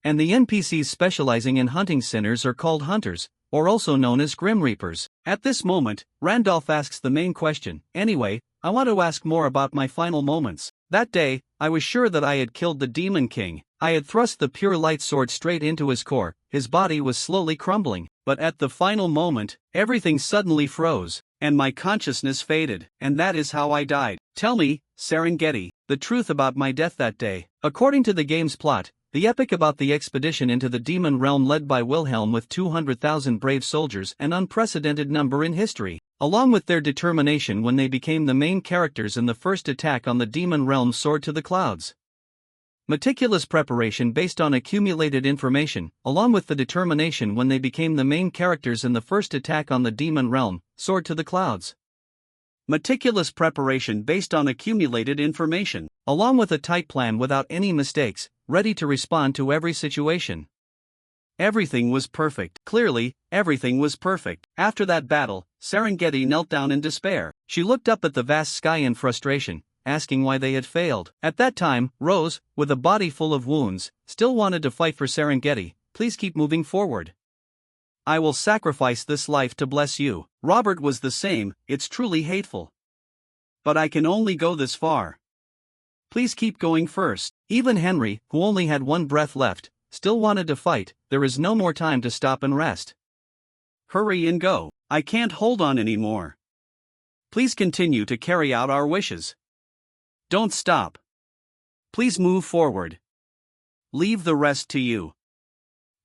And the NPCs specializing in hunting sinners are called hunters, or also known as Grim Reapers. At this moment, Randolph asks the main question, anyway, I want to ask more about my final moments. That day, I was sure that I had killed the Demon King. I had thrust the pure light sword straight into his core, his body was slowly crumbling. But at the final moment, everything suddenly froze, and my consciousness faded, and that is how I died. Tell me, Serengeti, the truth about my death that day. According to the game's plot, the epic about the expedition into the demon realm led by Wilhelm with 200,000 brave soldiers, an unprecedented number in history, along with their determination when they became the main characters in the first attack on the demon realm soared to the clouds. Meticulous preparation based on accumulated information, along with the determination when they became the main characters in the first attack on the demon realm, soared to the clouds. Meticulous preparation based on accumulated information, along with a tight plan without any mistakes, ready to respond to every situation. Everything was perfect. Clearly, everything was perfect. After that battle, Serengeti knelt down in despair. She looked up at the vast sky in frustration, asking why they had failed. At that time, Rose, with a body full of wounds, still wanted to fight for Serengeti. Please keep moving forward. I will sacrifice this life to bless you. Robert was the same, it's truly hateful. But I can only go this far. Please keep going first. Even Henry, who only had one breath left, still wanted to fight. There is no more time to stop and rest. Hurry and go. I can't hold on anymore. Please continue to carry out our wishes. Don't stop. Please move forward. Leave the rest to you.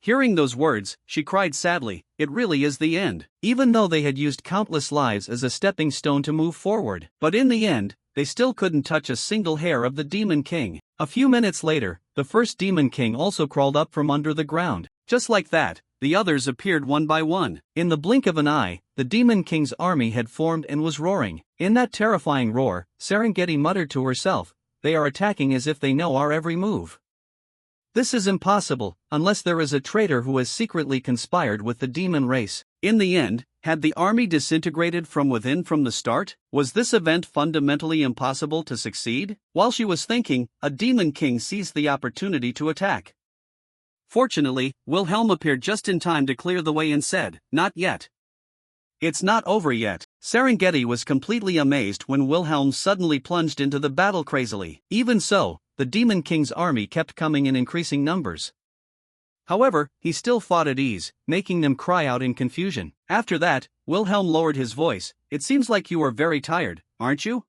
Hearing those words, she cried sadly, it really is the end. Even though they had used countless lives as a stepping stone to move forward. But in the end, they still couldn't touch a single hair of the Demon King. A few minutes later, the first Demon King also crawled up from under the ground. Just like that, the others appeared one by one. In the blink of an eye, the Demon King's army had formed and was roaring. In that terrifying roar, Serengeti muttered to herself, they are attacking as if they know our every move. This is impossible, unless there is a traitor who has secretly conspired with the demon race. In the end, had the army disintegrated from within from the start? Was this event fundamentally impossible to succeed? While she was thinking, a demon king seized the opportunity to attack. Fortunately, Wilhelm appeared just in time to clear the way and said, "Not yet. It's not over yet." Serengeti was completely amazed when Wilhelm suddenly plunged into the battle crazily. Even so, the Demon King's army kept coming in increasing numbers. However, he still fought at ease, making them cry out in confusion. After that, Wilhelm lowered his voice. "It seems like you are very tired, aren't you?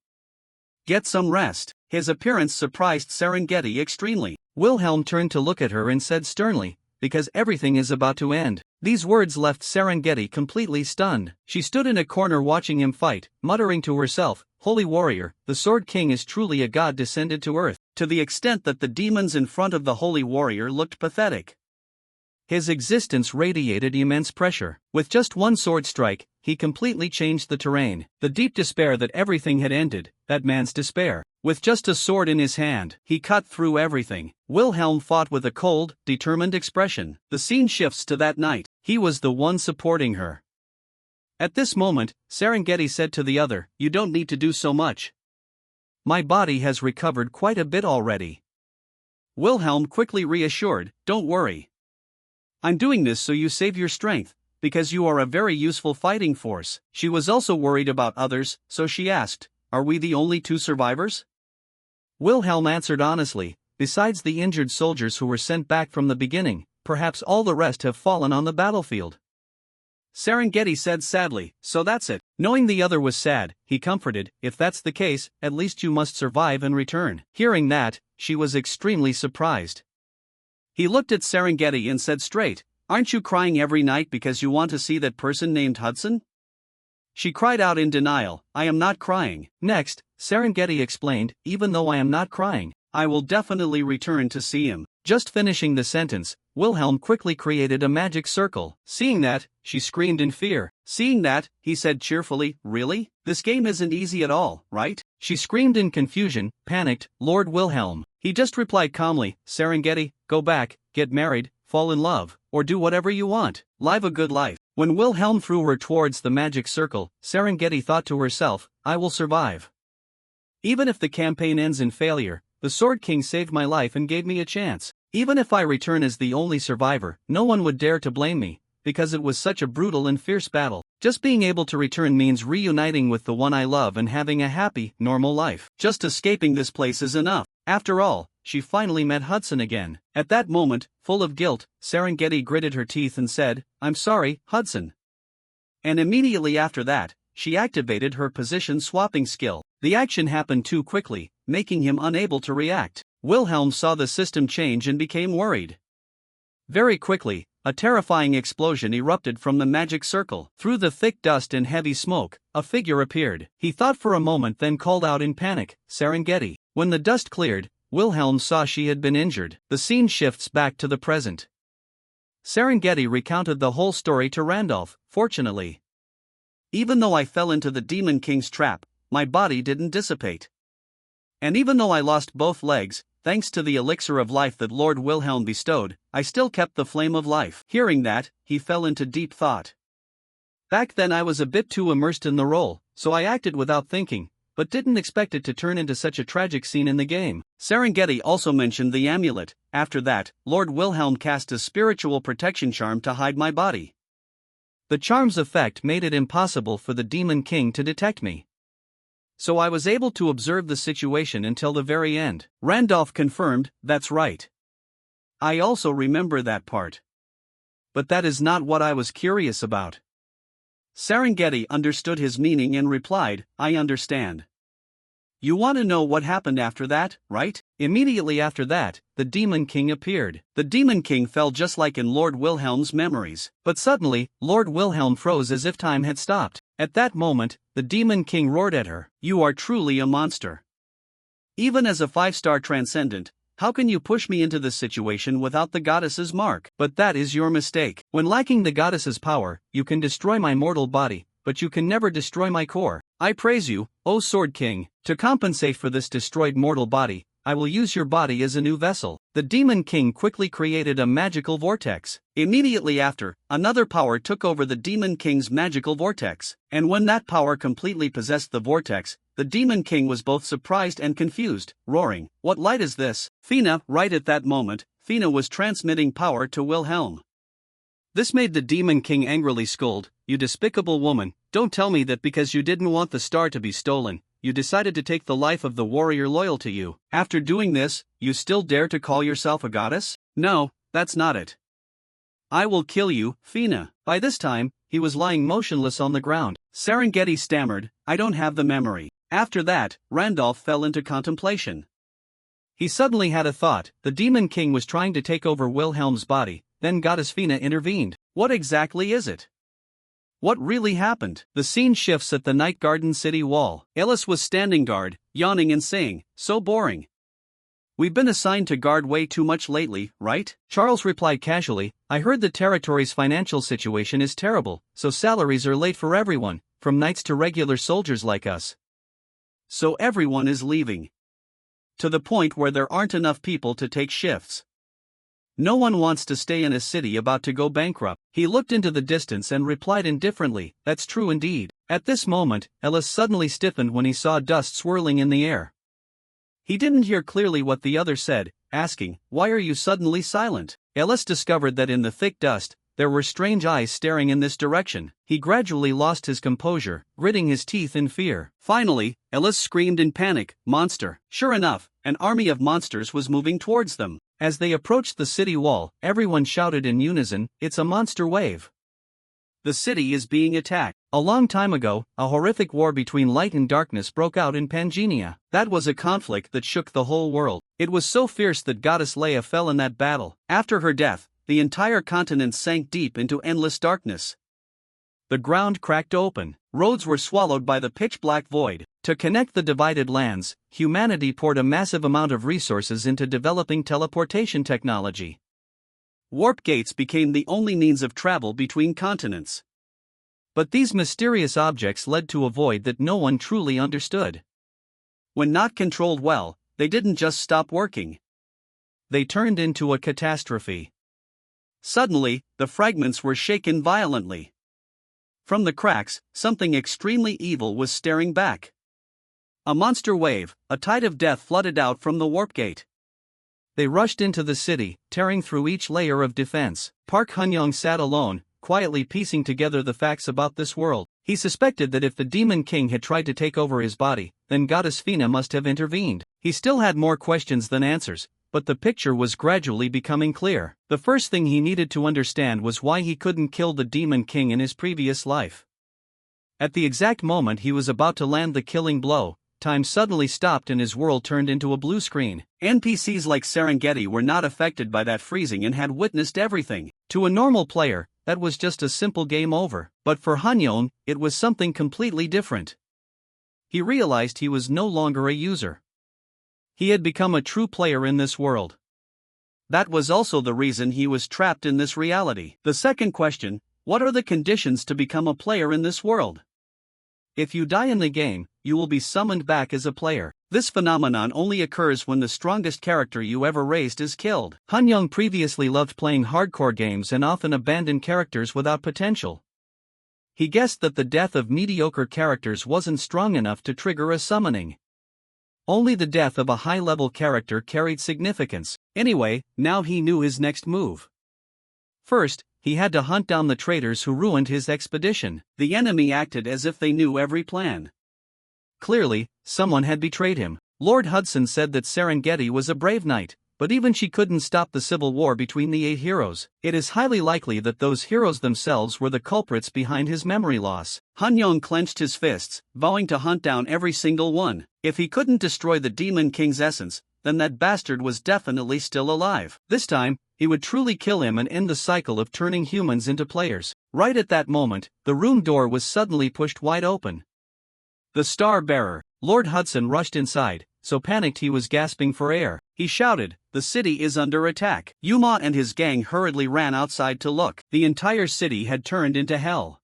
Get some rest." His appearance surprised Serengeti extremely. Wilhelm turned to look at her and said sternly, "Because everything is about to end." These words left Serengeti completely stunned. She stood in a corner watching him fight, muttering to herself, "Holy warrior, the Sword King is truly a god descended to earth," to the extent that the demons in front of the holy warrior looked pathetic. His existence radiated immense pressure. With just one sword strike, he completely changed the terrain. The deep despair that everything had ended, that man's despair. With just a sword in his hand, he cut through everything. Wilhelm fought with a cold, determined expression. The scene shifts to that night. He was the one supporting her. At this moment, Serengeti said to the other, "You don't need to do so much. My body has recovered quite a bit already." Wilhelm quickly reassured, "Don't worry. I'm doing this so you save your strength, because you are a very useful fighting force." She was also worried about others, so she asked, "Are we the only two survivors?" Wilhelm answered honestly, "Besides the injured soldiers who were sent back from the beginning, perhaps all the rest have fallen on the battlefield." Serengeti said sadly, "So that's it." Knowing the other was sad, he comforted, "If that's the case, at least you must survive and return." Hearing that, she was extremely surprised. He looked at Serengeti and said straight, "Aren't you crying every night because you want to see that person named Hudson?" She cried out in denial, "I am not crying." Next, Serengeti explained, "Even though I am not crying, I will definitely return to see him." Just finishing the sentence, Wilhelm quickly created a magic circle. Seeing that, she screamed in fear. Seeing that, he said cheerfully, "Really? This game isn't easy at all, right?" She screamed in confusion, panicked, "Lord Wilhelm." He just replied calmly, "Serengeti, go back, get married, fall in love, or do whatever you want. Live a good life." When Wilhelm threw her towards the magic circle, Serengeti thought to herself, "I will survive. Even if the campaign ends in failure, the Sword King saved my life and gave me a chance. Even if I return as the only survivor, no one would dare to blame me, because it was such a brutal and fierce battle. Just being able to return means reuniting with the one I love and having a happy, normal life. Just escaping this place is enough." After all, she finally met Hudson again. At that moment, full of guilt, Serengeti gritted her teeth and said, "I'm sorry, Hudson." And immediately after that, she activated her position swapping skill. The action happened too quickly, making him unable to react. Wilhelm saw the system change and became worried. Very quickly, a terrifying explosion erupted from the magic circle. Through the thick dust and heavy smoke, a figure appeared. He thought for a moment, then called out in panic, "Serengeti." When the dust cleared, Wilhelm saw she had been injured. The scene shifts back to the present. Serengeti recounted the whole story to Randolph. "Fortunately, even though I fell into the Demon King's trap, my body didn't dissipate. And even though I lost both legs, thanks to the elixir of life that Lord Wilhelm bestowed, I still kept the flame of life." Hearing that, he fell into deep thought. "Back then I was a bit too immersed in the role, so I acted without thinking, but didn't expect it to turn into such a tragic scene in the game." Serengeti also mentioned the amulet. "After that, Lord Wilhelm cast a spiritual protection charm to hide my body. The charm's effect made it impossible for the Demon King to detect me. So I was able to observe the situation until the very end." Randolph confirmed, "That's right. I also remember that part. But that is not what I was curious about." Serengeti understood his meaning and replied, "I understand. You want to know what happened after that, right?" Immediately after that, the Demon King appeared. The Demon King fell just like in Lord Wilhelm's memories. But suddenly, Lord Wilhelm froze as if time had stopped. At that moment, the Demon King roared at her, "You are truly a monster. Even as a 5-star transcendent, how can you push me into this situation without the goddess's mark? But that is your mistake. When lacking the goddess's power, you can destroy my mortal body, but you can never destroy my core." I praise you, O Sword King. To compensate for this destroyed mortal body, I will use your body as a new vessel. The Demon King quickly created a magical vortex. Immediately after, another power took over the Demon King's magical vortex, and when that power completely possessed the vortex, the Demon King was both surprised and confused, roaring, "What light is this?" Fina, right at that moment, Fina was transmitting power to Wilhelm. This made the Demon King angrily scold, "You despicable woman, don't tell me that because you didn't want the star to be stolen, you decided to take the life of the warrior loyal to you. After doing this, you still dare to call yourself a goddess? No, that's not it. I will kill you, Fina." By this time, he was lying motionless on the ground. Serengeti stammered, "I don't have the memory." After that, Randolph fell into contemplation. He suddenly had a thought. The Demon King was trying to take over Wilhelm's body, then Goddess Fina intervened. What exactly is it? What really happened? The scene shifts at the Night Garden City wall. Ellis was standing guard, yawning and saying, "So boring. We've been assigned to guard way too much lately, right?" Charles replied casually, "I heard the territory's financial situation is terrible, so salaries are late for everyone, from knights to regular soldiers like us. So everyone is leaving. To the point where there aren't enough people to take shifts. No one wants to stay in a city about to go bankrupt." He looked into the distance and replied indifferently, "That's true indeed." At this moment, Ellis suddenly stiffened when he saw dust swirling in the air. He didn't hear clearly what the other said, asking, "Why are you suddenly silent?" Ellis discovered that in the thick dust, there were strange eyes staring in this direction. He gradually lost his composure, gritting his teeth in fear. Finally, Ellis screamed in panic, "Monster!" Sure enough, an army of monsters was moving towards them. As they approached the city wall, everyone shouted in unison, "It's a monster wave! The city is being attacked." A long time ago, a horrific war between light and darkness broke out in Pangenia. That was a conflict that shook the whole world. It was so fierce that Goddess Leia fell in that battle. After her death, the entire continent sank deep into endless darkness. The ground cracked open. Roads were swallowed by the pitch-black void. To connect the divided lands, humanity poured a massive amount of resources into developing teleportation technology. Warp gates became the only means of travel between continents. But these mysterious objects led to a void that no one truly understood. When not controlled well, they didn't just stop working. They turned into a catastrophe. Suddenly, the fragments were shaken violently. From the cracks, something extremely evil was staring back. A monster wave, a tide of death flooded out from the warp gate. They rushed into the city, tearing through each layer of defense. Park Hun-young sat alone, quietly piecing together the facts about this world. He suspected that if the Demon King had tried to take over his body, then Goddess Fina must have intervened. He still had more questions than answers, but the picture was gradually becoming clear. The first thing he needed to understand was why he couldn't kill the Demon King in his previous life. At the exact moment he was about to land the killing blow, time suddenly stopped and his world turned into a blue screen. NPCs like Serengeti were not affected by that freezing and had witnessed everything. To a normal player, that was just a simple game over. But for Han-young, it was something completely different. He realized he was no longer a user. He had become a true player in this world. That was also the reason he was trapped in this reality. The second question, what are the conditions to become a player in this world? If you die in the game, you will be summoned back as a player. This phenomenon only occurs when the strongest character you ever raised is killed. Han-young previously loved playing hardcore games and often abandoned characters without potential. He guessed that the death of mediocre characters wasn't strong enough to trigger a summoning. Only the death of a high-level character carried significance. Anyway, now he knew his next move. First, he had to hunt down the traitors who ruined his expedition. The enemy acted as if they knew every plan. Clearly, someone had betrayed him. Lord Hudson said that Serengeti was a brave knight, but even she couldn't stop the civil war between the 8 heroes. It is highly likely that those heroes themselves were the culprits behind his memory loss. Han-young clenched his fists, vowing to hunt down every single one. If he couldn't destroy the Demon King's essence, then that bastard was definitely still alive. This time, he would truly kill him and end the cycle of turning humans into players. Right at that moment, the room door was suddenly pushed wide open. The Star Bearer. Lord Hudson rushed inside, so panicked he was gasping for air. He shouted, "The city is under attack." Yuma and his gang hurriedly ran outside to look. The entire city had turned into hell.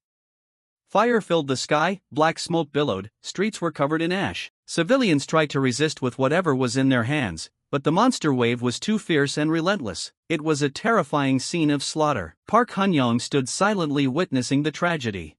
Fire filled the sky, black smoke billowed, streets were covered in ash. Civilians tried to resist with whatever was in their hands, but the monster wave was too fierce and relentless. It was a terrifying scene of slaughter. Park Han-young stood silently witnessing the tragedy.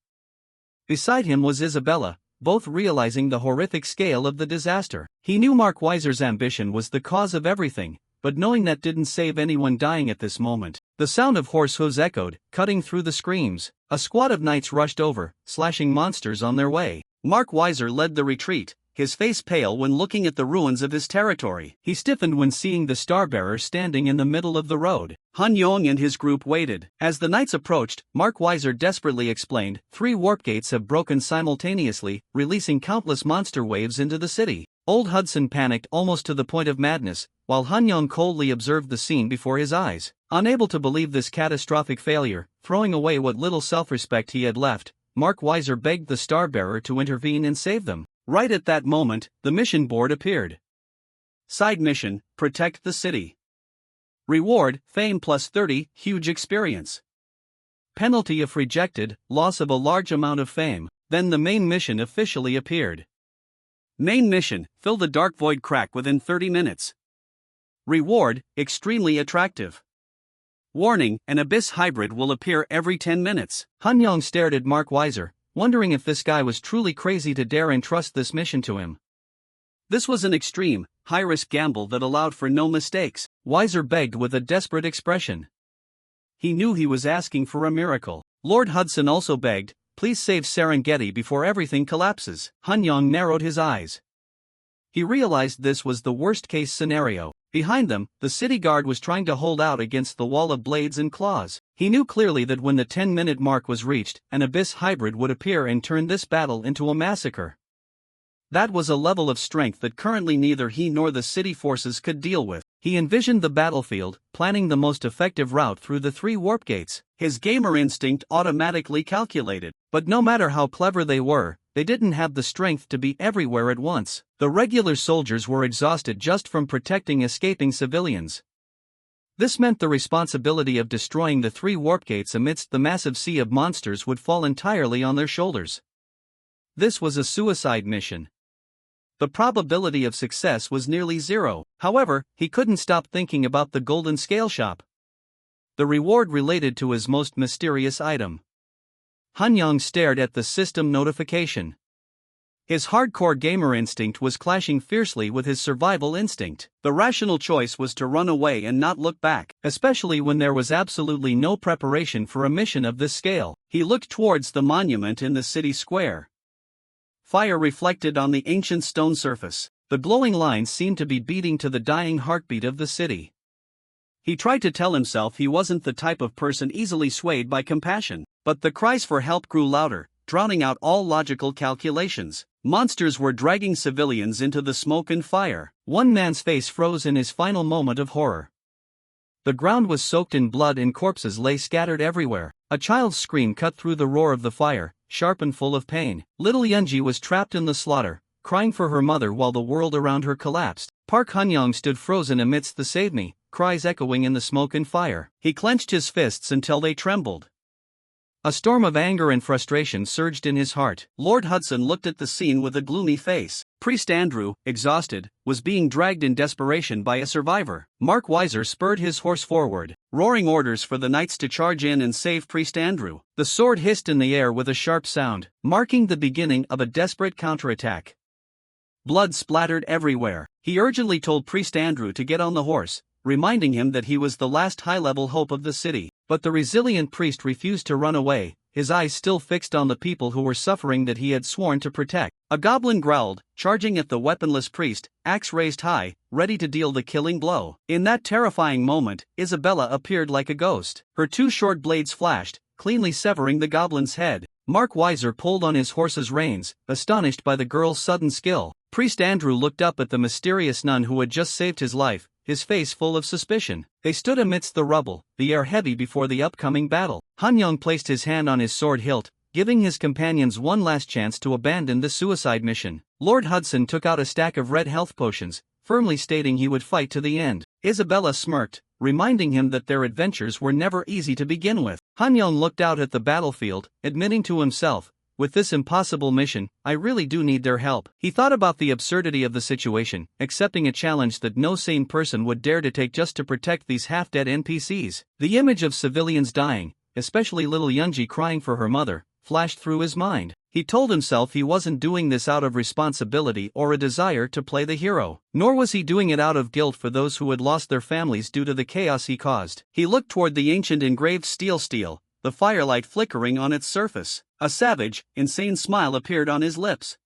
Beside him was Isabella, both realizing the horrific scale of the disaster. He knew Mark Weiser's ambition was the cause of everything, but knowing that didn't save anyone dying at this moment. The sound of horse hooves echoed, cutting through the screams. A squad of knights rushed over, slashing monsters on their way. Mark Weiser led the retreat, his face pale when looking at the ruins of his territory. He stiffened when seeing the Starbearer standing in the middle of the road. Han-young and his group waited. As the knights approached, Mark Weiser desperately explained, 3 warp gates have broken simultaneously, releasing countless monster waves into the city. Old Hudson panicked almost to the point of madness, while Han-young coldly observed the scene before his eyes. Unable to believe this catastrophic failure, throwing away what little self-respect he had left, Mark Weiser begged the Starbearer to intervene and save them. Right at that moment, the mission board appeared. Side mission, protect the city. Reward, fame plus 30, huge experience. Penalty if rejected, loss of a large amount of fame. Then the main mission officially appeared. Main mission, fill the dark void crack within 30 minutes. Reward, extremely attractive. Warning, an abyss hybrid will appear every 10 minutes. Han-young stared at Mark Weiser, wondering if this guy was truly crazy to dare entrust this mission to him. This was an extreme, high-risk gamble that allowed for no mistakes. Weiser begged with a desperate expression. He knew he was asking for a miracle. Lord Hudson also begged, please save Serengeti before everything collapses. Han-young narrowed his eyes. He realized this was the worst-case scenario. Behind them, the city guard was trying to hold out against the wall of blades and claws. He knew clearly that when the 10-minute mark was reached, an abyss hybrid would appear and turn this battle into a massacre. That was a level of strength that currently neither he nor the city forces could deal with. He envisioned the battlefield, planning the most effective route through the 3 warp gates. His gamer instinct automatically calculated. But no matter how clever they were, they didn't have the strength to be everywhere at once. The regular soldiers were exhausted just from protecting escaping civilians. This meant the responsibility of destroying the 3 warp gates amidst the massive sea of monsters would fall entirely on their shoulders. This was a suicide mission. The probability of success was nearly 0. However, he couldn't stop thinking about the golden scale shop. The reward related to his most mysterious item. Han-young stared at the system notification. His hardcore gamer instinct was clashing fiercely with his survival instinct. The rational choice was to run away and not look back, especially when there was absolutely no preparation for a mission of this scale. He looked towards the monument in the city square. Fire reflected on the ancient stone surface. The glowing lines seemed to be beating to the dying heartbeat of the city. He tried to tell himself he wasn't the type of person easily swayed by compassion, but the cries for help grew louder, drowning out all logical calculations. Monsters were dragging civilians into the smoke and fire. One man's face froze in his final moment of horror. The ground was soaked in blood and corpses lay scattered everywhere. A child's scream cut through the roar of the fire, sharp and full of pain. Little Yunji was trapped in the slaughter, crying for her mother while the world around her collapsed. Park Han-young stood frozen amidst the "save me" cries echoing in the smoke and fire. He clenched his fists until they trembled. A storm of anger and frustration surged in his heart. Lord Hudson looked at the scene with a gloomy face. Priest Andrew, exhausted, was being dragged in desperation by a survivor. Mark Weiser spurred his horse forward, roaring orders for the knights to charge in and save Priest Andrew. The sword hissed in the air with a sharp sound, marking the beginning of a desperate counterattack. Blood splattered everywhere. He urgently told Priest Andrew to get on the horse, reminding him that he was the last high-level hope of the city. But the resilient priest refused to run away, his eyes still fixed on the people who were suffering that he had sworn to protect. A goblin growled, charging at the weaponless priest, axe raised high, ready to deal the killing blow. In that terrifying moment, Isabella appeared like a ghost. Her 2 short blades flashed, cleanly severing the goblin's head. Mark Weiser pulled on his horse's reins, astonished by the girl's sudden skill. Priest Andrew looked up at the mysterious nun who had just saved his life, his face full of suspicion. They stood amidst the rubble, the air heavy before the upcoming battle. Han-young placed his hand on his sword hilt, giving his companions one last chance to abandon the suicide mission. Lord Hudson took out a stack of red health potions, firmly stating he would fight to the end. Isabella smirked, reminding him that their adventures were never easy to begin with. Han-young looked out at the battlefield, admitting to himself, with this impossible mission, I really do need their help. He thought about the absurdity of the situation, accepting a challenge that no sane person would dare to take just to protect these half-dead NPCs. The image of civilians dying, especially little Younji crying for her mother, flashed through his mind. He told himself he wasn't doing this out of responsibility or a desire to play the hero, nor was he doing it out of guilt for those who had lost their families due to the chaos he caused. He looked toward the ancient engraved steel, the firelight flickering on its surface. A savage, insane smile appeared on his lips.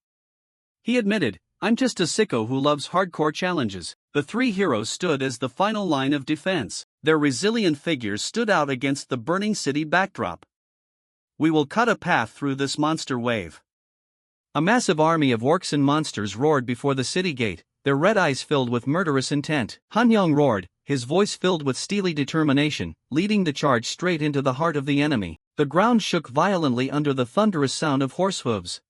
He admitted, "I'm just a sicko who loves hardcore challenges." The three heroes stood as the final line of defense. Their resilient figures stood out against the burning city backdrop. "We will cut a path through this monster wave." A massive army of orcs and monsters roared before the city gate, their red eyes filled with murderous intent. Han Yong roared, his voice filled with steely determination, leading the charge straight into the heart of the enemy. The ground shook violently under the thunderous sound of horse hooves.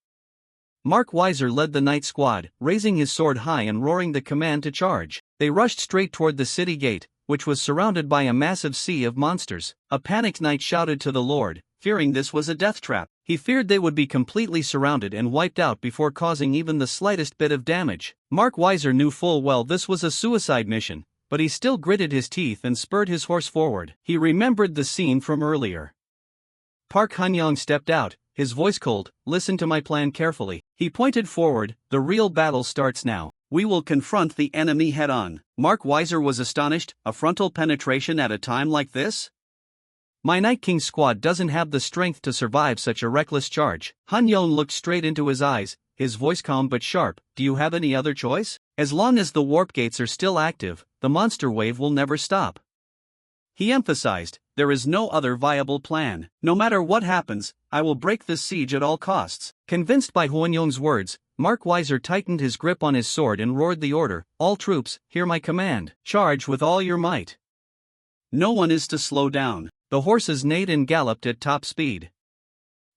Mark Weiser led the knight squad, raising his sword high and roaring the command to charge. They rushed straight toward the city gate, which was surrounded by a massive sea of monsters. A panicked knight shouted to the lord, fearing this was a death trap. He feared they would be completely surrounded and wiped out before causing even the slightest bit of damage. Mark Weiser knew full well this was a suicide mission, but he still gritted his teeth and spurred his horse forward. He remembered the scene from earlier. Park Han-young stepped out, his voice cold. "Listen to my plan carefully." He pointed forward. "The real battle starts now. We will confront the enemy head-on." Mark Weiser was astonished. A frontal penetration at a time like this? "My Night King squad doesn't have the strength to survive such a reckless charge." Han-young looked straight into his eyes, his voice calm but sharp. "Do you have any other choice? As long as the warp gates are still active, the monster wave will never stop." He emphasized, "There is no other viable plan. No matter what happens, I will break this siege at all costs." Convinced by Huanyong's words, Mark Weiser tightened his grip on his sword and roared the order, "All troops, hear my command. Charge with all your might." No one is to slow down. The horses neighed and galloped at top speed.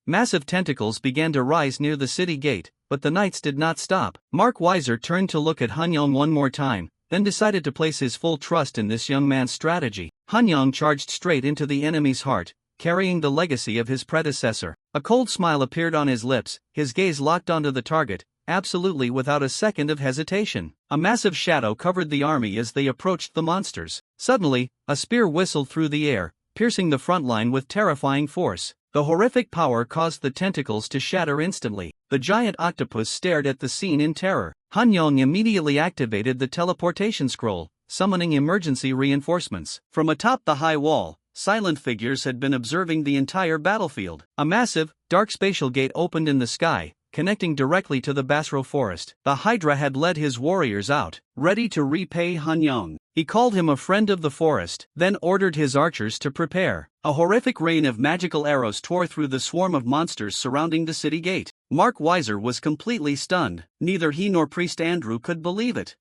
Massive tentacles began to rise near the city gate, but the knights did not stop. Mark Weiser turned to look at Han-young one more time, then decided to place his full trust in this young man's strategy. Han-young charged straight into the enemy's heart, carrying the legacy of his predecessor. A cold smile appeared on his lips, his gaze locked onto the target, absolutely without a second of hesitation. A massive shadow covered the army as they approached the monsters. Suddenly, a spear whistled through the air, piercing the front line with terrifying force. The horrific power caused the tentacles to shatter instantly. The giant octopus stared at the scene in terror. Han-young immediately activated the teleportation scroll, summoning emergency reinforcements. From atop the high wall, silent figures had been observing the entire battlefield. A massive, dark spatial gate opened in the sky, connecting directly to the Basro forest. The Hydra had led his warriors out, ready to repay Han-young. He called him a friend of the forest, then ordered his archers to prepare. A horrific rain of magical arrows tore through the swarm of monsters surrounding the city gate. Mark Weiser was completely stunned. Neither he nor Priest Andrew could believe it.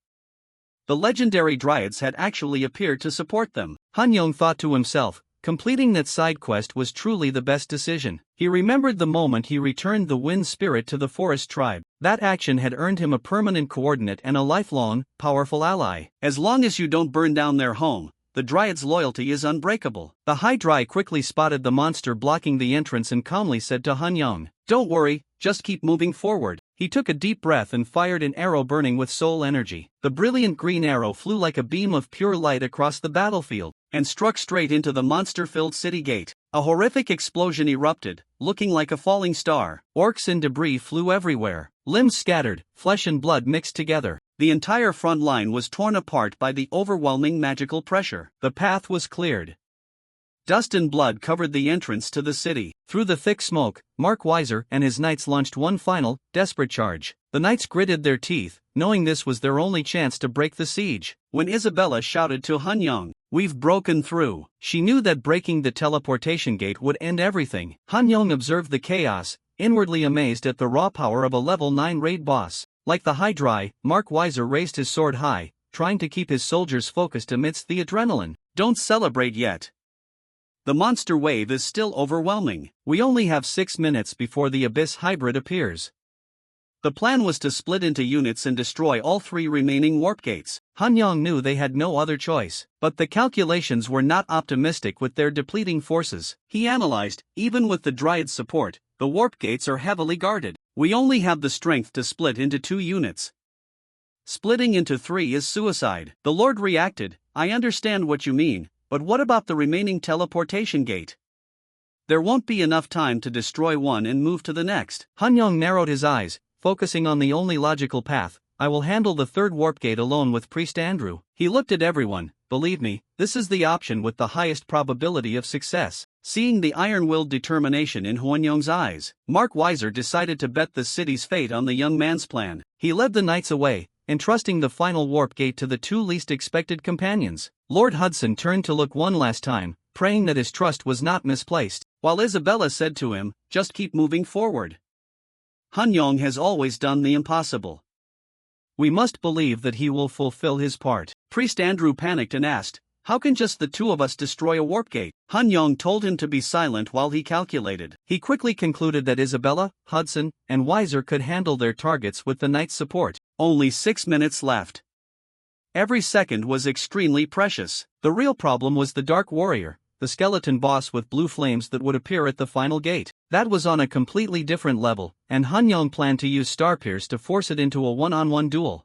The legendary dryads had actually appeared to support them. Han-young thought to himself, completing that side quest was truly the best decision. He remembered the moment he returned the wind spirit to the forest tribe. That action had earned him a permanent coordinate and a lifelong, powerful ally. As long as you don't burn down their home, the Dryad's loyalty is unbreakable. The Hydra quickly spotted the monster blocking the entrance and calmly said to Han-young, "Don't worry, just keep moving forward." He took a deep breath and fired an arrow burning with soul energy. The brilliant green arrow flew like a beam of pure light across the battlefield, and struck straight into the monster-filled city gate. A horrific explosion erupted, looking like a falling star. Orcs and debris flew everywhere, limbs scattered, flesh and blood mixed together. The entire front line was torn apart by the overwhelming magical pressure. The path was cleared. Dust and blood covered the entrance to the city. Through the thick smoke, Mark Weiser and his knights launched one final, desperate charge. The knights gritted their teeth, knowing this was their only chance to break the siege. When Isabella shouted to Han-young, "We've broken through," she knew that breaking the teleportation gate would end everything. Han-young observed the chaos, inwardly amazed at the raw power of a level 9 raid boss. Like the Hydra, Mark Weiser raised his sword high, trying to keep his soldiers focused amidst the adrenaline. "Don't celebrate yet. The monster wave is still overwhelming. We only have 6 minutes before the Abyss Hybrid appears." The plan was to split into units and destroy all 3 remaining warp gates. Han-young knew they had no other choice, but the calculations were not optimistic with their depleting forces. He analyzed, even with the Dryad's support, The warp gates are heavily guarded. We only have the strength to split into 2 units. Splitting into 3 is suicide. The Lord reacted, I understand what you mean, but what about the remaining teleportation gate? There won't be enough time to destroy one and move to the next. Hanyong narrowed his eyes, focusing on the only logical path. I will handle the 3rd warp gate alone with Priest Andrew. He looked at everyone. Believe me, this is the option with the highest probability of success. Seeing the iron-willed determination in Hwanyong's eyes, Mark Weiser decided to bet the city's fate on the young man's plan. He led the knights away, entrusting the final warp gate to the 2 least expected companions. Lord Hudson turned to look one last time, praying that his trust was not misplaced, while Isabella said to him, just keep moving forward. Hanyong has always done the impossible. We must believe that he will fulfill his part. Priest Andrew panicked and asked, how can just the 2 of us destroy a warp gate? Hanyong told him to be silent while he calculated. He quickly concluded that Isabella, Hudson, and Weiser could handle their targets with the knight's support. Only 6 minutes left. Every second was extremely precious. The real problem was the Dark Warrior, the skeleton boss with blue flames that would appear at the final gate. That was on a completely different level, and Hanyong planned to use Starpierce to force it into a one-on-one duel.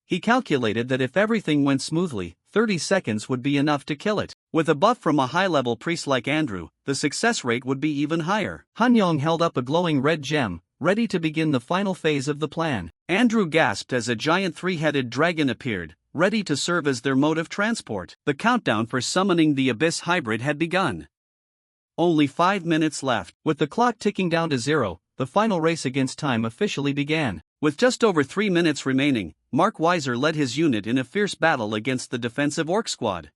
He calculated that if everything went smoothly, 30 seconds would be enough to kill it. With a buff from a high-level priest like Andrew, the success rate would be even higher. Hanyong held up a glowing red gem, ready to begin the final phase of the plan. Andrew gasped as a giant 3-headed dragon appeared, ready to serve as their mode of transport. The countdown for summoning the Abyss Hybrid had begun. Only 5 minutes left. With the clock ticking down to 0, the final race against time officially began. With just over 3 minutes remaining, Mark Weiser led his unit in a fierce battle against the defensive Orc squad.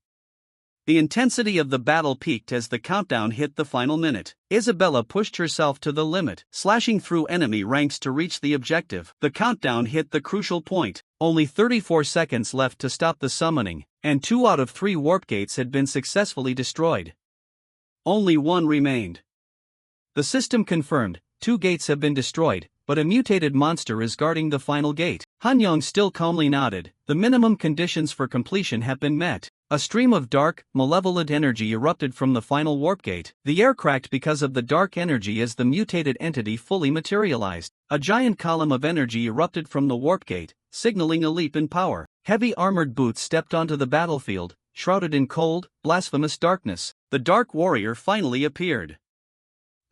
The intensity of the battle peaked as the countdown hit the final minute. Isabella pushed herself to the limit, slashing through enemy ranks to reach the objective. The countdown hit the crucial point. Only 34 seconds left to stop the summoning, and 2 out of 3 warp gates had been successfully destroyed. Only 1 remained. The system confirmed, 2 gates have been destroyed, but a mutated monster is guarding the final gate. Hanyong still calmly nodded. The minimum conditions for completion have been met. A stream of dark, malevolent energy erupted from the final warp gate. The air cracked because of the dark energy as the mutated entity fully materialized. A giant column of energy erupted from the warp gate, signaling a leap in power. Heavy armored boots stepped onto the battlefield, shrouded in cold, blasphemous darkness. The Dark Warrior finally appeared.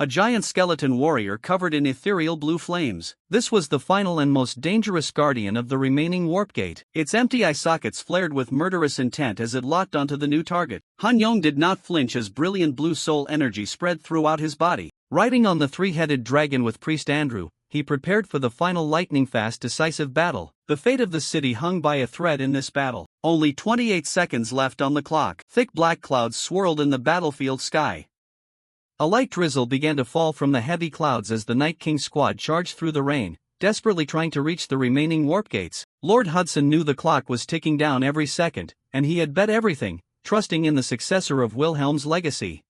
A giant skeleton warrior covered in ethereal blue flames. This was the final and most dangerous guardian of the remaining warp gate. Its empty eye sockets flared with murderous intent as it locked onto the new target. Hanyong did not flinch as brilliant blue soul energy spread throughout his body. Riding on the 3-headed dragon with Priest Andrew, he prepared for the final lightning-fast decisive battle. The fate of the city hung by a thread in this battle. Only 28 seconds left on the clock. Thick black clouds swirled in the battlefield sky. A light drizzle began to fall from the heavy clouds as the Night King squad charged through the rain, desperately trying to reach the remaining warp gates. Lord Hudson knew the clock was ticking down every second, and he had bet everything, trusting in the successor of Wilhelm's legacy.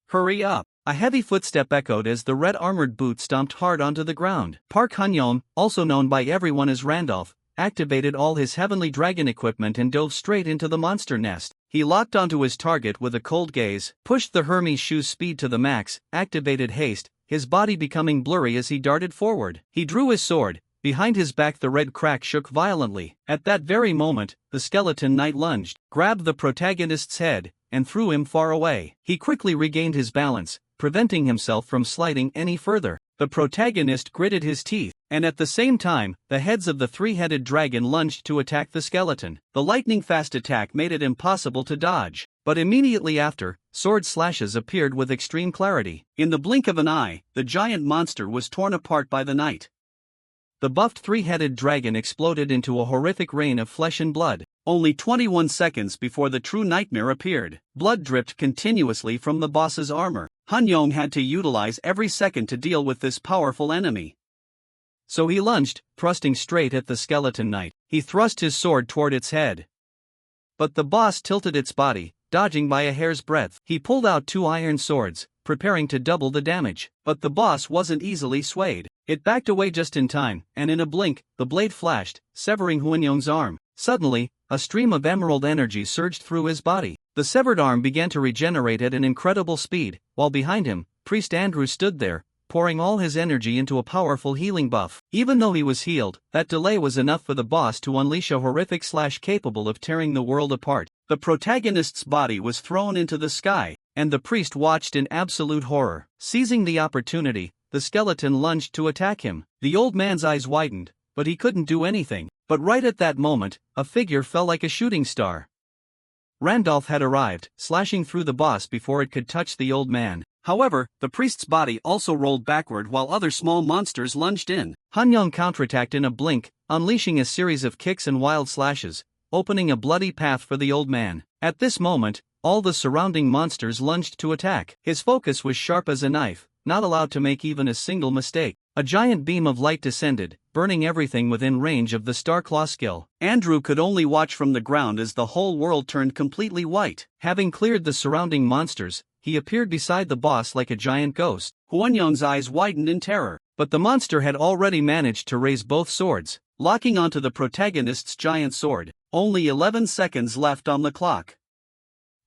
Hurry up! A heavy footstep echoed as the red armored boot stomped hard onto the ground. Park Hanyong, also known by everyone as Randolph, activated all his heavenly dragon equipment and dove straight into the monster nest. He locked onto his target with a cold gaze, pushed the Hermes shoe's speed to the max, activated haste, his body becoming blurry as he darted forward. He drew his sword. Behind his back the red crack shook violently. At that very moment, the skeleton knight lunged, grabbed the protagonist's head, and threw him far away. He quickly regained his balance, preventing himself from sliding any further. The protagonist gritted his teeth, and at the same time, the heads of the 3-headed dragon lunged to attack the skeleton. The lightning-fast attack made it impossible to dodge, but immediately after, sword slashes appeared with extreme clarity. In the blink of an eye, the giant monster was torn apart by the knight. The buffed 3-headed dragon exploded into a horrific rain of flesh and blood. Only 21 seconds before the true nightmare appeared, blood dripped continuously from the boss's armor. Hanyong had to utilize every second to deal with this powerful enemy. So he lunged, thrusting straight at the skeleton knight. He thrust his sword toward its head. But the boss tilted its body, dodging by a hair's breadth. He pulled out 2 iron swords, preparing to double the damage. But the boss wasn't easily swayed. It backed away just in time, and in a blink, the blade flashed, severing Hwanyong's arm. Suddenly, a stream of emerald energy surged through his body. The severed arm began to regenerate at an incredible speed, while behind him, Priest Andrew stood there, pouring all his energy into a powerful healing buff. Even though he was healed, that delay was enough for the boss to unleash a horrific slash capable of tearing the world apart. The protagonist's body was thrown into the sky, and the priest watched in absolute horror. Seizing the opportunity, the skeleton lunged to attack him. The old man's eyes widened, but he couldn't do anything. But right at that moment, a figure fell like a shooting star. Randolph had arrived, slashing through the boss before it could touch the old man. However, the priest's body also rolled backward while other small monsters lunged in. Hanyang counterattacked in a blink, unleashing a series of kicks and wild slashes, opening a bloody path for the old man. At this moment, all the surrounding monsters lunged to attack. His focus was sharp as a knife, not allowed to make even a single mistake. A giant beam of light descended, burning everything within range of the Starclaw skill. Andrew could only watch from the ground as the whole world turned completely white. Having cleared the surrounding monsters, he appeared beside the boss like a giant ghost. Huanyang's eyes widened in terror, but the monster had already managed to raise both swords, locking onto the protagonist's giant sword. Only 11 seconds left on the clock.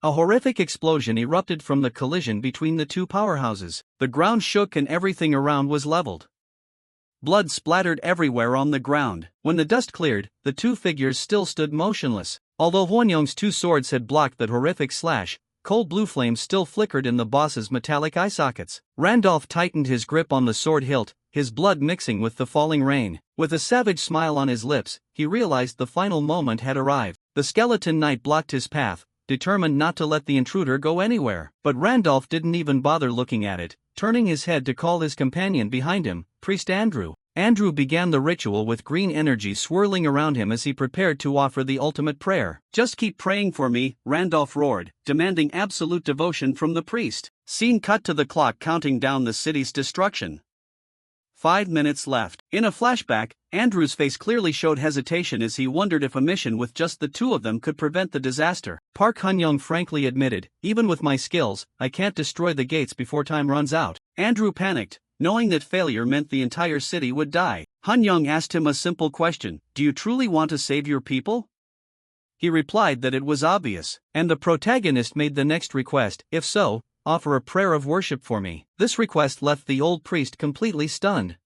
A horrific explosion erupted from the collision between the two powerhouses. The ground shook and everything around was leveled. Blood splattered everywhere on the ground. When the dust cleared, the two figures still stood motionless. Although Huanyang's two swords had blocked that horrific slash, cold blue flames still flickered in the boss's metallic eye sockets. Randolph tightened his grip on the sword hilt, his blood mixing with the falling rain. With a savage smile on his lips, he realized the final moment had arrived. The skeleton knight blocked his path, determined not to let the intruder go anywhere. But Randolph didn't even bother looking at it, turning his head to call his companion behind him, Priest Andrew. Andrew began the ritual with green energy swirling around him as he prepared to offer the ultimate prayer. "Just keep praying for me," Randolph roared, demanding absolute devotion from the priest. Scene cut to the clock counting down the city's destruction. 5 minutes left. In a flashback, Andrew's face clearly showed hesitation as he wondered if a mission with just the two of them could prevent the disaster. Park Hanyang frankly admitted, "Even with my skills, I can't destroy the gates before time runs out." Andrew panicked, knowing that failure meant the entire city would die. Hanyang asked him a simple question: "Do you truly want to save your people?" He replied that it was obvious, and the protagonist made the next request: "If so, offer a prayer of worship for me." This request left the old priest completely stunned.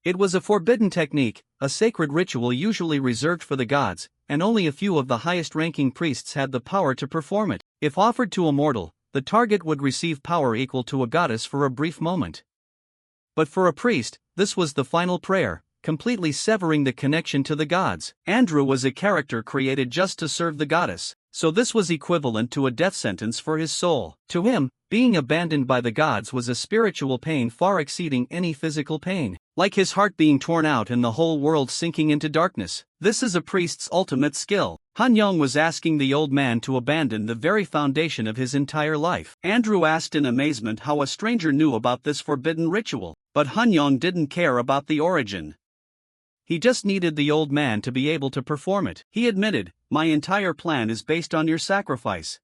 It was a forbidden technique, a sacred ritual usually reserved for the gods, and only a few of the highest-ranking priests had the power to perform it. If offered to a mortal, the target would receive power equal to a goddess for a brief moment. But for a priest, this was the final prayer, completely severing the connection to the gods. Andrew was a character created just to serve the goddess, so this was equivalent to a death sentence for his soul. To him, being abandoned by the gods was a spiritual pain far exceeding any physical pain, like his heart being torn out and the whole world sinking into darkness. This is a priest's ultimate skill. Hanyang was asking the old man to abandon the very foundation of his entire life. Andrew asked in amazement how a stranger knew about this forbidden ritual, but Hanyang didn't care about the origin. He just needed the old man to be able to perform it. He admitted, "My entire plan is based on your sacrifice.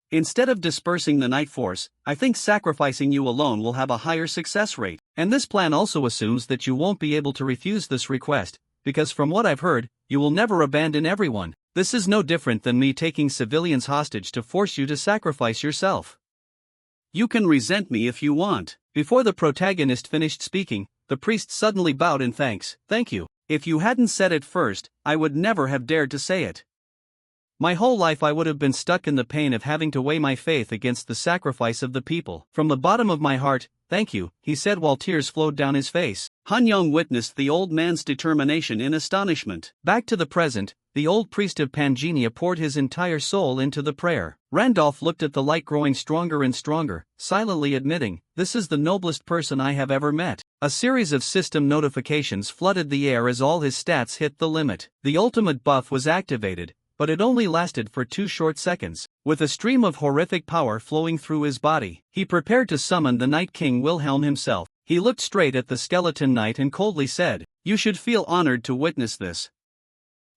Instead of dispersing the night force, I think sacrificing you alone will have a higher success rate. And this plan also assumes that you won't be able to refuse this request, because from what I've heard, you will never abandon everyone. This is no different than me taking civilians hostage to force you to sacrifice yourself. You can resent me if you want." Before the protagonist finished speaking, the priest suddenly bowed in thanks. "Thank you. If you hadn't said it first, I would never have dared to say it. My whole life I would have been stuck in the pain of having to weigh my faith against the sacrifice of the people. From the bottom of my heart, thank you," he said while tears flowed down his face. Hanyang witnessed the old man's determination in astonishment. Back to the present, the old priest of Pangenia poured his entire soul into the prayer. Randolph looked at the light growing stronger and stronger, silently admitting, "This is the noblest person I have ever met." A series of system notifications flooded the air as all his stats hit the limit. The ultimate buff was activated, but it only lasted for 2 short seconds. With a stream of horrific power flowing through his body, he prepared to summon the Night King Wilhelm himself. He looked straight at the skeleton knight and coldly said, "You should feel honored to witness this."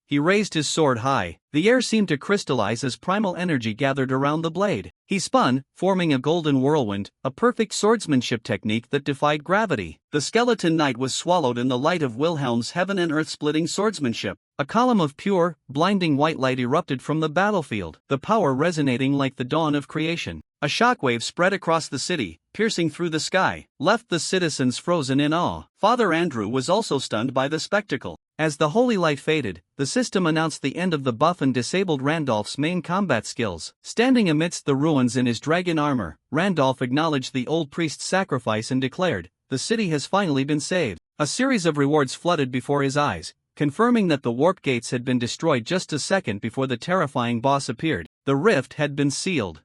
He raised his sword high. The air seemed to crystallize as primal energy gathered around the blade. He spun, forming a golden whirlwind, a perfect swordsmanship technique that defied gravity. The skeleton knight was swallowed in the light of Wilhelm's heaven and earth-splitting swordsmanship. A column of pure, blinding white light erupted from the battlefield, the power resonating like the dawn of creation. A shockwave spread across the city, piercing through the sky, left the citizens frozen in awe. Father Andrew was also stunned by the spectacle. As the holy light faded, the system announced the end of the buff and disabled Randolph's main combat skills. Standing amidst the ruins in his dragon armor, Randolph acknowledged the old priest's sacrifice and declared, "The city has finally been saved." A series of rewards flooded before his eyes, confirming that the warp gates had been destroyed just a second before the terrifying boss appeared. The rift had been sealed.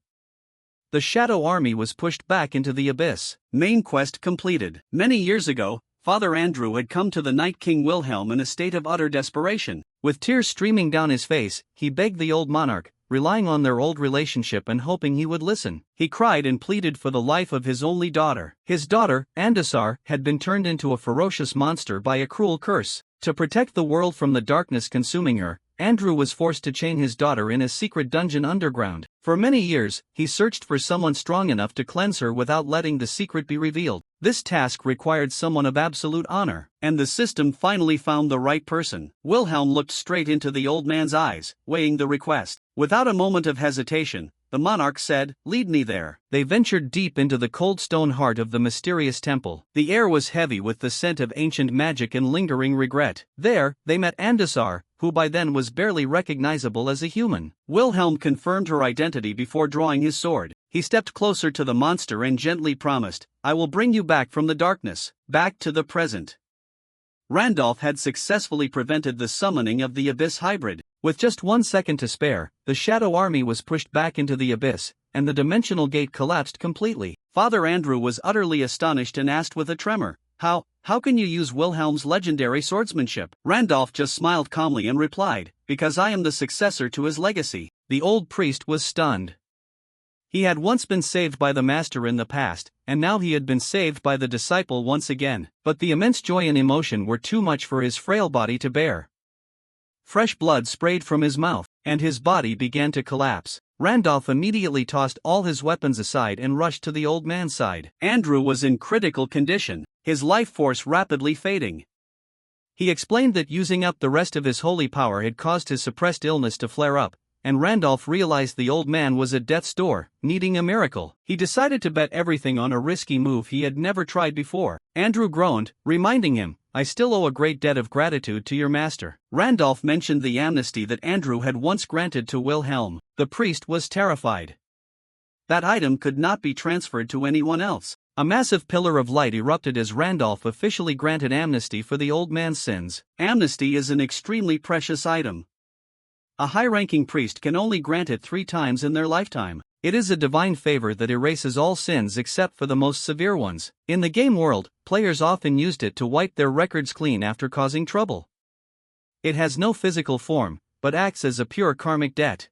The Shadow Army was pushed back into the abyss. Main quest completed. Many years ago, Father Andrew had come to the Night King Wilhelm in a state of utter desperation. With tears streaming down his face, he begged the old monarch, relying on their old relationship and hoping he would listen. He cried and pleaded for the life of his only daughter. His daughter, Andasar, had been turned into a ferocious monster by a cruel curse. To protect the world from the darkness consuming her, Andrew was forced to chain his daughter in a secret dungeon underground. For many years, he searched for someone strong enough to cleanse her without letting the secret be revealed. This task required someone of absolute honor, and the system finally found the right person. Wilhelm looked straight into the old man's eyes, weighing the request. Without a moment of hesitation, the monarch said, "Lead me there." They ventured deep into the cold stone heart of the mysterious temple. The air was heavy with the scent of ancient magic and lingering regret. There, they met Andasar, who by then was barely recognizable as a human. Wilhelm confirmed her identity before drawing his sword. He stepped closer to the monster and gently promised, "I will bring you back from the darkness, back to the present." Randolph had successfully prevented the summoning of the Abyss hybrid. With just 1 second to spare, the Shadow Army was pushed back into the abyss, and the dimensional gate collapsed completely. Father Andrew was utterly astonished and asked with a tremor, How can you use Wilhelm's legendary swordsmanship?" Randolph just smiled calmly and replied, "Because I am the successor to his legacy." The old priest was stunned. He had once been saved by the master in the past, and now he had been saved by the disciple once again. But the immense joy and emotion were too much for his frail body to bear. Fresh blood sprayed from his mouth, and his body began to collapse. Randolph immediately tossed all his weapons aside and rushed to the old man's side. Andrew was in critical condition, his life force rapidly fading. He explained that using up the rest of his holy power had caused his suppressed illness to flare up, and Randolph realized the old man was at death's door, needing a miracle. He decided to bet everything on a risky move he had never tried before. Andrew groaned, reminding him, "I still owe a great debt of gratitude to your master." Randolph mentioned the amnesty that Andrew had once granted to Wilhelm. The priest was terrified. That item could not be transferred to anyone else. A massive pillar of light erupted as Randolph officially granted amnesty for the old man's sins. Amnesty is an extremely precious item. A high-ranking priest can only grant it 3 times in their lifetime. It is a divine favor that erases all sins except for the most severe ones. In the game world, players often used it to wipe their records clean after causing trouble. It has no physical form, but acts as a pure karmic debt.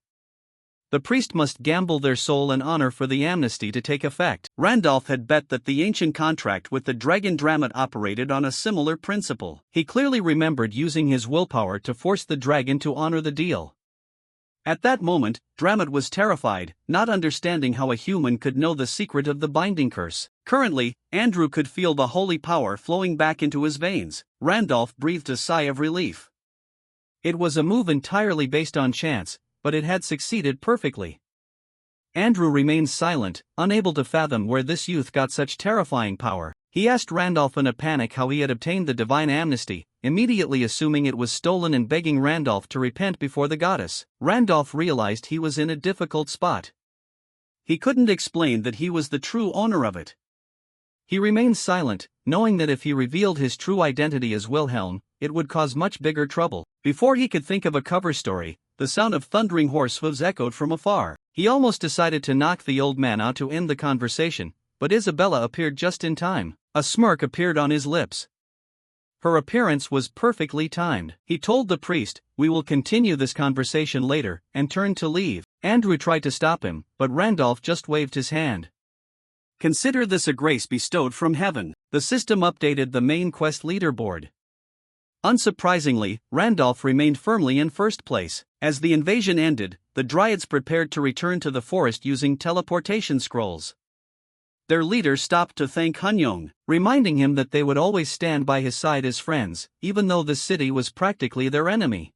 The priest must gamble their soul and honor for the amnesty to take effect. Randolph had bet that the ancient contract with the Dragon Dramat operated on a similar principle. He clearly remembered using his willpower to force the dragon to honor the deal. At that moment, Dramat was terrified, not understanding how a human could know the secret of the binding curse. Currently, Andrew could feel the holy power flowing back into his veins. Randolph breathed a sigh of relief. It was a move entirely based on chance, but it had succeeded perfectly. Andrew remained silent, unable to fathom where this youth got such terrifying power. He asked Randolph in a panic how he had obtained the divine amnesty, immediately assuming it was stolen and begging Randolph to repent before the goddess. Randolph realized he was in a difficult spot. He couldn't explain that he was the true owner of it. He remained silent, knowing that if he revealed his true identity as Wilhelm, it would cause much bigger trouble. Before he could think of a cover story, the sound of thundering horse hooves echoed from afar. He almost decided to knock the old man out to end the conversation, but Isabella appeared just in time. A smirk appeared on his lips. Her appearance was perfectly timed. He told the priest, "We will continue this conversation later," and turned to leave. Andrew tried to stop him, but Randolph just waved his hand. Consider this a grace bestowed from heaven. The system updated the main quest leaderboard. Unsurprisingly, Randolph remained firmly in first place. As the invasion ended, the Dryads prepared to return to the forest using teleportation scrolls. Their leader stopped to thank Hunyong, reminding him that they would always stand by his side as friends, even though the city was practically their enemy.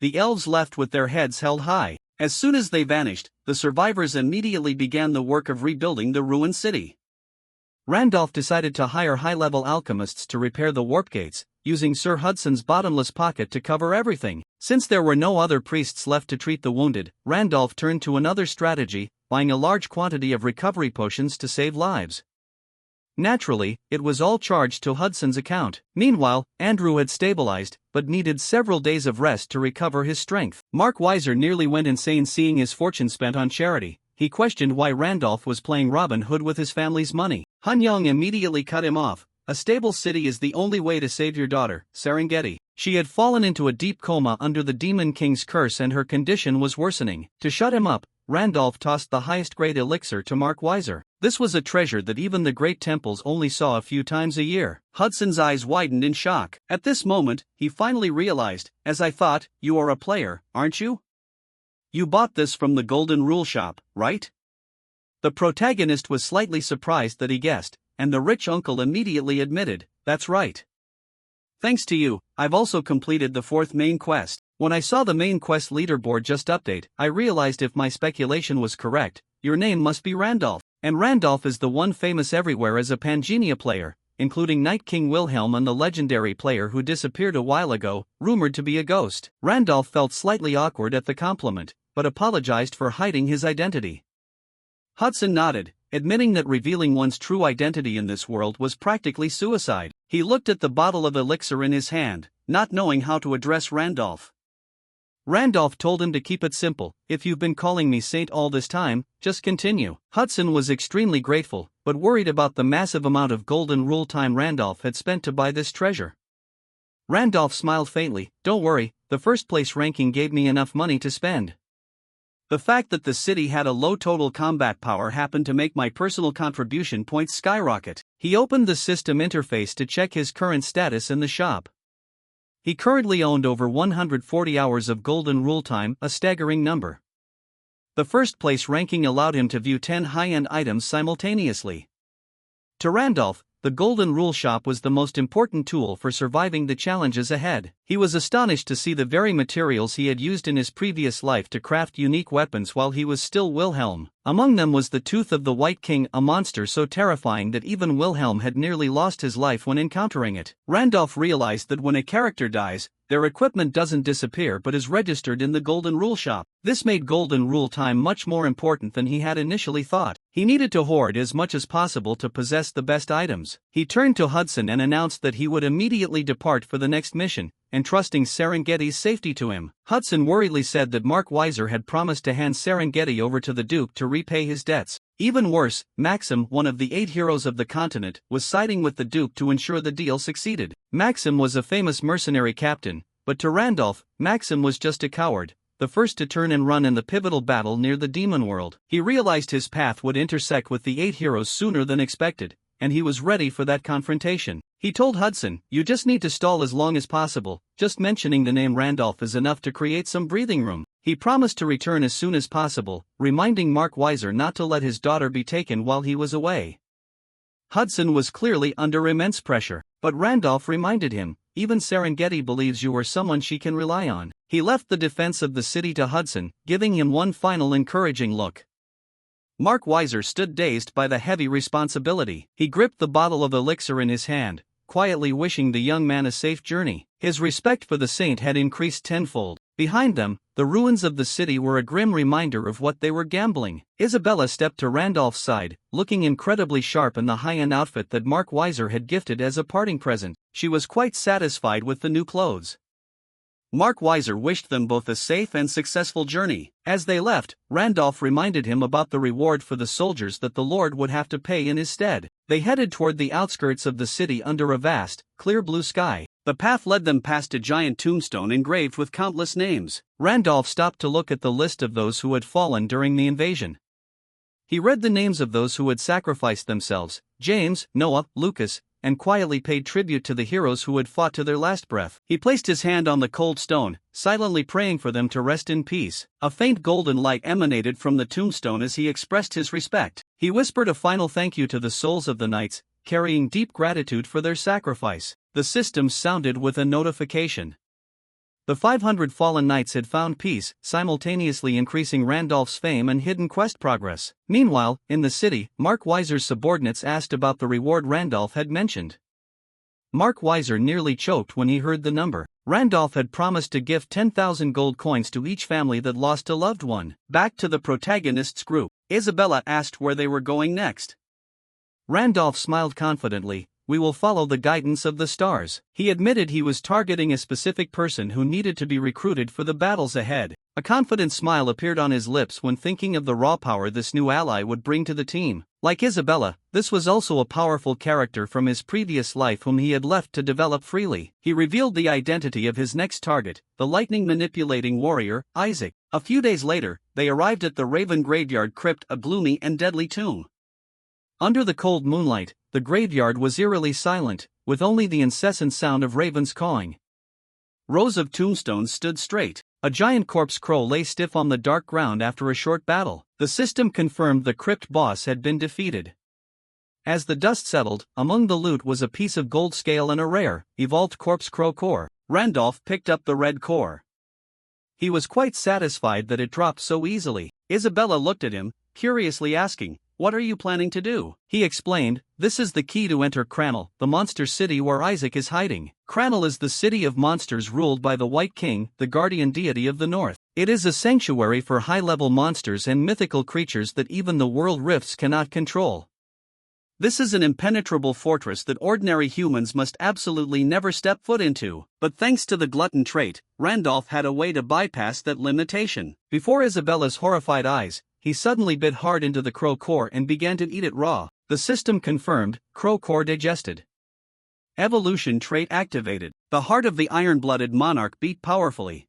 The elves left with their heads held high. As soon as they vanished, the survivors immediately began the work of rebuilding the ruined city. Randolph decided to hire high-level alchemists to repair the warp gates, using Sir Hudson's bottomless pocket to cover everything. Since there were no other priests left to treat the wounded, Randolph turned to another strategy, buying a large quantity of recovery potions to save lives. Naturally, it was all charged to Hudson's account. Meanwhile, Andrew had stabilized, but needed several days of rest to recover his strength. Mark Weiser nearly went insane seeing his fortune spent on charity. He questioned why Randolph was playing Robin Hood with his family's money. Han Young immediately cut him off. A stable city is the only way to save your daughter, Serengeti. She had fallen into a deep coma under the Demon King's curse and her condition was worsening. To shut him up, Randolph tossed the highest-grade elixir to Mark Weiser. This was a treasure that even the great temples only saw a few times a year. Hudson's eyes widened in shock. At this moment, he finally realized, as I thought, you are a player, aren't you? You bought this from the Golden Rule Shop, right? The protagonist was slightly surprised that he guessed, and the rich uncle immediately admitted, that's right. Thanks to you, I've also completed the 4th main quest. When I saw the main quest leaderboard just update, I realized if my speculation was correct, your name must be Randolph. And Randolph is the one famous everywhere as a Pangenia player, including Night King Wilhelm and the legendary player who disappeared a while ago, rumored to be a ghost. Randolph felt slightly awkward at the compliment, but apologized for hiding his identity. Hudson nodded, admitting that revealing one's true identity in this world was practically suicide. He looked at the bottle of elixir in his hand, not knowing how to address Randolph. Randolph told him to keep it simple. If you've been calling me Saint all this time, just continue. Hudson was extremely grateful, but worried about the massive amount of Golden Rule time Randolph had spent to buy this treasure. Randolph smiled faintly. Don't worry, the first place ranking gave me enough money to spend. The fact that the city had a low total combat power happened to make my personal contribution points skyrocket. He opened the system interface to check his current status in the shop. He currently owned over 140 hours of Golden Rule time, a staggering number. The first place ranking allowed him to view 10 high-end items simultaneously. To Randolph, the Golden Rule Shop was the most important tool for surviving the challenges ahead. He was astonished to see the very materials he had used in his previous life to craft unique weapons while he was still Wilhelm. Among them was the Tooth of the White King, a monster so terrifying that even Wilhelm had nearly lost his life when encountering it. Randolph realized that when a character dies, their equipment doesn't disappear but is registered in the Golden Rule Shop. This made Golden Rule time much more important than he had initially thought. He needed to hoard as much as possible to possess the best items. He turned to Hudson and announced that he would immediately depart for the next mission, entrusting Serengeti's safety to him. Hudson worriedly said that Mark Weiser had promised to hand Serengeti over to the Duke to repay his debts. Even worse, Maxim, one of the 8 heroes of the continent, was siding with the Duke to ensure the deal succeeded. Maxim was a famous mercenary captain, but to Randolph, Maxim was just a coward, the first to turn and run in the pivotal battle near the demon world. He realized his path would intersect with the 8 heroes sooner than expected, and he was ready for that confrontation. He told Hudson, you just need to stall as long as possible, just mentioning the name Randolph is enough to create some breathing room. He promised to return as soon as possible, reminding Mark Weiser not to let his daughter be taken while he was away. Hudson was clearly under immense pressure, but Randolph reminded him, even Serengeti believes you are someone she can rely on. He left the defense of the city to Hudson, giving him one final encouraging look. Mark Weiser stood dazed by the heavy responsibility. He gripped the bottle of elixir in his hand, quietly wishing the young man a safe journey. His respect for the saint had increased tenfold. Behind them, the ruins of the city were a grim reminder of what they were gambling. Isabella stepped to Randolph's side, looking incredibly sharp in the high-end outfit that Mark Weiser had gifted as a parting present. She was quite satisfied with the new clothes. Mark Weiser wished them both a safe and successful journey. As they left, Randolph reminded him about the reward for the soldiers that the Lord would have to pay in his stead. They headed toward the outskirts of the city under a vast, clear blue sky. The path led them past a giant tombstone engraved with countless names. Randolph stopped to look at the list of those who had fallen during the invasion. He read the names of those who had sacrificed themselves, James, Noah, Lucas, and quietly paid tribute to the heroes who had fought to their last breath. He placed his hand on the cold stone, silently praying for them to rest in peace. A faint golden light emanated from the tombstone as he expressed his respect. He whispered a final thank you to the souls of the knights, carrying deep gratitude for their sacrifice. The system sounded with a notification. The 500 fallen knights had found peace, simultaneously increasing Randolph's fame and hidden quest progress. Meanwhile, in the city, Mark Weiser's subordinates asked about the reward Randolph had mentioned. Mark Weiser nearly choked when he heard the number. Randolph had promised to gift 10,000 gold coins to each family that lost a loved one. Back to the protagonist's group, Isabella asked where they were going next. Randolph smiled confidently. We will follow the guidance of the stars. He admitted he was targeting a specific person who needed to be recruited for the battles ahead. A confident smile appeared on his lips when thinking of the raw power this new ally would bring to the team. Like Isabella, this was also a powerful character from his previous life whom he had left to develop freely. He revealed the identity of his next target, the lightning-manipulating warrior, Isaac. A few days later, they arrived at the Raven Graveyard Crypt, a gloomy and deadly tomb. Under the cold moonlight, the graveyard was eerily silent, with only the incessant sound of ravens cawing. Rows of tombstones stood straight. A giant corpse crow lay stiff on the dark ground after a short battle. The system confirmed the crypt boss had been defeated. As the dust settled, among the loot was a piece of gold scale and a rare, evolved corpse crow core. Randolph picked up the red core. He was quite satisfied that it dropped so easily. Isabella looked at him, curiously asking, "What are you planning to do?" He explained, "This is the key to enter Cranel, the monster city where Isaac is hiding. Cranel is the city of monsters ruled by the White King, the guardian deity of the North. It is a sanctuary for high-level monsters and mythical creatures that even the world rifts cannot control. This is an impenetrable fortress that ordinary humans must absolutely never step foot into." But thanks to the glutton trait, Randolph had a way to bypass that limitation. Before Isabella's horrified eyes, he suddenly bit hard into the crow core and began to eat it raw. The system confirmed, crow core digested. Evolution trait activated. The heart of the iron-blooded monarch beat powerfully,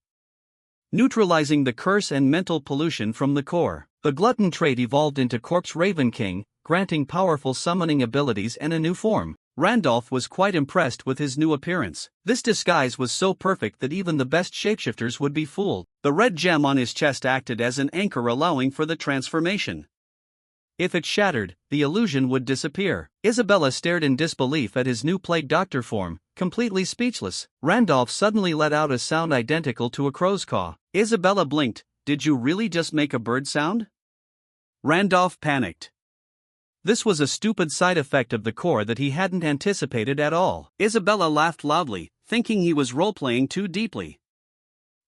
neutralizing the curse and mental pollution from the core. The glutton trait evolved into Corpse Raven King, granting powerful summoning abilities and a new form. Randolph was quite impressed with his new appearance. This disguise was so perfect that even the best shapeshifters would be fooled. The red gem on his chest acted as an anchor allowing for the transformation. If it shattered, the illusion would disappear. Isabella stared in disbelief at his new plague doctor form, completely speechless. Randolph suddenly let out a sound identical to a crow's caw. Isabella blinked. "Did you really just make a bird sound?" Randolph panicked. This was a stupid side effect of the core that he hadn't anticipated at all. Isabella laughed loudly, thinking he was role-playing too deeply.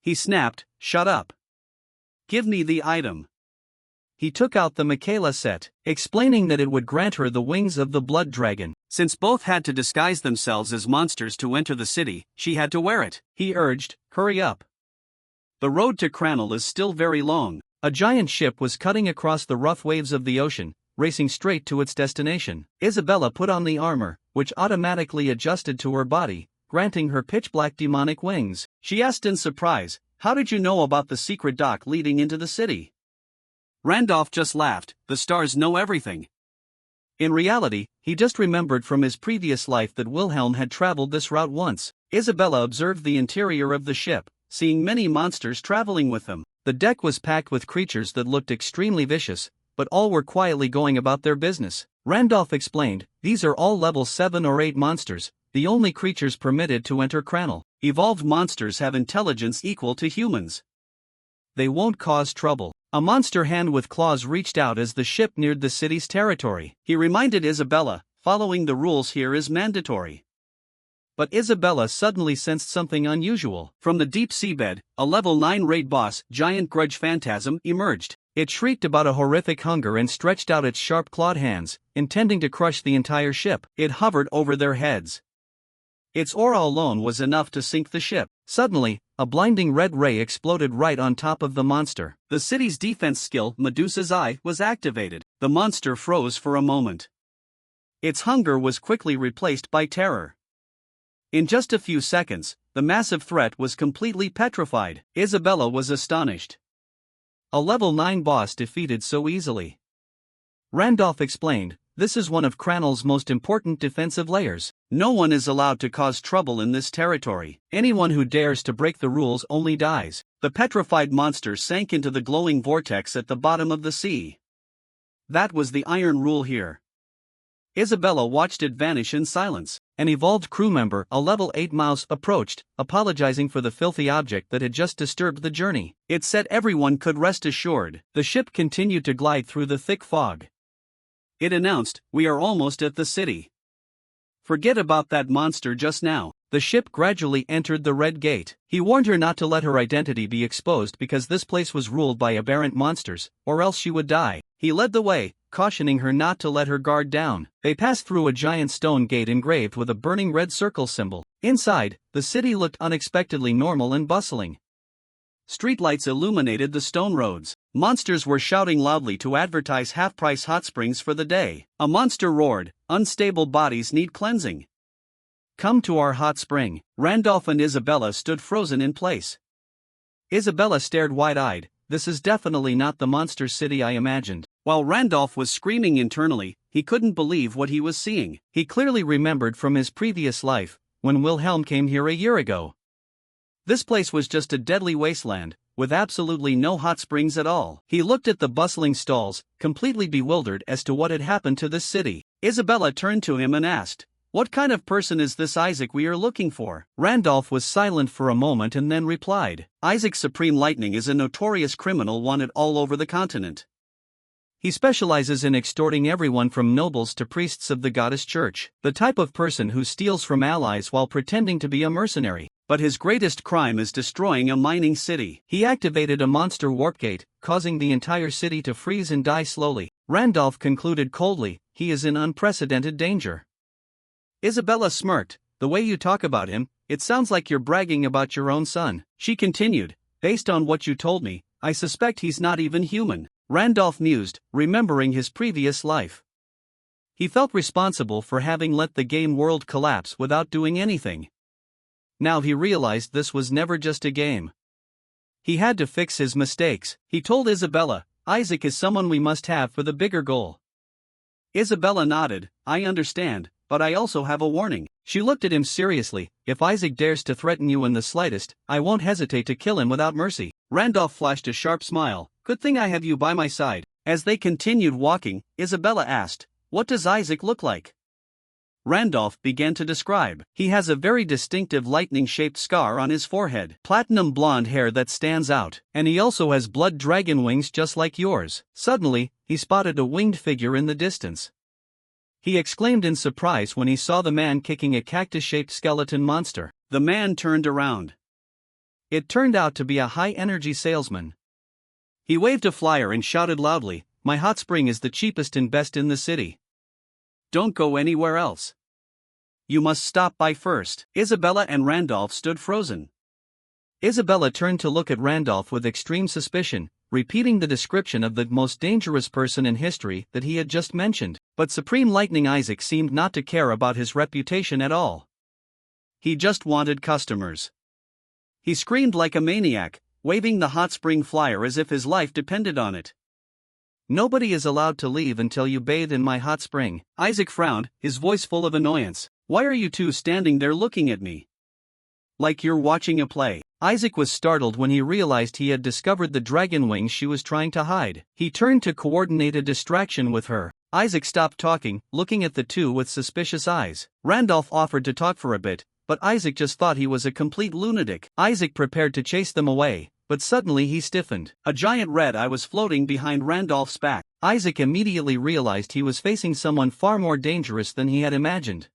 He snapped, "Shut up. Give me the item." He took out the Michaela set, explaining that it would grant her the wings of the blood dragon. Since both had to disguise themselves as monsters to enter the city, she had to wear it. He urged, "Hurry up. The road to Cranel is still very long." A giant ship was cutting across the rough waves of the ocean, racing straight to its destination. Isabella put on the armor, which automatically adjusted to her body, granting her pitch-black demonic wings. She asked in surprise, "How did you know about the secret dock leading into the city?" Randolph just laughed. "The stars know everything." In reality, he just remembered from his previous life that Wilhelm had traveled this route once. Isabella observed the interior of the ship, seeing many monsters traveling with them. The deck was packed with creatures that looked extremely vicious, but all were quietly going about their business. Randolph explained, "These are all level 7 or 8 monsters, the only creatures permitted to enter Cranel. Evolved monsters have intelligence equal to humans. They won't cause trouble." A monster hand with claws reached out as the ship neared the city's territory. He reminded Isabella, "Following the rules here is mandatory." But Isabella suddenly sensed something unusual. From the deep seabed, a level 9 raid boss, Giant Grudge Phantasm, emerged. It shrieked about a horrific hunger and stretched out its sharp clawed hands, intending to crush the entire ship. It hovered over their heads. Its aura alone was enough to sink the ship. Suddenly, a blinding red ray exploded right on top of the monster. The city's defense skill, Medusa's Eye, was activated. The monster froze for a moment. Its hunger was quickly replaced by terror. In just a few seconds, the massive threat was completely petrified. Isabella was astonished. A level 9 boss defeated so easily. Randolph explained, "This is one of Cranel's most important defensive layers. No one is allowed to cause trouble in this territory. Anyone who dares to break the rules only dies." The petrified monster sank into the glowing vortex at the bottom of the sea. That was the iron rule here. Isabella watched it vanish in silence. An evolved crew member, a level 8 mouse, approached, apologizing for the filthy object that had just disturbed the journey. It said everyone could rest assured. The ship continued to glide through the thick fog. It announced, "We are almost at the city. Forget about that monster just now." The ship gradually entered the red gate. He warned her not to let her identity be exposed because this place was ruled by aberrant monsters, or else she would die. He led the way, cautioning her not to let her guard down. They passed through a giant stone gate engraved with a burning red circle symbol. Inside, the city looked unexpectedly normal and bustling. Streetlights illuminated the stone roads. Monsters were shouting loudly to advertise half-price hot springs for the day. A monster roared, "Unstable bodies need cleansing. Come to our hot spring." Randolph and Isabella stood frozen in place. Isabella stared wide-eyed. This is definitely not the monster city I imagined. While Randolph was screaming internally, he couldn't believe what he was seeing. He clearly remembered from his previous life, when Wilhelm came here a year ago. This place was just a deadly wasteland, with absolutely no hot springs at all. He looked at the bustling stalls, completely bewildered as to what had happened to this city. Isabella turned to him and asked, "What kind of person is this Isaac we are looking for?" Randolph was silent for a moment and then replied, "Isaac Supreme Lightning is a notorious criminal wanted all over the continent. He specializes in extorting everyone from nobles to priests of the goddess church, the type of person who steals from allies while pretending to be a mercenary. But his greatest crime is destroying a mining city. He activated a monster warp gate, causing the entire city to freeze and die slowly." Randolph concluded coldly, "He is in unprecedented danger." Isabella smirked, "The way you talk about him, it sounds like you're bragging about your own son." She continued, "Based on what you told me, I suspect he's not even human." Randolph mused, remembering his previous life. He felt responsible for having let the game world collapse without doing anything. Now he realized this was never just a game. He had to fix his mistakes. He told Isabella, "Isaac is someone we must have for the bigger goal." Isabella nodded, "I understand, but I also have a warning." She looked at him seriously, "If Isaac dares to threaten you in the slightest, I won't hesitate to kill him without mercy." Randolph flashed a sharp smile, "Good thing I have you by my side." As they continued walking, Isabella asked, "What does Isaac look like?" Randolph began to describe. "He has a very distinctive lightning-shaped scar on his forehead, platinum blonde hair that stands out, and he also has blood dragon wings just like yours." Suddenly, he spotted a winged figure in the distance. He exclaimed in surprise when he saw the man kicking a cactus-shaped skeleton monster. The man turned around. It turned out to be a high-energy salesman. He waved a flyer and shouted loudly, "My hot spring is the cheapest and best in the city. Don't go anywhere else. You must stop by first." Isabella and Randolph stood frozen. Isabella turned to look at Randolph with extreme suspicion, repeating the description of the most dangerous person in history that he had just mentioned. But Supreme Lightning Isaac seemed not to care about his reputation at all. He just wanted customers. He screamed like a maniac, waving the hot spring flyer as if his life depended on it. "Nobody is allowed to leave until you bathe in my hot spring." Isaac frowned, his voice full of annoyance. "Why are you two standing there looking at me? Like you're watching a play." Isaac was startled when he realized he had discovered the dragon wings she was trying to hide. He turned to coordinate a distraction with her. Isaac stopped talking, looking at the two with suspicious eyes. Randolph offered to talk for a bit, but Isaac just thought he was a complete lunatic. Isaac prepared to chase them away, but suddenly he stiffened. A giant red eye was floating behind Randolph's back. Isaac immediately realized he was facing someone far more dangerous than he had imagined.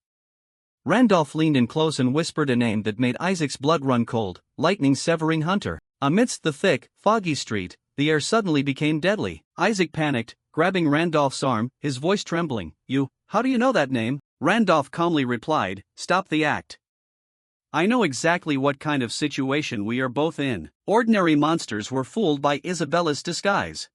Randolph leaned in close and whispered a name that made Isaac's blood run cold, Lightning Severing Hunter. Amidst the thick, foggy street, the air suddenly became deadly. Isaac panicked, grabbing Randolph's arm, his voice trembling. How do you know that name?" Randolph calmly replied, "Stop the act. I know exactly what kind of situation we are both in." Ordinary monsters were fooled by Isabella's disguise.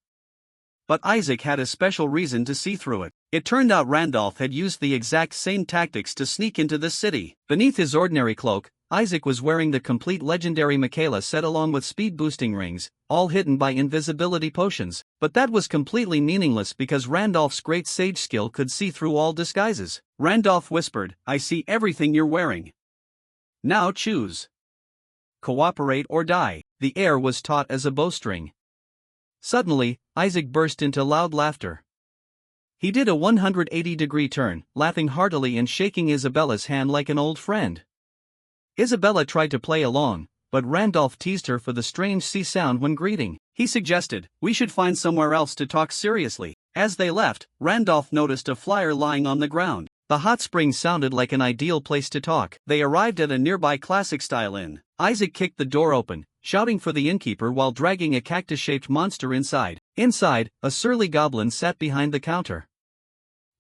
But Isaac had a special reason to see through it. It turned out Randolph had used the exact same tactics to sneak into this city. Beneath his ordinary cloak, Isaac was wearing the complete legendary Michaela set along with speed-boosting rings, all hidden by invisibility potions. But that was completely meaningless because Randolph's great sage skill could see through all disguises. Randolph whispered, "I see everything you're wearing. Now choose. Cooperate or die." The air was taut as a bowstring. Suddenly, Isaac burst into loud laughter. He did a 180-degree turn, laughing heartily and shaking Isabella's hand like an old friend. Isabella tried to play along, but Randolph teased her for the strange C sound when greeting. He suggested, "We should find somewhere else to talk seriously." As they left, Randolph noticed a flyer lying on the ground. The hot spring sounded like an ideal place to talk. They arrived at a nearby classic-style inn. Isaac kicked the door open, shouting for the innkeeper while dragging a cactus-shaped monster inside. Inside, a surly goblin sat behind the counter.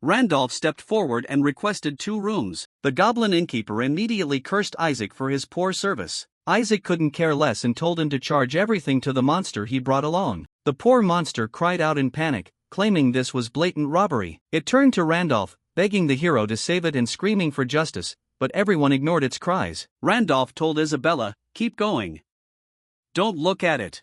Randolph stepped forward and requested 2 rooms. The goblin innkeeper immediately cursed Isaac for his poor service. Isaac couldn't care less and told him to charge everything to the monster he brought along. The poor monster cried out in panic, claiming this was blatant robbery. It turned to Randolph, begging the hero to save it and screaming for justice, but everyone ignored its cries. Randolph told Isabella, "Keep going. Don't look at it."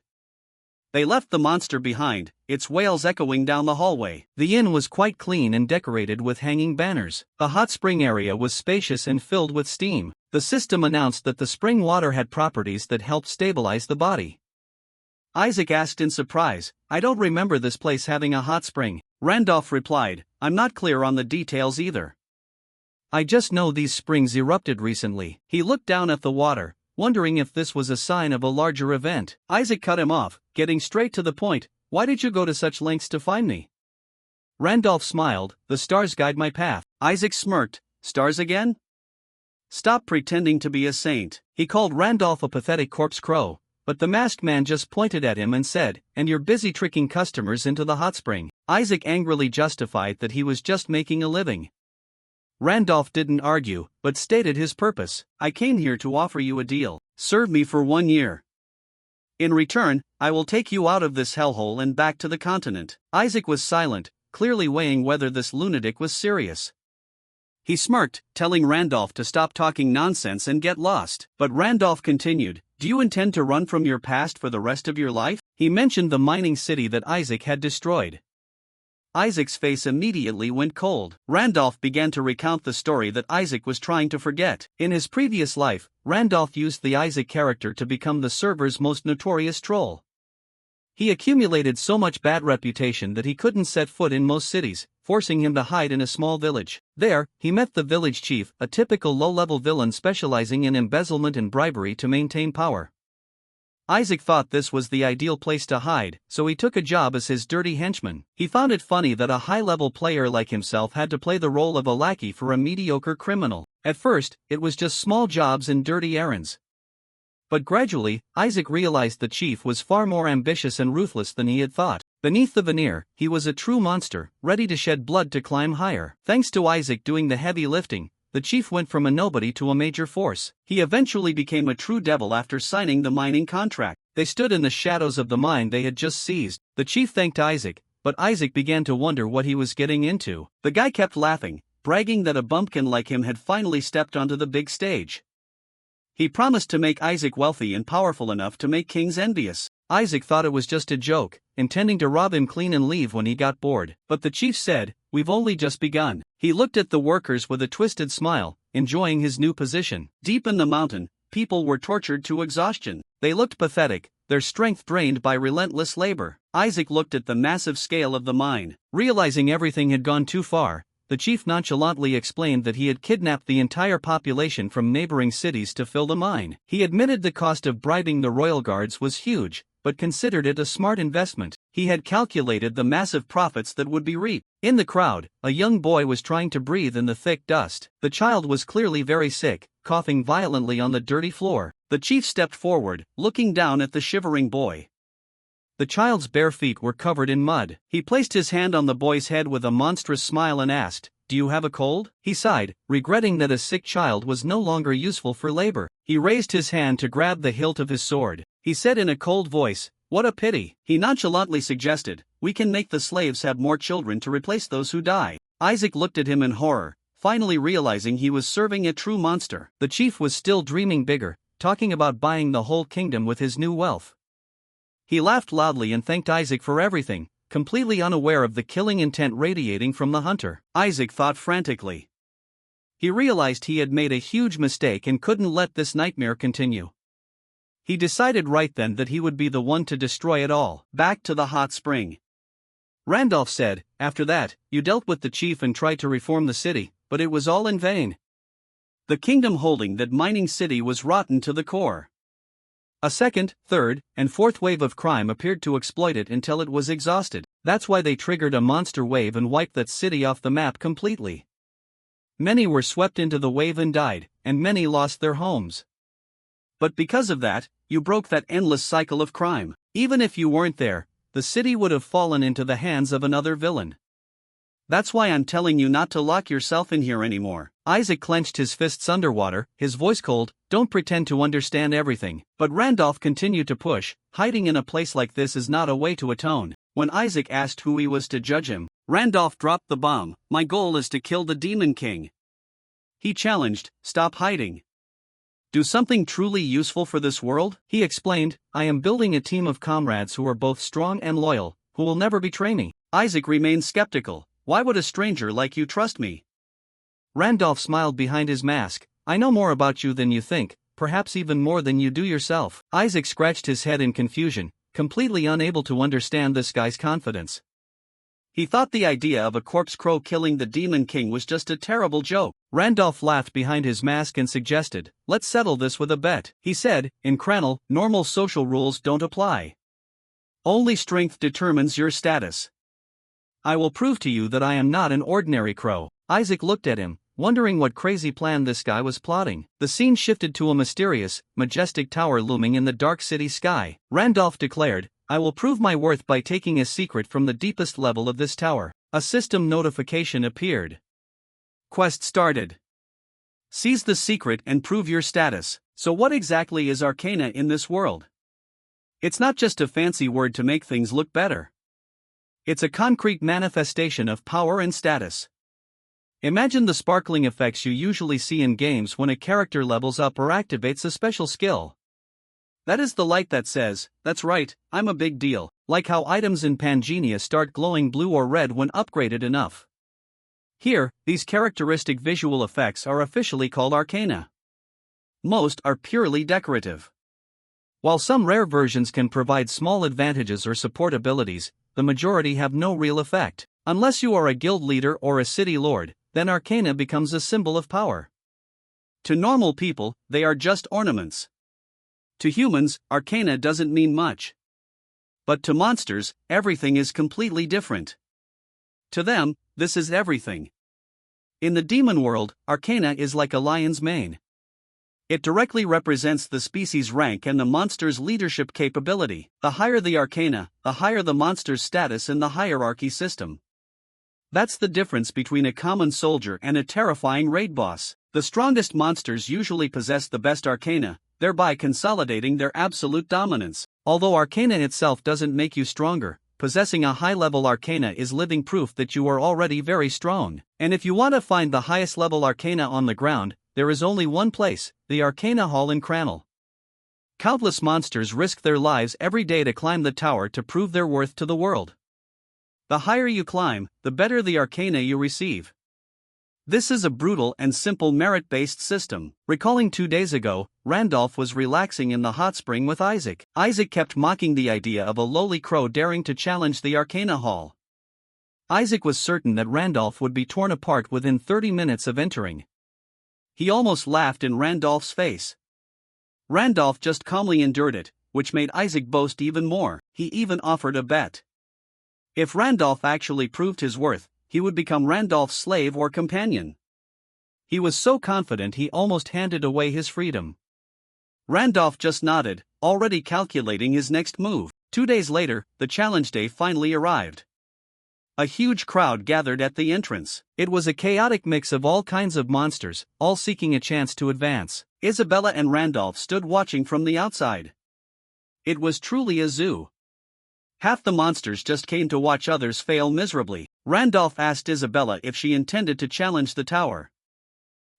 They left the monster behind, its wails echoing down the hallway. The inn was quite clean and decorated with hanging banners. The hot spring area was spacious and filled with steam. The system announced that the spring water had properties that helped stabilize the body. Isaac asked in surprise, "I don't remember this place having a hot spring." Randolph replied, "I'm not clear on the details either. I just know these springs erupted recently." He looked down at the water, wondering if this was a sign of a larger event. Isaac cut him off, getting straight to the point. "Why did you go to such lengths to find me?" Randolph smiled, "The stars guide my path." Isaac smirked, "Stars again? Stop pretending to be a saint." He called Randolph a pathetic corpse crow, but the masked man just pointed at him and said, "And you're busy tricking customers into the hot spring." Isaac angrily justified that he was just making a living. Randolph didn't argue, but stated his purpose. "I came here to offer you a deal. Serve me for 1 year. In return, I will take you out of this hellhole and back to the continent." Isaac was silent, clearly weighing whether this lunatic was serious. He smirked, telling Randolph to stop talking nonsense and get lost. But Randolph continued, "Do you intend to run from your past for the rest of your life?" He mentioned the mining city that Isaac had destroyed. Isaac's face immediately went cold. Randolph began to recount the story that Isaac was trying to forget. In his previous life, Randolph used the Isaac character to become the server's most notorious troll. He accumulated so much bad reputation that he couldn't set foot in most cities, forcing him to hide in a small village. There, he met the village chief, a typical low-level villain specializing in embezzlement and bribery to maintain power. Isaac thought this was the ideal place to hide, so he took a job as his dirty henchman. He found it funny that a high-level player like himself had to play the role of a lackey for a mediocre criminal. At first, it was just small jobs and dirty errands. But gradually, Isaac realized the chief was far more ambitious and ruthless than he had thought. Beneath the veneer, he was a true monster, ready to shed blood to climb higher. Thanks to Isaac doing the heavy lifting, the chief went from a nobody to a major force. He eventually became a true devil after signing the mining contract. They stood in the shadows of the mine they had just seized. The chief thanked Isaac, but Isaac began to wonder what he was getting into. The guy kept laughing, bragging that a bumpkin like him had finally stepped onto the big stage. He promised to make Isaac wealthy and powerful enough to make kings envious. Isaac thought it was just a joke, intending to rob him clean and leave when he got bored. But the chief said, "We've only just begun." He looked at the workers with a twisted smile, enjoying his new position. Deep in the mountain, people were tortured to exhaustion. They looked pathetic, their strength drained by relentless labor. Isaac looked at the massive scale of the mine. Realizing everything had gone too far, the chief nonchalantly explained that he had kidnapped the entire population from neighboring cities to fill the mine. He admitted the cost of bribing the royal guards was huge, but considered it a smart investment. He had calculated the massive profits that would be reaped. In the crowd, a young boy was trying to breathe in the thick dust. The child was clearly very sick, coughing violently on the dirty floor. The chief stepped forward, looking down at the shivering boy. The child's bare feet were covered in mud. He placed his hand on the boy's head with a monstrous smile and asked, "Do you have a cold?" He sighed, regretting that a sick child was no longer useful for labor. He raised his hand to grab the hilt of his sword. He said in a cold voice, "What a pity." He nonchalantly suggested, "We can make the slaves have more children to replace those who die." Isaac looked at him in horror, finally realizing he was serving a true monster. The chief was still dreaming bigger, talking about buying the whole kingdom with his new wealth. He laughed loudly and thanked Isaac for everything, completely unaware of the killing intent radiating from the hunter. Isaac thought frantically. He realized he had made a huge mistake and couldn't let this nightmare continue. He decided right then that he would be the one to destroy it all. Back to the hot spring. Randolph said, after that, you dealt with the chief and tried to reform the city, but it was all in vain. The kingdom holding that mining city was rotten to the core. A second, third, and fourth wave of crime appeared to exploit it until it was exhausted. That's why they triggered a monster wave and wiped that city off the map completely. Many were swept into the wave and died, and many lost their homes. But because of that, you broke that endless cycle of crime. Even if you weren't there, the city would have fallen into the hands of another villain. That's why I'm telling you not to lock yourself in here anymore. Isaac clenched his fists underwater, his voice cold. Don't pretend to understand everything. But Randolph continued to push. Hiding in a place like this is not a way to atone. When Isaac asked who he was to judge him, Randolph dropped the bomb. My goal is to kill the Demon King. He challenged, stop hiding. Do something truly useful for this world? He explained, I am building a team of comrades who are both strong and loyal, who will never betray me. Isaac remained skeptical. Why would a stranger like you trust me? Randolph smiled behind his mask. I know more about you than you think, perhaps even more than you do yourself. Isaac scratched his head in confusion, completely unable to understand this guy's confidence. He thought the idea of a corpse crow killing the Demon King was just a terrible joke. Randolph laughed behind his mask and suggested, let's settle this with a bet. He said, in Cranel, normal social rules don't apply. Only strength determines your status. I will prove to you that I am not an ordinary crow. Isaac looked at him, wondering what crazy plan this guy was plotting. The scene shifted to a mysterious, majestic tower looming in the dark city sky. Randolph declared, I will prove my worth by taking a secret from the deepest level of this tower. A system notification appeared. Quest started. Seize the secret and prove your status. So what exactly is arcana in this world? It's not just a fancy word to make things look better. It's a concrete manifestation of power and status. Imagine the sparkling effects you usually see in games when a character levels up or activates a special skill. That is the light that says, that's right, I'm a big deal, like how items in Pangea start glowing blue or red when upgraded enough. Here, these characteristic visual effects are officially called arcana. Most are purely decorative. While some rare versions can provide small advantages or support abilities, the majority have no real effect. Unless you are a guild leader or a city lord, then arcana becomes a symbol of power. To normal people, they are just ornaments. To humans, arcana doesn't mean much. But to monsters, everything is completely different. To them, this is everything. In the demon world, arcana is like a lion's mane. It directly represents the species' rank and the monster's leadership capability. The higher the arcana, the higher the monster's status in the hierarchy system. That's the difference between a common soldier and a terrifying raid boss. The strongest monsters usually possess the best arcana, thereby consolidating their absolute dominance. Although arcana itself doesn't make you stronger, possessing a high-level arcana is living proof that you are already very strong. And if you want to find the highest level arcana on the ground, there is only one place, the Arcana Hall in Cranel. Countless monsters risk their lives every day to climb the tower to prove their worth to the world. The higher you climb, the better the arcana you receive. This is a brutal and simple merit-based system. Recalling 2 days ago, Randolph was relaxing in the hot spring with Isaac. Isaac kept mocking the idea of a lowly crow daring to challenge the Arcana Hall. Isaac was certain that Randolph would be torn apart within 30 minutes of entering. He almost laughed in Randolph's face. Randolph just calmly endured it, which made Isaac boast even more. He even offered a bet. If Randolph actually proved his worth, he would become Randolph's slave or companion. He was so confident he almost handed away his freedom. Randolph just nodded, already calculating his next move. 2 days later, the challenge day finally arrived. A huge crowd gathered at the entrance. It was a chaotic mix of all kinds of monsters, all seeking a chance to advance. Isabella and Randolph stood watching from the outside. It was truly a zoo. Half the monsters just came to watch others fail miserably. Randolph asked Isabella if she intended to challenge the tower.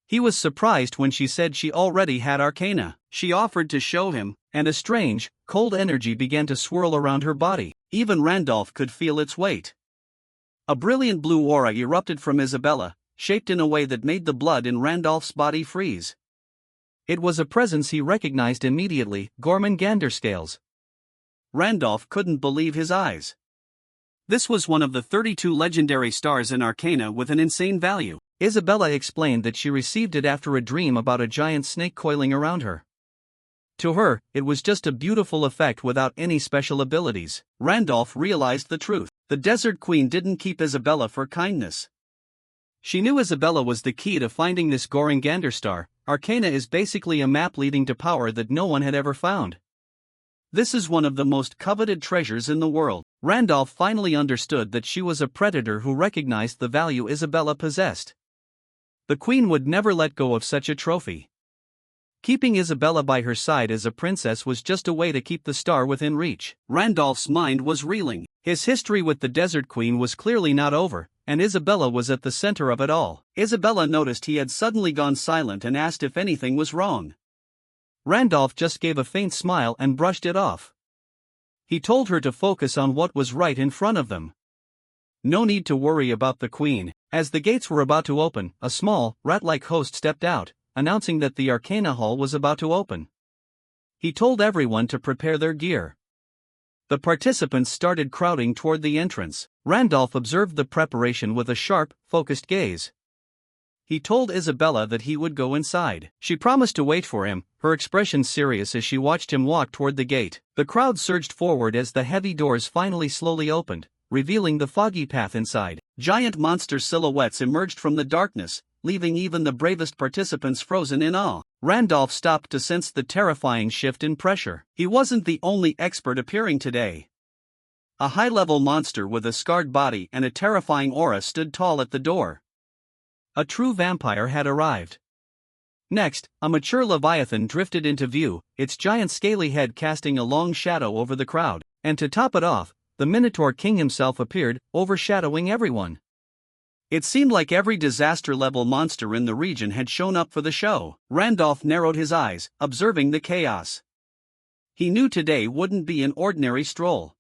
He was surprised when she said she already had arcana. She offered to show him, and a strange, cold energy began to swirl around her body. Even Randolph could feel its weight. A brilliant blue aura erupted from Isabella, shaped in a way that made the blood in Randolph's body freeze. It was a presence he recognized immediately, Gorman Ganderscales. Randolph couldn't believe his eyes. This was one of the 32 legendary stars in Arcana with an insane value. Isabella explained that she received it after a dream about a giant snake coiling around her. To her, it was just a beautiful effect without any special abilities. Randolph realized the truth. The Desert Queen didn't keep Isabella for kindness. She knew Isabella was the key to finding this Goringander star. Arcana is basically a map leading to power that no one had ever found. This is one of the most coveted treasures in the world. Randolph finally understood that she was a predator who recognized the value Isabella possessed. The queen would never let go of such a trophy. Keeping Isabella by her side as a princess was just a way to keep the star within reach. Randolph's mind was reeling. His history with the Desert Queen was clearly not over, and Isabella was at the center of it all. Isabella noticed he had suddenly gone silent and asked if anything was wrong. Randolph just gave a faint smile and brushed it off. He told her to focus on what was right in front of them. No need to worry about the queen. As the gates were about to open, a small, rat-like host stepped out, announcing that the Arcana Hall was about to open. He told everyone to prepare their gear. The participants started crowding toward the entrance. Randolph observed the preparation with a sharp, focused gaze. He told Isabella that he would go inside. She promised to wait for him, her expression serious as she watched him walk toward the gate. The crowd surged forward as the heavy doors finally slowly opened, revealing the foggy path inside. Giant monster silhouettes emerged from the darkness, leaving even the bravest participants frozen in awe. Randolph stopped to sense the terrifying shift in pressure. He wasn't the only expert appearing today. A high-level monster with a scarred body and a terrifying aura stood tall at the door. A true vampire had arrived. Next, a mature leviathan drifted into view, its giant scaly head casting a long shadow over the crowd. And to top it off, the Minotaur King himself appeared, overshadowing everyone. It seemed like every disaster-level monster in the region had shown up for the show. Randolph narrowed his eyes, observing the chaos. He knew today wouldn't be an ordinary stroll.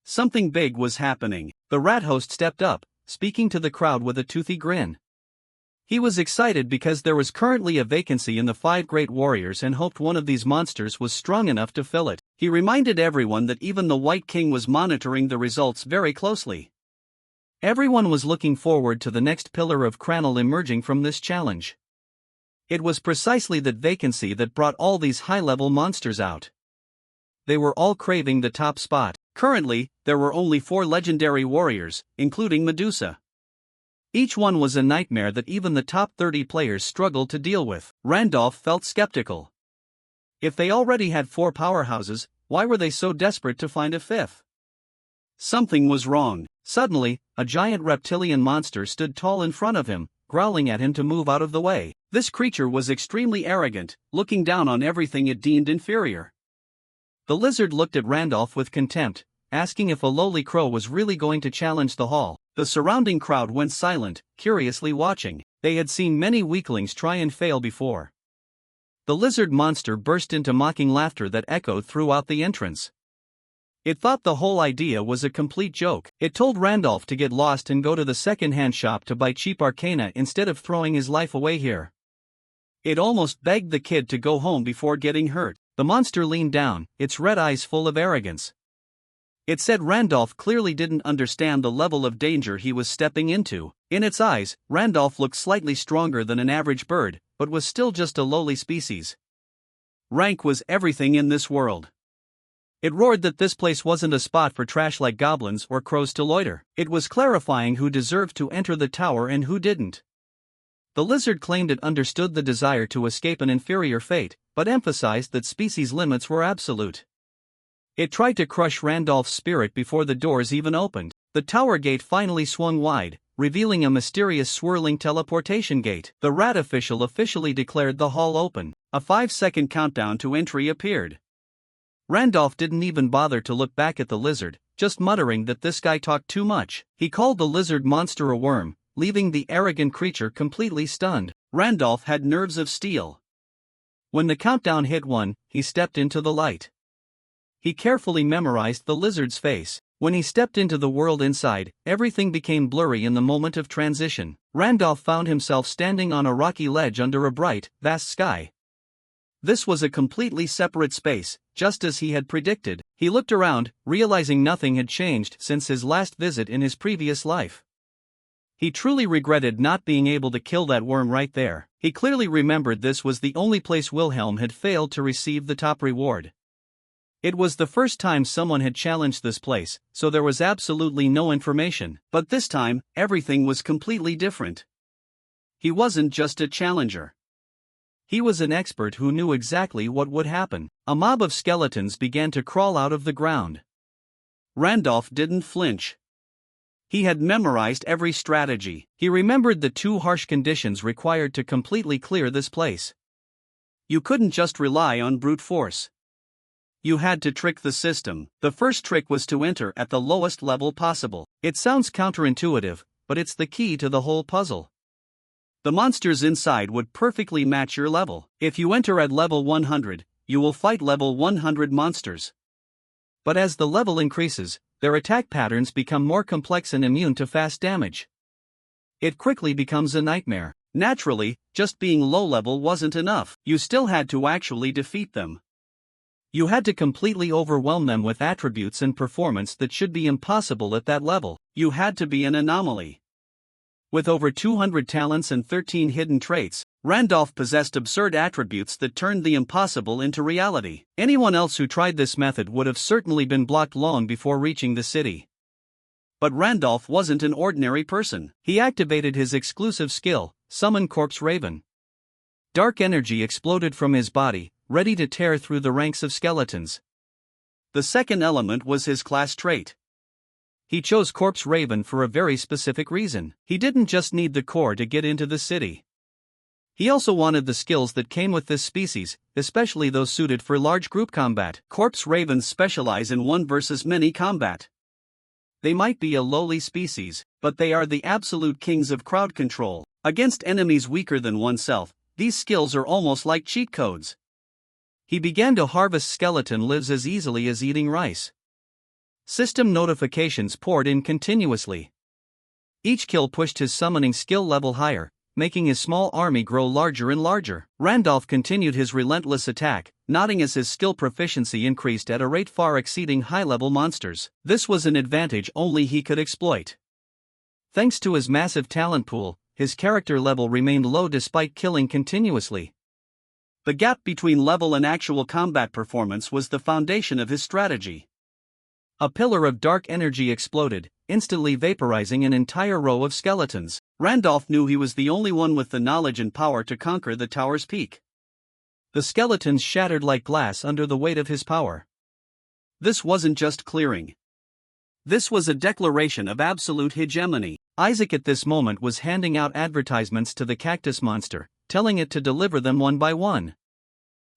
Something big was happening. The rat host stepped up, speaking to the crowd with a toothy grin. He was excited because there was currently a vacancy in the 5 great warriors and hoped one of these monsters was strong enough to fill it. He reminded everyone that even the White King was monitoring the results very closely. Everyone was looking forward to the next pillar of Cranel emerging from this challenge. It was precisely that vacancy that brought all these high-level monsters out. They were all craving the top spot. Currently, there were only 4 legendary warriors, including Medusa. Each one was a nightmare that even the top 30 players struggled to deal with. Randolph felt skeptical. If they already had 4 powerhouses, why were they so desperate to find a 5th? Something was wrong. Suddenly, a giant reptilian monster stood tall in front of him, growling at him to move out of the way. This creature was extremely arrogant, looking down on everything it deemed inferior. The lizard looked at Randolph with contempt, asking if a lowly crow was really going to challenge the hall. The surrounding crowd went silent, curiously watching. They had seen many weaklings try and fail before. The lizard monster burst into mocking laughter that echoed throughout the entrance. It thought the whole idea was a complete joke. It told Randolph to get lost and go to the second-hand shop to buy cheap arcana instead of throwing his life away here. It almost begged the kid to go home before getting hurt. The monster leaned down, its red eyes full of arrogance. It said Randolph clearly didn't understand the level of danger he was stepping into. In its eyes, Randolph looked slightly stronger than an average bird, but was still just a lowly species. Rank was everything in this world. It roared that this place wasn't a spot for trash like goblins or crows to loiter. It was clarifying who deserved to enter the tower and who didn't. The lizard claimed it understood the desire to escape an inferior fate, but emphasized that species limits were absolute. It tried to crush Randolph's spirit before the doors even opened. The tower gate finally swung wide, revealing a mysterious swirling teleportation gate. The rat official officially declared the hall open. A 5-second countdown to entry appeared. Randolph didn't even bother to look back at the lizard, just muttering that this guy talked too much. He called the lizard monster a worm, leaving the arrogant creature completely stunned. Randolph had nerves of steel. When the countdown hit 1, he stepped into the light. He carefully memorized the lizard's face. When he stepped into the world inside, everything became blurry in the moment of transition. Randolph found himself standing on a rocky ledge under a bright, vast sky. This was a completely separate space, just as he had predicted. He looked around, realizing nothing had changed since his last visit in his previous life. He truly regretted not being able to kill that worm right there. He clearly remembered this was the only place Wilhelm had failed to receive the top reward. It was the first time someone had challenged this place, so there was absolutely no information. But this time, everything was completely different. He wasn't just a challenger. He was an expert who knew exactly what would happen. A mob of skeletons began to crawl out of the ground. Randolph didn't flinch. He had memorized every strategy. He remembered the 2 harsh conditions required to completely clear this place. You couldn't just rely on brute force. You had to trick the system. The first trick was to enter at the lowest level possible. It sounds counterintuitive, but it's the key to the whole puzzle. The monsters inside would perfectly match your level. If you enter at level 100, you will fight level 100 monsters. But as the level increases, their attack patterns become more complex and immune to fast damage. It quickly becomes a nightmare. Naturally, just being low level wasn't enough. You still had to actually defeat them. You had to completely overwhelm them with attributes and performance that should be impossible at that level. You had to be an anomaly. With over 200 talents and 13 hidden traits, Randolph possessed absurd attributes that turned the impossible into reality. Anyone else who tried this method would have certainly been blocked long before reaching the city. But Randolph wasn't an ordinary person. He activated his exclusive skill, Summon Corpse Raven. Dark energy exploded from his body, ready to tear through the ranks of skeletons. The second element was his class trait. He chose Corpse Raven for a very specific reason. He didn't just need the core to get into the city. He also wanted the skills that came with this species, especially those suited for large group combat. Corpse Ravens specialize in 1 versus many combat. They might be a lowly species, but they are the absolute kings of crowd control. Against enemies weaker than oneself, these skills are almost like cheat codes. He began to harvest skeleton lives as easily as eating rice. System notifications poured in continuously. Each kill pushed his summoning skill level higher, making his small army grow larger and larger. Randolph continued his relentless attack, nodding as his skill proficiency increased at a rate far exceeding high-level monsters. This was an advantage only he could exploit. Thanks to his massive talent pool, his character level remained low despite killing continuously. The gap between level and actual combat performance was the foundation of his strategy. A pillar of dark energy exploded, instantly vaporizing an entire row of skeletons. Randolph knew he was the only one with the knowledge and power to conquer the tower's peak. The skeletons shattered like glass under the weight of his power. This wasn't just clearing. This was a declaration of absolute hegemony. Isaac at this moment was handing out advertisements to the cactus monster, telling it to deliver them one by one.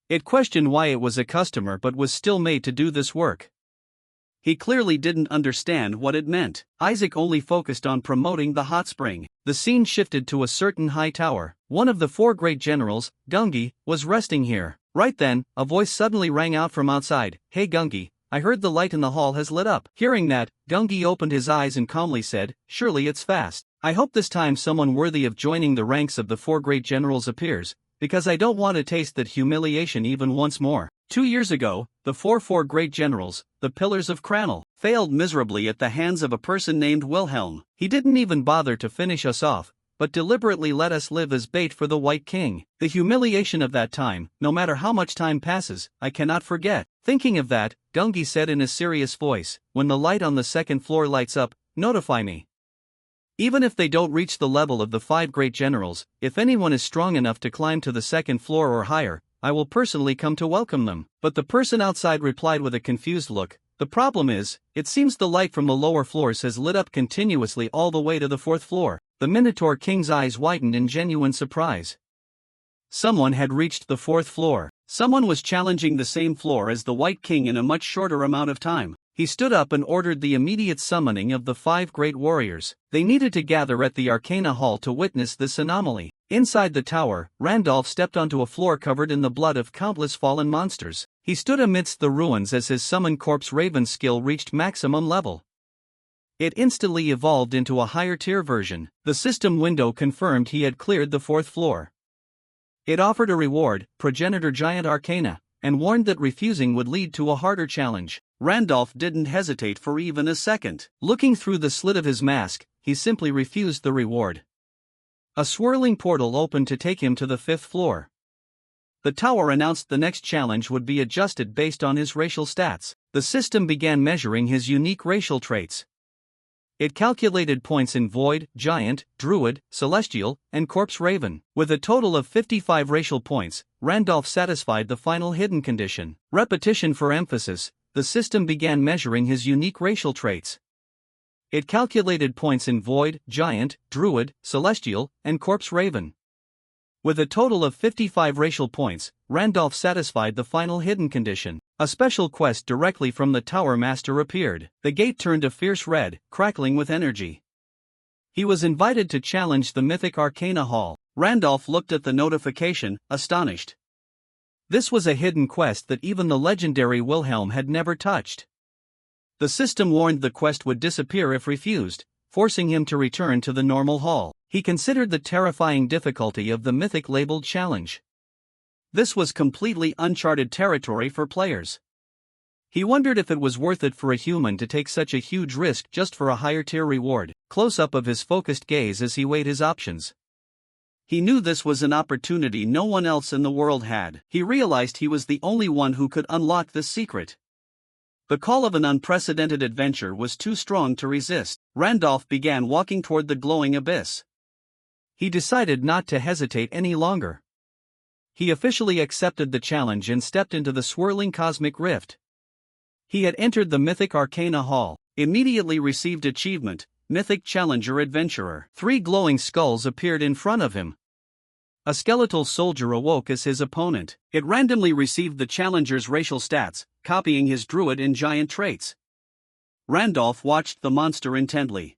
It questioned why it was a customer but was still made to do this work. He clearly didn't understand what it meant. Isaac only focused on promoting the hot spring. The scene shifted to a certain high tower. One of the 4 great generals, Gungi, was resting here. Right then, a voice suddenly rang out from outside. "Hey Gungi, I heard the light in the hall has lit up." Hearing that, Gungi opened his eyes and calmly said, "Surely it's fast. I hope this time someone worthy of joining the ranks of the 4 great generals appears, because I don't want to taste that humiliation even once more." 2 years ago, the 4 great generals, the Pillars of Cranel, failed miserably at the hands of a person named Wilhelm. He didn't even bother to finish us off, but deliberately let us live as bait for the White King. The humiliation of that time, no matter how much time passes, I cannot forget. Thinking of that, Gungi said in a serious voice, "When the light on the 2nd floor lights up, notify me. Even if they don't reach the level of the 5 great generals, if anyone is strong enough to climb to the 2nd floor or higher, I will personally come to welcome them." But the person outside replied with a confused look, "The problem is, it seems the light from the lower floors has lit up continuously all the way to the 4th floor." The Minotaur King's eyes widened in genuine surprise. Someone had reached the 4th floor. Someone was challenging the same floor as the White King in a much shorter amount of time. He stood up and ordered the immediate summoning of the 5 great warriors. They needed to gather at the Arcana Hall to witness this anomaly. Inside the tower, Randolph stepped onto a floor covered in the blood of countless fallen monsters. He stood amidst the ruins as his Summon Corpse Raven skill reached maximum level. It instantly evolved into a higher tier version. The system window confirmed he had cleared the 4th floor. It offered a reward, Progenitor Giant Arcana, and warned that refusing would lead to a harder challenge. Randolph didn't hesitate for even a second. Looking through the slit of his mask, he simply refused the reward. A swirling portal opened to take him to the 5th floor. The tower announced the next challenge would be adjusted based on his racial stats. The system began measuring his unique racial traits. It calculated points in Void, Giant, Druid, Celestial, and Corpse Raven. With a total of 55 racial points, Randolph satisfied the final hidden condition. Repetition for emphasis, the system began measuring his unique racial traits. It calculated points in Void, Giant, Druid, Celestial, and Corpse Raven. With a total of 55 racial points, Randolph satisfied the final hidden condition. A special quest directly from the Tower Master appeared. The gate turned a fierce red, crackling with energy. He was invited to challenge the mythic Arcana Hall. Randolph looked at the notification, astonished. This was a hidden quest that even the legendary Wilhelm had never touched. The system warned the quest would disappear if refused, forcing him to return to the normal hall. He considered the terrifying difficulty of the mythic labeled challenge. This was completely uncharted territory for players. He wondered if it was worth it for a human to take such a huge risk just for a higher tier reward. Close-up of his focused gaze as he weighed his options. He knew this was an opportunity no one else in the world had. He realized he was the only one who could unlock this secret. The call of an unprecedented adventure was too strong to resist. Randolph began walking toward the glowing abyss. He decided not to hesitate any longer. He officially accepted the challenge and stepped into the swirling cosmic rift. He had entered the Mythic Arcana Hall, immediately received achievement, Mythic Challenger Adventurer. 3 glowing skulls appeared in front of him. A skeletal soldier awoke as his opponent. It randomly received the challenger's racial stats, copying his druid and giant traits. Randolph watched the monster intently.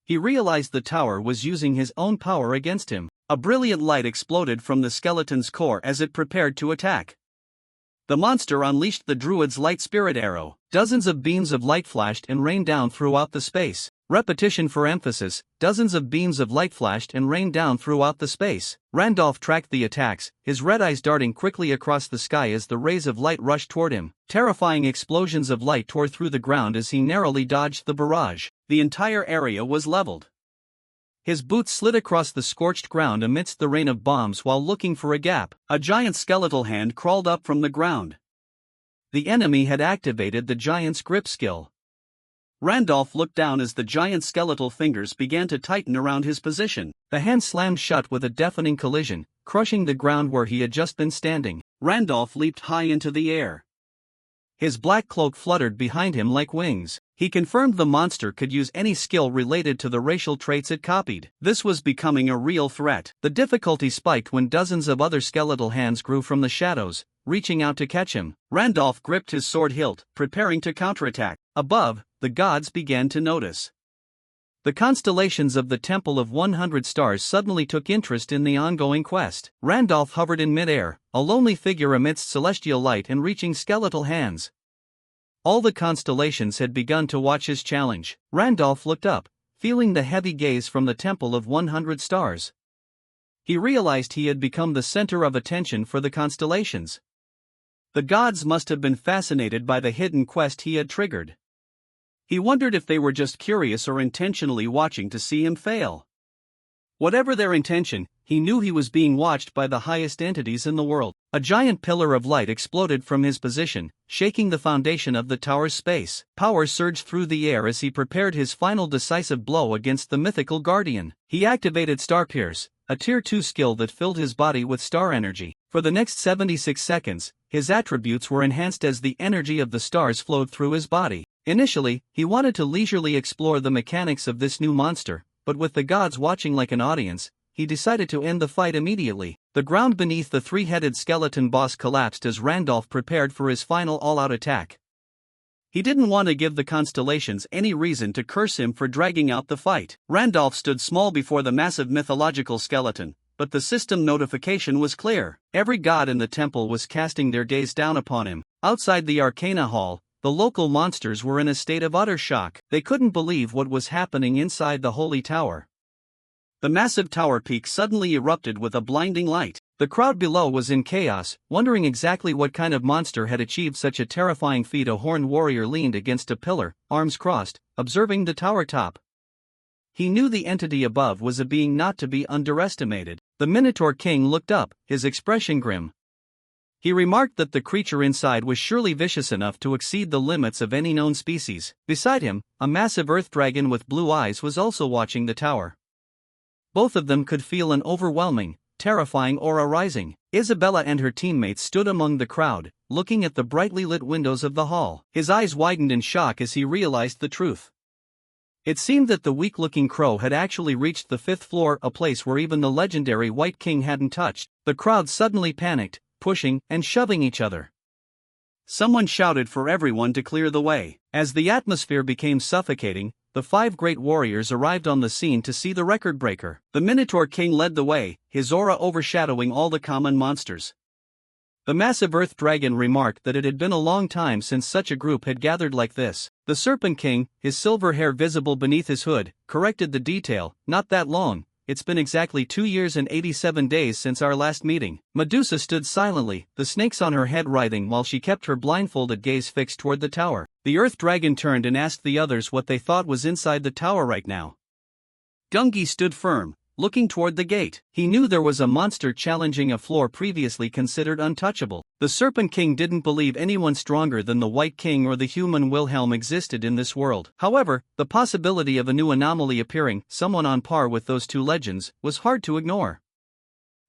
He realized the tower was using his own power against him. A brilliant light exploded from the skeleton's core as it prepared to attack. The monster unleashed the druid's light spirit arrow. Dozens of beams of light flashed and rained down throughout the space. Repetition for emphasis, dozens of beams of light flashed and rained down throughout the space. Randolph tracked the attacks, his red eyes darting quickly across the sky as the rays of light rushed toward him. Terrifying explosions of light tore through the ground as he narrowly dodged the barrage. The entire area was leveled. His boots slid across the scorched ground amidst the rain of bombs while looking for a gap. A giant skeletal hand crawled up from the ground. The enemy had activated the giant's grip skill. Randolph looked down as the giant skeletal fingers began to tighten around his position. The hand slammed shut with a deafening collision, crushing the ground where he had just been standing. Randolph leaped high into the air. His black cloak fluttered behind him like wings. He confirmed the monster could use any skill related to the racial traits it copied. This was becoming a real threat. The difficulty spiked when dozens of other skeletal hands grew from the shadows, reaching out to catch him. Randolph gripped his sword hilt, preparing to counterattack. Above, the gods began to notice. The constellations of the Temple of 100 Stars suddenly took interest in the ongoing quest. Randolph hovered in midair, a lonely figure amidst celestial light and reaching skeletal hands. All the constellations had begun to watch his challenge. Randolph looked up, feeling the heavy gaze from the Temple of 100 Stars. He realized he had become the center of attention for the constellations. The gods must have been fascinated by the hidden quest he had triggered. He wondered if they were just curious or intentionally watching to see him fail. Whatever their intention, he knew he was being watched by the highest entities in the world. A giant pillar of light exploded from his position, shaking the foundation of the tower's space. Power surged through the air as he prepared his final decisive blow against the mythical guardian. He activated Star Pierce, a Tier 2 skill that filled his body with star energy. For the next 76 seconds, his attributes were enhanced as the energy of the stars flowed through his body. Initially, he wanted to leisurely explore the mechanics of this new monster, but with the gods watching like an audience, he decided to end the fight immediately. The ground beneath the 3-headed skeleton boss collapsed as Randolph prepared for his final all-out attack. He didn't want to give the constellations any reason to curse him for dragging out the fight. Randolph stood small before the massive mythological skeleton, but the system notification was clear. Every god in the temple was casting their gaze down upon him. Outside the Arcana Hall, the local monsters were in a state of utter shock. They couldn't believe what was happening inside the Holy Tower. The massive tower peak suddenly erupted with a blinding light. The crowd below was in chaos, wondering exactly what kind of monster had achieved such a terrifying feat. A horned warrior leaned against a pillar, arms crossed, observing the tower top. He knew the entity above was a being not to be underestimated. The Minotaur King looked up, his expression grim. He remarked that the creature inside was surely vicious enough to exceed the limits of any known species. Beside him, a massive earth dragon with blue eyes was also watching the tower. Both of them could feel an overwhelming, terrifying aura rising. Isabella and her teammates stood among the crowd, looking at the brightly lit windows of the hall. His eyes widened in shock as he realized the truth. It seemed that the weak-looking crow had actually reached the 5th floor, a place where even the legendary White King hadn't touched. The crowd suddenly panicked, pushing and shoving each other. Someone shouted for everyone to clear the way. As the atmosphere became suffocating, the 5 great warriors arrived on the scene to see the record breaker. The Minotaur King led the way, his aura overshadowing all the common monsters. The massive earth dragon remarked that it had been a long time since such a group had gathered like this. The Serpent King, his silver hair visible beneath his hood, corrected the detail. Not that long, it's been exactly 2 years and 87 days since our last meeting. Medusa stood silently, the snakes on her head writhing while she kept her blindfolded gaze fixed toward the tower. The earth dragon turned and asked the others what they thought was inside the tower right now. Gungi stood firm, looking toward the gate. He knew there was a monster challenging a floor previously considered untouchable. The Serpent King didn't believe anyone stronger than the White King or the human Wilhelm existed in this world. However, the possibility of a new anomaly appearing, someone on par with those 2 legends, was hard to ignore.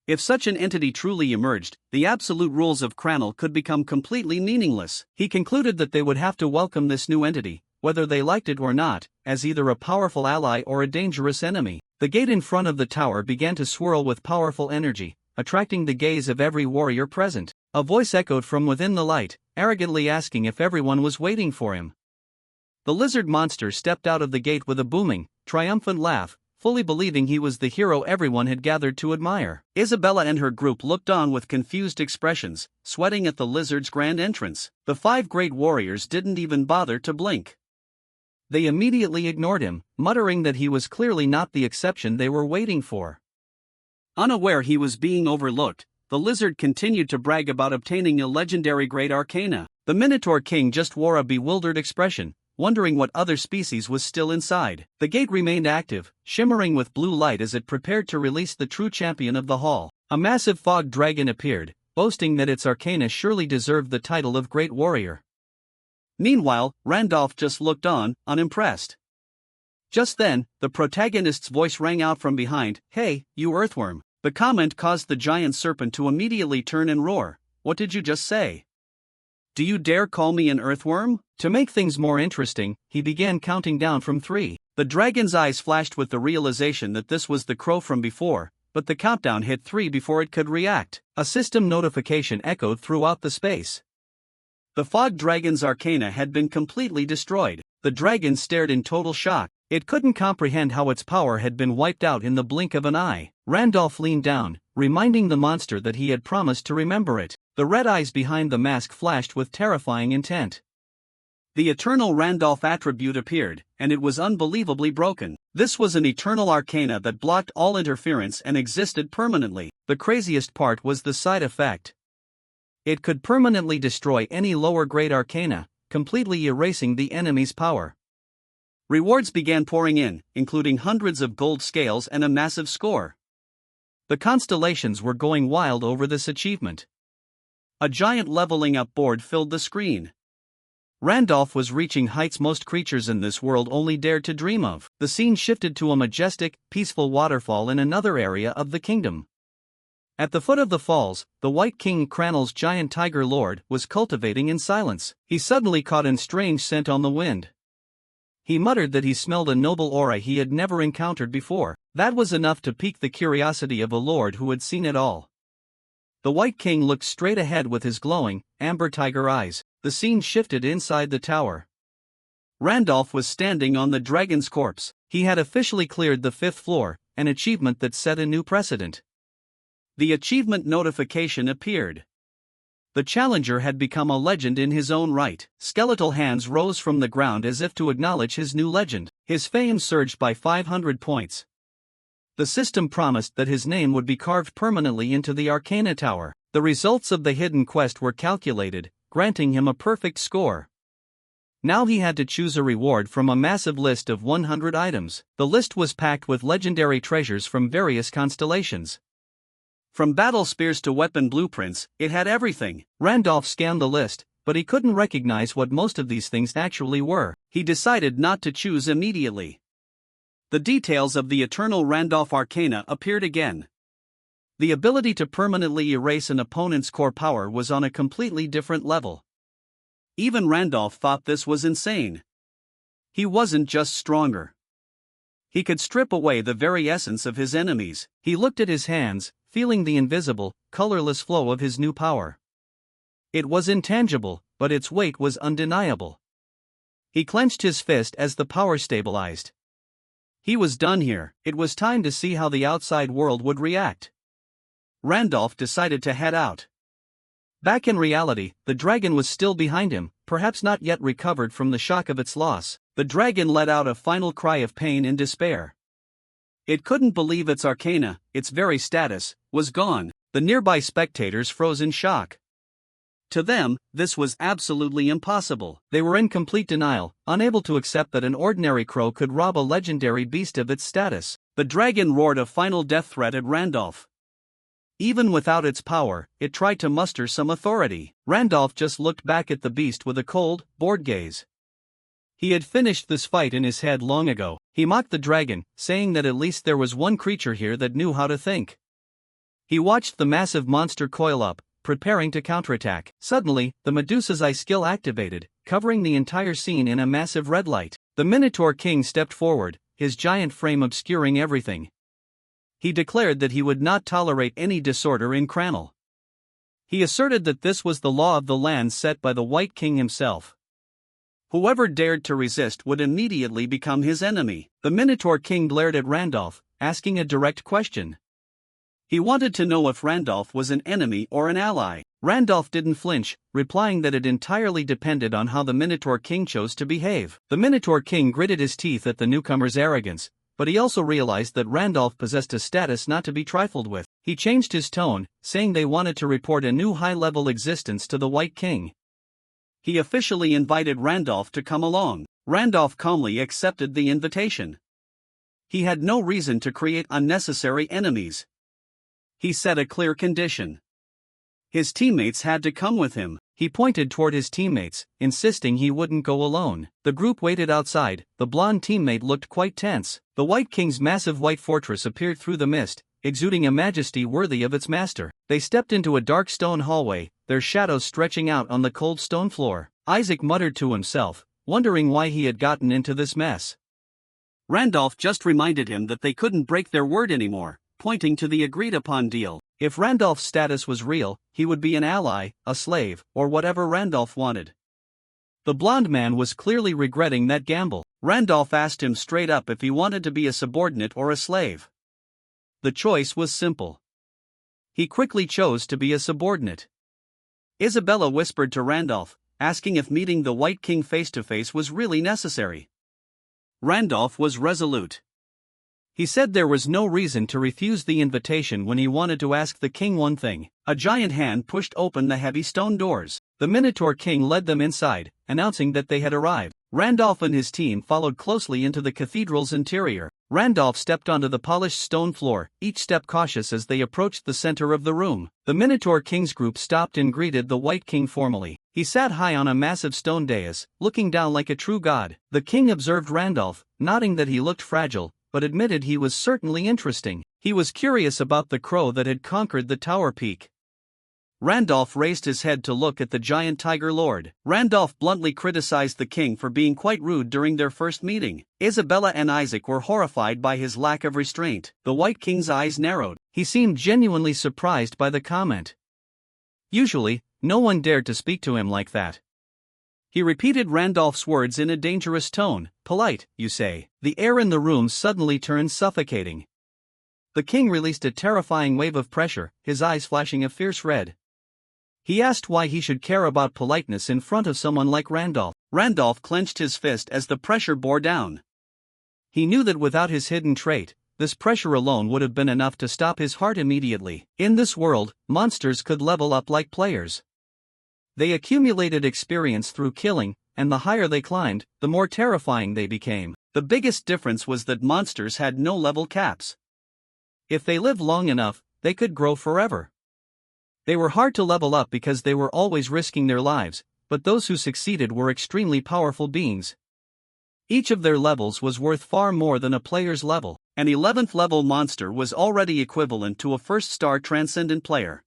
If such an entity truly emerged, the absolute rules of Cranel could become completely meaningless. He concluded that they would have to welcome this new entity, whether they liked it or not, as either a powerful ally or a dangerous enemy. The gate in front of the tower began to swirl with powerful energy, attracting the gaze of every warrior present. A voice echoed from within the light, arrogantly asking if everyone was waiting for him. The lizard monster stepped out of the gate with a booming, triumphant laugh, fully believing he was the hero everyone had gathered to admire. Isabella and her group looked on with confused expressions, sweating at the lizard's grand entrance. The 5 great warriors didn't even bother to blink. They immediately ignored him, muttering that he was clearly not the exception they were waiting for. Unaware he was being overlooked, the lizard continued to brag about obtaining a legendary great arcana. The Minotaur King just wore a bewildered expression, wondering what other species was still inside. The gate remained active, shimmering with blue light as it prepared to release the true champion of the hall. A massive fog dragon appeared, boasting that its arcana surely deserved the title of Great Warrior. Meanwhile, Randolph just looked on, unimpressed. Just then, the protagonist's voice rang out from behind, "Hey, you earthworm." The comment caused the giant serpent to immediately turn and roar, "What did you just say? Do you dare call me an earthworm?" To make things more interesting, he began counting down from 3. The dragon's eyes flashed with the realization that this was the crow from before, but the countdown hit 3 before it could react. A system notification echoed throughout the space. The fog dragon's arcana had been completely destroyed. The dragon stared in total shock. It couldn't comprehend how its power had been wiped out in the blink of an eye. Randolph leaned down, reminding the monster that he had promised to remember it. The red eyes behind the mask flashed with terrifying intent. The eternal Randolph attribute appeared, and it was unbelievably broken. This was an eternal arcana that blocked all interference and existed permanently. The craziest part was the side effect. It could permanently destroy any lower-grade arcana, completely erasing the enemy's power. Rewards began pouring in, including hundreds of gold scales and a massive score. The constellations were going wild over this achievement. A giant leveling up board filled the screen. Randolph was reaching heights most creatures in this world only dared to dream of. The scene shifted to a majestic, peaceful waterfall in another area of the kingdom. At the foot of the falls, the White King Cranel's giant tiger lord was cultivating in silence. He suddenly caught a strange scent on the wind. He muttered that he smelled a noble aura he had never encountered before. That was enough to pique the curiosity of a lord who had seen it all. The White King looked straight ahead with his glowing, amber tiger eyes. The scene shifted inside the tower. Randolph was standing on the dragon's corpse. He had officially cleared the 5th floor, an achievement that set a new precedent. The achievement notification appeared. The challenger had become a legend in his own right. Skeletal hands rose from the ground as if to acknowledge his new legend. His fame surged by 500 points. The system promised that his name would be carved permanently into the Arcana Tower. The results of the hidden quest were calculated, granting him a perfect score. Now he had to choose a reward from a massive list of 100 items. The list was packed with legendary treasures from various constellations. From battle spears to weapon blueprints, it had everything. Randolph scanned the list, but he couldn't recognize what most of these things actually were. He decided not to choose immediately. The details of the Eternal Randolph Arcana appeared again. The ability to permanently erase an opponent's core power was on a completely different level. Even Randolph thought this was insane. He wasn't just stronger. He could strip away the very essence of his enemies. He looked at his hands, feeling the invisible, colorless flow of his new power. It was intangible, but its weight was undeniable. He clenched his fist as the power stabilized. He was done here. It was time to see how the outside world would react. Randolph decided to head out. Back in reality, the dragon was still behind him, perhaps not yet recovered from the shock of its loss. The dragon let out a final cry of pain and despair. It couldn't believe its arcana, its very status, was gone. The nearby spectators froze in shock. To them, this was absolutely impossible. They were in complete denial, unable to accept that an ordinary crow could rob a legendary beast of its status. The dragon roared a final death threat at Randolph. Even without its power, it tried to muster some authority. Randolph just looked back at the beast with a cold, bored gaze. He had finished this fight in his head long ago. He mocked the dragon, saying that at least there was one creature here that knew how to think. He watched the massive monster coil up, preparing to counterattack. Suddenly, the Medusa's eye skill activated, covering the entire scene in a massive red light. The Minotaur King stepped forward, his giant frame obscuring everything. He declared that he would not tolerate any disorder in Cranel. He asserted that this was the law of the land set by the White King himself. Whoever dared to resist would immediately become his enemy. The Minotaur King glared at Randolph, asking a direct question. He wanted to know if Randolph was an enemy or an ally. Randolph didn't flinch, replying that it entirely depended on how the Minotaur King chose to behave. The Minotaur King gritted his teeth at the newcomer's arrogance, but he also realized that Randolph possessed a status not to be trifled with. He changed his tone, saying they wanted to report a new high-level existence to the White King. He officially invited Randolph to come along. Randolph calmly accepted the invitation. He had no reason to create unnecessary enemies. He set a clear condition. His teammates had to come with him. He pointed toward his teammates, insisting he wouldn't go alone. The group waited outside. The blonde teammate looked quite tense. The White King's massive white fortress appeared through the mist, exuding a majesty worthy of its master. They stepped into a dark stone hallway, their shadows stretching out on the cold stone floor. Isaac muttered to himself, wondering why he had gotten into this mess. Randolph just reminded him that they couldn't break their word anymore, pointing to the agreed-upon deal. If Randolph's status was real, he would be an ally, a slave, or whatever Randolph wanted. The blonde man was clearly regretting that gamble. Randolph asked him straight up if he wanted to be a subordinate or a slave. The choice was simple. He quickly chose to be a subordinate. Isabella whispered to Randolph, asking if meeting the White King face-to-face was really necessary. Randolph was resolute. He said there was no reason to refuse the invitation when he wanted to ask the king one thing. A giant hand pushed open the heavy stone doors. The Minotaur King led them inside, announcing that they had arrived. Randolph and his team followed closely into the cathedral's interior. Randolph stepped onto the polished stone floor, each step cautious as they approached the center of the room. The Minotaur King's group stopped and greeted the White King formally. He sat high on a massive stone dais, looking down like a true god. The king observed Randolph, nodding that he looked fragile, but admitted he was certainly interesting. He was curious about the crow that had conquered the tower peak. Randolph raised his head to look at the giant tiger lord. Randolph bluntly criticized the king for being quite rude during their first meeting. Isabella and Isaac were horrified by his lack of restraint. The White King's eyes narrowed. He seemed genuinely surprised by the comment. Usually, no one dared to speak to him like that. He repeated Randolph's words in a dangerous tone. Polite, you say. The air in the room suddenly turned suffocating. The king released a terrifying wave of pressure, his eyes flashing a fierce red. He asked why he should care about politeness in front of someone like Randolph. Randolph clenched his fist as the pressure bore down. He knew that without his hidden trait, this pressure alone would have been enough to stop his heart immediately. In this world, monsters could level up like players. They accumulated experience through killing, and the higher they climbed, the more terrifying they became. The biggest difference was that monsters had no level caps. If they lived long enough, they could grow forever. They were hard to level up because they were always risking their lives, but those who succeeded were extremely powerful beings. Each of their levels was worth far more than a player's level. An 11th level monster was already equivalent to a first star transcendent player.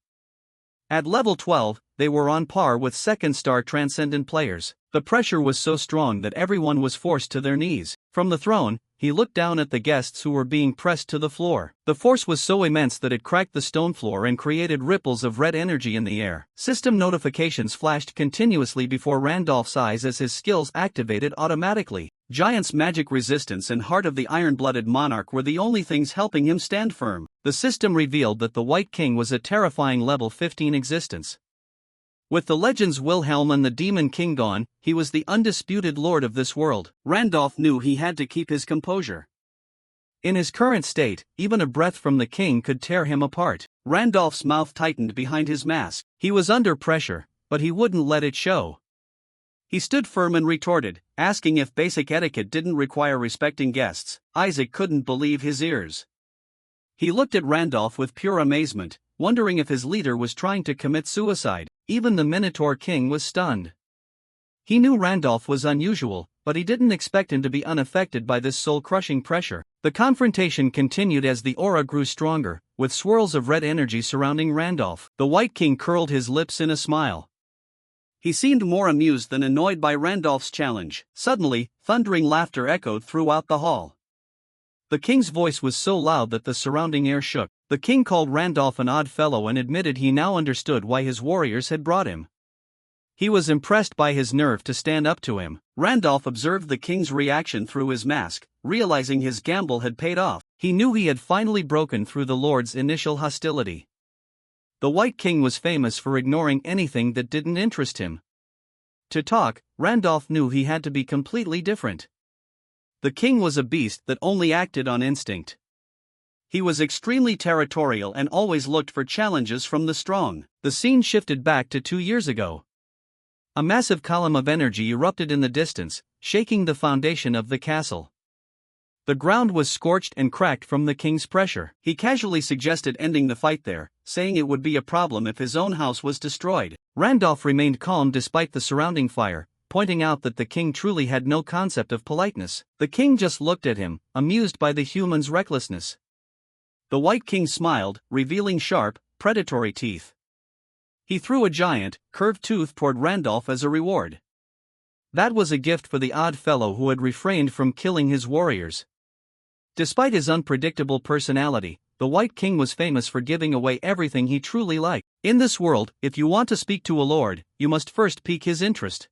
At level 12, they were on par with second star transcendent players. The pressure was so strong that everyone was forced to their knees. From the throne, he looked down at the guests who were being pressed to the floor. The force was so immense that it cracked the stone floor and created ripples of red energy in the air. System notifications flashed continuously before Randolph's eyes as his skills activated automatically. Giant's magic resistance and Heart of the Iron-Blooded Monarch were the only things helping him stand firm. The system revealed that the White King was a terrifying level 15 existence. With the legends Wilhelm and the Demon King gone, he was the undisputed lord of this world. Randolph knew he had to keep his composure. In his current state, even a breath from the king could tear him apart. Randolph's mouth tightened behind his mask. He was under pressure, but he wouldn't let it show. He stood firm and retorted, asking if basic etiquette didn't require respecting guests. Isaac couldn't believe his ears. He looked at Randolph with pure amazement, wondering if his leader was trying to commit suicide. Even the Minotaur King was stunned. He knew Randolph was unusual, but he didn't expect him to be unaffected by this soul-crushing pressure. The confrontation continued as the aura grew stronger, with swirls of red energy surrounding Randolph. The White King curled his lips in a smile. He seemed more amused than annoyed by Randolph's challenge. Suddenly, thundering laughter echoed throughout the hall. The king's voice was so loud that the surrounding air shook. The king called Randolph an odd fellow and admitted he now understood why his warriors had brought him. He was impressed by his nerve to stand up to him. Randolph observed the king's reaction through his mask, realizing his gamble had paid off. He knew he had finally broken through the lord's initial hostility. The White King was famous for ignoring anything that didn't interest him. To talk, Randolph knew he had to be completely different. The king was a beast that only acted on instinct. He was extremely territorial and always looked for challenges from the strong. The scene shifted back to 2 years ago. A massive column of energy erupted in the distance, shaking the foundation of the castle. The ground was scorched and cracked from the king's pressure. He casually suggested ending the fight there, saying it would be a problem if his own house was destroyed. Randolph remained calm despite the surrounding fire, pointing out that the king truly had no concept of politeness. The king just looked at him, amused by the human's recklessness. The White King smiled, revealing sharp, predatory teeth. He threw a giant, curved tooth toward Randolph as a reward. That was a gift for the odd fellow who had refrained from killing his warriors. Despite his unpredictable personality, the White King was famous for giving away everything he truly liked. In this world, if you want to speak to a lord, you must first pique his interest.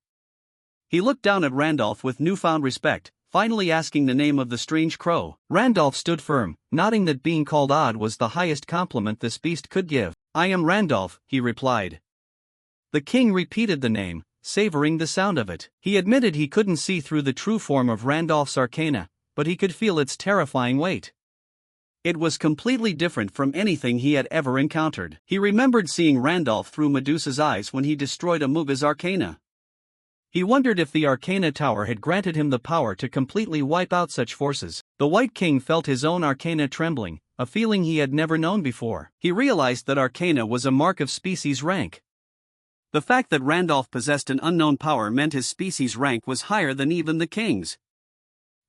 He looked down at Randolph with newfound respect, finally asking the name of the strange crow. Randolph stood firm, nodding that being called odd was the highest compliment this beast could give. "I am Randolph," he replied. The king repeated the name, savoring the sound of it. He admitted he couldn't see through the true form of Randolph's arcana, but he could feel its terrifying weight. It was completely different from anything he had ever encountered. He remembered seeing Randolph through Medusa's eyes when he destroyed Amuga's arcana. He wondered if the Arcana Tower had granted him the power to completely wipe out such forces. The White King felt his own arcana trembling, a feeling he had never known before. He realized that arcana was a mark of species rank. The fact that Randolph possessed an unknown power meant his species rank was higher than even the king's.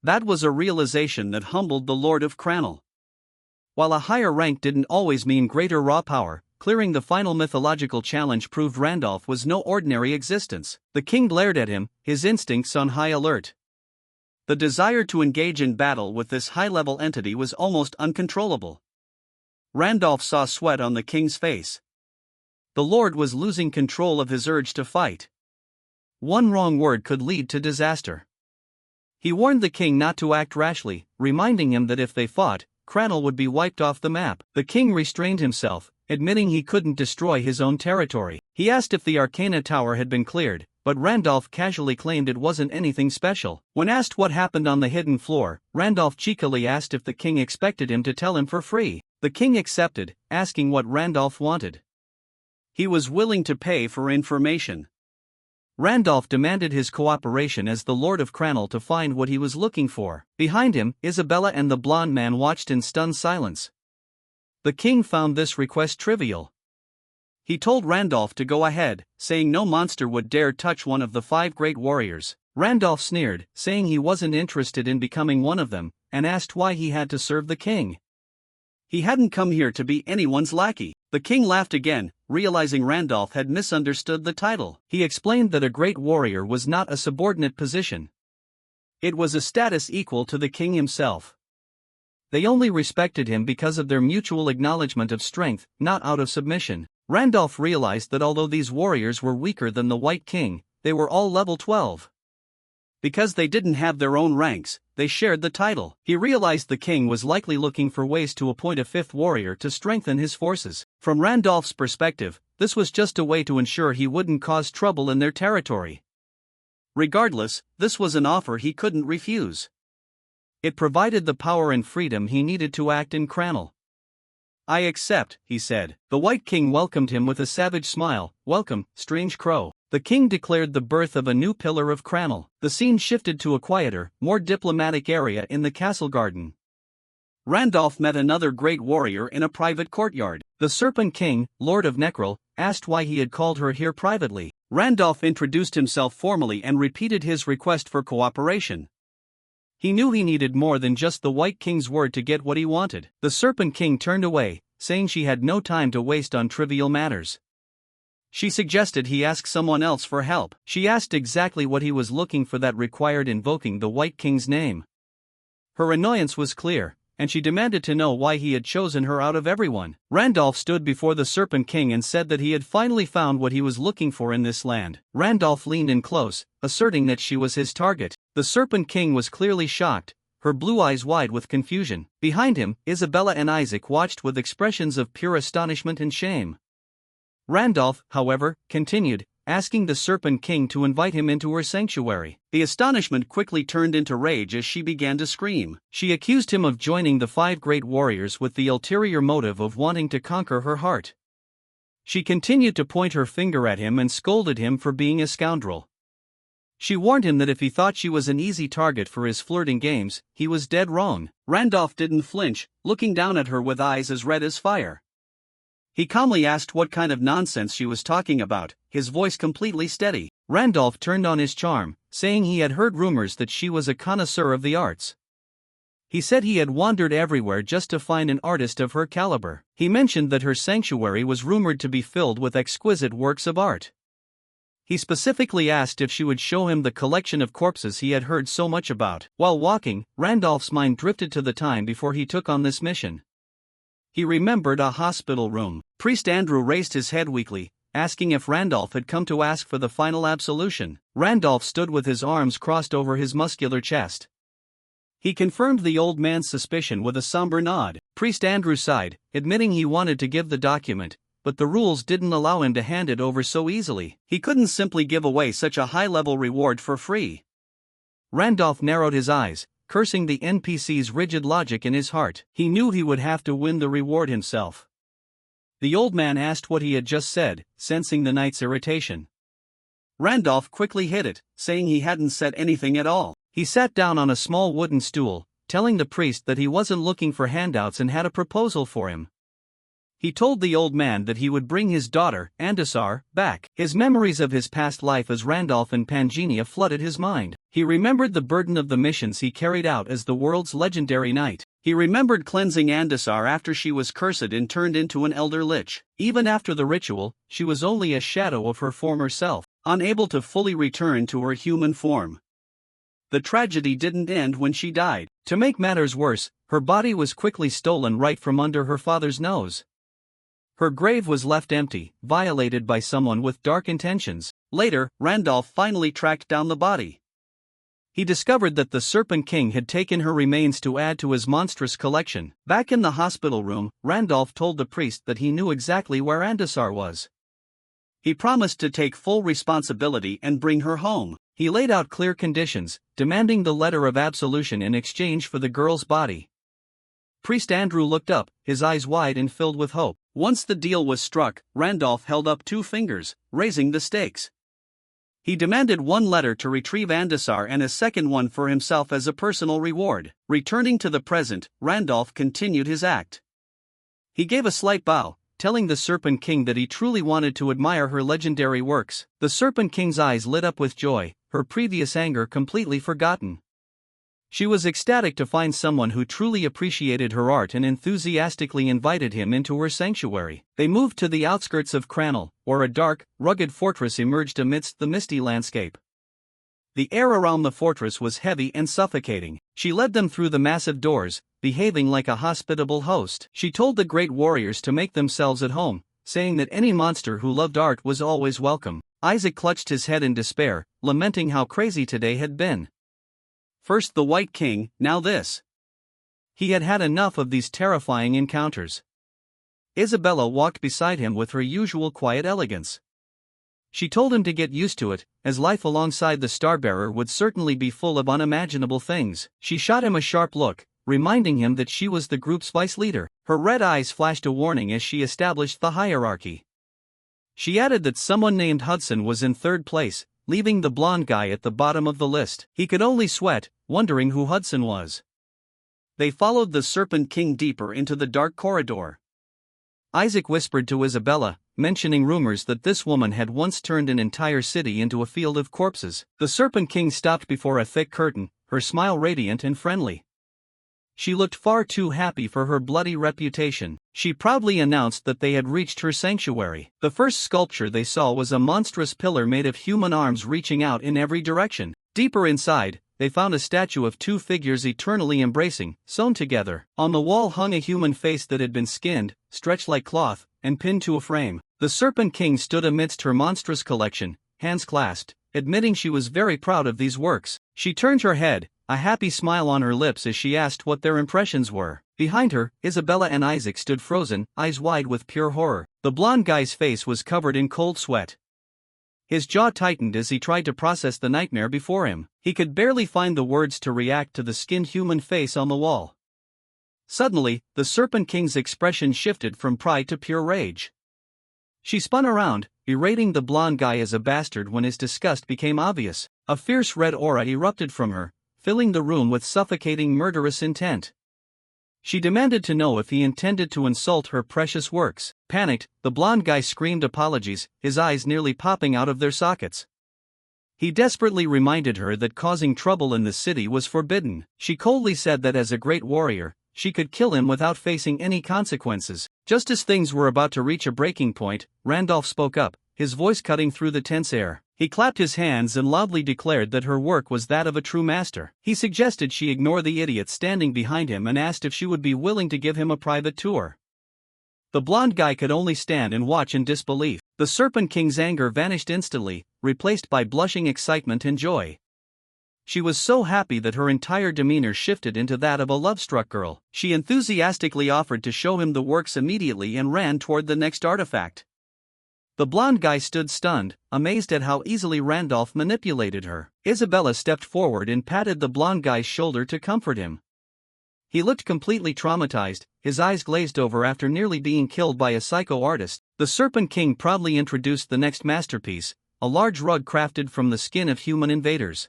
That was a realization that humbled the Lord of Cranel. While a higher rank didn't always mean greater raw power, clearing the final mythological challenge proved Randolph was no ordinary existence. The king glared at him, his instincts on high alert. The desire to engage in battle with this high-level entity was almost uncontrollable. Randolph saw sweat on the king's face. The lord was losing control of his urge to fight. One wrong word could lead to disaster. He warned the king not to act rashly, reminding him that if they fought, Cranel would be wiped off the map. The king restrained himself, admitting he couldn't destroy his own territory. He asked if the Arcana Tower had been cleared, but Randolph casually claimed it wasn't anything special. When asked what happened on the hidden floor, Randolph cheekily asked if the king expected him to tell him for free. The king accepted, asking what Randolph wanted. He was willing to pay for information. Randolph demanded his cooperation as the Lord of Cranel to find what he was looking for. Behind him, Isabella and the blonde man watched in stunned silence. The king found this request trivial. He told Randolph to go ahead, saying no monster would dare touch one of the 5 great warriors. Randolph sneered, saying he wasn't interested in becoming one of them, and asked why he had to serve the king. He hadn't come here to be anyone's lackey. The king laughed again, realizing Randolph had misunderstood the title. He explained that a great warrior was not a subordinate position. It was a status equal to the king himself. They only respected him because of their mutual acknowledgement of strength, not out of submission. Randolph realized that although these warriors were weaker than the White King, they were all level 12. Because they didn't have their own ranks, they shared the title. He realized the king was likely looking for ways to appoint a 5th warrior to strengthen his forces. From Randolph's perspective, this was just a way to ensure he wouldn't cause trouble in their territory. Regardless, this was an offer he couldn't refuse. It provided the power and freedom he needed to act in Cranel. "I accept," he said. The White King welcomed him with a savage smile. "Welcome, strange crow." The king declared the birth of a new pillar of Cranel. The scene shifted to a quieter, more diplomatic area in the castle garden. Randolph met another great warrior in a private courtyard. The Serpent King, Lord of Necrel, asked why he had called her here privately. Randolph introduced himself formally and repeated his request for cooperation. He knew he needed more than just the White King's word to get what he wanted. The Serpent King turned away, saying she had no time to waste on trivial matters. She suggested he ask someone else for help. She asked exactly what he was looking for that required invoking the White King's name. Her annoyance was clear, and she demanded to know why he had chosen her out of everyone. Randolph stood before the Serpent King and said that he had finally found what he was looking for in this land. Randolph leaned in close, asserting that she was his target. The Serpent King was clearly shocked, her blue eyes wide with confusion. Behind him, Isabella and Isaac watched with expressions of pure astonishment and shame. Randolph, however, continued, asking the Serpent King to invite him into her sanctuary. The astonishment quickly turned into rage as she began to scream. She accused him of joining the 5 great warriors with the ulterior motive of wanting to conquer her heart. She continued to point her finger at him and scolded him for being a scoundrel. She warned him that if he thought she was an easy target for his flirting games, he was dead wrong. Randolph didn't flinch, looking down at her with eyes as red as fire. He calmly asked what kind of nonsense she was talking about, his voice completely steady. Randolph turned on his charm, saying he had heard rumors that she was a connoisseur of the arts. He said he had wandered everywhere just to find an artist of her caliber. He mentioned that her sanctuary was rumored to be filled with exquisite works of art. He specifically asked if she would show him the collection of corpses he had heard so much about. While walking, Randolph's mind drifted to the time before he took on this mission. He remembered a hospital room. Priest Andrew raised his head weakly, asking if Randolph had come to ask for the final absolution. Randolph stood with his arms crossed over his muscular chest. He confirmed the old man's suspicion with a somber nod. Priest Andrew sighed, admitting he wanted to give the document, but the rules didn't allow him to hand it over so easily. He couldn't simply give away such a high-level reward for free. Randolph narrowed his eyes, cursing the NPC's rigid logic in his heart. He knew he would have to win the reward himself. The old man asked what he had just said, sensing the knight's irritation. Randolph quickly hid it, saying he hadn't said anything at all. He sat down on a small wooden stool, telling the priest that he wasn't looking for handouts and had a proposal for him. He told the old man that he would bring his daughter, Andasar, back. His memories of his past life as Randolph and Pangenia flooded his mind. He remembered the burden of the missions he carried out as the world's legendary knight. He remembered cleansing Andasar after she was cursed and turned into an elder lich. Even after the ritual, she was only a shadow of her former self, unable to fully return to her human form. The tragedy didn't end when she died. To make matters worse, her body was quickly stolen right from under her father's nose. Her grave was left empty, violated by someone with dark intentions. Later, Randolph finally tracked down the body. he discovered that the Serpent King had taken her remains to add to his monstrous collection. Back in the hospital room, Randolph told the priest that he knew exactly where Andasar was. He promised to take full responsibility and bring her home. He laid out clear conditions, demanding the letter of absolution in exchange for the girl's body. Priest Andrew looked up, his eyes wide and filled with hope. Once the deal was struck, Randolph held up 2 fingers, raising the stakes. He demanded 1 letter to retrieve Andasar and a second one for himself as a personal reward. Returning to the present, Randolph continued his act. He gave a slight bow, telling the Serpent King that he truly wanted to admire her legendary works. The Serpent King's eyes lit up with joy, her previous anger completely forgotten. She was ecstatic to find someone who truly appreciated her art and enthusiastically invited him into her sanctuary. They moved to the outskirts of Cranel, where a dark, rugged fortress emerged amidst the misty landscape. The air around the fortress was heavy and suffocating. She led them through the massive doors, behaving like a hospitable host. She told the great warriors to make themselves at home, saying that any monster who loved art was always welcome. Isaac clutched his head in despair, lamenting how crazy today had been. First the White King, now this. He had had enough of these terrifying encounters. Isabella walked beside him with her usual quiet elegance. She told him to get used to it, as life alongside the Starbearer would certainly be full of unimaginable things. She shot him a sharp look, reminding him that she was the group's vice leader. Her red eyes flashed a warning as she established the hierarchy. She added that someone named Hudson was in 3rd place, leaving the blonde guy at the bottom of the list. He could only sweat, wondering who Hudson was. They followed the Serpent King deeper into the dark corridor. Isaac whispered to Isabella, mentioning rumors that this woman had once turned an entire city into a field of corpses. The Serpent King stopped before a thick curtain, her smile radiant and friendly. She looked far too happy for her bloody reputation. She proudly announced that they had reached her sanctuary. The first sculpture they saw was a monstrous pillar made of human arms reaching out in every direction. Deeper inside, they found a statue of 2 figures eternally embracing, sewn together. On the wall hung a human face that had been skinned, stretched like cloth, and pinned to a frame. The Serpent King stood amidst her monstrous collection, hands clasped, admitting she was very proud of these works. She turned her head, a happy smile on her lips as she asked what their impressions were. Behind her, Isabella and Isaac stood frozen, eyes wide with pure horror. The blonde guy's face was covered in cold sweat. His jaw tightened as he tried to process the nightmare before him. He could barely find the words to react to the skinned human face on the wall. Suddenly, the Serpent King's expression shifted from pride to pure rage. She spun around, berating the blonde guy as a bastard when his disgust became obvious. A fierce red aura erupted from her, filling the room with suffocating murderous intent. She demanded to know if he intended to insult her precious works. Panicked, the blonde guy screamed apologies, his eyes nearly popping out of their sockets. He desperately reminded her that causing trouble in the city was forbidden. She coldly said that as a great warrior, she could kill him without facing any consequences. Just as things were about to reach a breaking point, Randolph spoke up, his voice cutting through the tense air. He clapped his hands and loudly declared that her work was that of a true master. He suggested she ignore the idiot standing behind him and asked if she would be willing to give him a private tour. The blonde guy could only stand and watch in disbelief. The Serpent King's anger vanished instantly, replaced by blushing excitement and joy. She was so happy that her entire demeanor shifted into that of a love-struck girl. She enthusiastically offered to show him the works immediately and ran toward the next artifact. The blonde guy stood stunned, amazed at how easily Randolph manipulated her. Isabella stepped forward and patted the blonde guy's shoulder to comfort him. He looked completely traumatized, his eyes glazed over after nearly being killed by a psycho artist. The Serpent King proudly introduced the next masterpiece, a large rug crafted from the skin of human invaders.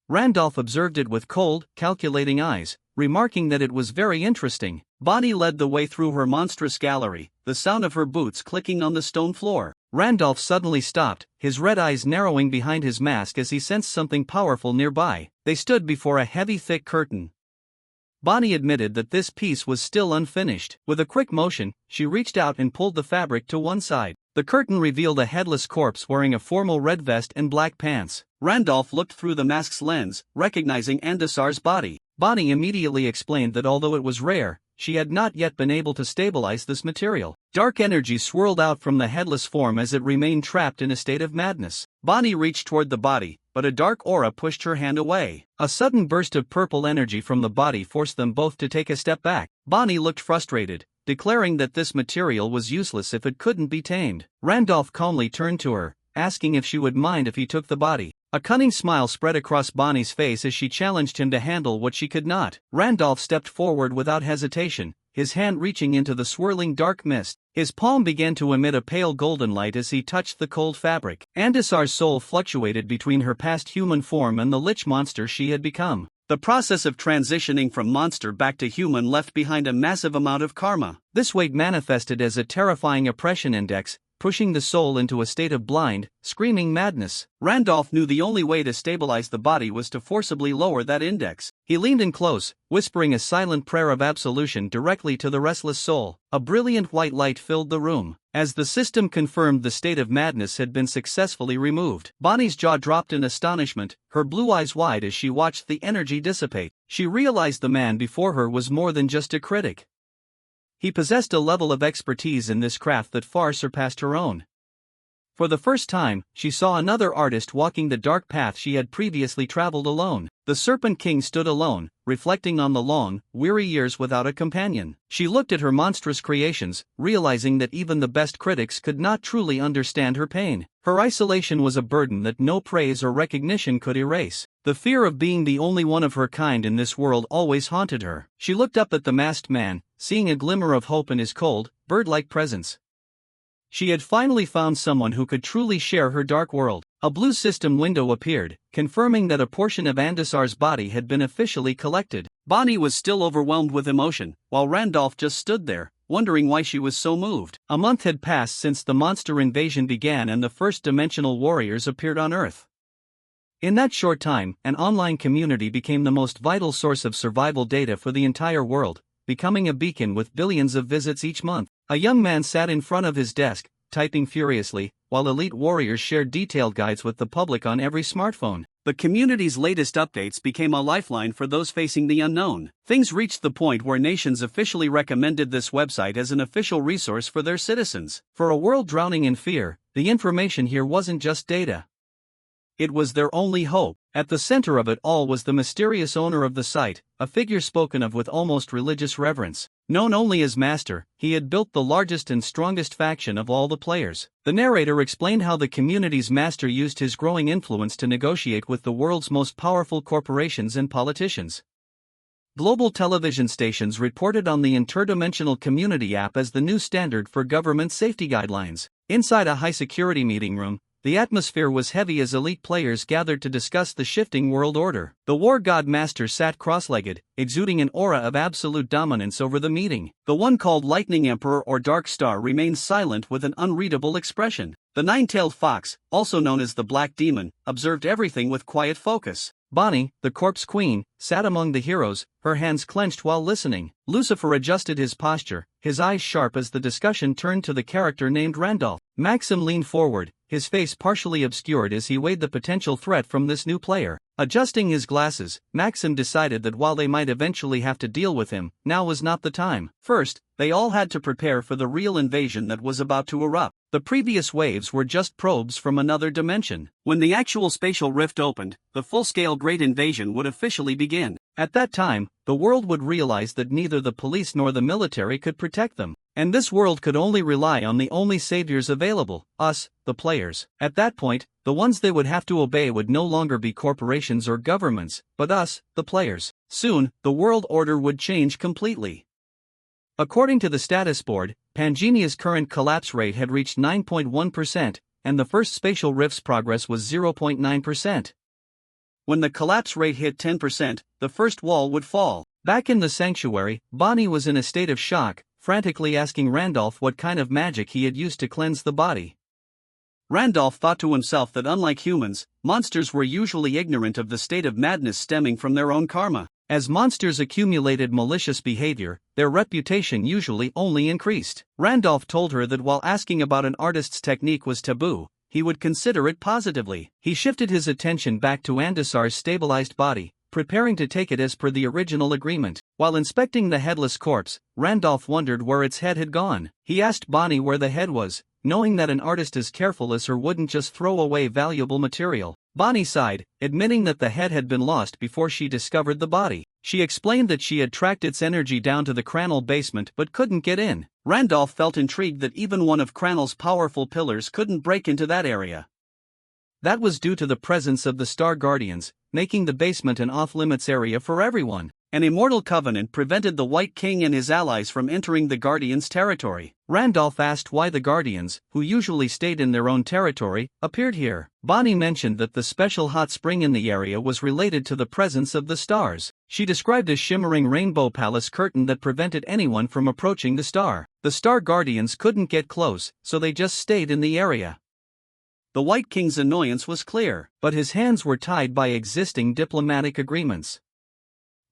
Randolph observed it with cold, calculating eyes, remarking that it was very interesting. Bonnie led the way through her monstrous gallery, the sound of her boots clicking on the stone floor. Randolph suddenly stopped, his red eyes narrowing behind his mask as he sensed something powerful nearby. They stood before a heavy thick curtain. Bonnie admitted that this piece was still unfinished. With a quick motion, she reached out and pulled the fabric to one side. The curtain revealed a headless corpse wearing a formal red vest and black pants. Randolph looked through the mask's lens, recognizing Andasar's body. Bonnie immediately explained that although it was rare, she had not yet been able to stabilize this material. Dark energy swirled out from the headless form as it remained trapped in a state of madness. Bonnie reached toward the body, but a dark aura pushed her hand away. A sudden burst of purple energy from the body forced them both to take a step back. Bonnie looked frustrated, declaring that this material was useless if it couldn't be tamed. Randolph calmly turned to her, asking if she would mind if he took the body. A cunning smile spread across Bonnie's face as she challenged him to handle what she could not. Randolph stepped forward without hesitation, his hand reaching into the swirling dark mist. His palm began to emit a pale golden light as he touched the cold fabric. Andisar's soul fluctuated between her past human form and the lich monster she had become. The process of transitioning from monster back to human left behind a massive amount of karma. This weight manifested as a terrifying oppression index, pushing the soul into a state of blind, screaming madness. Randolph knew the only way to stabilize the body was to forcibly lower that index. He leaned in close, whispering a silent prayer of absolution directly to the restless soul. A brilliant white light filled the room. As the system confirmed the state of madness had been successfully removed, Bonnie's jaw dropped in astonishment, her blue eyes wide as she watched the energy dissipate. She realized the man before her was more than just a critic. He possessed a level of expertise in this craft that far surpassed her own. For the first time, she saw another artist walking the dark path she had previously traveled alone. The Serpent King stood alone, reflecting on the long, weary years without a companion. She looked at her monstrous creations, realizing that even the best critics could not truly understand her pain. Her isolation was a burden that no praise or recognition could erase. The fear of being the only one of her kind in this world always haunted her. She looked up at the masked man, seeing a glimmer of hope in his cold, bird-like presence. She had finally found someone who could truly share her dark world. A blue system window appeared, confirming that a portion of Andisar's body had been officially collected. Bonnie was still overwhelmed with emotion, while Randolph just stood there, wondering why she was so moved. A month had passed since the monster invasion began and the first-dimensional warriors appeared on Earth. In that short time, an online community became the most vital source of survival data for the entire world, becoming a beacon with billions of visits each month. A young man sat in front of his desk, typing furiously, while elite warriors shared detailed guides with the public on every smartphone. The community's latest updates became a lifeline for those facing the unknown. Things reached the point where nations officially recommended this website as an official resource for their citizens. For a world drowning in fear, the information here wasn't just data. It was their only hope. At the center of it all was the mysterious owner of the site, a figure spoken of with almost religious reverence. Known only as Master, he had built the largest and strongest faction of all the players. The narrator explained how the community's master used his growing influence to negotiate with the world's most powerful corporations and politicians. Global television stations reported on the Interdimensional Community app as the new standard for government safety guidelines. Inside a high-security meeting room, the atmosphere was heavy as elite players gathered to discuss the shifting world order. The War God Master sat cross-legged, exuding an aura of absolute dominance over the meeting. The one called Lightning Emperor or Dark Star remained silent with an unreadable expression. The nine-tailed fox, also known as the Black Demon, observed everything with quiet focus. Bonnie, the Corpse Queen, sat among the heroes, her hands clenched while listening. Lucifer adjusted his posture, his eyes sharp as the discussion turned to the character named Randolph. Maxim leaned forward, his face partially obscured as he weighed the potential threat from this new player. Adjusting his glasses, Maxim decided that while they might eventually have to deal with him, now was not the time. First, they all had to prepare for the real invasion that was about to erupt. The previous waves were just probes from another dimension. When the actual spatial rift opened, the full-scale Great Invasion would officially begin. At that time, the world would realize that neither the police nor the military could protect them. And this world could only rely on the only saviors available, us, the players. At that point, the ones they would have to obey would no longer be corporations or governments, but us, the players. Soon, the world order would change completely. According to the status board, Pangenia's current collapse rate had reached 9.1%, and the first spatial rift's progress was 0.9%. When the collapse rate hit 10%, the first wall would fall. Back in the sanctuary, Bonnie was in a state of shock, frantically asking Randolph what kind of magic he had used to cleanse the body. Randolph thought to himself that unlike humans, monsters were usually ignorant of the state of madness stemming from their own karma. As monsters accumulated malicious behavior, their reputation usually only increased. Randolph told her that while asking about an artist's technique was taboo, he would consider it positively. He shifted his attention back to Andisar's stabilized body, preparing to take it as per the original agreement. While inspecting the headless corpse, Randolph wondered where its head had gone. He asked Bonnie where the head was, knowing that an artist as careful as her wouldn't just throw away valuable material. Bonnie sighed, admitting that the head had been lost before she discovered the body. She explained that she had tracked its energy down to the Cranel basement but couldn't get in. Randolph felt intrigued that even one of Cranel's powerful pillars couldn't break into that area. That was due to the presence of the Star Guardians, making the basement an off-limits area for everyone. An immortal covenant prevented the White King and his allies from entering the Guardians' territory. Randolph asked why the Guardians, who usually stayed in their own territory, appeared here. Bonnie mentioned that the special hot spring in the area was related to the presence of the stars. She described a shimmering rainbow palace curtain that prevented anyone from approaching the star. The Star Guardians couldn't get close, so they just stayed in the area. The White King's annoyance was clear, but his hands were tied by existing diplomatic agreements.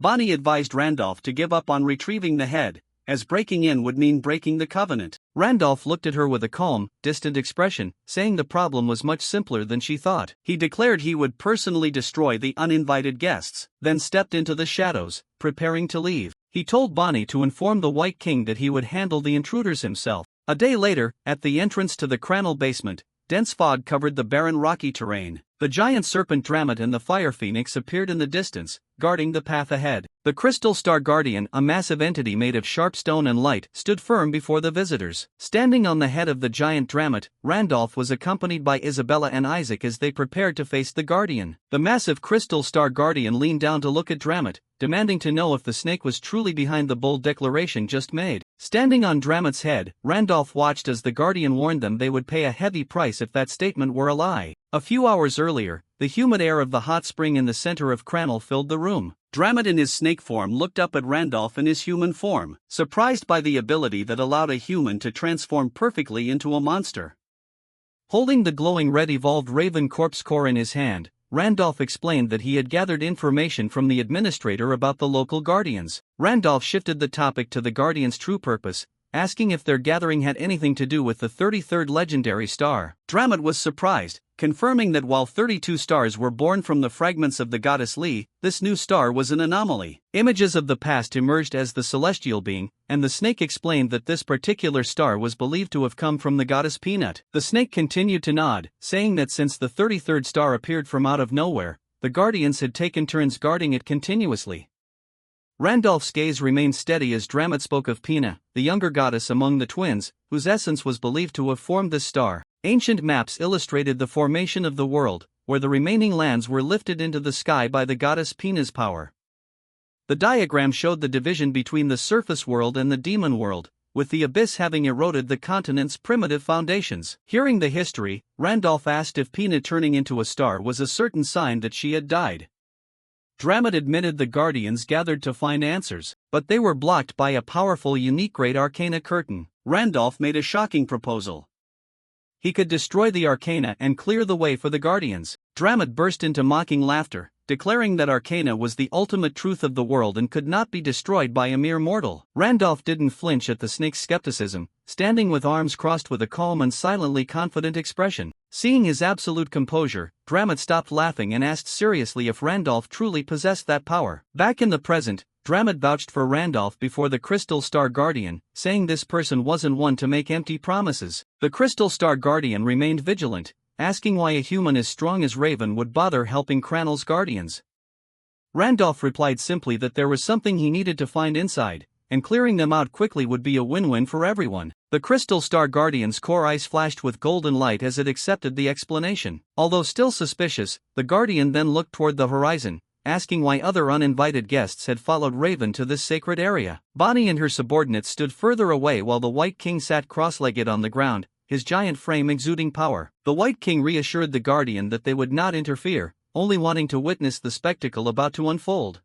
Bonnie advised Randolph to give up on retrieving the head, as breaking in would mean breaking the covenant. Randolph looked at her with a calm, distant expression, saying the problem was much simpler than she thought. He declared he would personally destroy the uninvited guests, then stepped into the shadows, preparing to leave. He told Bonnie to inform the White King that he would handle the intruders himself. A day later, at the entrance to the Cranel basement, dense fog covered the barren rocky terrain. The giant serpent Dramat and the fire phoenix appeared in the distance, guarding the path ahead. The Crystal Star Guardian, a massive entity made of sharp stone and light, stood firm before the visitors. Standing on the head of the giant Dramat, Randolph was accompanied by Isabella and Isaac as they prepared to face the Guardian. The massive Crystal Star Guardian leaned down to look at Dramat, demanding to know if the snake was truly behind the bold declaration just made. Standing on Dramat's head, Randolph watched as the Guardian warned them they would pay a heavy price if that statement were a lie. A few hours earlier, the humid air of the hot spring in the center of Cranel filled the room. Dramat in his snake form looked up at Randolph in his human form, surprised by the ability that allowed a human to transform perfectly into a monster. Holding the glowing red evolved raven corpse core in his hand, Randolph explained that he had gathered information from the administrator about the local Guardians. Randolph shifted the topic to the Guardians' true purpose, asking if their gathering had anything to do with the 33rd legendary star. Dramat was surprised, confirming that while 32 stars were born from the fragments of the goddess Li, this new star was an anomaly. Images of the past emerged as the celestial being, and the snake explained that this particular star was believed to have come from the goddess Peanut. The snake continued to nod, saying that since the 33rd star appeared from out of nowhere, the Guardians had taken turns guarding it continuously. Randolph's gaze remained steady as Dramat spoke of Pina, the younger goddess among the twins, whose essence was believed to have formed this star. Ancient maps illustrated the formation of the world, where the remaining lands were lifted into the sky by the goddess Pina's power. The diagram showed the division between the surface world and the demon world, with the abyss having eroded the continent's primitive foundations. Hearing the history, Randolph asked if Pina turning into a star was a certain sign that she had died. Dramat admitted the Guardians gathered to find answers, but they were blocked by a powerful unique Great Arcana curtain. Randolph made a shocking proposal. He could destroy the Arcana and clear the way for the Guardians. Dramat burst into mocking laughter, declaring that Arcana was the ultimate truth of the world and could not be destroyed by a mere mortal. Randolph didn't flinch at the snake's skepticism, standing with arms crossed with a calm and silently confident expression. Seeing his absolute composure, Dramat stopped laughing and asked seriously if Randolph truly possessed that power. Back in the present, Dramat vouched for Randolph before the Crystal Star Guardian, saying this person wasn't one to make empty promises. The Crystal Star Guardian remained vigilant, asking why a human as strong as Raven would bother helping Cranel's Guardians. Randolph replied simply that there was something he needed to find inside, and clearing them out quickly would be a win-win for everyone. The Crystal Star Guardian's core eyes flashed with golden light as it accepted the explanation. Although still suspicious, the Guardian then looked toward the horizon, asking why other uninvited guests had followed Raven to this sacred area. Bonnie and her subordinates stood further away while the White King sat cross-legged on the ground, his giant frame exuding power. The White King reassured the Guardian that they would not interfere, only wanting to witness the spectacle about to unfold.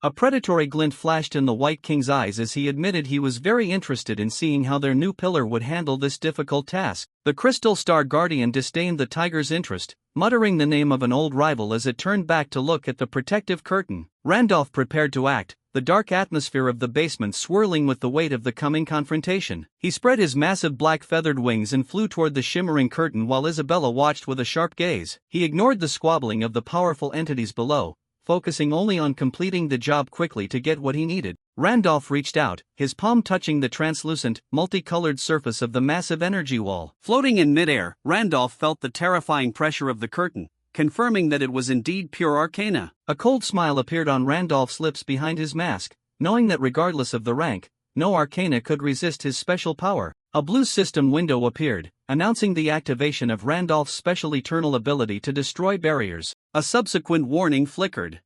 A predatory glint flashed in the White King's eyes as he admitted he was very interested in seeing how their new pillar would handle this difficult task. The Crystal Star Guardian disdained the tiger's interest, muttering the name of an old rival as it turned back to look at the protective curtain. Randolph prepared to act, the dark atmosphere of the basement swirling with the weight of the coming confrontation. He spread his massive black feathered wings and flew toward the shimmering curtain while Isabella watched with a sharp gaze. He ignored the squabbling of the powerful entities below, focusing only on completing the job quickly to get what he needed. Randolph reached out, his palm touching the translucent, multicolored surface of the massive energy wall. Floating in midair, Randolph felt the terrifying pressure of the curtain, confirming that it was indeed pure arcana. A cold smile appeared on Randolph's lips behind his mask, knowing that regardless of the rank, no arcana could resist his special power. A blue system window appeared, announcing the activation of Randolph's special eternal ability to destroy barriers. A subsequent warning flickered.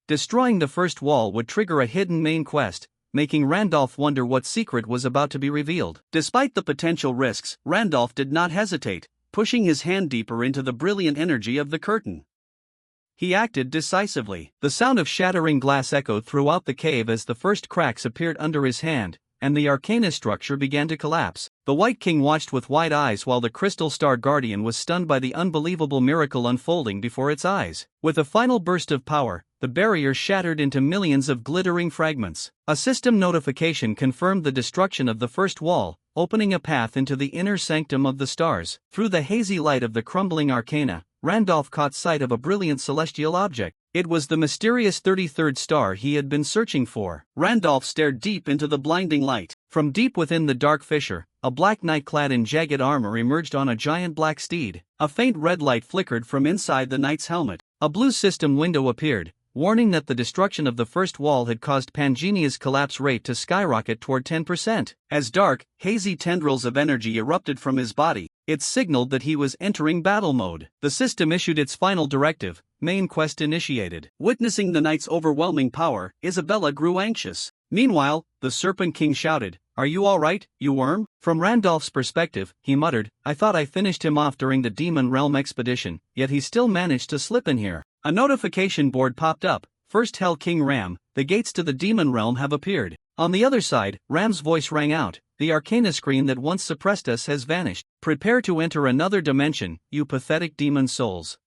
Destroying the first wall would trigger a hidden main quest, making Randolph wonder what secret was about to be revealed. Despite the potential risks, Randolph did not hesitate, pushing his hand deeper into the brilliant energy of the curtain. He acted decisively. The sound of shattering glass echoed throughout the cave as the first cracks appeared under his hand, and the arcana structure began to collapse. The White King watched with wide eyes while the Crystal Star Guardian was stunned by the unbelievable miracle unfolding before its eyes. With a final burst of power, the barrier shattered into millions of glittering fragments. A system notification confirmed the destruction of the first wall, opening a path into the inner sanctum of the stars. Through the hazy light of the crumbling arcana, Randolph caught sight of a brilliant celestial object. It was the mysterious 33rd star he had been searching for. Randolph stared deep into the blinding light. From deep within the dark fissure, a black knight clad in jagged armor emerged on a giant black steed. A faint red light flickered from inside the knight's helmet. A blue system window appeared, warning that the destruction of the first wall had caused Pangenia's collapse rate to skyrocket toward 10%. As dark, hazy tendrils of energy erupted from his body, it signaled that he was entering battle mode. The system issued its final directive: main quest initiated. Witnessing the knight's overwhelming power, Isabella grew anxious. Meanwhile, the Serpent King shouted, "Are you all right, you worm?" From Randolph's perspective, he muttered, "I thought I finished him off during the Demon Realm expedition, yet he still managed to slip in here." A notification board popped up. "First Hell King Ram, the gates to the Demon Realm have appeared." On the other side, Ram's voice rang out, "The arcana screen that once suppressed us has vanished. Prepare to enter another dimension, you pathetic demon souls.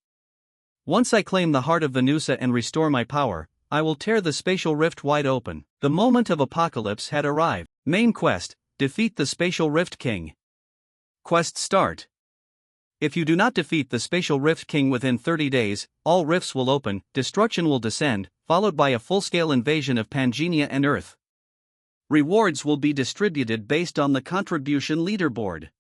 Once I claim the heart of Venusa and restore my power, I will tear the spatial rift wide open." The moment of apocalypse had arrived. Main quest: defeat the spatial rift king. Quest start. If you do not defeat the spatial rift king within 30 days, all rifts will open, destruction will descend, followed by a full-scale invasion of Pangenia and Earth. Rewards will be distributed based on the contribution leaderboard.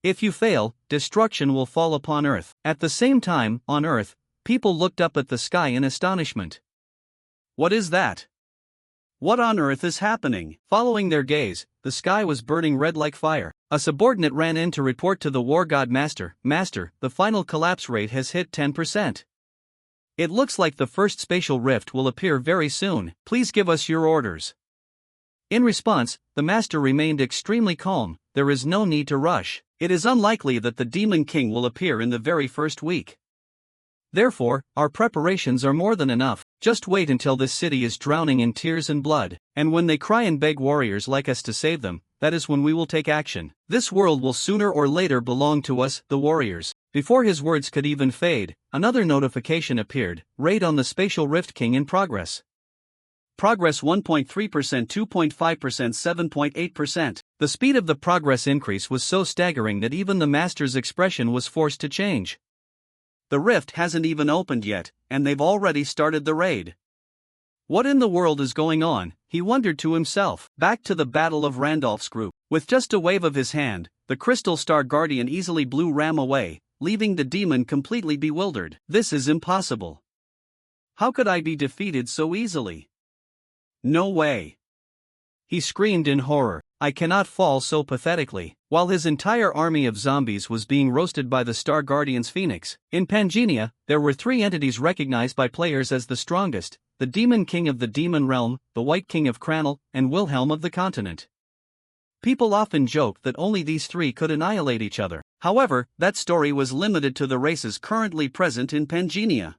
If you fail, destruction will fall upon Earth. At the same time, on Earth, people looked up at the sky in astonishment. What is that? What on earth is happening? Following their gaze, the sky was burning red like fire. A subordinate ran in to report to the war god Master, "Master, the final collapse rate has hit 10%. It looks like the first spatial rift will appear very soon. Please give us your orders." In response, the Master remained extremely calm. "There is no need to rush. It is unlikely that the Demon King will appear in the very first week. Therefore, our preparations are more than enough. Just wait until this city is drowning in tears and blood, and when they cry and beg warriors like us to save them, that is when we will take action. This world will sooner or later belong to us, the warriors." Before his words could even fade, another notification appeared: raid on the Spatial Rift King in progress. Progress 1.3%, 2.5%, 7.8%. The speed of the progress increase was so staggering that even the Master's expression was forced to change. The rift hasn't even opened yet, and they've already started the raid. What in the world is going on, he wondered to himself. Back to the battle of Randolph's group. With just a wave of his hand, the Crystal Star Guardian easily blew Ram away, leaving the demon completely bewildered. This is impossible. How could I be defeated so easily? No way. He screamed in horror. I cannot fall so pathetically. While his entire army of zombies was being roasted by the Star Guardian's Phoenix, in Pangenia, there were three entities recognized by players as the strongest: the Demon King of the Demon Realm, the White King of Cranel, and Wilhelm of the Continent. People often joked that only these three could annihilate each other. However, that story was limited to the races currently present in Pangenia.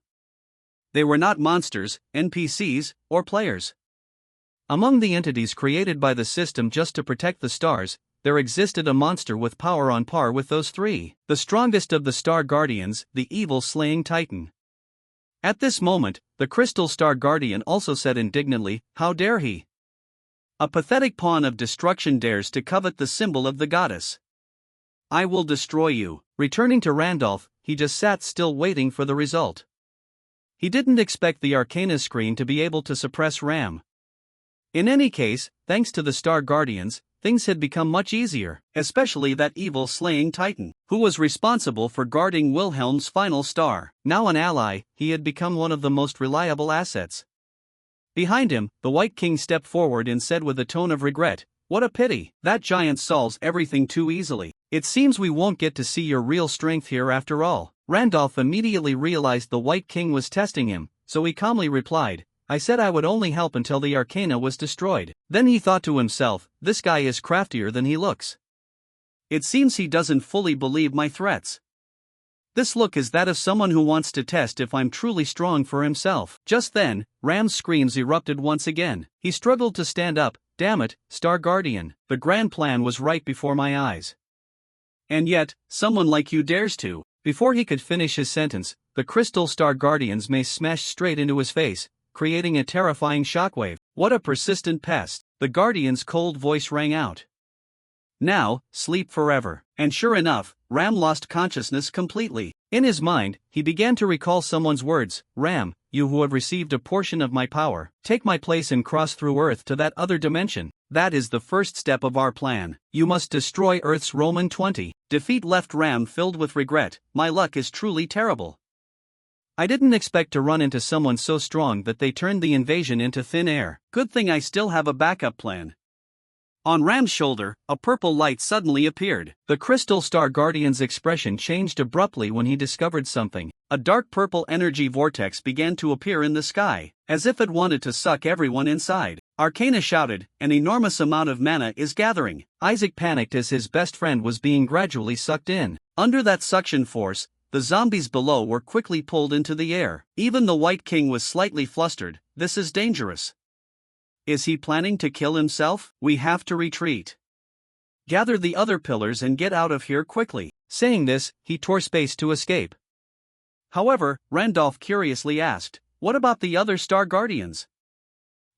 They were not monsters, NPCs, or players. Among the entities created by the system just to protect the stars, there existed a monster with power on par with those three, the strongest of the Star Guardians, the evil-slaying Titan. At this moment, the Crystal Star Guardian also said indignantly, "How dare he? A pathetic pawn of destruction dares to covet the symbol of the goddess. I will destroy you." Returning to Randolph, he just sat still waiting for the result. He didn't expect the Arcana screen to be able to suppress Ram. In any case, thanks to the Star Guardians, things had become much easier, especially that evil slaying Titan, who was responsible for guarding Wilhelm's final star. Now an ally, he had become one of the most reliable assets. Behind him, the White King stepped forward and said with a tone of regret, "What a pity, that giant solves everything too easily. It seems we won't get to see your real strength here after all." Randolph immediately realized the White King was testing him, so he calmly replied, "I said I would only help until the Arcana was destroyed." Then he thought to himself, "This guy is craftier than he looks. It seems he doesn't fully believe my threats. This look is that of someone who wants to test if I'm truly strong for himself." Just then, Ram's screams erupted once again. He struggled to stand up. "Damn it, Star Guardian, the grand plan was right before my eyes. And yet, someone like you dares to." Before he could finish his sentence, the Crystal Star Guardian's mace smashed straight into his face, creating a terrifying shockwave. "What a persistent pest," the Guardian's cold voice rang out. "Now, sleep forever." And sure enough, Ram lost consciousness completely. In his mind, he began to recall someone's words, "Ram, you who have received a portion of my power, take my place and cross through Earth to that other dimension. That is the first step of our plan. You must destroy Earth's Roman 20. Defeat left Ram filled with regret. "My luck is truly terrible. I didn't expect to run into someone so strong that they turned the invasion into thin air. Good thing I still have a backup plan." On Ram's shoulder, a purple light suddenly appeared. The Crystal Star Guardian's expression changed abruptly when he discovered something. A dark purple energy vortex began to appear in the sky, as if it wanted to suck everyone inside. Arcana shouted, "An enormous amount of mana is gathering." Isaac panicked as his best friend was being gradually sucked in. Under that suction force, the zombies below were quickly pulled into the air. Even the White King was slightly flustered. "This is dangerous. Is he planning to kill himself? We have to retreat. Gather the other pillars and get out of here quickly." Saying this, he tore space to escape. However, Randolph curiously asked, "What about the other Star Guardians?"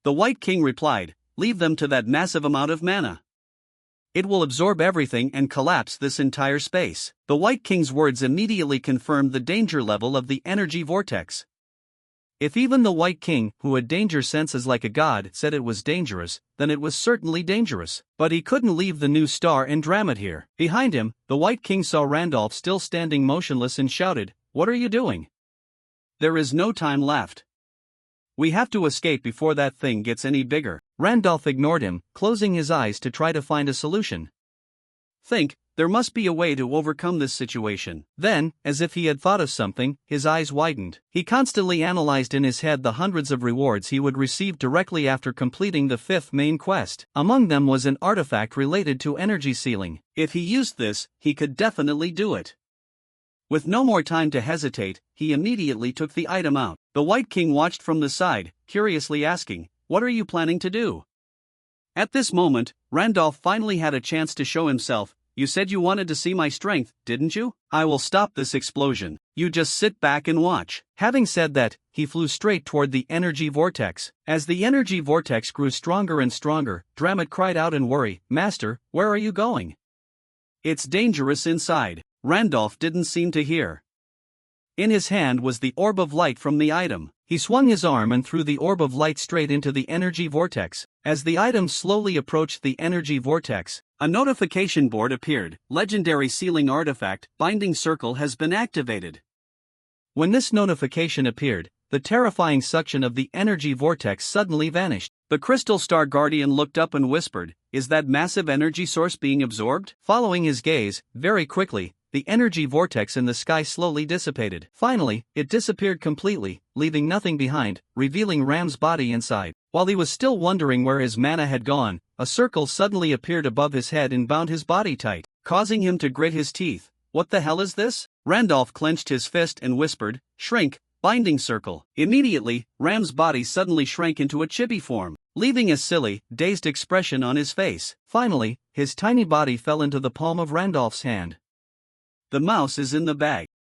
The White King replied, "Leave them to that massive amount of mana. It will absorb everything and collapse this entire space." The White King's words immediately confirmed the danger level of the energy vortex. If even the White King, who had danger senses like a god, said it was dangerous, then it was certainly dangerous. But he couldn't leave the new star and dram it here. Behind him, the White King saw Randolph still standing motionless and shouted, "What are you doing? There is no time left. We have to escape before that thing gets any bigger." Randolph ignored him, closing his eyes to try to find a solution. "Think, there must be a way to overcome this situation." Then, as if he had thought of something, his eyes widened. He constantly analyzed in his head the hundreds of rewards he would receive directly after completing the 5th main quest. Among them was an artifact related to energy sealing. If he used this, he could definitely do it. With no more time to hesitate, he immediately took the item out. The White King watched from the side, curiously asking, "What are you planning to do?" At this moment, Randolph finally had a chance to show himself. "You said you wanted to see my strength, didn't you? I will stop this explosion. You just sit back and watch." Having said that, he flew straight toward the energy vortex. As the energy vortex grew stronger and stronger, Dramit cried out in worry, "Master, where are you going? It's dangerous inside." Randolph didn't seem to hear. In his hand was the orb of light from the item. He swung his arm and threw the orb of light straight into the energy vortex. As the item slowly approached the energy vortex, a notification board appeared. "Legendary sealing artifact, Binding Circle has been activated." When this notification appeared, the terrifying suction of the energy vortex suddenly vanished. The Crystal Star Guardian looked up and whispered, "Is that massive energy source being absorbed?" Following his gaze, very quickly, the energy vortex in the sky slowly dissipated. Finally, it disappeared completely, leaving nothing behind, revealing Ram's body inside. While he was still wondering where his mana had gone, a circle suddenly appeared above his head and bound his body tight, causing him to grit his teeth. "What the hell is this?" Randolph clenched his fist and whispered, "Shrink, Binding Circle." Immediately, Ram's body suddenly shrank into a chibi form, leaving a silly, dazed expression on his face. Finally, his tiny body fell into the palm of Randolph's hand. "The mouse is in the bag."